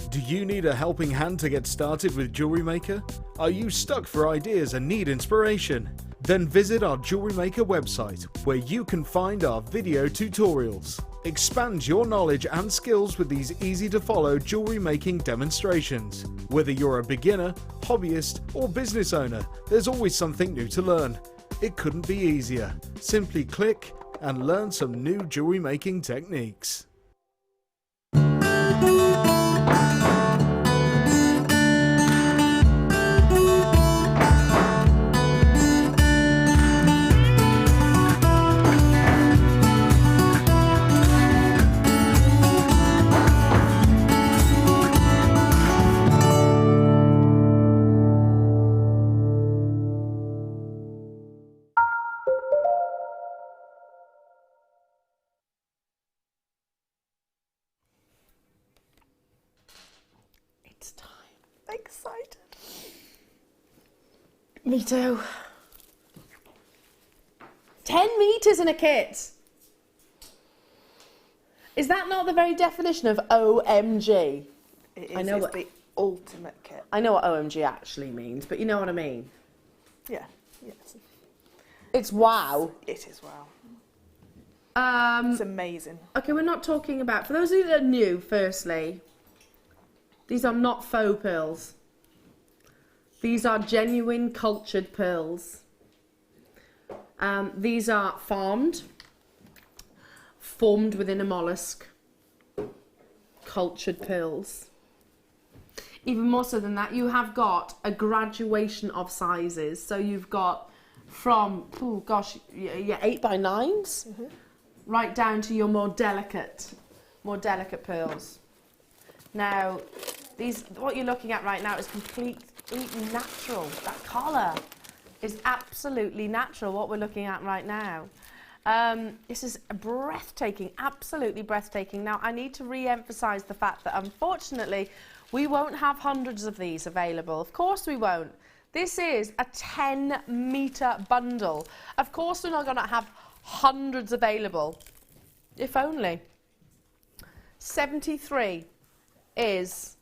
Do you need a helping hand to get started with Jewellery Maker? Are you stuck for ideas and need inspiration? Then visit our Jewellery Maker website, where you can find our video tutorials. Expand your knowledge and skills with these easy-to-follow jewellery making demonstrations. Whether you're a beginner, hobbyist, or business owner, there's always something new to learn. It couldn't be easier. Simply click and learn some new jewellery making techniques. It's time. Excited. Me too. 10 metres in a kit. Is that not the very definition of OMG? It is, I know it's what the ultimate kit. I know what OMG actually means, but you know what I mean. Yeah, yes. It's wow. It is wow. It's amazing. Okay, we're not talking about, for those of you that are new, firstly, these are not faux pearls. These are genuine cultured pearls. These are formed within a mollusk. Cultured pearls. Even more so than that, you have got a graduation of sizes. So you've got from, oh gosh, yeah, 8x9s, right down to your more delicate pearls. Now, What you're looking at right now is completely natural. That colour is absolutely natural, what we're looking at right now. This is breathtaking, absolutely breathtaking. Now, I need to re-emphasise the fact that, unfortunately, we won't have hundreds of these available. Of course we won't. This is a 10-metre bundle. Of course we're not going to have hundreds available. If only. 73 is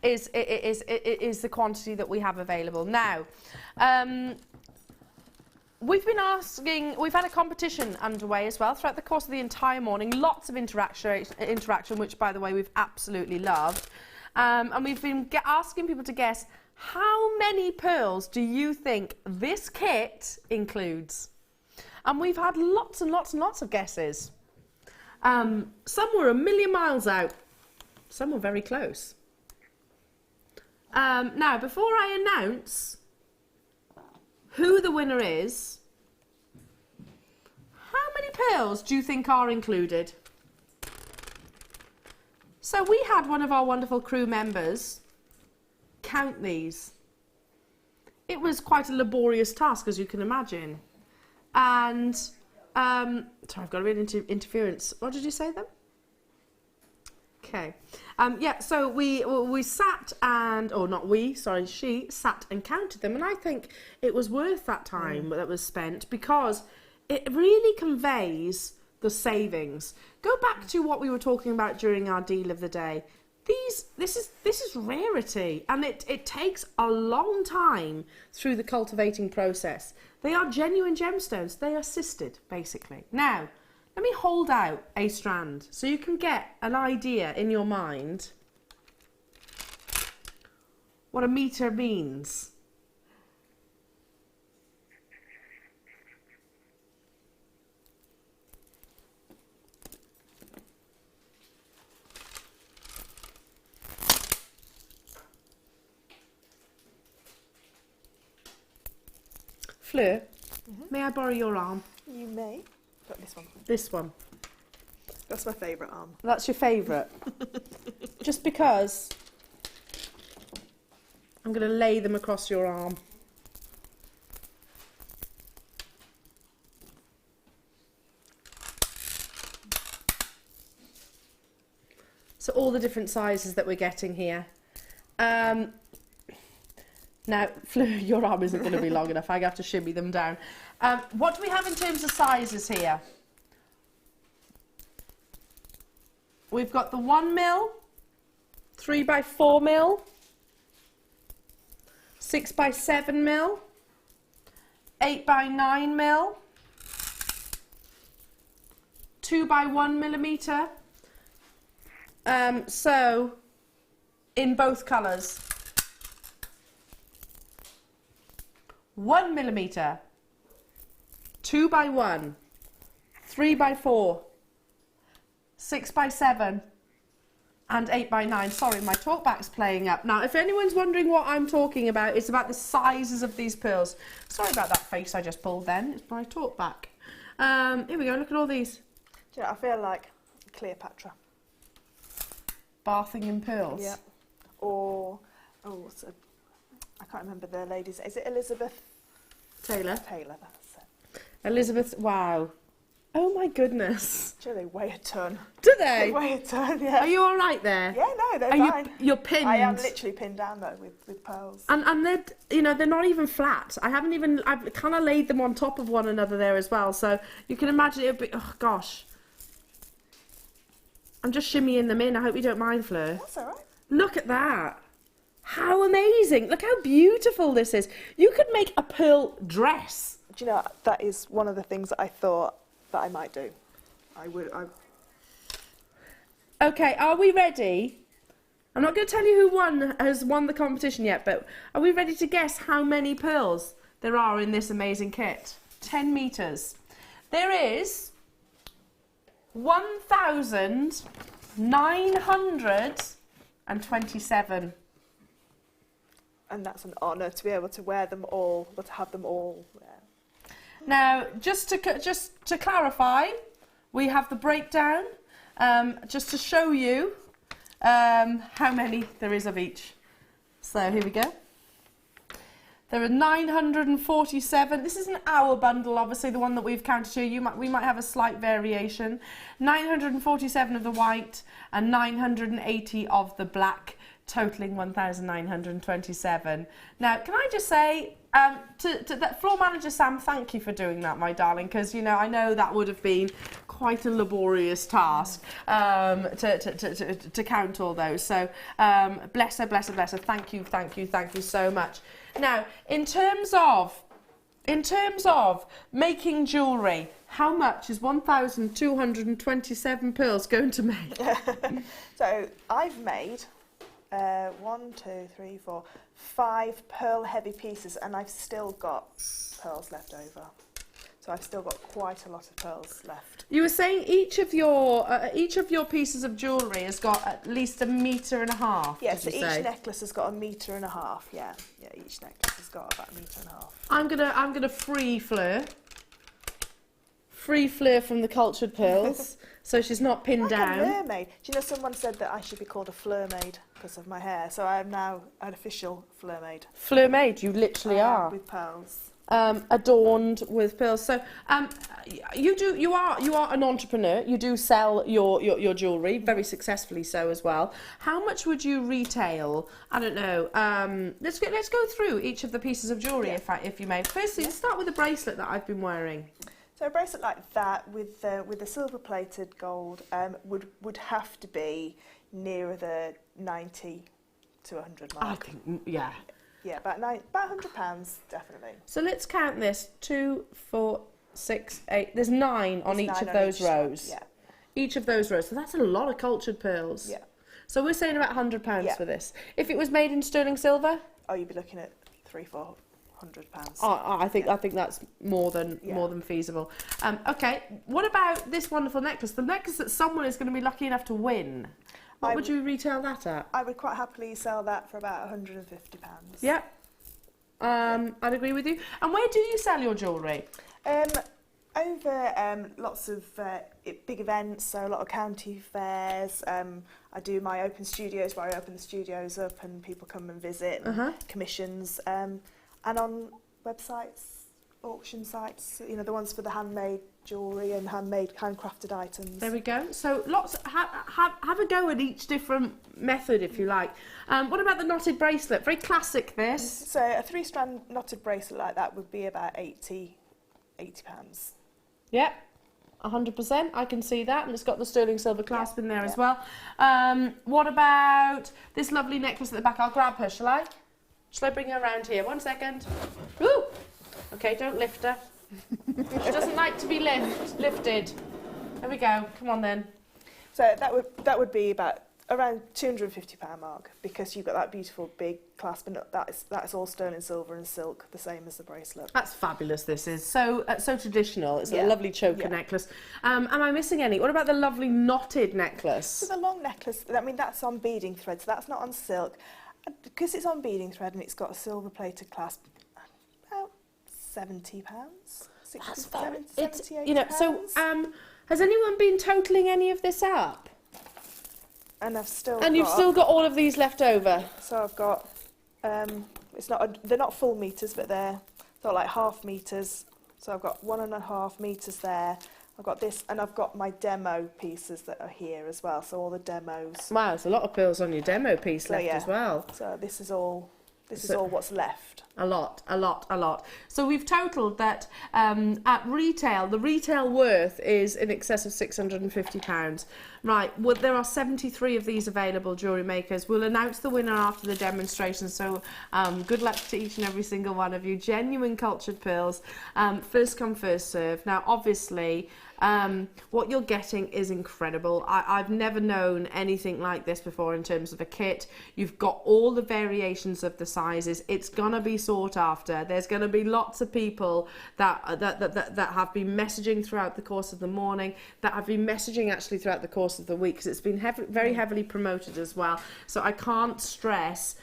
the quantity that we have available. Now, we've had a competition underway as well throughout the course of the entire morning. Lots of interaction, which, by the way, we've absolutely loved. And we've been asking people to guess, how many pearls do you think this kit includes? And we've had lots and lots and lots of guesses. Some were a million miles out. Some were very close. Now, before I announce who the winner is, how many pearls do you think are included? So we had one of our wonderful crew members count these. It was quite a laborious task, as you can imagine. And, sorry, I've got a bit of interference. What did you say then? Okay. Yeah, so we sat and, or not we, sorry, she sat and counted them. And I think it was worth that time that was spent, because it really conveys the savings. Go back to what we were talking about during our deal of the day. This is rarity, and it takes a long time through the cultivating process. They are genuine gemstones. They are assisted, basically. Now, let me hold out a strand so you can get an idea in your mind what a metre means. Fleur, may I borrow your arm? You may. Got this one. This one. That's my favourite arm. That's your favourite? Just because I'm going to lay them across your arm. So all the different sizes that we're getting here. Now, Fleur, your arm isn't going to be long enough. I have to shimmy them down. What do we have in terms of sizes here? We've got the 1 mil, 3 by 4 mil, 6 by 7 mil, 8 by 9 mil, 2 by 1 millimetre. So, in both colours. 1 millimetre, 2 by 1, 3 by 4, 6 by 7, and 8 by 9. Sorry, my talkback's playing up. Now, if anyone's wondering what I'm talking about, it's about the sizes of these pearls. Sorry about that face I just pulled then. It's my talkback. Here we go, look at all these. Do you know, I feel like Cleopatra. Bathing in pearls? Yeah. Or, I can't remember the lady's. Is it Elizabeth? Taylor. Taylor, that's it. Elizabeth, wow. Oh my goodness. Do you know, they weigh a ton. Do they? They weigh a ton, yeah. Are you all right there? Yeah, no, they're Are fine. you're pinned? I am literally pinned down though with pearls. And they're, you know, they're not even flat. I've kind of laid them on top of one another there as well. So you can imagine it'd be, oh gosh. I'm just shimmying them in. I hope you don't mind, Fleur. That's all right. Look at that. How amazing. Look how beautiful this is. You could make a pearl dress. Do you know, that is one of the things that I thought that I might do. Okay, are we ready? I'm not going to tell you who has won the competition yet, but are we ready to guess how many pearls there are in this amazing kit? 10 metres. There is 1,927. And that's an honour to be able to wear them all, or to have them all there. Now, just to clarify, we have the breakdown, just to show you how many there is of each. So here we go. There are 947. This is an hour bundle, obviously, the one that we've counted here. We might have a slight variation. 947 of the white and 980 of the black, totaling 1,927. Now, can I just say, to that floor manager Sam, thank you for doing that, my darling, because, you know, I know that would have been quite a laborious task to count all those. So, bless her, bless her, bless her. Thank you, thank you, thank you so much. Now, in terms of making jewellery, how much is 1,227 pearls going to make? So I've made 1, 2, 3, 4, 5 pearl heavy pieces, and I've still got pearls left over. So I've still got quite a lot of pearls left. You were saying each of your pieces of jewellery has got at least 1.5 meters. Yes, so each necklace has got 1.5 meters. Yeah, each necklace has got about 1.5 meters. I'm gonna free Fleur from the cultured pearls, so she's not pinned down. Like a mermaid. Do you know, someone said that I should be called a Fleur maid because of my hair, so I am now an official Fleur maid. Fleur maid, you literally are. With pearls. Adorned with pearls. So you are an entrepreneur. You do sell your jewellery very successfully, so as well. How much would you retail? I don't know. Let's go through each of the pieces of jewellery, if you may. Firstly, let's start with the bracelet that I've been wearing. So a bracelet like that with the silver plated gold would have to be nearer the 90 to 100 mark. I think, yeah. Yeah, about £100, definitely. So let's count this. 2, 4, 6, 8. There's 9 on each of those rows. Yeah. Each of those rows. So that's a lot of cultured pearls. Yeah. So we're saying about £100 for this. If it was made in sterling silver? Oh, you'd be looking at £300-400. I think that's more than feasible. Okay. What about this wonderful necklace? The necklace that someone is going to be lucky enough to win. What would you retail that at? I would quite happily sell that for about £150. Yeah. I'd agree with you. And where do you sell your jewellery? Over lots of big events, so a lot of county fairs. I do my open studios where I open the studios up and people come and visit, commissions, and on websites, auction sites, you know, the ones for the handmade jewellery and handcrafted items. There we go. So lots. Have a go at each different method, if you like. What about the knotted bracelet? Very classic, this. So a 3-strand knotted bracelet like that would be about £80. Yep, 100%. I can see that, and it's got the sterling silver clasp in there as well. What about this lovely necklace at the back? I'll grab her, shall I? Shall I bring her around here? 1 second. Woo! Okay, don't lift her. She doesn't like to be lifted. There we go. Come on then. So that would be about around £250 mark, because you've got that beautiful big clasp, and that's all sterling silver and silk, the same as the bracelet. That's fabulous. This is so traditional. It's a lovely choker necklace. Am I missing any? What about the lovely knotted necklace? So the long necklace, I mean, that's on beading thread, so that's not on silk. Because it's on beading thread and it's got a silver plated clasp, about £70, 60, 70, 80 you know. So has anyone been totalling any of this up? And I've still you've still got all of these left over. So I've got they're not full meters, but they're sort of like half meters. So I've got 1.5 meters there. I've got this, and I've got my demo pieces that are here as well. So all the demos. Wow, there's a lot of pearls on your demo piece left as well. So this is all what's left. A lot. So we've totaled that at retail, the retail worth is in excess of £650. Right, well, there are 73 of these available, Jewellery Makers. We'll announce the winner after the demonstration, so good luck to each and every single one of you. Genuine cultured pearls, first come, first serve. Now, obviously, what you're getting is incredible. I've never known anything like this before in terms of a kit. You've got all the variations of the sizes. It's gonna be sought after. There's gonna be lots of people that have been messaging throughout the course of the morning, that have been messaging actually throughout the course of the week, because it's been very heavily promoted as well. So I can't stress,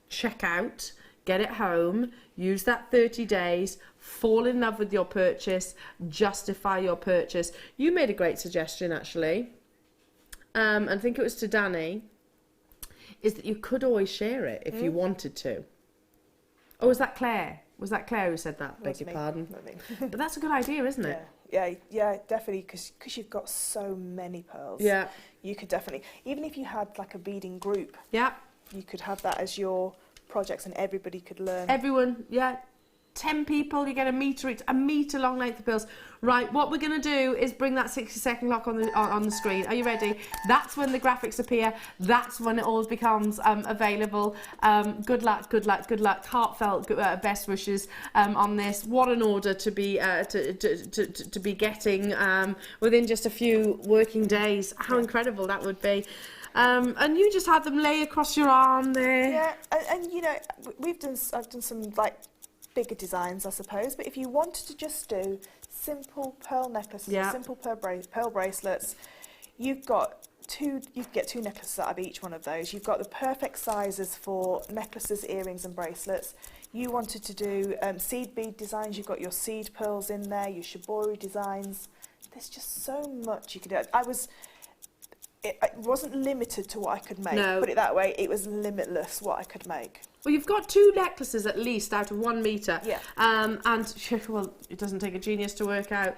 check out, get it home, use that 30 days, fall in love with your purchase, justify your purchase. You made a great suggestion, actually. I think it was to Danny. is that you could always share it if you wanted to. Oh, was that Claire? Was that Claire who said that? Beg your pardon. But that's a good idea, isn't it? Yeah, definitely, because you've got so many pearls. Yeah. You could definitely, even if you had like a beading group, Yeah. you could have that as your projects and everybody could learn. Everyone, yeah. 10 people, you get a metre long length of pearls. Right, what we're going to do is bring that 60-second clock on the screen. Are you ready? That's when the graphics appear. That's when it all becomes available. Good luck, good luck, good luck. Heartfelt best wishes on this. What an order to be to be getting within just a few working days. How incredible that would be. And you just had them lay across your arm there. Yeah, and you know, I've done some like bigger designs, I suppose, but if you wanted to just do simple pearl necklaces, or simple pearl bracelets, you get 2 necklaces out of each one of those. You've got the perfect sizes for necklaces, earrings and bracelets. You wanted to do seed bead designs, you've got your seed pearls in there, your shibori designs. There's just so much you could do. It wasn't limited to what I could make, put it that way. It was limitless what I could make. Well, you've got 2 necklaces at least out of 1 metre. Yeah. And, well, it doesn't take a genius to work out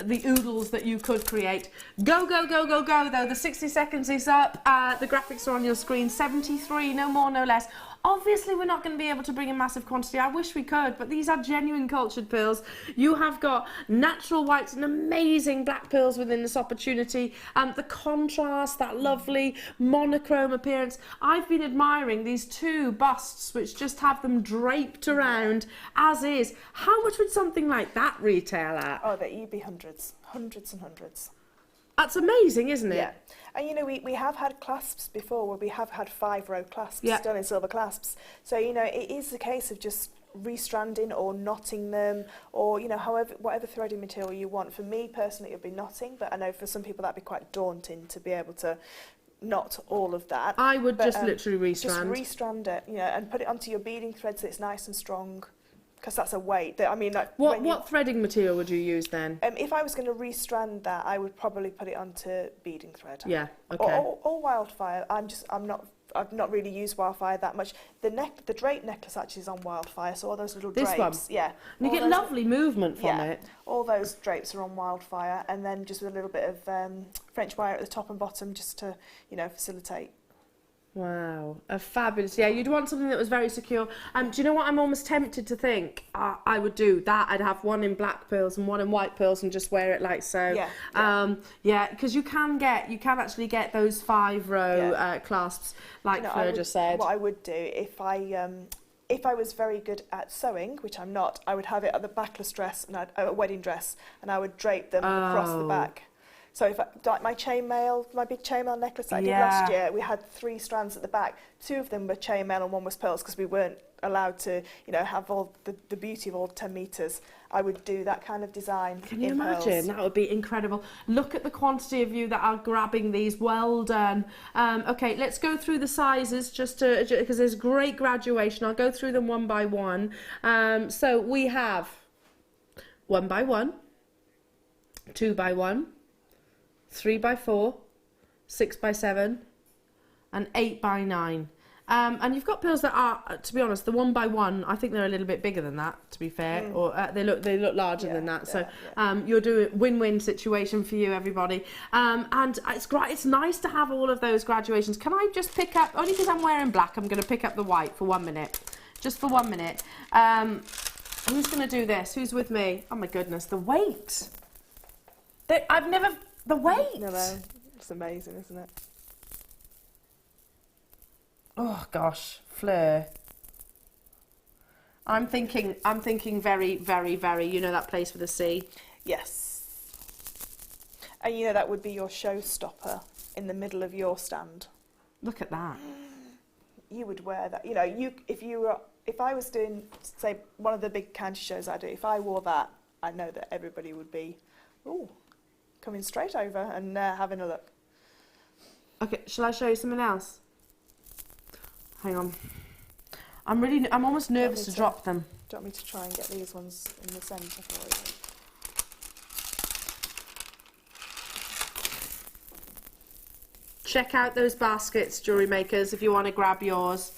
the oodles that you could create. Go, go, go, go, go, though. The 60 seconds is up. The graphics are on your screen. 73, no more, no less. Obviously, we're not going to be able to bring in massive quantity. I wish we could, but these are genuine cultured pearls. You have got natural whites and amazing black pearls within this opportunity. The contrast, that lovely monochrome appearance. I've been admiring these 2 busts, which just have them draped around as is. How much would something like that retail at? Oh, you'd be hundreds and hundreds. That's amazing, isn't it? Yeah. And you know, we have had clasps before where we have had 5-row clasps done in silver clasps. So, you know, it is a case of just restranding or knotting them, or, you know, whatever threading material you want. For me personally, it would be knotting, but I know for some people that'd be quite daunting to be able to knot all of that. I would just literally restrand. Just restrand it, you know, and put it onto your beading thread so it's nice and strong. Because that's a weight. I mean, like, what threading material would you use then? If I was going to restrand that, I would probably put it onto beading thread. Yeah. Okay. Or wildfire. I've not really used wildfire that much. The drape necklace actually is on wildfire, so all those little drapes. This one? Yeah. And you get lovely movement from it. All those drapes are on wildfire, and then just with a little bit of French wire at the top and bottom, just to, you know, facilitate. Wow, a fabulous. Yeah, you'd want something that was very secure. Do you know what I'm almost tempted to think I would do? That I'd have 1 in black pearls and 1 in white pearls and just wear it like so. Yeah. Because you can actually get those 5-row clasps, like Fleur just said. What I would do if I was very good at sewing, which I'm not, I would have it at the backless dress and a wedding dress, and I would drape them across the back. So if like my big chainmail necklace that I did last year, we had 3 strands at the back. 2 of them were chainmail and 1 was pearls, because we weren't allowed to, you know, have all the beauty of all 10 metres. I would do that kind of design. Can you imagine? That would be incredible. Look at the quantity of you that are grabbing these. Well done. Okay, let's go through the sizes just because there's great graduation. I'll go through them one by one. So we have 1 by 1, 2 by 1, 3 by 4, 6 by 7, and 8 by 9. And you've got pearls that are, to be honest, the 1 by 1. I think they're a little bit bigger than that, to be fair, or they look larger than that. So you're doing win-win situation for you, everybody. And it's great. It's nice to have all of those graduations. Can I just pick up? Only because I'm wearing black, I'm going to pick up the white for 1 minute, just for 1 minute. Who's going to do this? Who's with me? Oh my goodness, the weight. The weight. No, it's amazing, isn't it? Oh gosh, Fleur. I'm thinking very, very, very, you know that place with the sea? Yes. And you know that would be your showstopper in the middle of your stand. Look at that. You would wear that. You know, if I was doing, say, one of the big county shows I do, if I wore that, I know that everybody would be, coming straight over and having a look. Okay, shall I show you something else? Hang on. I'm almost nervous to drop them. Do you want me to try and get these ones in the centre for you? Check out those baskets, jewellery makers, if you want to grab yours.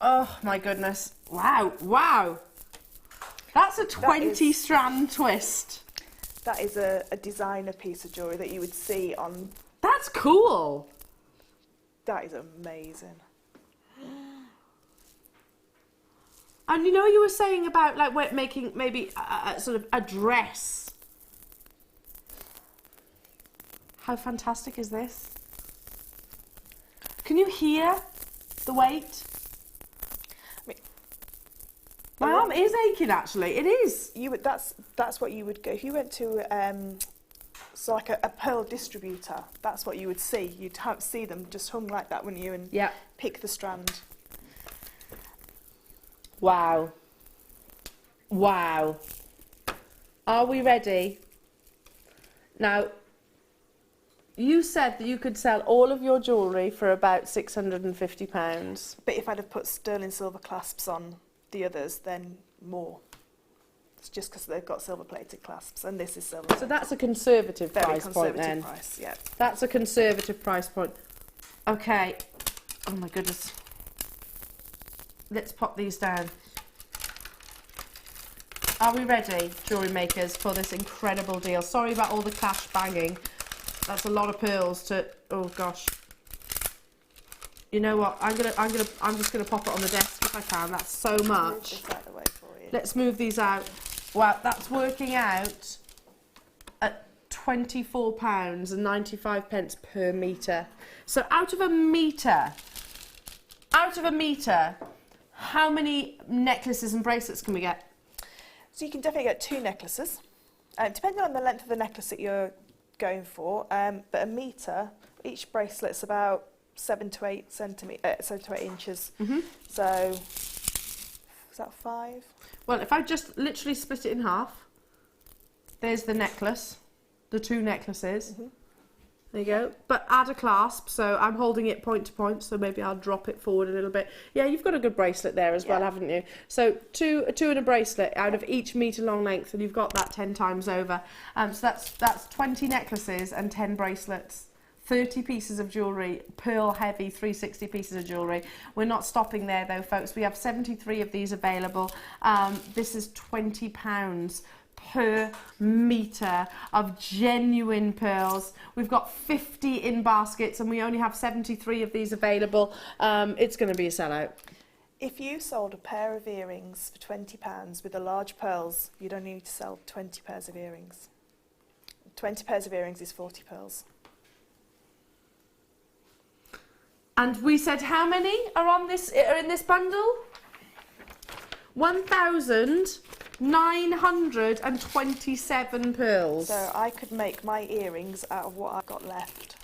Oh my goodness. Wow, wow. That's a 20 strand twist. That is a designer piece of jewellery that you would see on... That's cool. That is amazing. And you know, you were saying about like making maybe a sort of a dress. How fantastic is this? Can you hear the weight? I mean, my arm is aching actually. It is. You would, that's what you would go if you went to so like a pearl distributor. That's what you would see. You'd see them just hung like that, wouldn't you? And yeah, pick the strand. Wow. Wow. Are we ready? Now, you said that you could sell all of your jewellery for about £650. But if I'd have put sterling silver clasps on the others, then more. It's just because they've got silver plated clasps, and this is silver. So that's a conservative Very price point then. Price, yeah. That's a conservative price point. Okay. Oh my goodness. Let's pop these down. Are we ready, jewellery makers, for this incredible deal? Sorry about all the clash banging. That's a lot of pearls to. Oh gosh. You know what? I'm just gonna pop it on the desk if I can. That's so much. Let's move these out. Wow, that's working out at £24.95 per metre. So out of a metre, how many necklaces and bracelets can we get? So you can definitely get 2 necklaces, depending on the length of the necklace that you're going for. But a metre, each bracelet's about 7 to 8 inches. Mm-hmm. So is that 5? Well, if I just literally split it in half, there's the necklace, the 2 necklaces. Mm-hmm. There you go. But add a clasp, so I'm holding it point to point, so maybe I'll drop it forward a little bit. Yeah, you've got a good bracelet there as well, haven't you? So two and a bracelet out of each metre long length, and you've got that 10 times over. So that's 20 necklaces and 10 bracelets. 30 pieces of jewellery, pearl heavy, 360 pieces of jewellery. We're not stopping there though, folks. We have 73 of these available. This is £20 per metre of genuine pearls. We've got 50 in baskets and we only have 73 of these available. It's going to be a sellout. If you sold a pair of earrings for £20 with the large pearls, you'd only need to sell 20 pairs of earrings. 20 pairs of earrings is 40 pearls. And we said how many are in this bundle? 1,927 pearls. So I could make my earrings out of what I've got left.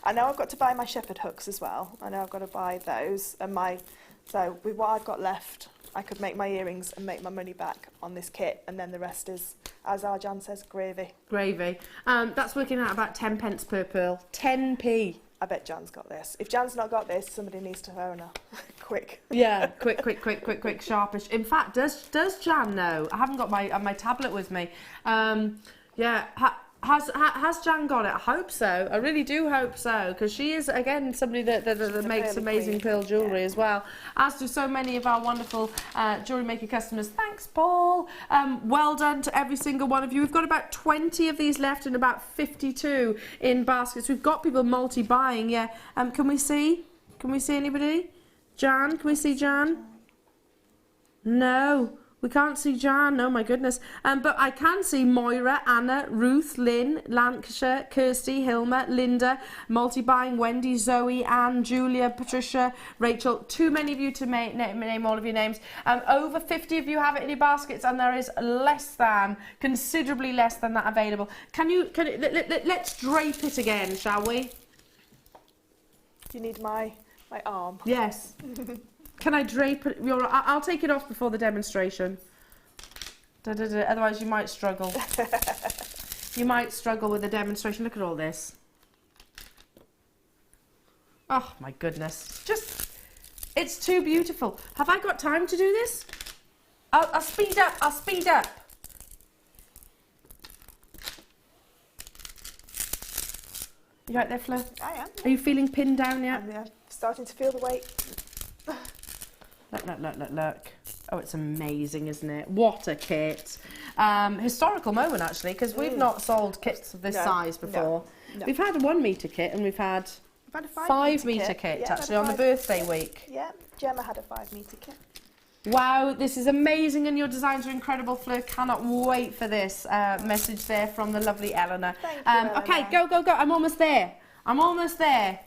I know I've got to buy my shepherd hooks as well. I know I've got to buy those. So with what I've got left, I could make my earrings and make my money back on this kit, and then the rest is, as our Jan says, gravy. Gravy. That's working out about 10 pence per pearl. 10p. I bet Jan's got this. If Jan's not got this, somebody needs to phone her. Quick. Yeah, quick, sharpish. In fact, does Jan know? I haven't got my tablet with me. Yeah, has Jan got it? I hope so. I really do hope so, because she is, again, somebody that makes amazing pearl jewellery as well, as do so many of our wonderful jewellery maker customers. Thanks, Paul. Well done to every single one of you. We've got about 20 of these left and about 52 in baskets. We've got people multi-buying, yeah. Can we see? Can we see anybody? Jan, can we see Jan? No. We can't see Jan, oh my goodness. But I can see Moira, Anna, Ruth, Lynn, Lancashire, Kirsty, Hilma, Linda, multi-buying, Wendy, Zoe, Anne, Julia, Patricia, Rachel. Too many of you to name all of your names. Over 50 of you have it in your baskets, and there is considerably less than that available. Let's drape it again, shall we? You need my arm. Yes. Can I drape it? I'll take it off before the demonstration. Otherwise you might struggle. You might struggle with the demonstration. Look at all this. Oh my goodness. It's too beautiful. Have I got time to do this? I'll speed up. I'll speed up. You right there, Fleur? I am. Are you feeling pinned down yet? I'm starting to feel the weight. Look. Oh, it's amazing, isn't it? What a kit. Historical moment, actually, because we've not sold kits of this size before. No. We've had a 1 metre kit and we've had a 5 metre kit, Yeah, actually, on the birthday week. Yeah, Gemma had a 5 metre kit. Wow, this is amazing and your designs are incredible, Fleur. Cannot wait for this message there from the lovely Eleanor. Thank you, Eleanor. Okay, go. I'm almost there.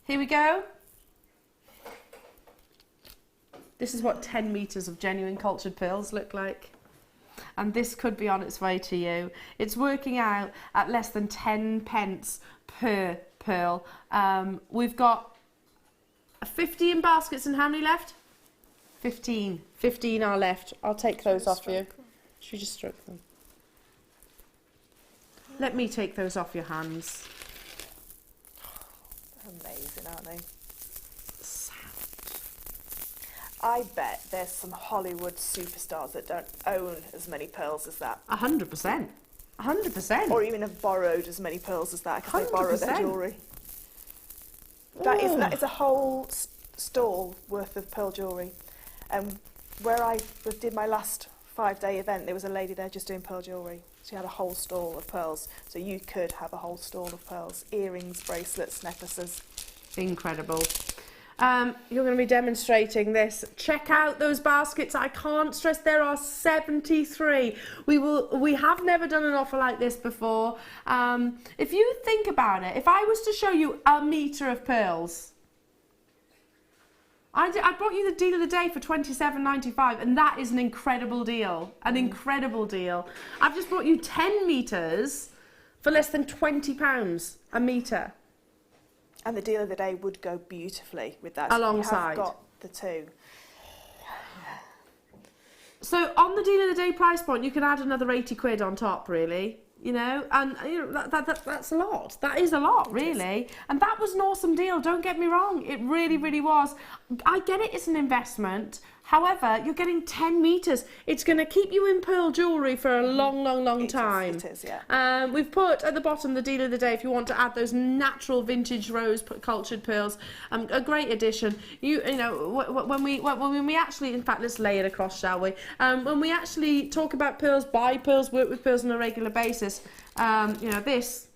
Here we go. This is what 10 metres of genuine cultured pearls look like. And this could be on its way to you. It's working out at less than 10 pence per pearl. We've got 15 baskets and how many left? 15. 15 are left. I'll take those off you. Should we just stroke them? Let me take those off your hands. Amazing, aren't they? I bet there's some Hollywood superstars that don't own as many pearls as that. 100%. 100%. Or even have borrowed as many pearls as that because they borrow their jewellery. That is a whole stall worth of pearl jewellery. Where I did my last 5-day event, there was a lady there just doing pearl jewellery. She had a whole stall of pearls. So you could have a whole stall of pearls. Earrings, bracelets, necklaces. Incredible. You're going to be demonstrating this. Check out those baskets. I can't stress there are 73. We have never done an offer like this before. If you think about it, if I was to show you a metre of pearls, I brought you the deal of the day for £27.95 and that is an incredible deal. An incredible deal. I've just brought you 10 metres for less than £20 a metre. And the deal of the day would go beautifully with that. Alongside. So you have got the two. So on the deal of the day price point, you can add another 80 quid on top, really. You know, and you know, that's a lot. That is a lot, really. And that was an awesome deal, don't get me wrong. It really, really was. I get it, it's an investment. However, you're getting 10 metres. It's going to keep you in pearl jewellery for a long time. It is, yeah. We've put at the bottom the deal of the day if you want to add those natural vintage rose cultured pearls. A great addition. You know, when we actually, in fact, let's lay it across, shall we? When we actually talk about pearls, buy pearls, work with pearls on a regular basis, you know, this,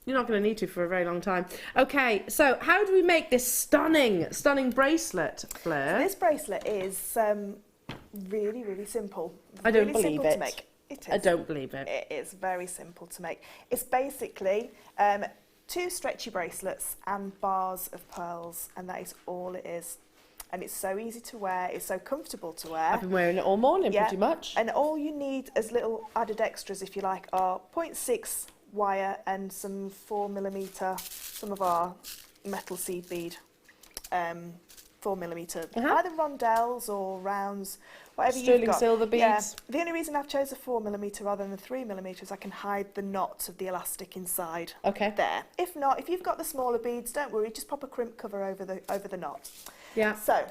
you're not going to need to for a very long time. Okay, so how do we make this stunning bracelet, Fleur? This bracelet is really simple. I don't really believe simple it. To make. It is. I don't believe it. It is very simple to make. It's basically 2 stretchy bracelets and bars of pearls, and that is all it is. And it's so easy to wear, it's so comfortable to wear. I've been wearing it all morning, pretty much. And all you need as little added extras, if you like, are 0.6 wire and some 4mm, some of our metal seed bead, 4mm, either rondelles or rounds, whatever you've got. Sterling silver beads. Yeah. The only reason I've chosen 4mm rather than 3mm is I can hide the knots of the elastic inside. Okay. There. If not, if you've got the smaller beads, don't worry, just pop a crimp cover over the knot. Yeah. So,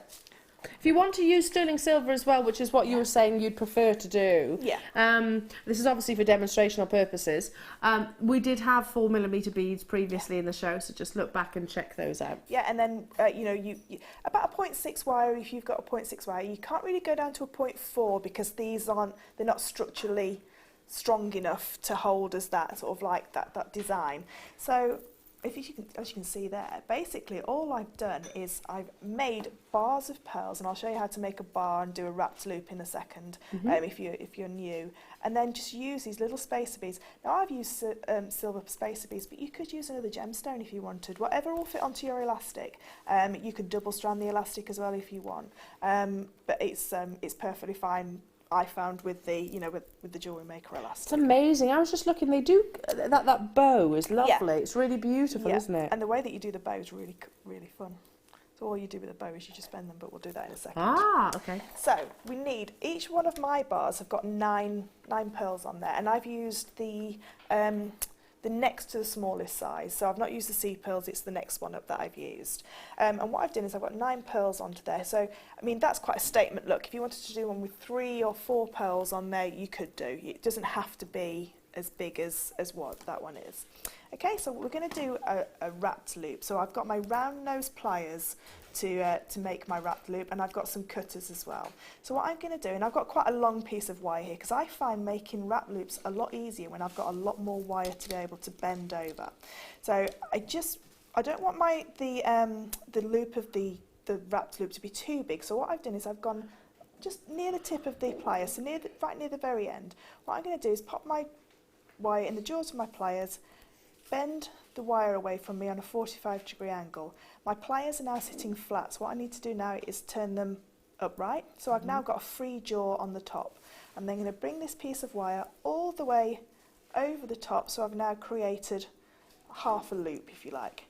if you want to use sterling silver as well, which is what you were saying you'd prefer to do, this is obviously for demonstrational purposes. We did have 4mm beads previously in the show, so just look back and check those out. Yeah, and then you know, you about a 0.6 wire. If you've got a 0.6 wire, you can't really go down to a 0.4 because they're not structurally strong enough to hold as that sort of like that design. So, as you can see there, basically all I've done is I've made bars of pearls, and I'll show you how to make a bar and do a wrapped loop in a second, if you're new, and then just use these little spacer beads. Now I've used silver spacer beads, but you could use another gemstone if you wanted. Whatever will fit onto your elastic. You could double strand the elastic as well if you want, but it's perfectly fine. I found with the with the Jewellery Maker elastic. It's amazing. I was just looking. They do that bow is lovely. It's really beautiful, isn't it? And the way that you do the bow is really fun. So all you do with the bow is you just bend them, but we'll do that in a second. Ah, okay. So we need, each one of my bars have got nine pearls on there, and I've used the next to the smallest size. So I've not used the C pearls, it's the next one up that I've used. And what I've done is I've got 9 pearls onto there. So, I mean, that's quite a statement look. If you wanted to do one with 3 or 4 pearls on there, you could do. It doesn't have to be as big as what that one is. Okay, so we're going to do a wrapped loop. So I've got my round nose pliers to make my wrapped loop, and I've got some cutters as well. So what I'm going to do, and I've got quite a long piece of wire here, because I find making wrap loops a lot easier when I've got a lot more wire to be able to bend over. So I don't want the loop of the wrapped loop to be too big. So what I've done is I've gone just near the tip of the pliers, so right near the very end. What I'm going to do is pop my wire in the jaws of my pliers, bend the wire away from me on a 45-degree angle. My pliers are now sitting flat, so what I need to do now is turn them upright. So I've now got a free jaw on the top. I'm then going to bring this piece of wire all the way over the top, so I've now created half a loop, if you like.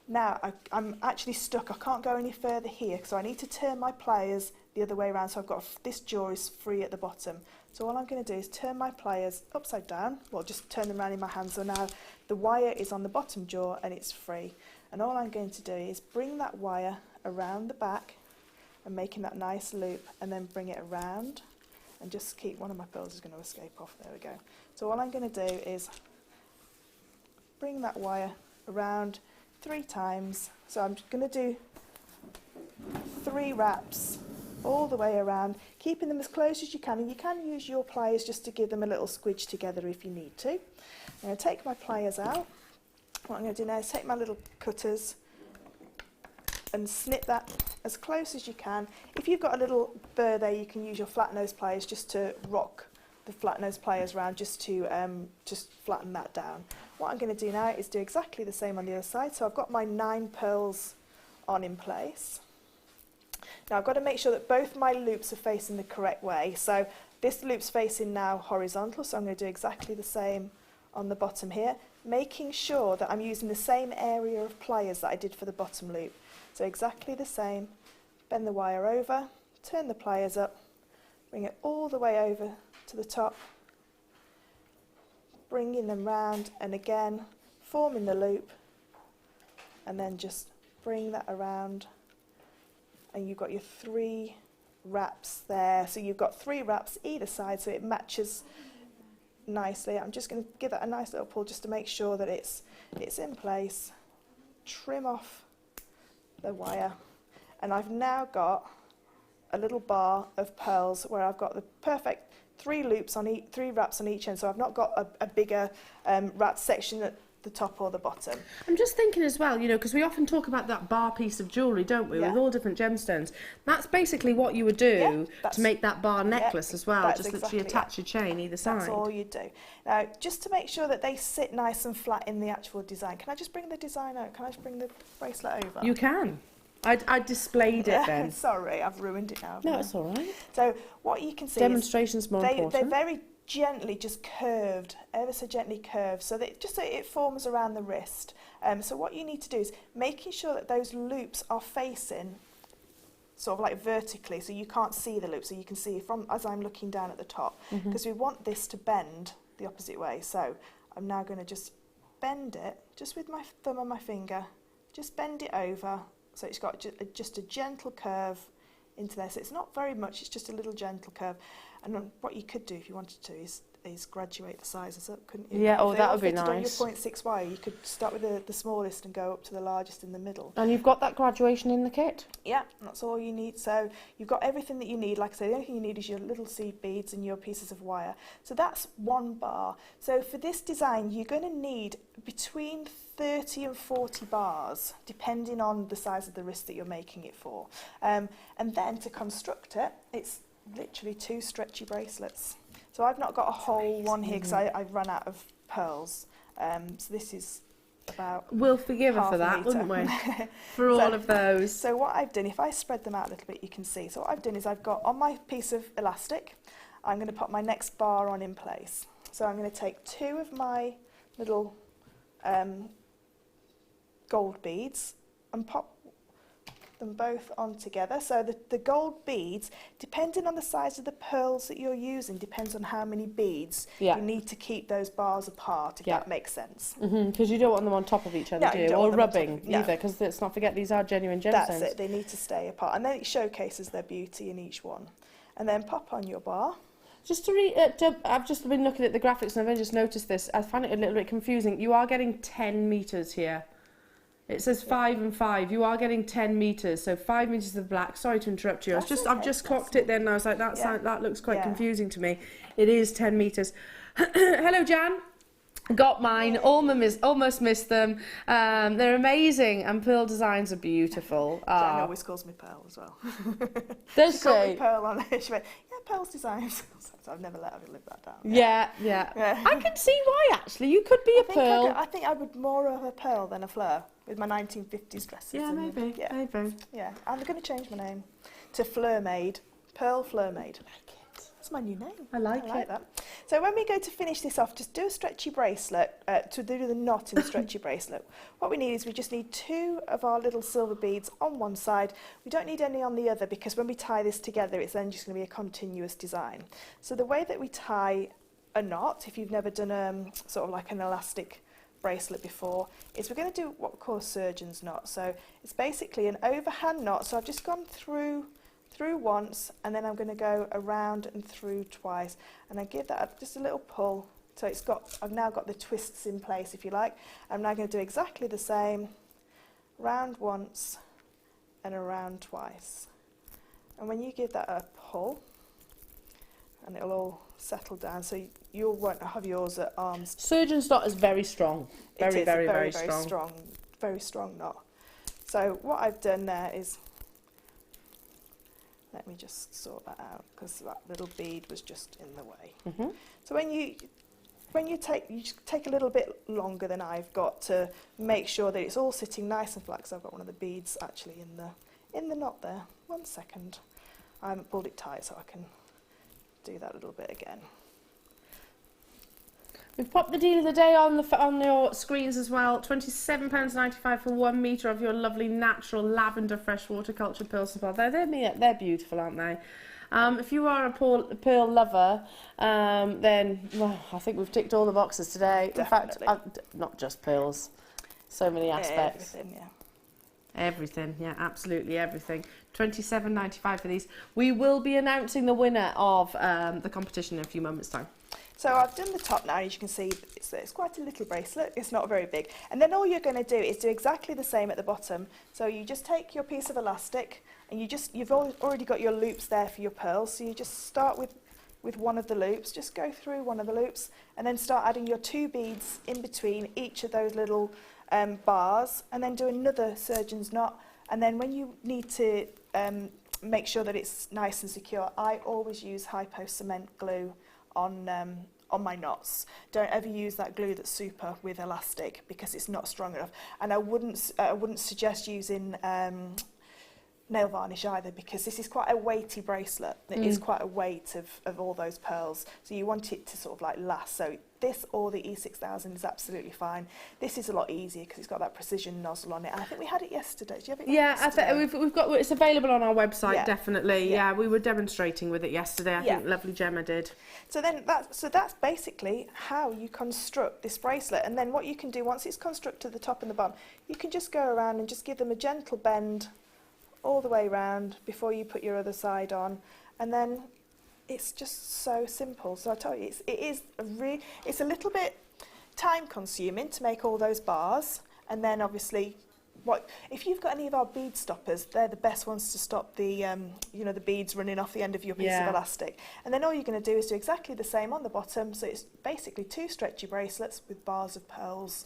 Now I'm actually stuck, I can't go any further here, so I need to turn my pliers the other way around, so I've got this jaw is free at the bottom. So all I'm going to do is turn my pliers upside down, well, just turn them around in my hand, so now the wire is on the bottom jaw and it's free. And all I'm going to do is bring that wire around the back and making that nice loop, and then bring it around and just keep, one of my pearls is going to escape off, there we go. So all I'm going to do is bring that wire around 3 times. So I'm going to do 3 wraps all the way around, keeping them as close as you can, and you can use your pliers just to give them a little squidge together if you need to. I'm going to take my pliers out. What I'm going to do now is take my little cutters and snip that as close as you can. If you've got a little burr there, you can use your flat nose pliers just to rock the flat nose pliers around, just to just flatten that down. What I'm going to do now is do exactly the same on the other side. So I've got my 9 pearls on in place. Now I've got to make sure that both my loops are facing the correct way. So this loop's facing now horizontal, so I'm going to do exactly the same on the bottom here, making sure that I'm using the same area of pliers that I did for the bottom loop. So exactly the same, bend the wire over, turn the pliers up, bring it all the way over to the top, bringing them round, and again forming the loop, and then just bring that around, and you've got your 3 wraps there. So you've got 3 wraps either side, so it matches nicely. I'm just going to give that a nice little pull just to make sure that it's in place. Trim off the wire, and I've now got a little bar of pearls where I've got the perfect 3 loops on 3 wraps on each end, so I've not got a bigger wrap section at the top or the bottom. I'm just thinking as well, you know, because we often talk about that bar piece of jewellery, don't we, with all different gemstones. That's basically what you would do to make that bar necklace as well, just literally attach your chain either side. That's all you do. Now, just to make sure that they sit nice and flat in the actual design, can I just bring the design out? Can I just bring the bracelet over? You can. I displayed it then. Sorry, I've ruined it now. No, it's all right. So what you can see Demonstration's more important. They're very gently just curved, ever so gently curved, so that just so it forms around the wrist. So what you need to do is making sure that those loops are facing sort of like vertically, so you can't see the loop, so you can see from as I'm looking down at the top, because we want this to bend the opposite way. So I'm now going to just bend it just with my thumb and my finger, just bend it over, so it's got just a gentle curve into there. So it's not very much, it's just a little gentle curve. And what you could do if you wanted to is graduate the sizes up, couldn't you? Yeah, if that would be nice. On your nice. 0.6 wire, you could start with the smallest and go up to the largest in the middle. And you've got that graduation in the kit? Yeah, that's all you need. So you've got everything that you need. Like I say, the only thing you need is your little seed beads and your pieces of wire. So that's 1 bar. So for this design, you're going to need between 30 and 40 bars, depending on the size of the wrist that you're making it for. And then to construct it, it's literally 2 stretchy bracelets. So I've not got a whole one here because I've run out of pearls. So this is about We'll forgive her for that, wouldn't we? For all of those. So what I've done, if I spread them out a little bit, you can see. So what I've done is I've got on my piece of elastic, I'm going to put my next bar on in place. So I'm going to take 2 of my little gold beads and pop them both on together. So the gold beads, depending on the size of the pearls that you're using, depends on how many beads you need to keep those bars apart, if that makes sense. Because you don't want them on top of each other, do you? Or rubbing either, because let's not forget these are genuine gemstones. That's it, they need to stay apart. And then it showcases their beauty in each one. And then pop on your bar. I've just been looking at the graphics and I've only just noticed this. I find it a little bit confusing. You are getting 10 metres here. It says 5 and 5. You are getting 10 metres, so 5 metres of black. Sorry to interrupt you. I've just clocked it then and I was like, that looks quite confusing to me. It is 10 metres. Hello, Jan. Got mine, almost missed them. They're amazing and Pearl designs are beautiful. Jan always calls me Pearl as well. Does she? Called me Pearl on it. She went, yeah, Pearl's designs. So I've never let her live that down. Yeah. I can see why actually. You could be a Pearl. I think I would more of a Pearl than a Fleur with my 1950s dresses. Yeah, maybe. Yeah, I'm going to change my name to Fleur Maid. Pearl Fleur Maid. That's my new name. I like that. So when we go to finish this off, just do a stretchy bracelet, to do the knot in the stretchy bracelet. What we need is we just need 2 of our little silver beads on one side. We don't need any on the other because when we tie this together, it's then just going to be a continuous design. So the way that we tie a knot, if you've never done sort of like an elastic bracelet before, is we're going to do what we call a surgeon's knot. So it's basically an overhand knot. So I've just gone through once and then I'm going to go around and through twice and I give that just a little pull so I've now got the twists in place if you like. I'm now going to do exactly the same, round once and around twice, and when you give that a pull and it'll all settle down so you won't have yours at arms. Surgeon's knot is very strong, very strong knot. So what I've done there is, let me just sort that out because that little bead was just in the way. So when you take a little bit longer than I've got to make sure that it's all sitting nice and flat, because I've got one of the beads actually in the knot there. 1 second. I haven't pulled it tight so I can do that a little bit again. We've popped the deal of the day on your screens as well. £27.95 for 1 metre of your lovely natural lavender freshwater culture pearl supply. They're beautiful, aren't they? If you are a pearl lover, then I think we've ticked all the boxes today. Definitely. In fact, not just pearls. So many aspects. Everything, yeah, absolutely everything. £27.95 for these. We will be announcing the winner of the competition in a few moments' time. So I've done the top now, as you can see, it's quite a little bracelet, it's not very big. And then all you're going to do is do exactly the same at the bottom. So you just take your piece of elastic and you've already got your loops there for your pearls, so you just start with one of the loops, just go through one of the loops and then start adding your 2 beads in between each of those little bars, and then do another surgeon's knot. And then when you need to make sure that it's nice and secure, I always use hypo cement glue on my knots. Don't ever use that glue that's super with elastic because it's not strong enough. And I wouldn't suggest using nail varnish either, because this is quite a weighty bracelet. It is quite a weight of all those pearls, so you want it to sort of like last. So this or the E6000 is absolutely fine. This is a lot easier because it's got that precision nozzle on it, and I think we had it yesterday. Do you have it? Yeah, we've got it's available on our website. Definitely. Yeah, we were demonstrating with it yesterday. I think lovely Gemma did. So then that's basically how you construct this bracelet. And then what you can do once it's constructed the top and the bottom, you can just go around and just give them a gentle bend all the way round before you put your other side on, and then it's just so simple. So I tell you, it's a little bit time consuming to make all those bars, and then obviously if you've got any of our bead stoppers, they're the best ones to stop the the beads running off the end of your piece of elastic. And then all you're going to do is do exactly the same on the bottom, so it's basically 2 stretchy bracelets with bars of pearls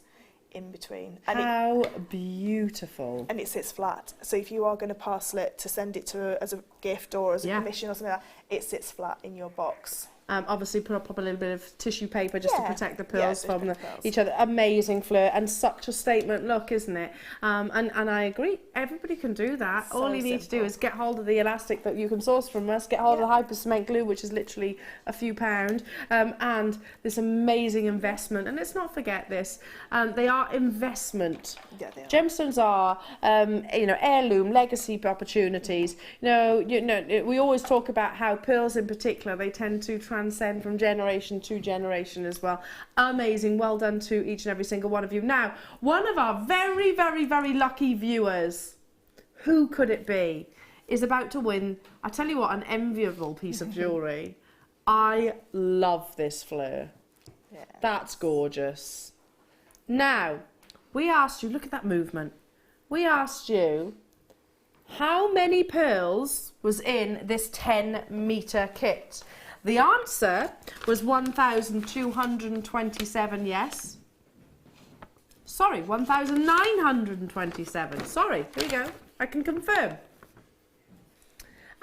in between. And how beautiful. And it sits flat, so if you are going to parcel it to send it to as a gift or as a commission or something like that, it sits flat in your box. Obviously pop a little bit of tissue paper just to protect the pearls from each other. Amazing, Fleur, and such a statement look, isn't it? And I agree, everybody can do that. So all you need to do is get hold of the elastic that you can source from us, get hold of the hyper cement glue, which is literally a few pound, and this amazing investment. And let's not forget this, they are investment. Yeah, they are. Gemstones are, heirloom, legacy opportunities. We always talk about how pearls in particular, they tend to transcend from generation to generation as well. Amazing. Well done to each and every single one of you. Now, one of our very, very, very lucky viewers, who could it be, is about to win, I tell you what, an enviable piece of jewellery. I love this Fleur. Yeah. That's gorgeous. Now, we asked you, look at that movement. We asked you how many pearls was in this 10-metre kit. The answer was 1,227, yes. Sorry, 1,927. Sorry, here we go. I can confirm.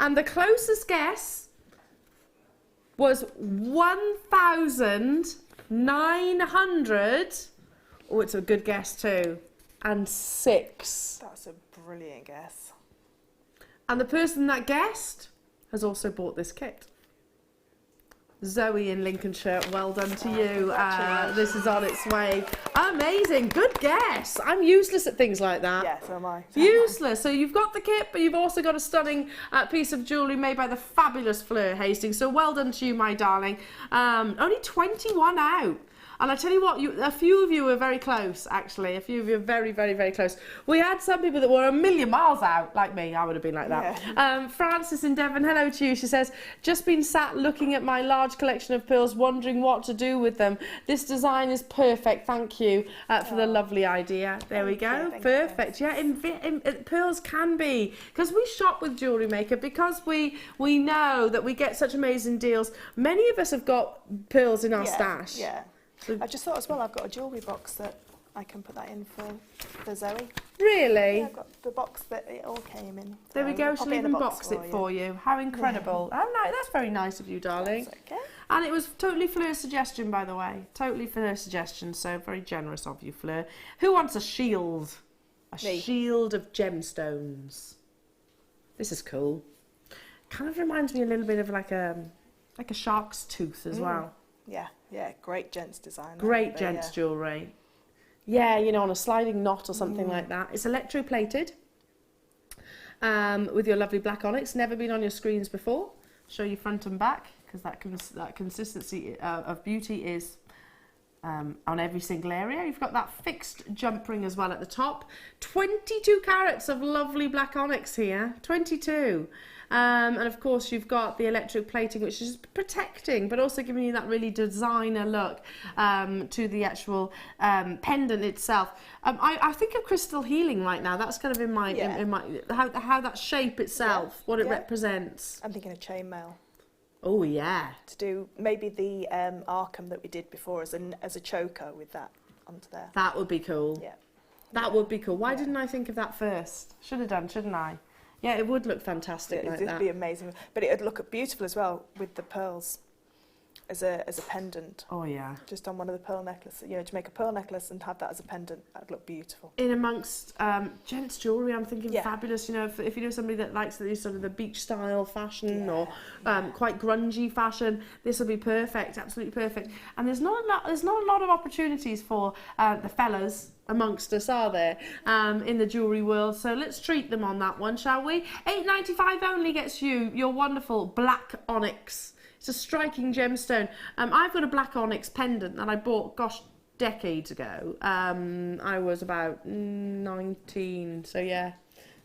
And the closest guess was 1,900. Oh, it's a good guess too. And 6. That's a brilliant guess. And the person that guessed has also bought this kit. Zoe in Lincolnshire, well done to you. This is on its way. Amazing, good guess. I'm useless at things like that. Yeah, so am I. Useless. So you've got the kit, but you've also got a stunning piece of jewellery made by the fabulous Fleur Hastings. So well done to you, my darling. Only 21 out. And I tell you what, a few of you were very close, actually. A few of you were very, very, very close. We had some people that were a million miles out, like me. I would have been like that. Yeah. Frances in Devon, hello to you. She says, just been sat looking at my large collection of pearls, wondering what to do with them. This design is perfect. Thank you for the lovely idea. There we go. Perfect. Yeah, pearls can be. Because we shop with Jewellery Maker, because we know that we get such amazing deals. Many of us have got pearls in our stash. Yeah. I just thought as well, I've got a jewellery box that I can put that in for Zoe. Really? Yeah, I've got the box that it all came in. There we go, she'll even box it for you. How incredible. Oh, no, that's very nice of you, darling. That's okay. And it was totally Fleur's suggestion, by the way. Totally Fleur's suggestion, so very generous of you, Fleur. Who wants a shield? Shield of gemstones. This is cool. Kind of reminds me a little bit of like a shark's tooth as well. Yeah, yeah, great gents design. Great gents jewellery. Yeah, you know, on a sliding knot or something like that. It's electroplated with your lovely black onyx. Never been on your screens before. Show you front and back, because that consistency of beauty is on every single area. You've got that fixed jump ring as well at the top. 22 carats of lovely black onyx here. 22. And of course you've got the electric plating, which is protecting but also giving you that really designer look to the actual pendant itself. I think of crystal healing right now. That's kind of in my how that shape itself, what it represents. I'm thinking of chainmail. Oh yeah. To do maybe the Arkham that we did before as a choker with that onto there. That would be cool. Yeah. That would be cool. Why didn't I think of that first? Should have done, shouldn't I? Yeah, it would look fantastic like that. It would be amazing. But it would look beautiful as well with the pearls as a pendant. Oh, yeah. Just on one of the pearl necklaces. You know, to make a pearl necklace and have that as a pendant, that would look beautiful. In amongst gents' jewellery, I'm thinking fabulous. You know, if you know somebody that likes the sort of the beach style fashion or quite grungy fashion, this will be perfect, absolutely perfect. And there's not a lot of opportunities for the fellas amongst us, are there, in the jewellery world? So let's treat them on that one, shall we? $8.95 only gets you your wonderful black onyx. It's a striking gemstone. I've got a black onyx pendant that I bought, gosh, decades ago. I was about 19, so yeah,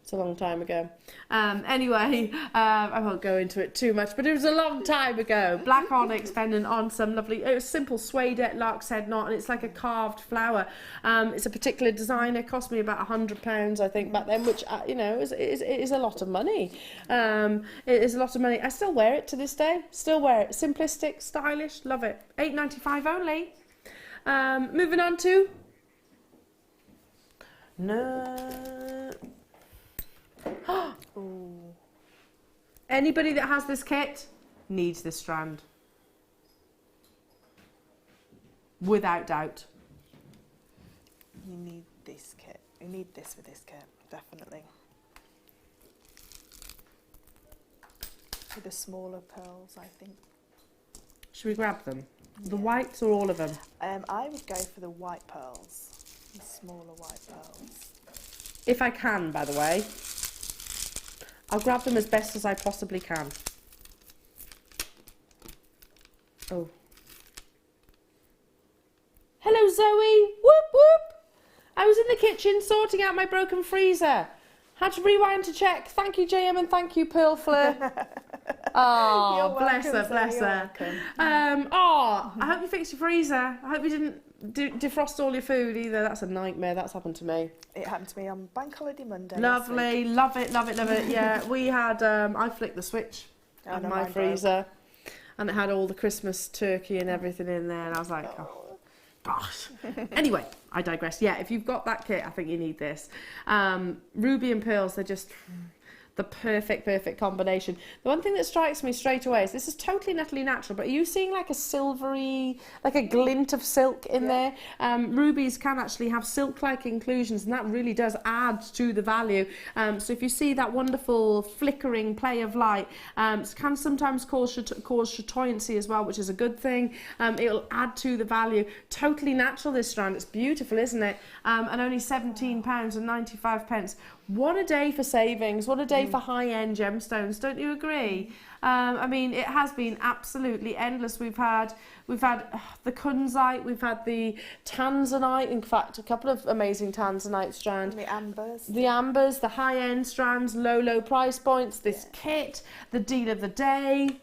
it's a long time ago. Anyway, I won't go into it too much, but it was a long time ago. Black onyx pendant on some lovely, it was simple suede lark's head knot, and it's like a carved flower. It's a particular design. It cost me about £100, I think, back then, which, you know, is a lot of money. It is a lot of money. I still wear it to this day. Still wear it. Simplistic, stylish, love it. $8.95 only. Moving on to... No... Anybody that has this kit needs this strand. Without doubt. You need this kit. You need this with this kit, definitely. With the smaller pearls, I think. Should we grab them? The whites or all of them? I would go for the white pearls. The smaller white pearls. If I can, by the way. I'll grab them as best as I possibly can. Oh. Hello, Zoe. Whoop, whoop. I was in the kitchen sorting out my broken freezer. Had to rewind to check. Thank you, JM, and thank you, Pearl Fleur. Oh, You're bless her, welcome, bless you're her. welcome. I hope you fixed your freezer. I hope you didn't defrost all your food either. That's a nightmare. That's happened to me. It happened to me on Bank Holiday Monday. Lovely, love it, love it, love it. Yeah, we had, I flicked the switch on my freezer and it had all the Christmas turkey and everything in there and I was like, oh gosh. Anyway, I digress. Yeah, if you've got that kit, I think you need this. Ruby and pearls, they're just the perfect combination. The one thing that strikes me straight away is this is totally and utterly natural, but are you seeing like a silvery, like a glint of silk in there? Rubies can actually have silk-like inclusions and that really does add to the value. So if you see that wonderful flickering play of light, it can sometimes cause chatoyancy as well, which is a good thing. It'll add to the value. Totally natural, this strand. It's beautiful, isn't it? And only £17.95. What a day for savings, what a day for high-end gemstones, don't you agree? I mean, it has been absolutely endless. We've had the Kunzite, we've had the tanzanite, in fact, a couple of amazing tanzanite strands. And the ambers. The ambers, the high-end strands, low price points, this kit, the deal of the day.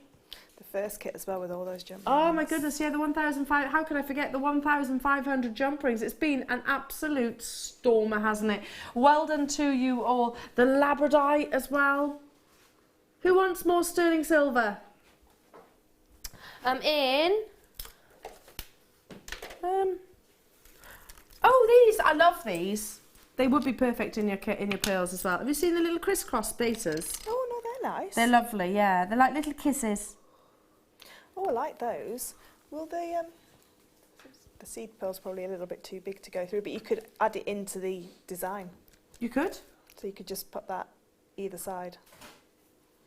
First kit as well with all those jump rings. Oh my goodness, yeah, the 1,500, how could I forget the 1,500 jump rings? It's been an absolute stormer, hasn't it? Well done to you all. The labradorite as well. Who wants more sterling silver? Oh, these, I love these. They would be perfect in your kit, in your pearls as well. Have you seen the little crisscross beaters? Oh no, they're nice. They're lovely, yeah. They're like little kisses. Oh, I like those. Will they, the seed pearl's probably a little bit too big to go through, but you could add it into the design. You could? So you could just put that either side.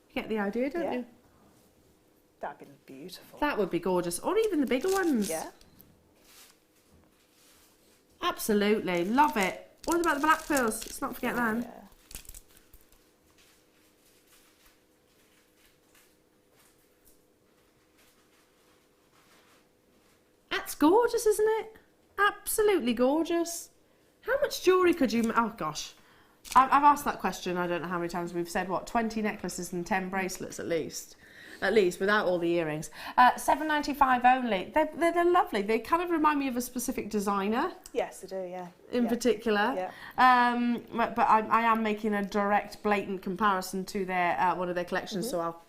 You get the idea, don't you? That'd be beautiful. That would be gorgeous. Or even the bigger ones. Yeah. Absolutely. Love it. What about the black pearls? Let's not forget them. Yeah. That's gorgeous, isn't it? Absolutely gorgeous. How much jewellery could you... Oh, gosh. I've asked that question, I don't know how many times. We've said, what, 20 necklaces and 10 bracelets at least. At least, without all the earrings. $7.95 only. They're lovely. They kind of remind me of a specific designer. Yes, they do, yeah. In particular. Yeah. But I am making a direct, blatant comparison to their one of their collections, so I'll...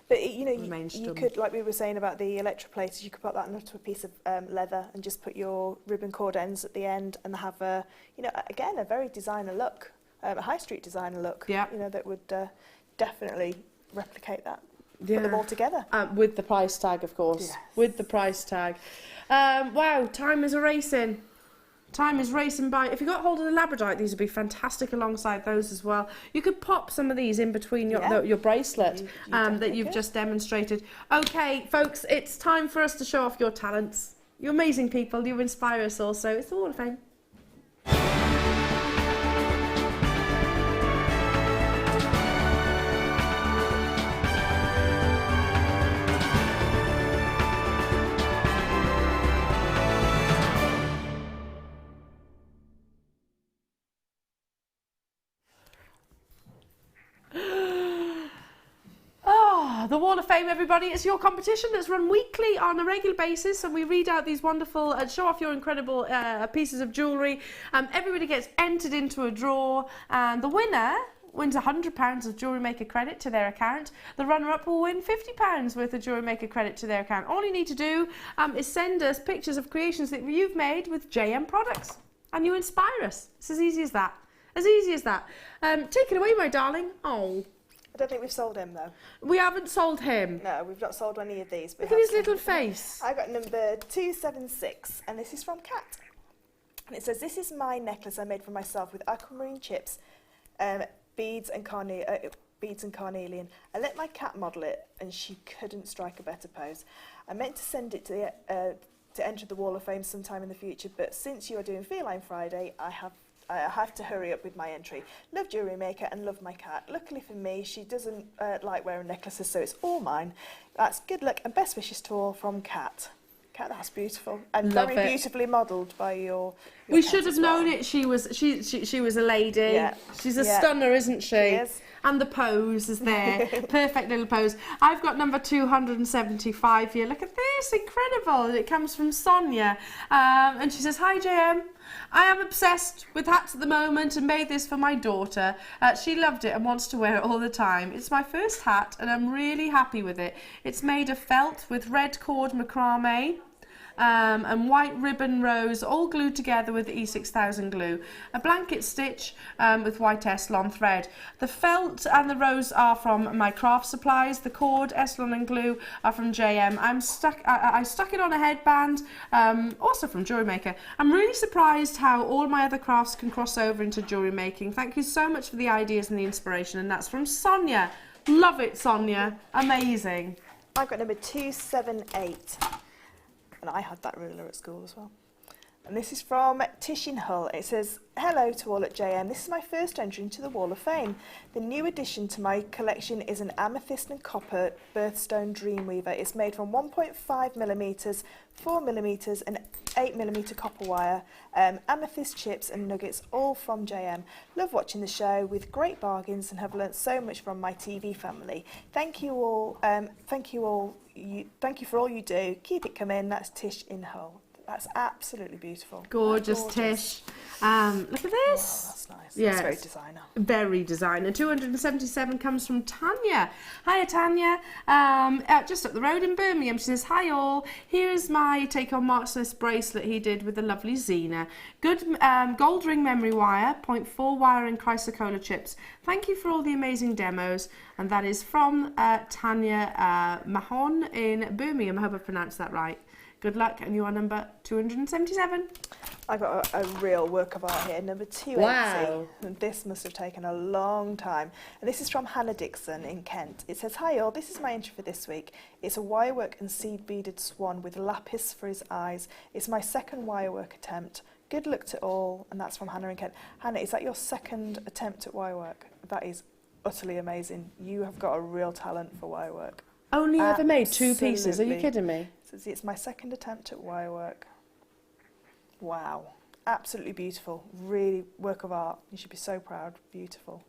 But you know, you could, like we were saying about the electroplaters, you could put that onto a piece of leather and just put your ribbon cord ends at the end and have a, you know, again, a very designer look, a high street designer look. Yeah. You know, that would definitely replicate that. Yeah. Put them all together. With the price tag, of course. Yes. With the price tag. Wow, time is a-racing. Time is racing by. If you got hold of the labradorite, these would be fantastic alongside those as well. You could pop some of these in between your bracelet that you've just demonstrated. Okay, folks, it's time for us to show off your talents. You're amazing people. You inspire us also. It's the Wall of Fame. The Wall of Fame, everybody. It's your competition that's run weekly on a regular basis, and we read out these wonderful, show off your incredible pieces of jewellery. Everybody gets entered into a draw, and the winner wins £100 of Jewellery Maker credit to their account. The runner-up will win £50 worth of Jewellery Maker credit to their account. All you need to do is send us pictures of creations that you've made with JM products, and you inspire us. It's as easy as that. As easy as that. Take it away, my darling. Oh. I don't think we've sold him, though. We haven't sold him. No, we've not sold any of these. Look at his little face. I got number 276, and this is from Kat. And it says, this is my necklace I made for myself with aquamarine chips, beads and carnelian. I let my cat model it, and she couldn't strike a better pose. I meant to send it to enter the Wall of Fame sometime in the future, but since you are doing Feline Friday, I have to hurry up with my entry. Love Jewellery Maker and love my cat. Luckily for me, she doesn't like wearing necklaces, so it's all mine. That's good luck and best wishes to all from Kat. Kat, that's beautiful and very beautifully modelled by your we should have known it. She was a lady. Yeah. She's a stunner, isn't she? She is. And the pose is there. Perfect little pose. I've got number 275 here. Look at this, incredible. It comes from Sonia. And she says, hi JM. I am obsessed with hats at the moment and made this for my daughter. She loved it and wants to wear it all the time. It's my first hat and I'm really happy with it. It's made of felt with red cord macrame. And white ribbon rows all glued together with E6000 glue. A blanket stitch with white Eslon thread. The felt and the rows are from my craft supplies. The cord, Eslon and glue are from JM. I stuck it on a headband, also from Jewellery Maker. I'm really surprised how all my other crafts can cross over into jewellery making. Thank you so much for the ideas and the inspiration, and that's from Sonia. Love it, Sonia. Amazing. I've got number 278. And I had that ruler at school as well. And this is from Tish in Hull. It says, hello to all at JM. This is my first entry into the Wall of Fame. The new addition to my collection is an amethyst and copper birthstone Dreamweaver. It's made from 1.5 millimetres, 4 millimetres and 8 millimetre copper wire, amethyst chips and nuggets, all from JM. Love watching the show with great bargains and have learnt so much from my TV family. Thank you all. Thank you for all you do. Keep it coming. That's Tish in Hull. That's absolutely beautiful. Gorgeous, Tish. Look at this. Oh, that's nice. Yeah, It's very designer. Very designer. 277 comes from Tanya. Hiya, Tanya. Just up the road in Birmingham. She says, hi all. Here's my take on Mark Smith's bracelet he did with the lovely Xena. Good gold ring memory wire, 0.4 wire and chrysocolla chips. Thank you for all the amazing demos. And that is from Tanya Mahon in Birmingham. I hope I pronounced that right. Good luck, and you are number 277. I've got a real work of art here, number 280. Wow. And this must have taken a long time. And this is from Hannah Dixon in Kent. It says, hi all, this is my entry for this week. It's a wirework and seed beaded swan with lapis for his eyes. It's my second wirework attempt. Good luck to all. And that's from Hannah in Kent. Hannah, is that your second attempt at wirework? That is utterly amazing. You have got a real talent for wirework. Only ever made 2 pieces. Are you kidding me? It's my second attempt at wirework. Wow. Absolutely beautiful. Really work of art. You should be so proud. Beautiful.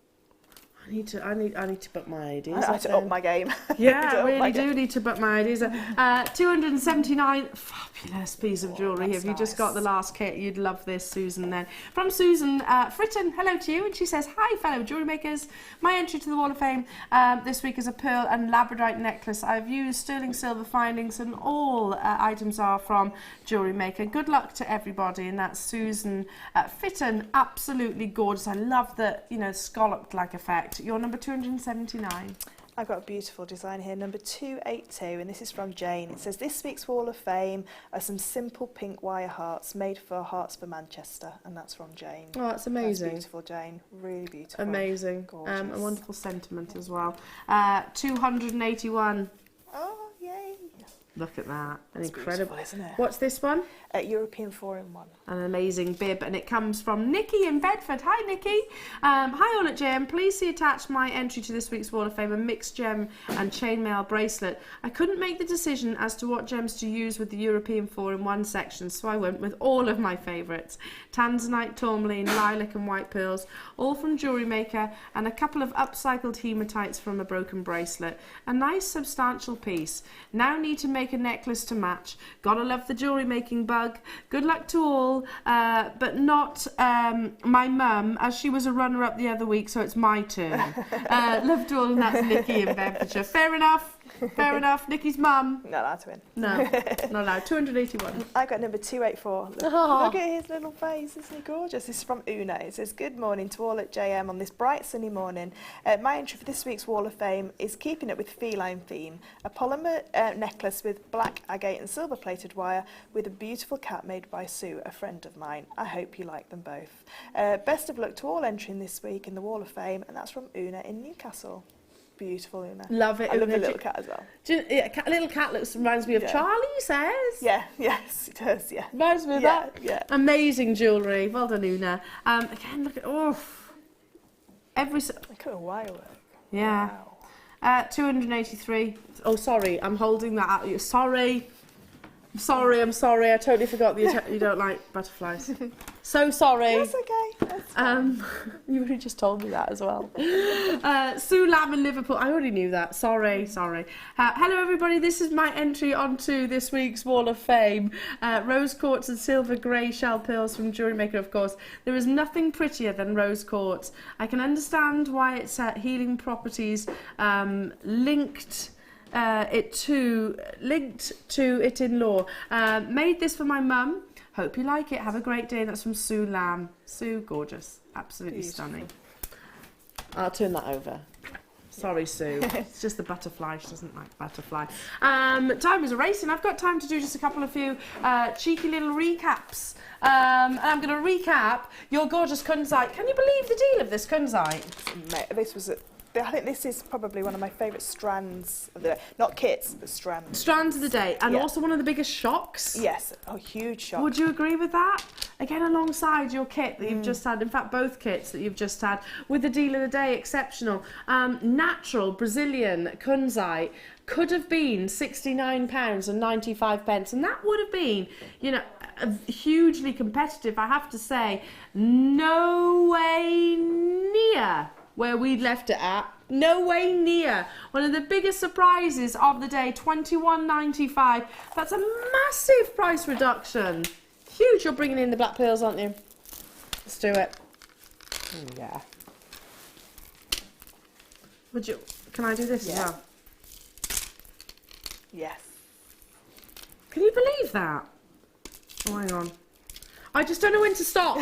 I need to put my ideas. I have to up my game. Yeah, I really do need to put my ideas. 279, fabulous piece of jewellery. If you just got the last kit, you'd love this, Susan. Then from Susan Fritton, hello to you, and she says, hi fellow jewellery makers. My entry to the Wall of Fame this week is a pearl and labradorite necklace. I've used sterling silver findings, and all items are from Jewellery Maker. Good luck to everybody, and that's Susan Fitton. Absolutely gorgeous. I love the scalloped like effect. You're number 279. I've got a beautiful design here, number 282, and this is from Jane. It says, this week's Wall of Fame are some simple pink wire hearts made for Hearts for Manchester, and that's from Jane. Oh, that's amazing. That's beautiful, Jane. Really beautiful. Amazing. Gorgeous. A wonderful sentiment as well. 281. Oh, yay. Look at that. That's incredible, isn't it? What's this one? European 4-in-1. An amazing bib, and it comes from Nikki in Bedford. Hi Nikki. Hi all at JM. Please see attached my entry to this week's Wall of Fame, a mixed gem and chainmail bracelet. I couldn't make the decision as to what gems to use with the European 4-in-1 section, so I went with all of my favourites. Tanzanite, tourmaline, lilac and white pearls, all from Jewellery Maker, and a couple of upcycled hematites from a broken bracelet. A nice substantial piece. Now need to make a necklace to match. Gotta love the jewellery making bug. Good luck to all, but not my mum, as she was a runner-up the other week, so it's my turn. Love to all, and that's Nikki in Bedfordshire. Fair enough. Fair enough. Nikki's mum. Not allowed to win. No, not allowed. 281. I got number 284. Look at his little face. Isn't he gorgeous? This is from Una. It says, good morning to all at JM on this bright sunny morning. My entry for this week's Wall of Fame is keeping it with feline theme. A polymer necklace with black agate and silver plated wire with a beautiful cat made by Sue, a friend of mine. I hope you like them both. Best of luck to all entering this week in the Wall of Fame, and that's from Una in Newcastle. Beautiful, Una. Love it. I love the little cat as well. Little cat reminds me of Charlie, says. Yeah, yes, it does, yeah. Reminds me of that. Yeah. Amazing jewellery. Well done, Una. Again, look at, every... Look at the wirework. Yeah. Wow. 283. Oh, sorry, I'm holding that out. Sorry. I'm sorry. I totally forgot you don't like butterflies. So sorry. That's okay. You already just told me that as well. Sue Lamb in Liverpool. I already knew that. Sorry. Hello, everybody. This is my entry onto this week's Wall of Fame. Rose quartz and silver grey shell pearls from Jewellery Maker, of course. There is nothing prettier than rose quartz. I can understand why it's healing properties linked to it in law. Made this for my mum. Hope you like it. Have a great day. That's from Sue Lamb. Sue, gorgeous. Absolutely stunning. I'll turn that over. Sorry, Sue. It's just the butterfly. She doesn't like butterfly. Time is racing. I've got time to do just a couple of few cheeky little recaps. And I'm going to recap your gorgeous Kunzite. Can you believe the deal of this Kunzite? This was I think this is probably one of my favourite strands of the day. Not kits, but strands. Strands of the day, and also one of the biggest shocks. Yes, a huge shock. Would you agree with that? Again, alongside your kit that you've just had, in fact, both kits that you've just had, with the deal of the day, exceptional. Natural Brazilian Kunzite could have been £69.95, and that would have been, you know, hugely competitive, I have to say. No way near where we'd left it at. No way near. One of the biggest surprises of the day, £21.95. That's a massive price reduction. Huge. You're bringing in the black pearls, aren't you? Let's do it. Oh, yeah. Would you? Can I do this as well? Yes. Can you believe that? Oh, hang on. I just don't know when to stop.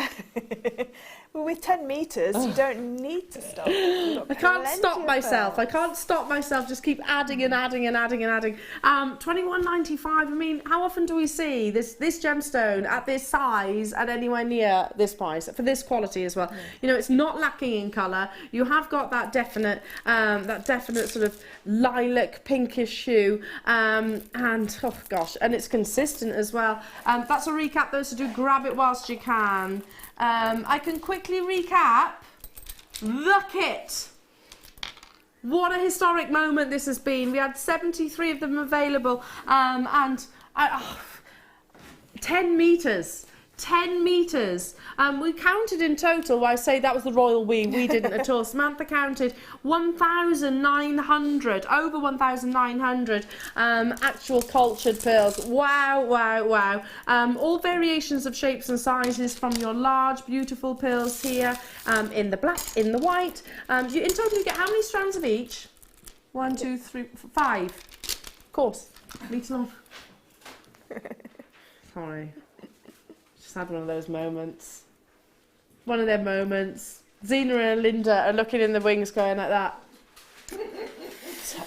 Well, with 10 metres, you don't need to stop. I can't stop myself. I can't stop myself. Just keep adding and adding and adding and adding. £21.95. I mean, how often do we see this gemstone at this size and anywhere near this price for this quality as well? You know, it's not lacking in colour. You have got that definite sort of lilac pinkish hue, and oh gosh, and it's consistent as well. That's a recap though, so do grab it whilst you can. I can quickly recap the kit. What a historic moment this has been. We had 73 of them available, and 10 metres. 10 metres. We counted in total. Well, I say that was the royal we didn't at all. Samantha counted 1,900, over 1,900 actual cultured pearls. Wow, wow, wow. All variations of shapes and sizes, from your large, beautiful pearls here, in the black, in the white. In total, you get how many strands of each? 1, 2, 3, 5. Of course. Meter long. Sorry. Had one of those moments. One of their moments. Zena and Linda are looking in the wings going like that.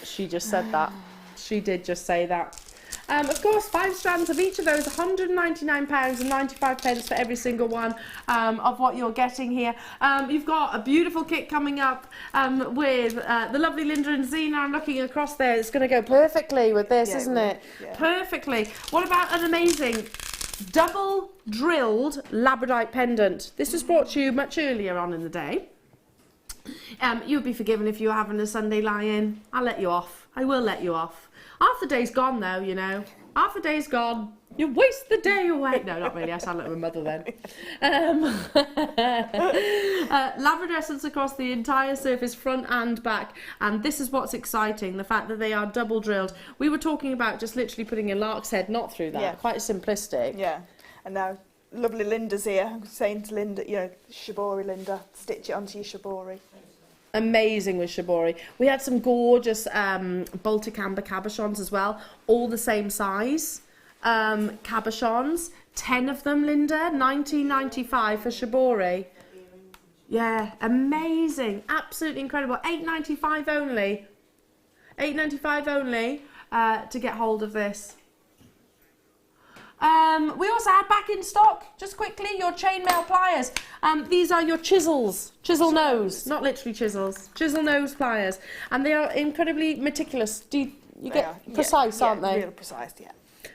She just said that. She did just say that. Of course, 5 strands of each of those, £199.95 for every single one of what you're getting here. You've got a beautiful kit coming up with the lovely Linda and Zena. I'm looking across there. It's going to go perfectly with this, isn't it? Yeah. Perfectly. What about an amazing double drilled labradorite pendant? This was brought to you much earlier on in the day. You'll be forgiven if you're having a Sunday lie-in. I'll let you off. I will let you off. Half the day's gone though, you know. Half the day's gone. You waste the day away. No, not really. I sound like my mother then. Labrador essence across the entire surface, front and back. And this is what's exciting, the fact that they are double drilled. We were talking about just literally putting a lark's head knot through that. Yeah. Quite simplistic. Yeah. And now lovely Linda's here. I'm saying to Linda, you know, shibori Linda, stitch it onto your shibori. Amazing with shibori. We had some gorgeous Baltic amber cabochons as well, all the same size. Cabochons, 10 of them, Linda, £19.95 for shibori. Yeah, amazing, absolutely incredible. £8.95 only. £8.95 only to get hold of this. We also had back in stock, just quickly, your chainmail pliers. These are your chisels, chisel nose, not literally chisels, chisel nose pliers, and they are incredibly meticulous. You get precise, aren't they? Real precise, yeah.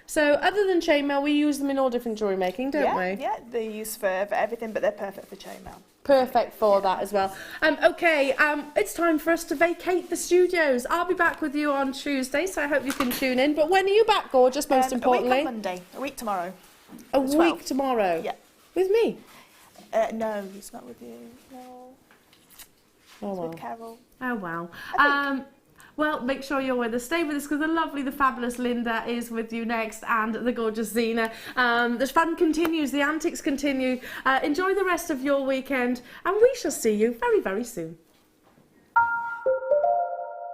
So other than chainmail, we use them in all different jewellery making, don't we? Yeah, they're used for everything, but they're perfect for chainmail. Perfect for that as well. Okay, it's time for us to vacate the studios. I'll be back with you on Tuesday, so I hope you can tune in. But when are you back, gorgeous, most importantly? A week on Monday, a week tomorrow. A week tomorrow? Yeah. With me? No, he's not with you. No. Oh, It's well. with Carol. Oh, wow. Well, make sure you're with us. Stay with us because the lovely, the fabulous Linda is with you next, and the gorgeous Zena. The fun continues, the antics continue. Enjoy the rest of your weekend, and we shall see you very, very soon.